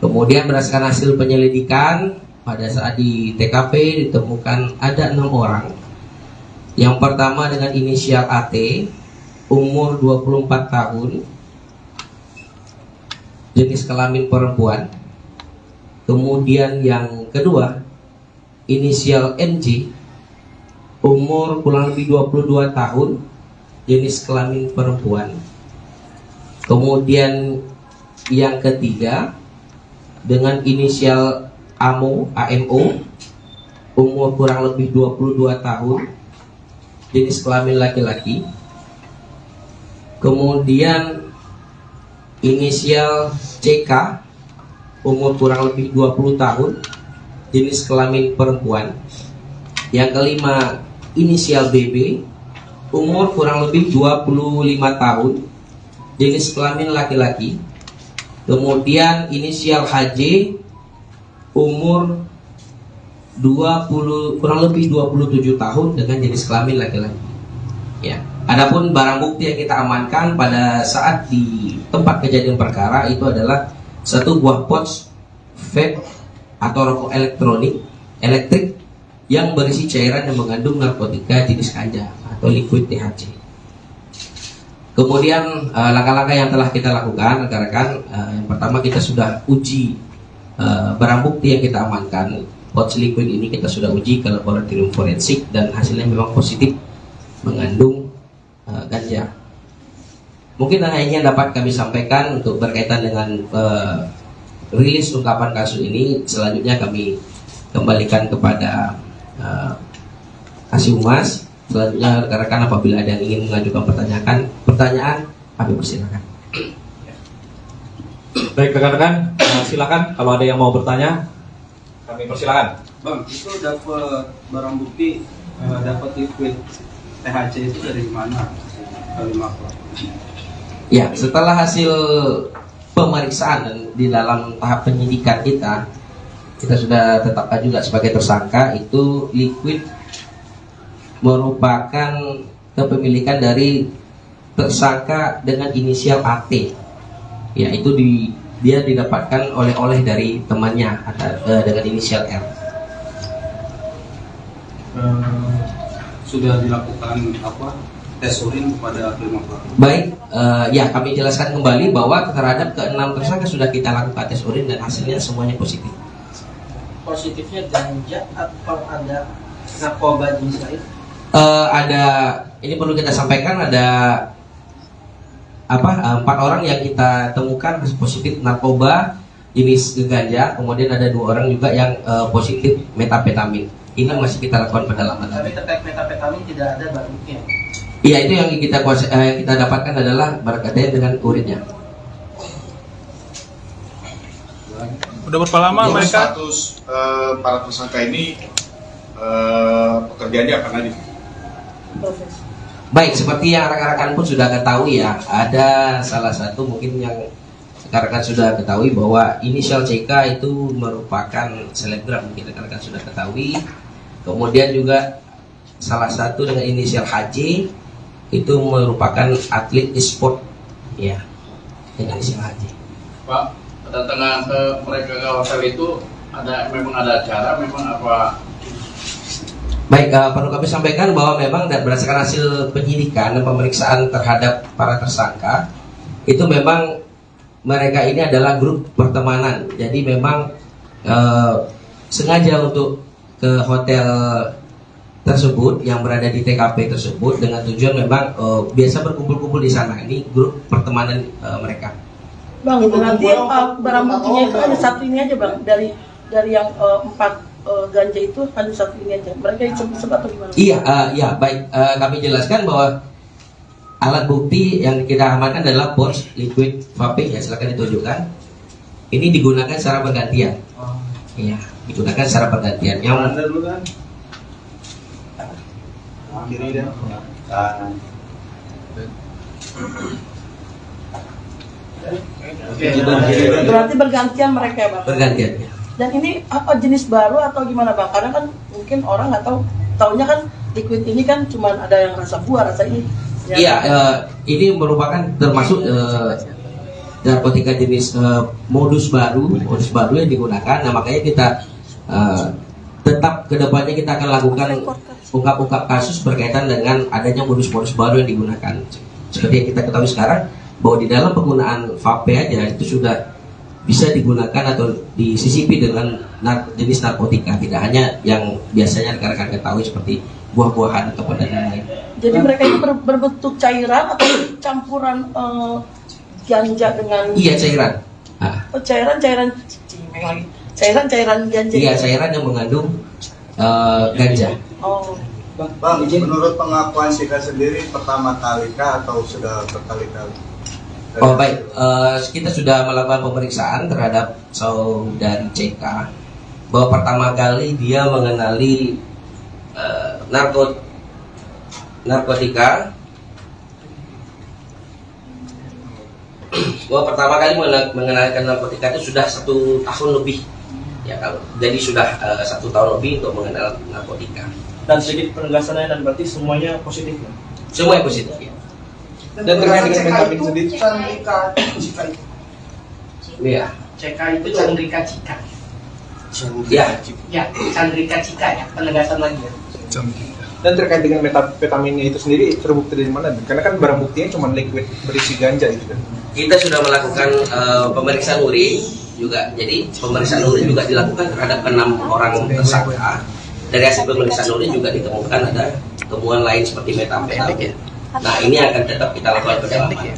Kemudian berdasarkan hasil penyelidikan, pada saat di TKP ditemukan ada 6 orang. Yang pertama dengan inisial AT, umur 24 tahun, jenis kelamin perempuan. Kemudian yang kedua, inisial NJ, umur kurang lebih 22 tahun, jenis kelamin perempuan. Kemudian yang ketiga dengan inisial AMO, umur kurang lebih 22 tahun, jenis kelamin laki-laki. Kemudian inisial CK, umur kurang lebih 20 tahun, jenis kelamin perempuan. Yang kelima inisial BB, umur kurang lebih 25 tahun, jenis kelamin laki-laki. Kemudian inisial HJ, umur kurang lebih 27 tahun dengan jenis kelamin laki-laki. Ya. Adapun barang bukti yang kita amankan pada saat di tempat kejadian perkara itu adalah satu buah pouch vape atau rokok elektrik yang berisi cairan yang mengandung narkotika jenis ganja atau liquid THC. Kemudian langkah-langkah yang telah kita lakukan, rekan-rekan, yang pertama kita sudah uji barang bukti yang kita amankan. Pouch liquid ini kita sudah uji ke laboratorium forensik dan hasilnya memang positif mengandung ganja. Mungkin hanya ini yang dapat kami sampaikan untuk berkaitan dengan rilis ungkapan kasus ini. Selanjutnya kami kembalikan kepada Kasih Humas. Selanjutnya rekan-rekan apabila ada yang ingin mengajukan pertanyaan, kami persilakan. Baik rekan-rekan, silakan kalau ada yang mau bertanya, kami persilakan. Bang, itu dapat barang bukti, dapat liquid THC itu dari mana? Ya, setelah hasil pemeriksaan dan di dalam tahap penyidikan kita sudah tetapkan juga sebagai tersangka itu liquid merupakan kepemilikan dari tersangka dengan inisial AT, ya itu dia didapatkan oleh dari temannya dengan inisial R. Sudah dilakukan tes urin kepada kelima pelaku? Baik, ya kami jelaskan kembali bahwa terhadap ke-6 tersangka sudah kita lakukan tes urin dan hasilnya semuanya positif. Positifnya ganja atau ada narkoba jenis lain? Ada, ini perlu kita sampaikan, ada 4 orang yang kita temukan positif narkoba jenis ganja, kemudian ada 2 orang juga yang positif metapetamin. Ini masih kita lakukan pendalaman. Tapi terkait metapetamin tidak ada barangnya. Iya, itu yang kita dapatkan adalah berkaitan dengan urinnya. Udah berapa lama mereka? Status para tersangka ini pekerjaannya apa lagi? Baik, seperti yang rekan-rekan pun sudah ketahui ya, ada salah satu mungkin yang rekan-rekan sudah ketahui bahwa inisial CK itu merupakan selebgram, mungkin rekan-rekan sudah ketahui. Kemudian juga salah satu dengan inisial HJ itu merupakan atlet e-sport, ya, dengan inisial HJ. Pak, kedatangan ke mereka ke hotel itu memang ada acara, memang apa? Baik, perlu kami sampaikan bahwa memang berdasarkan hasil penyidikan dan pemeriksaan terhadap para tersangka itu memang mereka ini adalah grup pertemanan. Jadi memang sengaja untuk ke hotel tersebut yang berada di TKP tersebut dengan tujuan memang biasa berkumpul-kumpul di sana. Ini grup pertemanan mereka. Bang, berarti barang buktinya itu hanya satu ini aja bang, dari yang 4 ganja itu hanya satu ini aja. Mereka isep-isep atau gimana? Iya, baik. Kami jelaskan bahwa alat bukti yang kita amankan adalah pouch liquid vape, ya silakan ditunjukkan. Ini digunakan secara bergantian. Iya, digunakan secara bergantian. Yang Anda dulu kan? Kiri dan kanan. Berarti bergantian mereka ya bang? Bergantian. Dan ini apa jenis baru atau gimana bang? Karena kan mungkin orang nggak tahu, taunya kan liquid ini kan cuma ada yang rasa buah, rasa ini. Iya, ini merupakan termasuk narkotika jenis modus baru yang digunakan. Nah makanya kita tetap kedepannya kita akan lakukan ungkap-ungkap kasus berkaitan dengan adanya modus-modus baru yang digunakan. Seperti yang kita ketahui sekarang bahwa di dalam penggunaan vape aja itu sudah bisa digunakan atau disisipi dengan jenis narkotika, tidak hanya yang biasanya rekan-rekan ketahui seperti buah-buahan atau dan lain-lain. Jadi mereka ini berbentuk cairan atau campuran ganja dengan? Iya, cairan. Oh, cairan ganja. Iya, cairan yang mengandung ganja. Oh. Bang, menurut pengakuan Sika sendiri pertama kali kah atau sudah berkali-kali? Oh baik, kita sudah melakukan pemeriksaan terhadap saudari CK bahwa pertama kali dia mengenali narkotika, bahwa pertama kali mengenalkan narkotika itu sudah 1 tahun lebih, ya kalau jadi sudah 1 tahun lebih untuk mengenal narkotika. Dan sedikit penegasannya, dan berarti semuanya positif ya? Semuanya positif ya. Dan terkait dengan metapetamin sendiri? Chandrika Cika. Iya. CK itu Chandrika Cika. Ya. Ya, Chandrika Cika ya, penegasan lagi ya. Dan terkait dengan metapetaminnya itu sendiri terbukti dari mana? Karena kan barang buktinya cuma liquid berisi ganja itu kan. Kita sudah melakukan pemeriksaan urin juga. Jadi pemeriksaan urin juga dilakukan terhadap 6 orang tersangka. Dari hasil pemeriksaan urin juga ditemukan ada temuan lain seperti metamfetamin. Nah ini akan tetap kita lakukan pendalaman.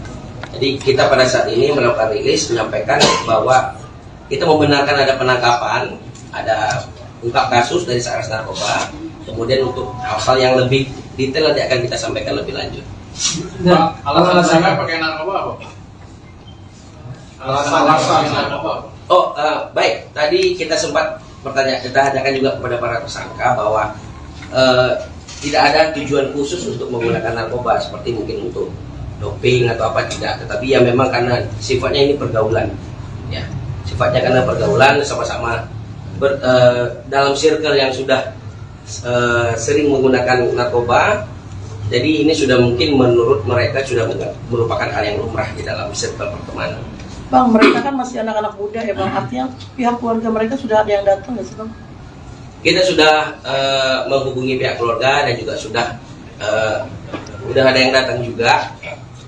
Jadi kita pada saat ini melakukan rilis menyampaikan bahwa kita membenarkan ada penangkapan, ada ungkap kasus dari Satres Narkoba. Kemudian untuk hal-hal yang lebih detail nanti akan kita sampaikan lebih lanjut. Pak, alasannya pakai narkoba apa? Alasan narkoba. Oh baik, tadi kita sempat kita tanyakan juga kepada para tersangka bahwa tidak ada tujuan khusus untuk menggunakan narkoba seperti mungkin untuk doping atau apa tidak, tetapi ya memang karena sifatnya ini pergaulan, ya sifatnya karena pergaulan sama-sama dalam circle yang sudah sering menggunakan narkoba. Jadi ini sudah mungkin menurut mereka sudah merupakan hal yang lumrah di dalam circle pertemanan. Bang, mereka kan masih anak-anak muda ya Bang, artinya pihak keluarga mereka sudah ada yang datang nggak sih Bang? Kita sudah menghubungi pihak keluarga dan juga sudah ada yang datang juga.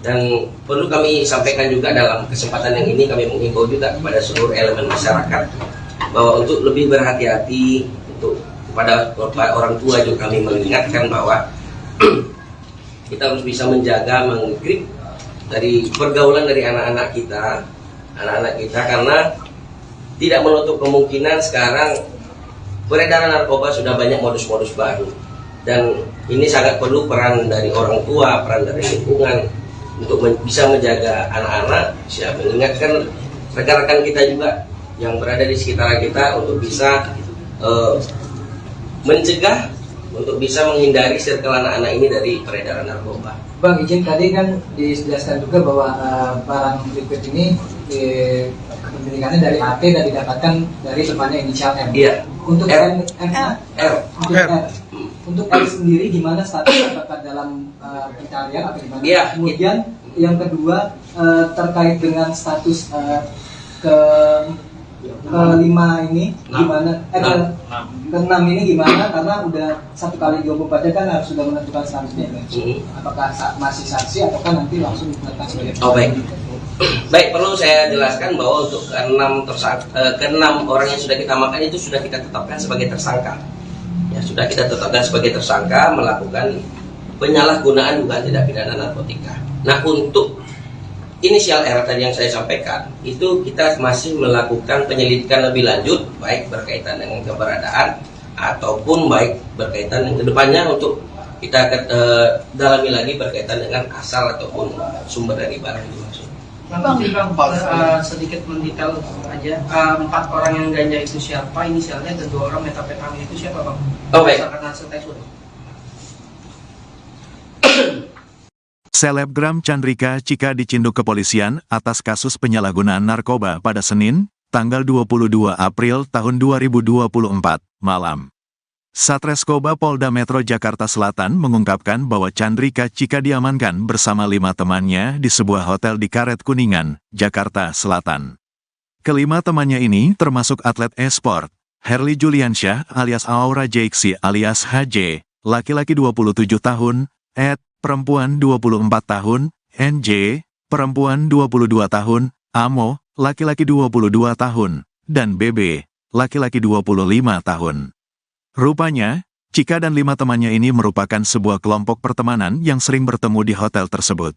Dan perlu kami sampaikan juga dalam kesempatan yang ini, kami mengimbau juga kepada seluruh elemen masyarakat bahwa untuk lebih berhati-hati, untuk kepada orang tua juga kami mengingatkan bahwa kita harus bisa menjaga, menggrip dari pergaulan dari anak-anak kita, karena tidak menutup kemungkinan sekarang peredaran narkoba sudah banyak modus-modus baru, dan ini sangat perlu peran dari orang tua, peran dari lingkungan untuk bisa menjaga anak-anak, bisa mengingatkan rekan-rekan kita juga yang berada di sekitar kita untuk bisa mencegah, untuk bisa menghindari circle anak-anak ini dari peredaran narkoba. Bang, izin tadi kan dijelaskan juga bahwa barang liquid ini kepemilikannya dari AT dan didapatkan dari temannya inisial M. Iya. Untuk R. Untuk R sendiri gimana status, apakah dalam pencarian atau gimana? Iya. Kemudian yang kedua terkait dengan status kelima ini gimana? Keenam ini gimana? Karena udah 1 kali 24 jam kan harus sudah menentukan statusnya. Apakah masih saksi ataukah nanti langsung ditetapkan sebagai tersangka? Oh, baik, perlu saya jelaskan bahwa untuk keenam orang yang sudah kita amankan itu sudah kita tetapkan sebagai tersangka. Ya, sudah kita tetapkan sebagai tersangka melakukan penyalahgunaan dugaan tindak pidana narkotika. Nah, untuk inisial R tadi yang saya sampaikan, itu kita masih melakukan penyelidikan lebih lanjut, baik berkaitan dengan keberadaan ataupun baik berkaitan dengan kedepannya untuk kita dalami lagi berkaitan dengan asal ataupun sumber dari barang itu. Bang, sedikit mendetail aja, 4 orang yang ganja itu siapa inisialnya dan 2 orang metafetamin itu siapa Bang? Oh, baik. Selebgram Chandrika Cika dicinduk kepolisian atas kasus penyalahgunaan narkoba pada Senin, tanggal 22 April tahun 2024, malam. Satreskoba Polda Metro Jakarta Selatan mengungkapkan bahwa Chandrika Cika diamankan bersama 5 temannya di sebuah hotel di Karet Kuningan, Jakarta Selatan. Kelima temannya ini termasuk atlet e-sport, Herli Juliansyah alias Aura Jaiksi alias HJ, laki-laki 27 tahun, Ed, perempuan 24 tahun, NJ, perempuan 22 tahun, Amo, laki-laki 22 tahun, dan BB, laki-laki 25 tahun. Rupanya, Cika dan 5 temannya ini merupakan sebuah kelompok pertemanan yang sering bertemu di hotel tersebut.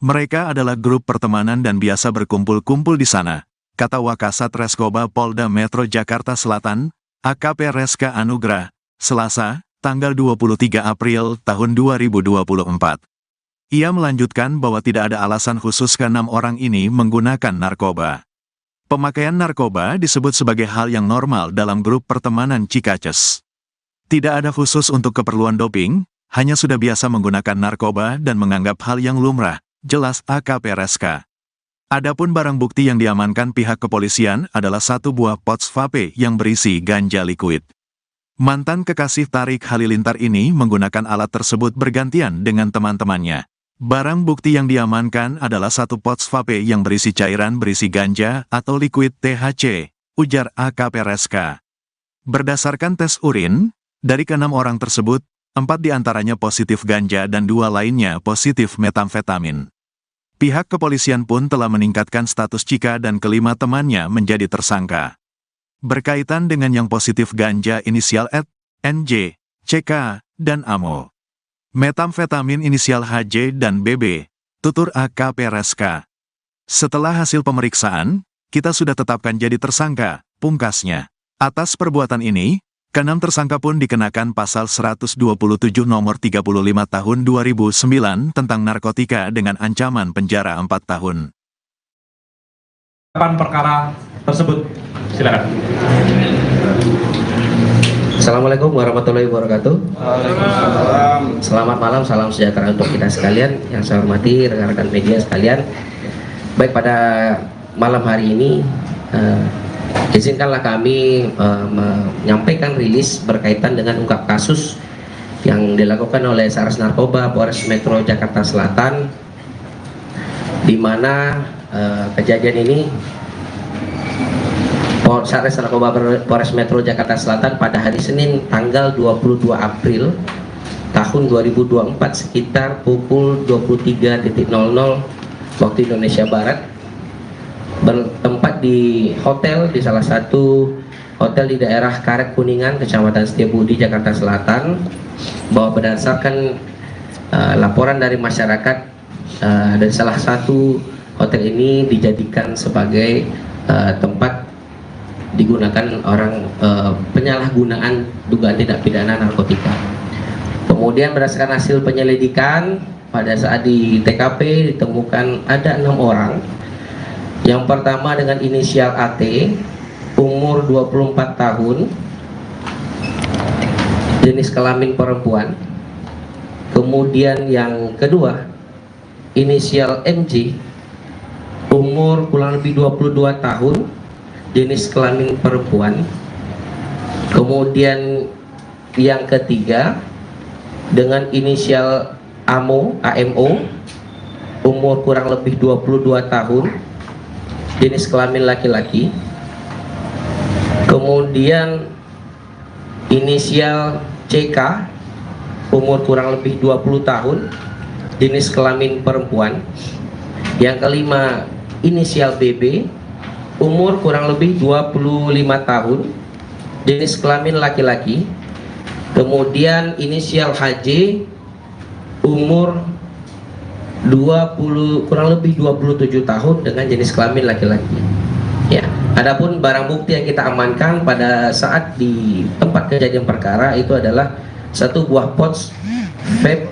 Mereka adalah grup pertemanan dan biasa berkumpul-kumpul di sana, kata Wakasat Reskoba Polda Metro Jakarta Selatan, AKP Reska Anugrah, Selasa, tanggal 23 April tahun 2024. Ia melanjutkan bahwa tidak ada alasan khusus ke-6 orang ini menggunakan narkoba. Pemakaian narkoba disebut sebagai hal yang normal dalam grup pertemanan Cikaces. Tidak ada khusus untuk keperluan doping, hanya sudah biasa menggunakan narkoba dan menganggap hal yang lumrah, jelas AKP Reska. Adapun barang bukti yang diamankan pihak kepolisian adalah 1 buah pouch vape yang berisi ganja liquid. Mantan kekasih Tarik Halilintar ini menggunakan alat tersebut bergantian dengan teman-temannya. Barang bukti yang diamankan adalah 1 pouch vape yang berisi cairan berisi ganja atau liquid THC, ujar AKP Reska. Berdasarkan tes urin, dari ke-6 orang tersebut, 4 diantaranya positif ganja dan 2 lainnya positif metamfetamin. Pihak kepolisian pun telah meningkatkan status Cika dan kelima temannya menjadi tersangka. Berkaitan dengan yang positif ganja inisial Ed, NJ, CK, dan Amo. Metamfetamin inisial HJ dan BB, tutur AKP Reska. Setelah hasil pemeriksaan, kita sudah tetapkan jadi tersangka, pungkasnya. Atas perbuatan ini, ke-6 tersangka pun dikenakan pasal 127 nomor 35 tahun 2009 tentang narkotika dengan ancaman penjara 4 tahun. Perkara tersebut, silakan. Assalamualaikum warahmatullahi wabarakatuh. Selamat malam, salam sejahtera untuk kita sekalian. Yang saya hormati rekan-rekan media sekalian. Baik, pada malam hari ini izinkanlah kami menyampaikan rilis berkaitan dengan ungkap kasus yang dilakukan oleh Satres Narkoba Polres Metro Jakarta Selatan, di mana kejadian ini Satres Narkoba Polres Metro Jakarta Selatan pada hari Senin tanggal 22 April tahun 2024 sekitar pukul 23.00 waktu Indonesia Barat bertempat di hotel, di salah satu hotel di daerah Karet Kuningan, Kecamatan Setiabudi, Jakarta Selatan, bahwa berdasarkan laporan dari masyarakat dan salah satu hotel ini dijadikan sebagai tempat digunakan orang penyalahgunaan dugaan tindak pidana narkotika. Kemudian berdasarkan hasil penyelidikan, pada saat di TKP ditemukan ada 6 orang. Yang pertama dengan inisial AT, umur 24 tahun, jenis kelamin perempuan. Kemudian yang kedua inisial MJ, umur kurang lebih 22 tahun, jenis kelamin perempuan. Kemudian yang ketiga dengan inisial AMO, umur kurang lebih 22 tahun, jenis kelamin laki-laki. Kemudian inisial CK, umur kurang lebih 20 tahun, jenis kelamin perempuan. Yang kelima inisial BB, umur kurang lebih 25 tahun, jenis kelamin laki-laki. Kemudian inisial HJ, umur kurang lebih 27 tahun dengan jenis kelamin laki-laki. Ya, adapun barang bukti yang kita amankan pada saat di tempat kejadian perkara itu adalah satu buah pouch vape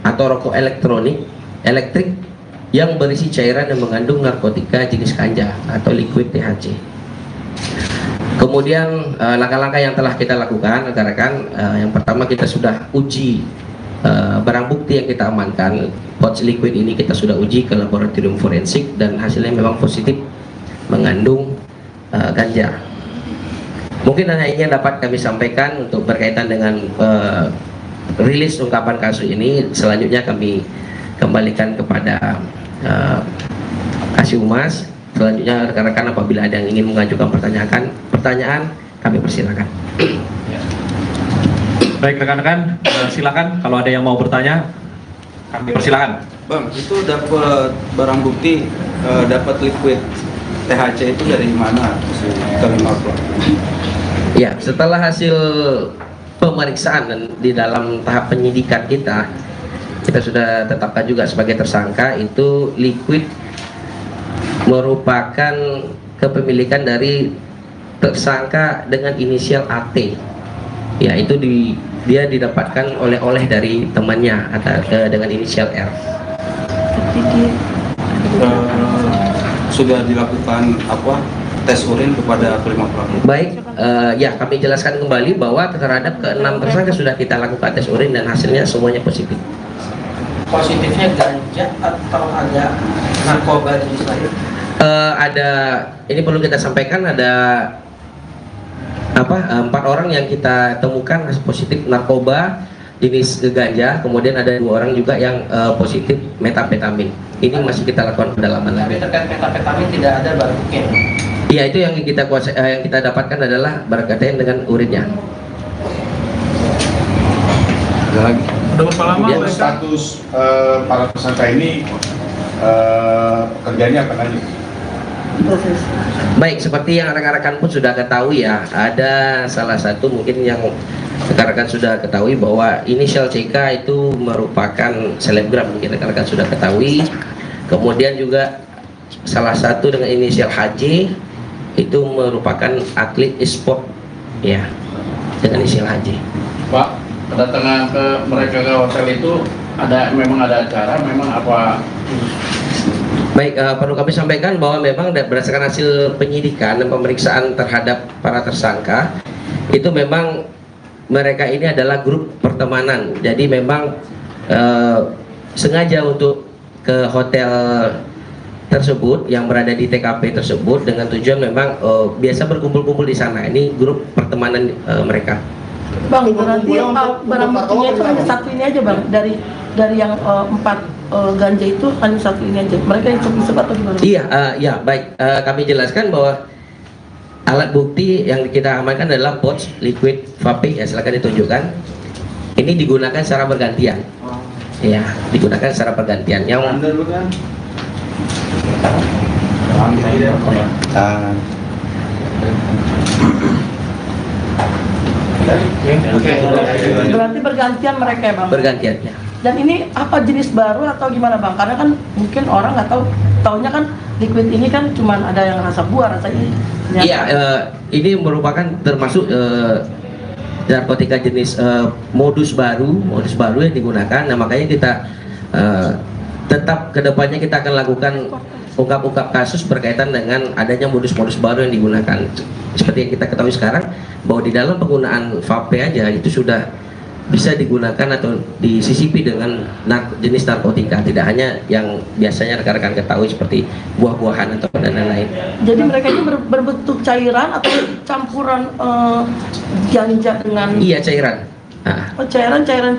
atau rokok elektrik yang berisi cairan yang mengandung narkotika jenis ganja atau liquid THC. Kemudian langkah-langkah yang telah kita lakukan, rekan-rekan, yang pertama kita sudah uji barang bukti yang kita amankan. Pouch liquid ini kita sudah uji ke laboratorium forensik dan hasilnya memang positif mengandung ganja. Mungkin hanya ini yang dapat kami sampaikan untuk berkaitan dengan rilis ungkapan kasus ini. Selanjutnya kami kembalikan kepada Kasih Humas. Selanjutnya rekan-rekan apabila ada yang ingin mengajukan pertanyaan kami persilakan. Baik rekan-rekan, silakan kalau ada yang mau bertanya, kami persilakan. Bang, itu dapat barang bukti, dapat liquid THC itu dari mana si kelima pelaku? Ya, setelah hasil pemeriksaan dan di dalam tahap penyidikan kita sudah tetapkan juga sebagai tersangka. Itu liquid merupakan kepemilikan dari tersangka dengan inisial AT. Ya, itu dia didapatkan oleh dari temannya atau dengan inisial R. Sudah dilakukan tes urin kepada kelima pelaku? Baik, ya kami jelaskan kembali bahwa terhadap ke-6 tersangka sudah kita lakukan tes urin dan hasilnya semuanya positif. Positifnya ganja atau ada narkoba jenis lain? Ini perlu kita sampaikan, ada 4 orang yang kita temukan positif narkoba jenis ganja, kemudian ada 2 orang juga yang positif metapetamin. Ini masih kita lakukan pendalaman lagi. Terkait metapetamin tidak ada barang bukti. Iya, itu yang kita dapatkan adalah berkaitan dengan urinnya. Ada lagi. Udah berapa lama status para tersangka ini kerjanya apa aja? Baik, seperti yang rekan-rekan pun sudah ketahui ya, ada salah satu mungkin yang rekan-rekan sudah ketahui bahwa inisial CK itu merupakan selebgram, mungkin rekan-rekan sudah ketahui. Kemudian juga salah satu dengan inisial HJ itu merupakan atlet e-sport ya, dengan inisial HJ. Pak, kedatangan ke mereka ke hotel itu memang ada acara, memang apa? Baik, perlu kami sampaikan bahwa memang berdasarkan hasil penyidikan dan pemeriksaan terhadap para tersangka itu memang mereka ini adalah grup pertemanan. Jadi memang sengaja untuk ke hotel tersebut yang berada di TKP tersebut dengan tujuan memang biasa berkumpul-kumpul di sana. Ini grup pertemanan mereka. Bang, berarti barang buktinya itu hanya satu ini aja bang, dari yang 4 ganja itu hanya satu ini aja. Mereka yang isep atau gimana? Iya, ya baik. Kami jelaskan bahwa alat bukti yang kita amankan adalah pouch liquid vape, ya silakan ditunjukkan. Ini digunakan secara bergantian. Ya, digunakan secara bergantian. Yang berarti bergantian mereka ya bang? Bergantian ya. Dan ini apa jenis baru atau gimana bang? Karena kan mungkin orang nggak tahu, taunya kan liquid ini kan cuma ada yang rasa buah, rasa ini. Iya, ini merupakan termasuk narkotika jenis modus baru yang digunakan. Nah makanya kita tetap kedepannya kita akan lakukan ungkap-ungkap kasus berkaitan dengan adanya modus-modus baru yang digunakan. Seperti yang kita ketahui sekarang bahwa di dalam penggunaan vape aja itu sudah bisa digunakan atau disisipi dengan jenis narkotika, tidak hanya yang biasanya rekan-rekan ketahui seperti buah-buahan atau dan lain-lain. Jadi mereka ini berbentuk cairan atau campuran ganja dengan? Iya, cairan. Oh, cairan ganja.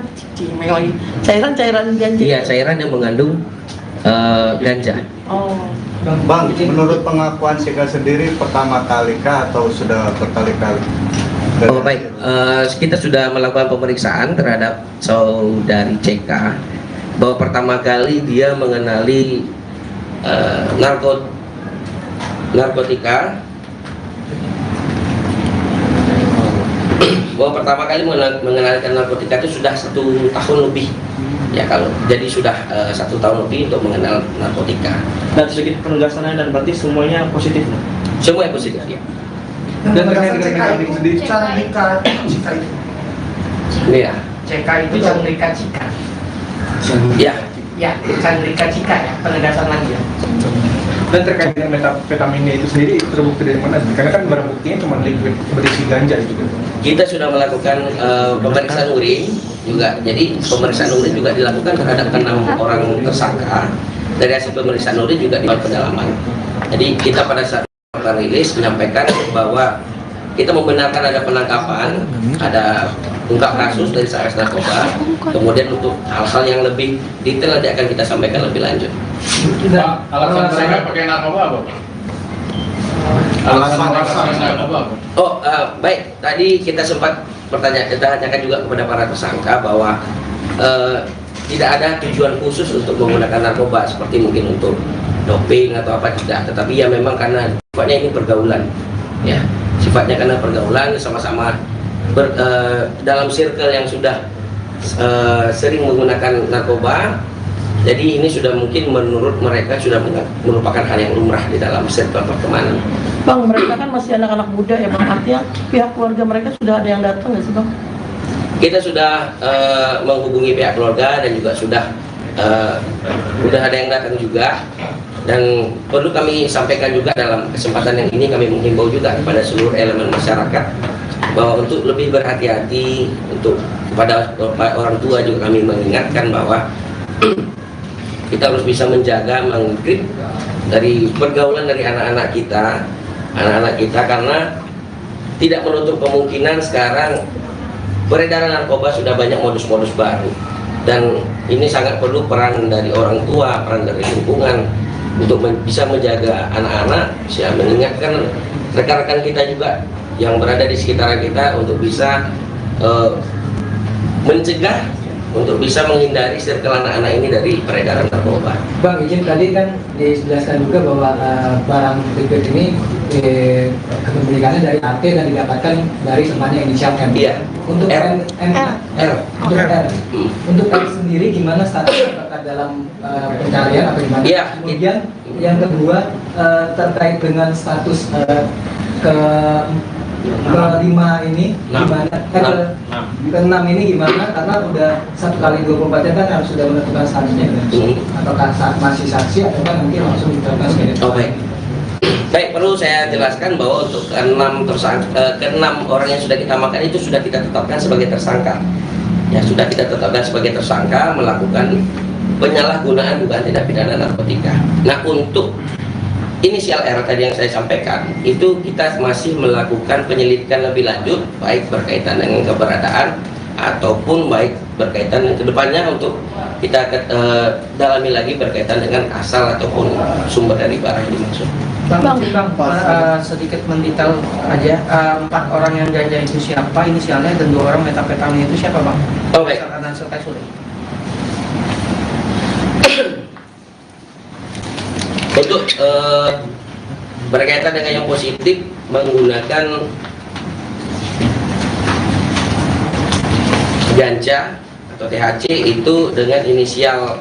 Iya, cairan yang mengandung ganja. Oh. Bang, menurut pengakuan Sika sendiri pertama kali kah atau sudah berkali-kali? Oh baik, kita sudah melakukan pemeriksaan terhadap saudari CK bahwa pertama kali dia mengenali narkotika, bahwa pertama kali mengenalkan narkotika itu sudah 1 tahun lebih. Ya kalau jadi sudah 1 tahun lebih untuk mengenal narkotika. Dan sedikit penegasannya dan berarti semuanya positif. Semua yang positif ya. Dan terkait dengan CK sendiri, Chandrika Cika itu. Iya. CK itu Chandrika Cika. Ya. Ya, Chandrika Cika ya, penegasan lagi ya. dan terkait dengan metapetaminnya itu sendiri terbukti dari mana? Karena kan barang buktinya cuma liquid berisi ganja itu. Kita sudah melakukan pemeriksaan urin juga. Jadi pemeriksaan urin juga dilakukan terhadap 6 orang tersangka. Dari hasil pemeriksaan urin juga dilakukan pendalaman. Jadi kita pada saat rilis menyampaikan bahwa kita membenarkan ada penangkapan, ada ungkap kasus dari Satres Narkoba. Kemudian untuk hal-hal yang lebih detail nanti akan kita sampaikan lebih lanjut. Pak, alasan mereka pakai narkoba apa? Alasan mereka pakai narkoba apa? Oh, baik. Tadi kita sempat tanyakan juga kepada para tersangka bahwa tidak ada tujuan khusus untuk menggunakan narkoba seperti mungkin untuk doping atau apa, tidak. Tetapi ya memang karena sifatnya ini pergaulan, ya. Sifatnya karena pergaulan, sama-sama dalam circle yang sudah sering menggunakan narkoba. Jadi ini sudah mungkin menurut mereka sudah merupakan hal yang lumrah di dalam circle pertemanan. Bang, mereka kan masih anak-anak muda ya Bang, artinya pihak keluarga mereka sudah ada yang datang nggak sih Bang? Kita sudah menghubungi pihak keluarga dan juga sudah ada yang datang juga. Dan perlu kami sampaikan juga dalam kesempatan yang ini, kami menghimbau juga kepada seluruh elemen masyarakat bahwa untuk lebih berhati-hati, untuk kepada orang tua juga kami mengingatkan bahwa kita harus bisa menjaga, menggrip dari pergaulan dari anak-anak kita, karena tidak menutup kemungkinan sekarang peredaran narkoba sudah banyak modus-modus baru, dan ini sangat perlu peran dari orang tua, peran dari lingkungan untuk bisa menjaga anak-anak, bisa mengingatkan rekan-rekan kita juga yang berada di sekitaran kita untuk bisa mencegah, untuk bisa menghindari circle anak-anak ini dari peredaran narkoba. Bang, izin tadi kan dijelaskan juga bahwa barang liquid ini kepemilikannya dari AT dan didapatkan dari temannya inisial M. Iya. Untuk R. Untuk R. Untuk R sendiri gimana statusnya, apakah dalam pencarian atau gimana? Iya. Kemudian yang kedua terkait dengan status kelima ini gimana? Keenam ini gimana? Karena udah 1 kali 24 jam kan harus sudah menentukan statusnya, apakah masih saksi atau kan nanti langsung diterapkan sebagai. Oh baik. Baik, perlu saya jelaskan bahwa untuk keenam orang yang sudah kita amankan itu sudah kita tetapkan sebagai tersangka. Ya, sudah kita tetapkan sebagai tersangka melakukan penyalahgunaan dugaan tindak pidana narkotika. Nah, untuk inisial R tadi yang saya sampaikan, itu kita masih melakukan penyelidikan lebih lanjut, baik berkaitan dengan keberadaan ataupun baik berkaitan dengan kedepannya untuk kita dalami lagi berkaitan dengan asal ataupun sumber dari barang yang dimaksud. Bang, sedikit mendetail aja, 4 orang yang ganja itu siapa inisialnya dan 2 orang metafetamin itu siapa, Bang? Oh, baik. Untuk berkaitan dengan yang positif menggunakan ganja atau THC itu dengan inisial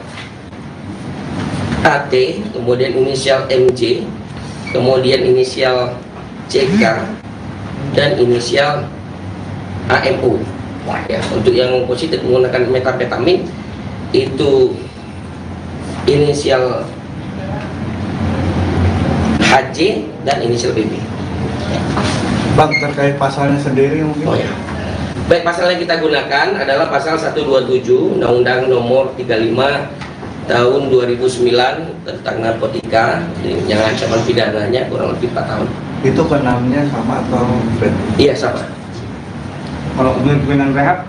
AT, kemudian inisial MJ, kemudian inisial CK, dan inisial AMU. Ya, untuk yang positif menggunakan metafetamin itu inisial HJ dan inisial BB. Bang, terkait pasalnya sendiri mungkin? Oh ya. Baik, pasal yang kita gunakan adalah pasal 127 Undang-Undang Nomor 35 Tahun 2009 tentang narkotika yang ancaman pidananya kurang lebih 4 tahun. Itu ke-6-nya sama atau beda? Iya, sama. Kalau kemungkinan rehab?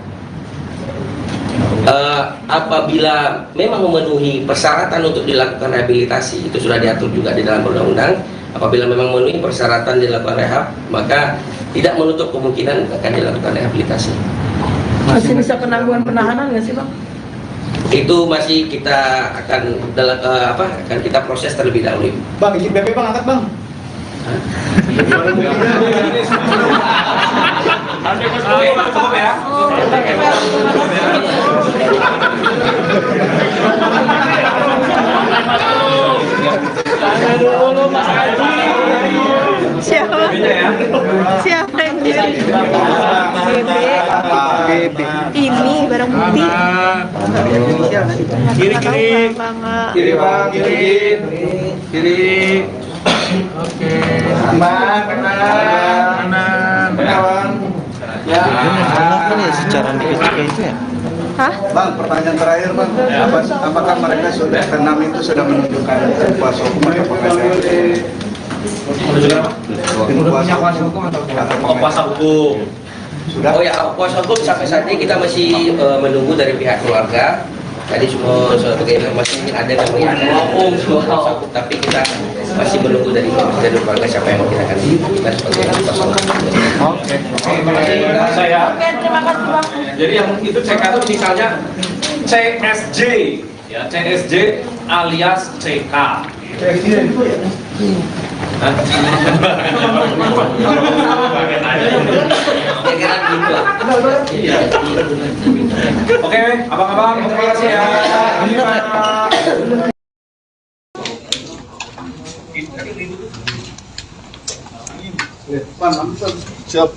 Apabila memang memenuhi persyaratan untuk dilakukan rehabilitasi, itu sudah diatur juga di dalam undang-undang. Apabila memang memenuhi persyaratan dilakukan rehab, maka tidak menutup kemungkinan akan dilakukan rehabilitasi. Masih bisa penangguhan penahanan nggak sih, Bang? Itu masih kita akan akan kita proses terlebih dahulu. Bang, izin BP Bang, angkat Bang. Cukup ya. Siapa? Siapa yang ini barang bukti? Kiri bang, kiri. Oke. Kanan. Ya. Apa nih secara mikir itu ya? Hah? Bang, pertanyaan terakhir Bang, apakah mereka sudah ke-6 itu sudah menunjukkan kuasa hukum atau pengacara? Udah punya kuasa hukum atau kuasa hukum? Sudah. Oh ya, kuasa hukum sampai saat ini kita masih menunggu dari pihak keluarga. Tadi semua sebagai informasi ada namanya kuasa hukum, tapi kita masih menunggu dari keluarga siapa yang kita akan diberikan sebagai kuasa hukum. Oke, terima kasih. Oke, terima kasih, Bang. Jadi yang itu CK itu misalnya CSJ, ya CSJ alias CK. Oke, abang-abang, terima kasih ya. Siap.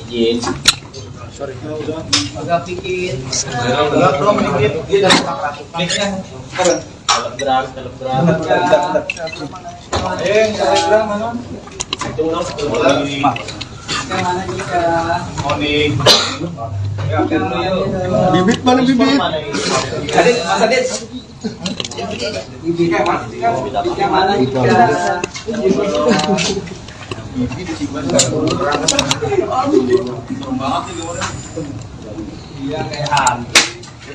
Izin. Sorry. Agak pikir. Belum mikir. Telegram. Telegram mana? Mana kita? Morning. Bibit mana bibit? Adit, Mas Adit. Bibit yang mana kita? Iya kayak hantu.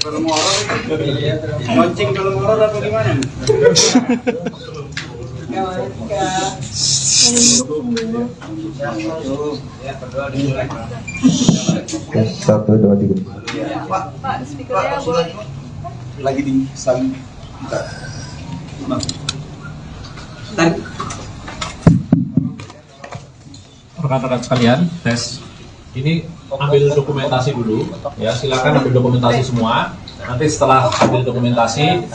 Film horor. Mancing film horor apa gimana? Satu, dua, tiga. Pak, speakernya boleh. Lagi di stand. Rekan-rekan sekalian, tes. Ini ambil dokumentasi dulu, ya silakan ambil dokumentasi semua. Nanti setelah ambil dokumentasi,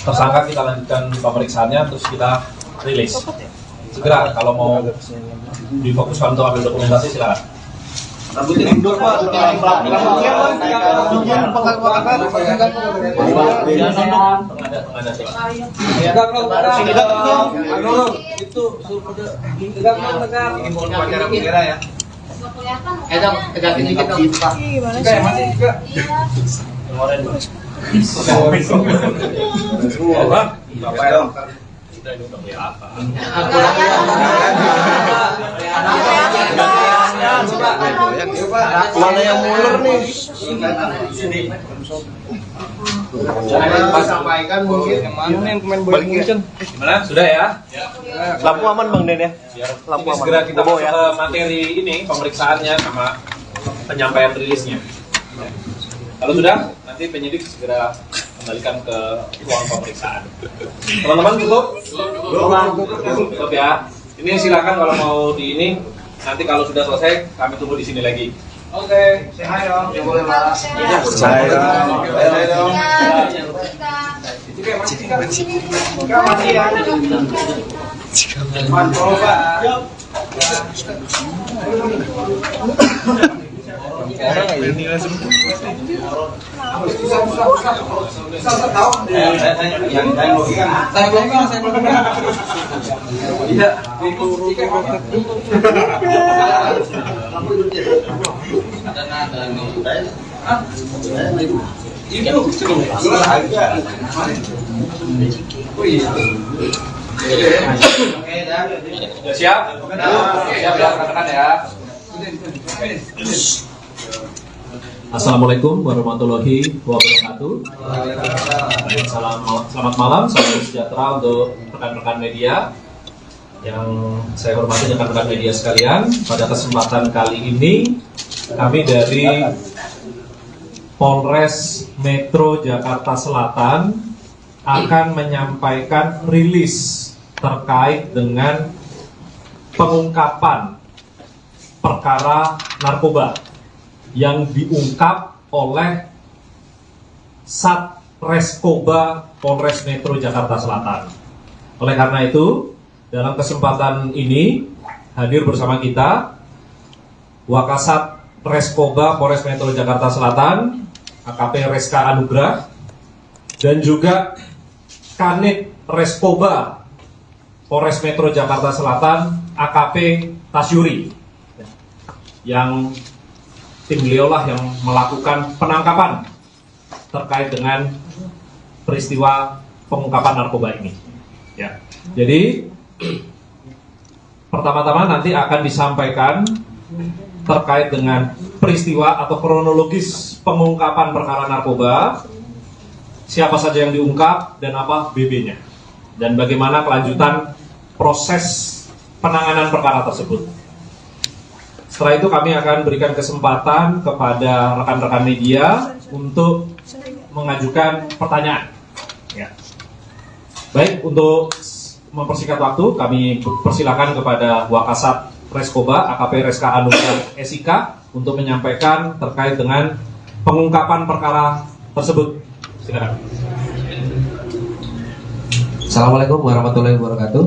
tersangka kita lanjutkan pemeriksaannya, terus kita rilis. Segera kalau mau difokuskan untuk ambil dokumentasi silakan. Rambutnya mundur Pak. Tegakin dikit dong. Gimana Mana yang mulur nih? Sampaikan mungkin yang mana nih yang pemain bola Munchen? Gimana? Sudah ya? Lampu aman Bang Den ya? Lampu aman. Segera kita masuk ke materi ini, pemeriksaannya sama penyampaian rilisnya. Kalau sudah, nanti penyidik segera kembalikan ke ruang pemeriksaan. Teman-teman cukup? Cukup ya. Ini silakan kalau mau di ini. Nanti kalau sudah selesai, kami tunggu di sini lagi. Oke, say hi dong. Ya boleh Pak. Say hi dong. Orang ini langsung. Siap? Siap ya, rekan-rekan ya. Assalamualaikum warahmatullahi wabarakatuh. Selamat malam, salam sejahtera untuk rekan-rekan media yang saya hormati, rekan-rekan media sekalian. Pada kesempatan kali ini kami dari Polres Metro Jakarta Selatan akan menyampaikan rilis terkait dengan pengungkapan perkara narkoba yang diungkap oleh Satreskoba Polres Metro Jakarta Selatan. Oleh karena itu, dalam kesempatan ini hadir bersama kita Wakasat Reskoba Polres Metro Jakarta Selatan, AKP Reska Anugrah, dan juga Kanit Reskoba Polres Metro Jakarta Selatan, AKP Tasyuri, yang tim beliau lah yang melakukan penangkapan terkait dengan peristiwa pengungkapan narkoba ini. Ya, jadi pertama-tama nanti akan disampaikan terkait dengan peristiwa atau kronologis pengungkapan perkara narkoba, siapa saja yang diungkap dan apa BB-nya, dan bagaimana kelanjutan proses penanganan perkara tersebut. Setelah itu kami akan berikan kesempatan kepada rekan-rekan media untuk mengajukan pertanyaan. Ya. Baik, untuk mempersingkat waktu, kami persilakan kepada Wakasat Reskoba AKP Reska Anugrah SIK untuk menyampaikan terkait dengan pengungkapan perkara tersebut. Silakan. Assalamualaikum warahmatullahi wabarakatuh.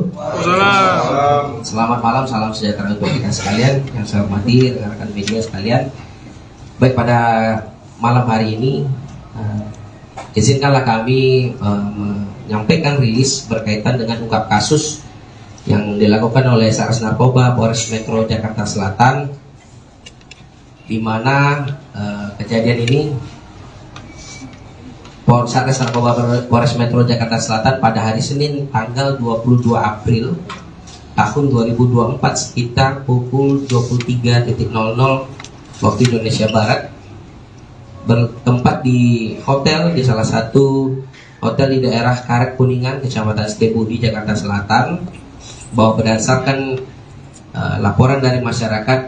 Selamat malam, salam sejahtera untuk kita sekalian yang saya hormati, rekan-rekan media sekalian. Baik, pada malam hari ini izinkanlah kami menyampaikan rilis berkaitan dengan ungkap kasus yang dilakukan oleh Satres Narkoba Polres Metro Jakarta Selatan, di mana kejadian ini Satres Narkoba Polres Metro Jakarta Selatan pada hari Senin tanggal 22 April tahun 2024 sekitar pukul 23.00 waktu Indonesia Barat bertempat di hotel, di salah satu hotel di daerah Karet Kuningan, Kecamatan Setiabudi, Jakarta Selatan, bahwa berdasarkan laporan dari masyarakat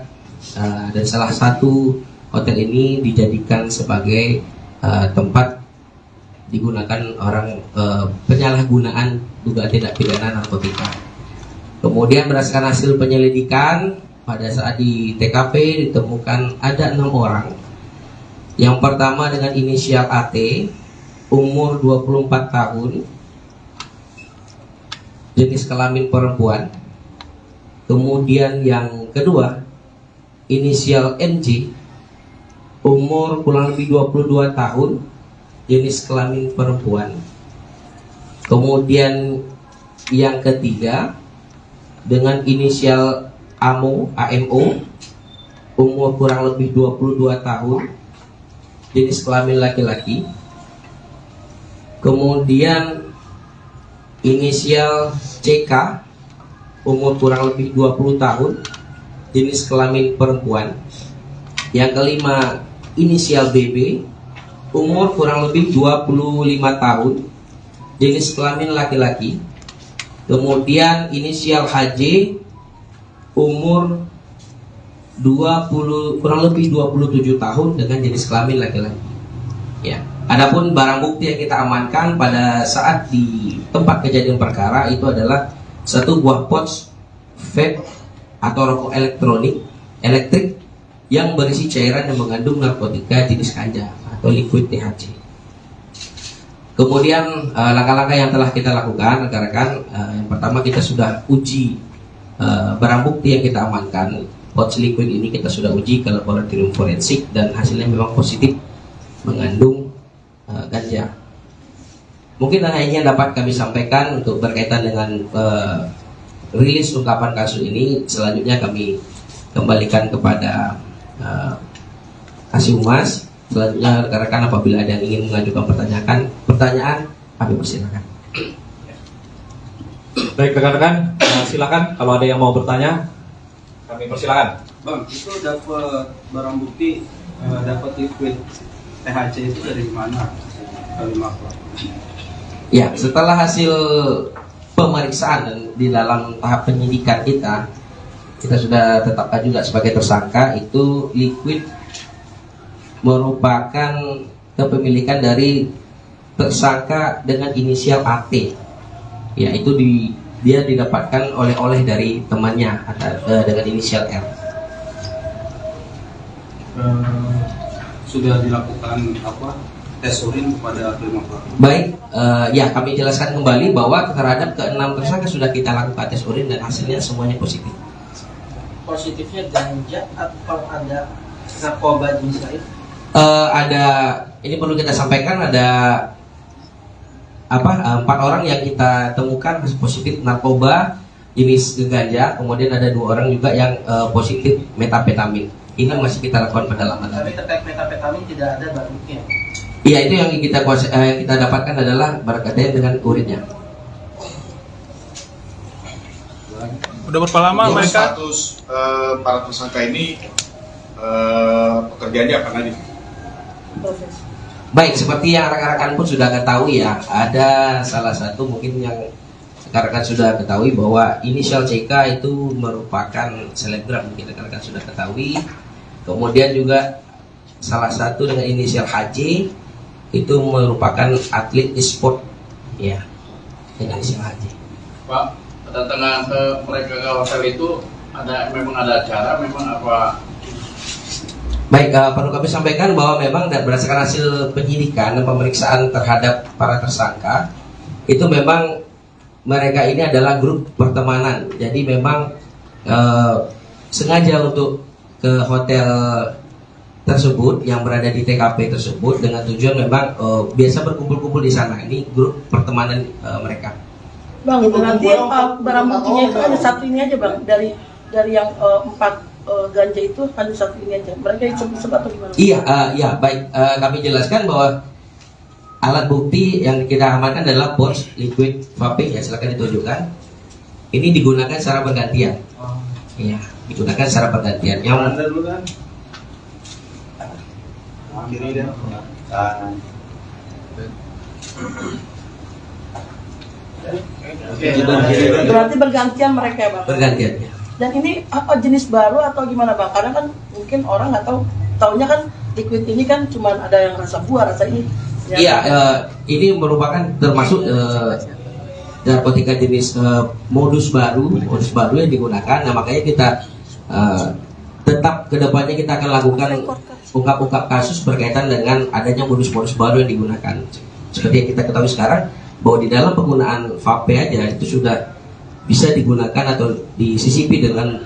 dan salah satu hotel ini dijadikan sebagai tempat digunakan orang penyalahgunaan dugaan tindak pidana narkotika. Kemudian berdasarkan hasil penyelidikan, pada saat di TKP ditemukan ada 6 orang. Yang pertama dengan inisial AT, umur 24 tahun, jenis kelamin perempuan. Kemudian yang kedua inisial NJ, umur kurang lebih 22 tahun, jenis kelamin perempuan. Kemudian yang ketiga dengan inisial AMO, umur kurang lebih 22 tahun, jenis kelamin laki-laki. Kemudian inisial CK, umur kurang lebih 20 tahun, jenis kelamin perempuan. Yang kelima inisial BB, umur kurang lebih 25 tahun, jenis kelamin laki-laki. Kemudian inisial HJ, umur kurang lebih 27 tahun dengan jenis kelamin laki-laki. Ya. Adapun barang bukti yang kita amankan pada saat di tempat kejadian perkara itu adalah satu buah pouch vape atau rokok elektrik yang berisi cairan yang mengandung narkotika jenis ganja atau liquid THC. Kemudian langkah-langkah yang telah kita lakukan, rekan-rekan, yang pertama kita sudah uji barang bukti yang kita amankan. Pouch liquid ini kita sudah uji ke laboratorium forensik dan hasilnya memang positif mengandung ganja. Mungkin hanya ini yang dapat kami sampaikan untuk berkaitan dengan rilis ungkapan kasus ini. Selanjutnya kami kembalikan kepada Kasih Humas. Selanjutnya rekan-rekan apabila ada yang ingin mengajukan pertanyaan, kami persilakan. Baik rekan-rekan, silakan kalau ada yang mau bertanya, kami persilakan. Bang, itu dapat barang bukti, dapat liquid THC itu dari mana? Ya, setelah hasil pemeriksaan dan di dalam tahap penyidikan kita sudah tetapkan juga sebagai tersangka. Itu liquid merupakan kepemilikan dari tersangka dengan inisial AT. Ya, itu dia didapatkan oleh dari temannya dengan inisial R. Sudah dilakukan tes urin kepada kelima pelaku? Baik, ya kami jelaskan kembali bahwa terhadap ke-6 tersangka sudah kita lakukan tes urin dan hasilnya semuanya positif. Positifnya ganja atau ada narkoba jenis lain? Ada, ini perlu kita sampaikan, ada 4 orang yang kita temukan positif narkoba jenis ganja, kemudian ada 2 orang juga yang positif metapetamin. Ini masih kita lakukan pendalaman. Tapi terkait metapetamin tidak ada barang bukti ya? Iya, itu yang kita dapatkan adalah berkaitan dengan urinnya. Udah berapa lama mereka? Status para tersangka ini pekerjaannya apa lagi? Baik, seperti yang rekan-rekan pun sudah ketahui ya, ada salah satu mungkin yang rekan-rekan sudah ketahui bahwa inisial CK itu merupakan selebgram, mungkin rekan-rekan sudah ketahui. Kemudian juga salah satu dengan inisial HJ itu merupakan atlet e-sport, ya, dengan inisial HJ. Pak, kedatangan ke mereka ke hotel itu memang ada acara, memang apa? Baik, perlu kami sampaikan bahwa memang berdasarkan hasil penyidikan dan pemeriksaan terhadap para tersangka, itu memang mereka ini adalah grup pertemanan. Jadi memang sengaja untuk ke hotel tersebut yang berada di TKP tersebut dengan tujuan memang biasa berkumpul-kumpul di sana. Ini grup pertemanan mereka. Bang, berarti barang buktinya itu hanya satu ini aja bang, dari yang 4 ganja itu hanya satu ini aja. Mereka disebut atau gimana? Iya, baik. Kami jelaskan bahwa alat bukti yang kita amankan adalah pouch liquid vape, ya silakan ditunjukkan. Ini digunakan secara bergantian. Iya, digunakan secara bergantian. Yang Anda dulu kan? Kiri dan berarti bergantian mereka ya bang? Bergantian ya. Dan ini apa jenis baru atau gimana bang? Karena kan mungkin orang nggak tahu, taunya kan liquid ini kan cuma ada yang rasa buah, rasa ini. Iya, ini merupakan termasuk narkotika jenis modus baru yang digunakan. Nah makanya kita tetap kedepannya kita akan lakukan ungkap-ungkap kasus berkaitan dengan adanya modus-modus baru yang digunakan. Seperti yang kita ketahui sekarang bahwa di dalam penggunaan vape aja itu sudah bisa digunakan atau disisipi dengan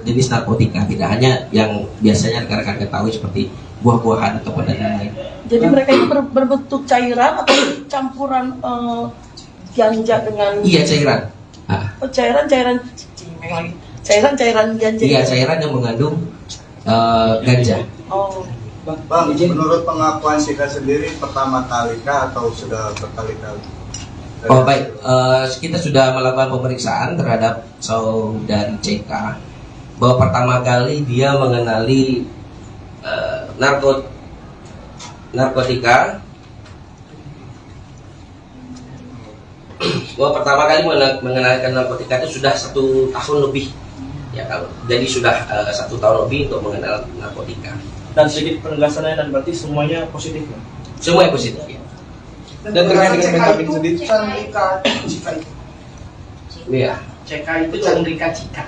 jenis narkotika, tidak hanya yang biasanya rekan-rekan ketahui seperti buah-buahan atau dan lain-lain. Jadi mereka itu berbentuk cairan atau campuran ganja dengan? Iya, cairan. Oh, cairan ganja. Iya, cairan yang mengandung ganja. Oh. Bang, menurut pengakuan Sika sendiri pertama kali kah atau sudah berkali-kali? Oh baik, kita sudah melakukan pemeriksaan terhadap saudari CK bahwa pertama kali dia mengenali narkotika, bahwa pertama kali mengenalkan narkotika itu sudah 1 tahun lebih, ya kalau jadi sudah 1 tahun lebih untuk mengenal narkotika. Dan sedikit penegasannya, dan berarti semuanya positif ya? Semuanya positif ya. Dan terkait dengan vitamin sendiri? Iya. CK itu Chandrika Cika.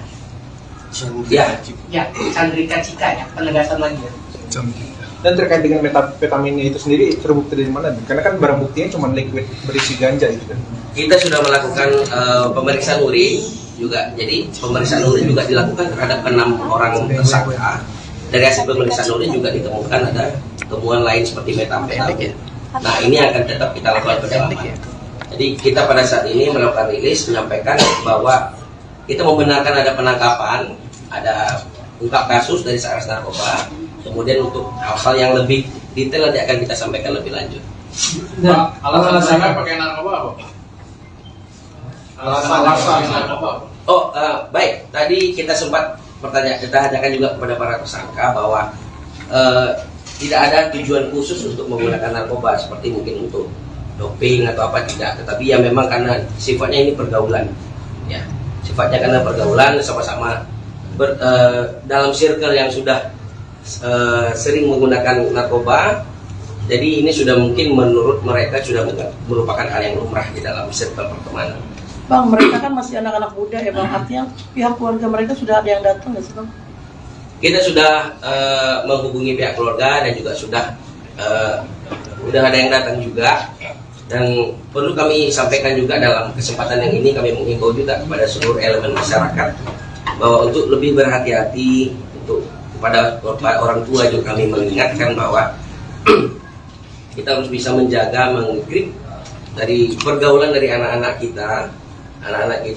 Ya. Ya, Chandrika Cika ya, penegasan lagi ya. Dan terkait dengan metapetaminnya itu sendiri terbukti dari mana? Karena kan barang buktinya cuma liquid berisi ganja itu kan. Kita sudah melakukan pemeriksaan urin juga. Jadi pemeriksaan urin juga dilakukan terhadap 6 orang tersangka. Dari hasil pemeriksaan urin juga ditemukan ada temuan lain seperti metapetamin. Nah, ini akan tetap kita lakukan pendalaman. Jadi kita pada saat ini melakukan rilis menyampaikan bahwa kita membenarkan ada penangkapan, ada ungkap kasus dari Satres Narkoba. Kemudian untuk hal-hal yang lebih detail nanti akan kita sampaikan lebih lanjut. Pak, alasannya pakai narkoba apa? Alasan narkoba. Oh, baik. Tadi kita sempat tanyakan juga kepada para tersangka bahwa tidak ada tujuan khusus untuk menggunakan narkoba seperti mungkin untuk doping atau apa, tidak. Tetapi ya memang karena sifatnya ini pergaulan, ya. Sifatnya karena pergaulan sama-sama dalam circle yang sudah sering menggunakan narkoba. Jadi ini sudah mungkin menurut mereka sudah merupakan hal yang lumrah di dalam circle pertemanan. Bang, mereka kan masih anak-anak muda ya Bang, artinya pihak keluarga mereka sudah ada yang datang nggak sih Bang? Kita sudah menghubungi pihak keluarga dan juga sudah ada yang datang juga, dan perlu kami sampaikan juga dalam kesempatan yang ini kami menghimbau juga kepada seluruh elemen masyarakat bahwa untuk lebih berhati-hati, untuk kepada orang tua juga kami mengingatkan bahwa kita harus bisa menjaga, mengkritik dari pergaulan dari anak-anak kita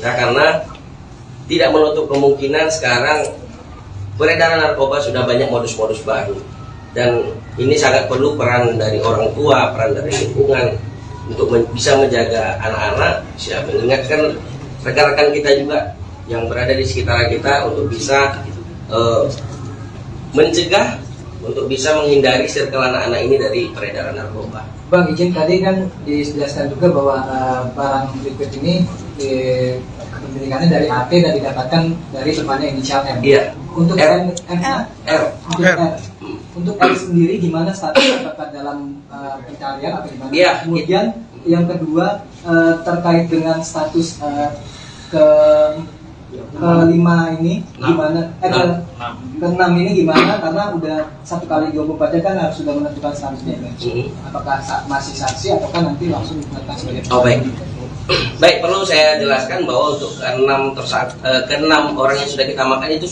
karena tidak menutup kemungkinan sekarang peredaran narkoba sudah banyak modus-modus baru, dan ini sangat perlu peran dari orang tua, peran dari lingkungan untuk bisa menjaga anak-anak, siap mengingatkan rekan-rekan kita juga yang berada di sekitar kita untuk bisa mencegah, untuk bisa menghindari circle anak-anak ini dari peredaran narkoba. Bang, izin tadi kan dijelaskan juga bahwa barang liquid ini kepemilikannya dari AT dan didapatkan dari temannya inisial M. Iya. Untuk R. Untuk R sendiri gimana status, apakah dalam pencarian atau gimana? Iya. Kemudian yang kedua terkait dengan status kelima ini gimana? Keenam ini gimana? Karena udah 1 kali 24 jam kan harus sudah menentukan statusnya. Apakah masih saksi ataukah nanti langsung ditetapkan sebagai tersangka? Oh baik. Baik, perlu saya jelaskan bahwa untuk ke-6 orang yang sudah kita amankan itu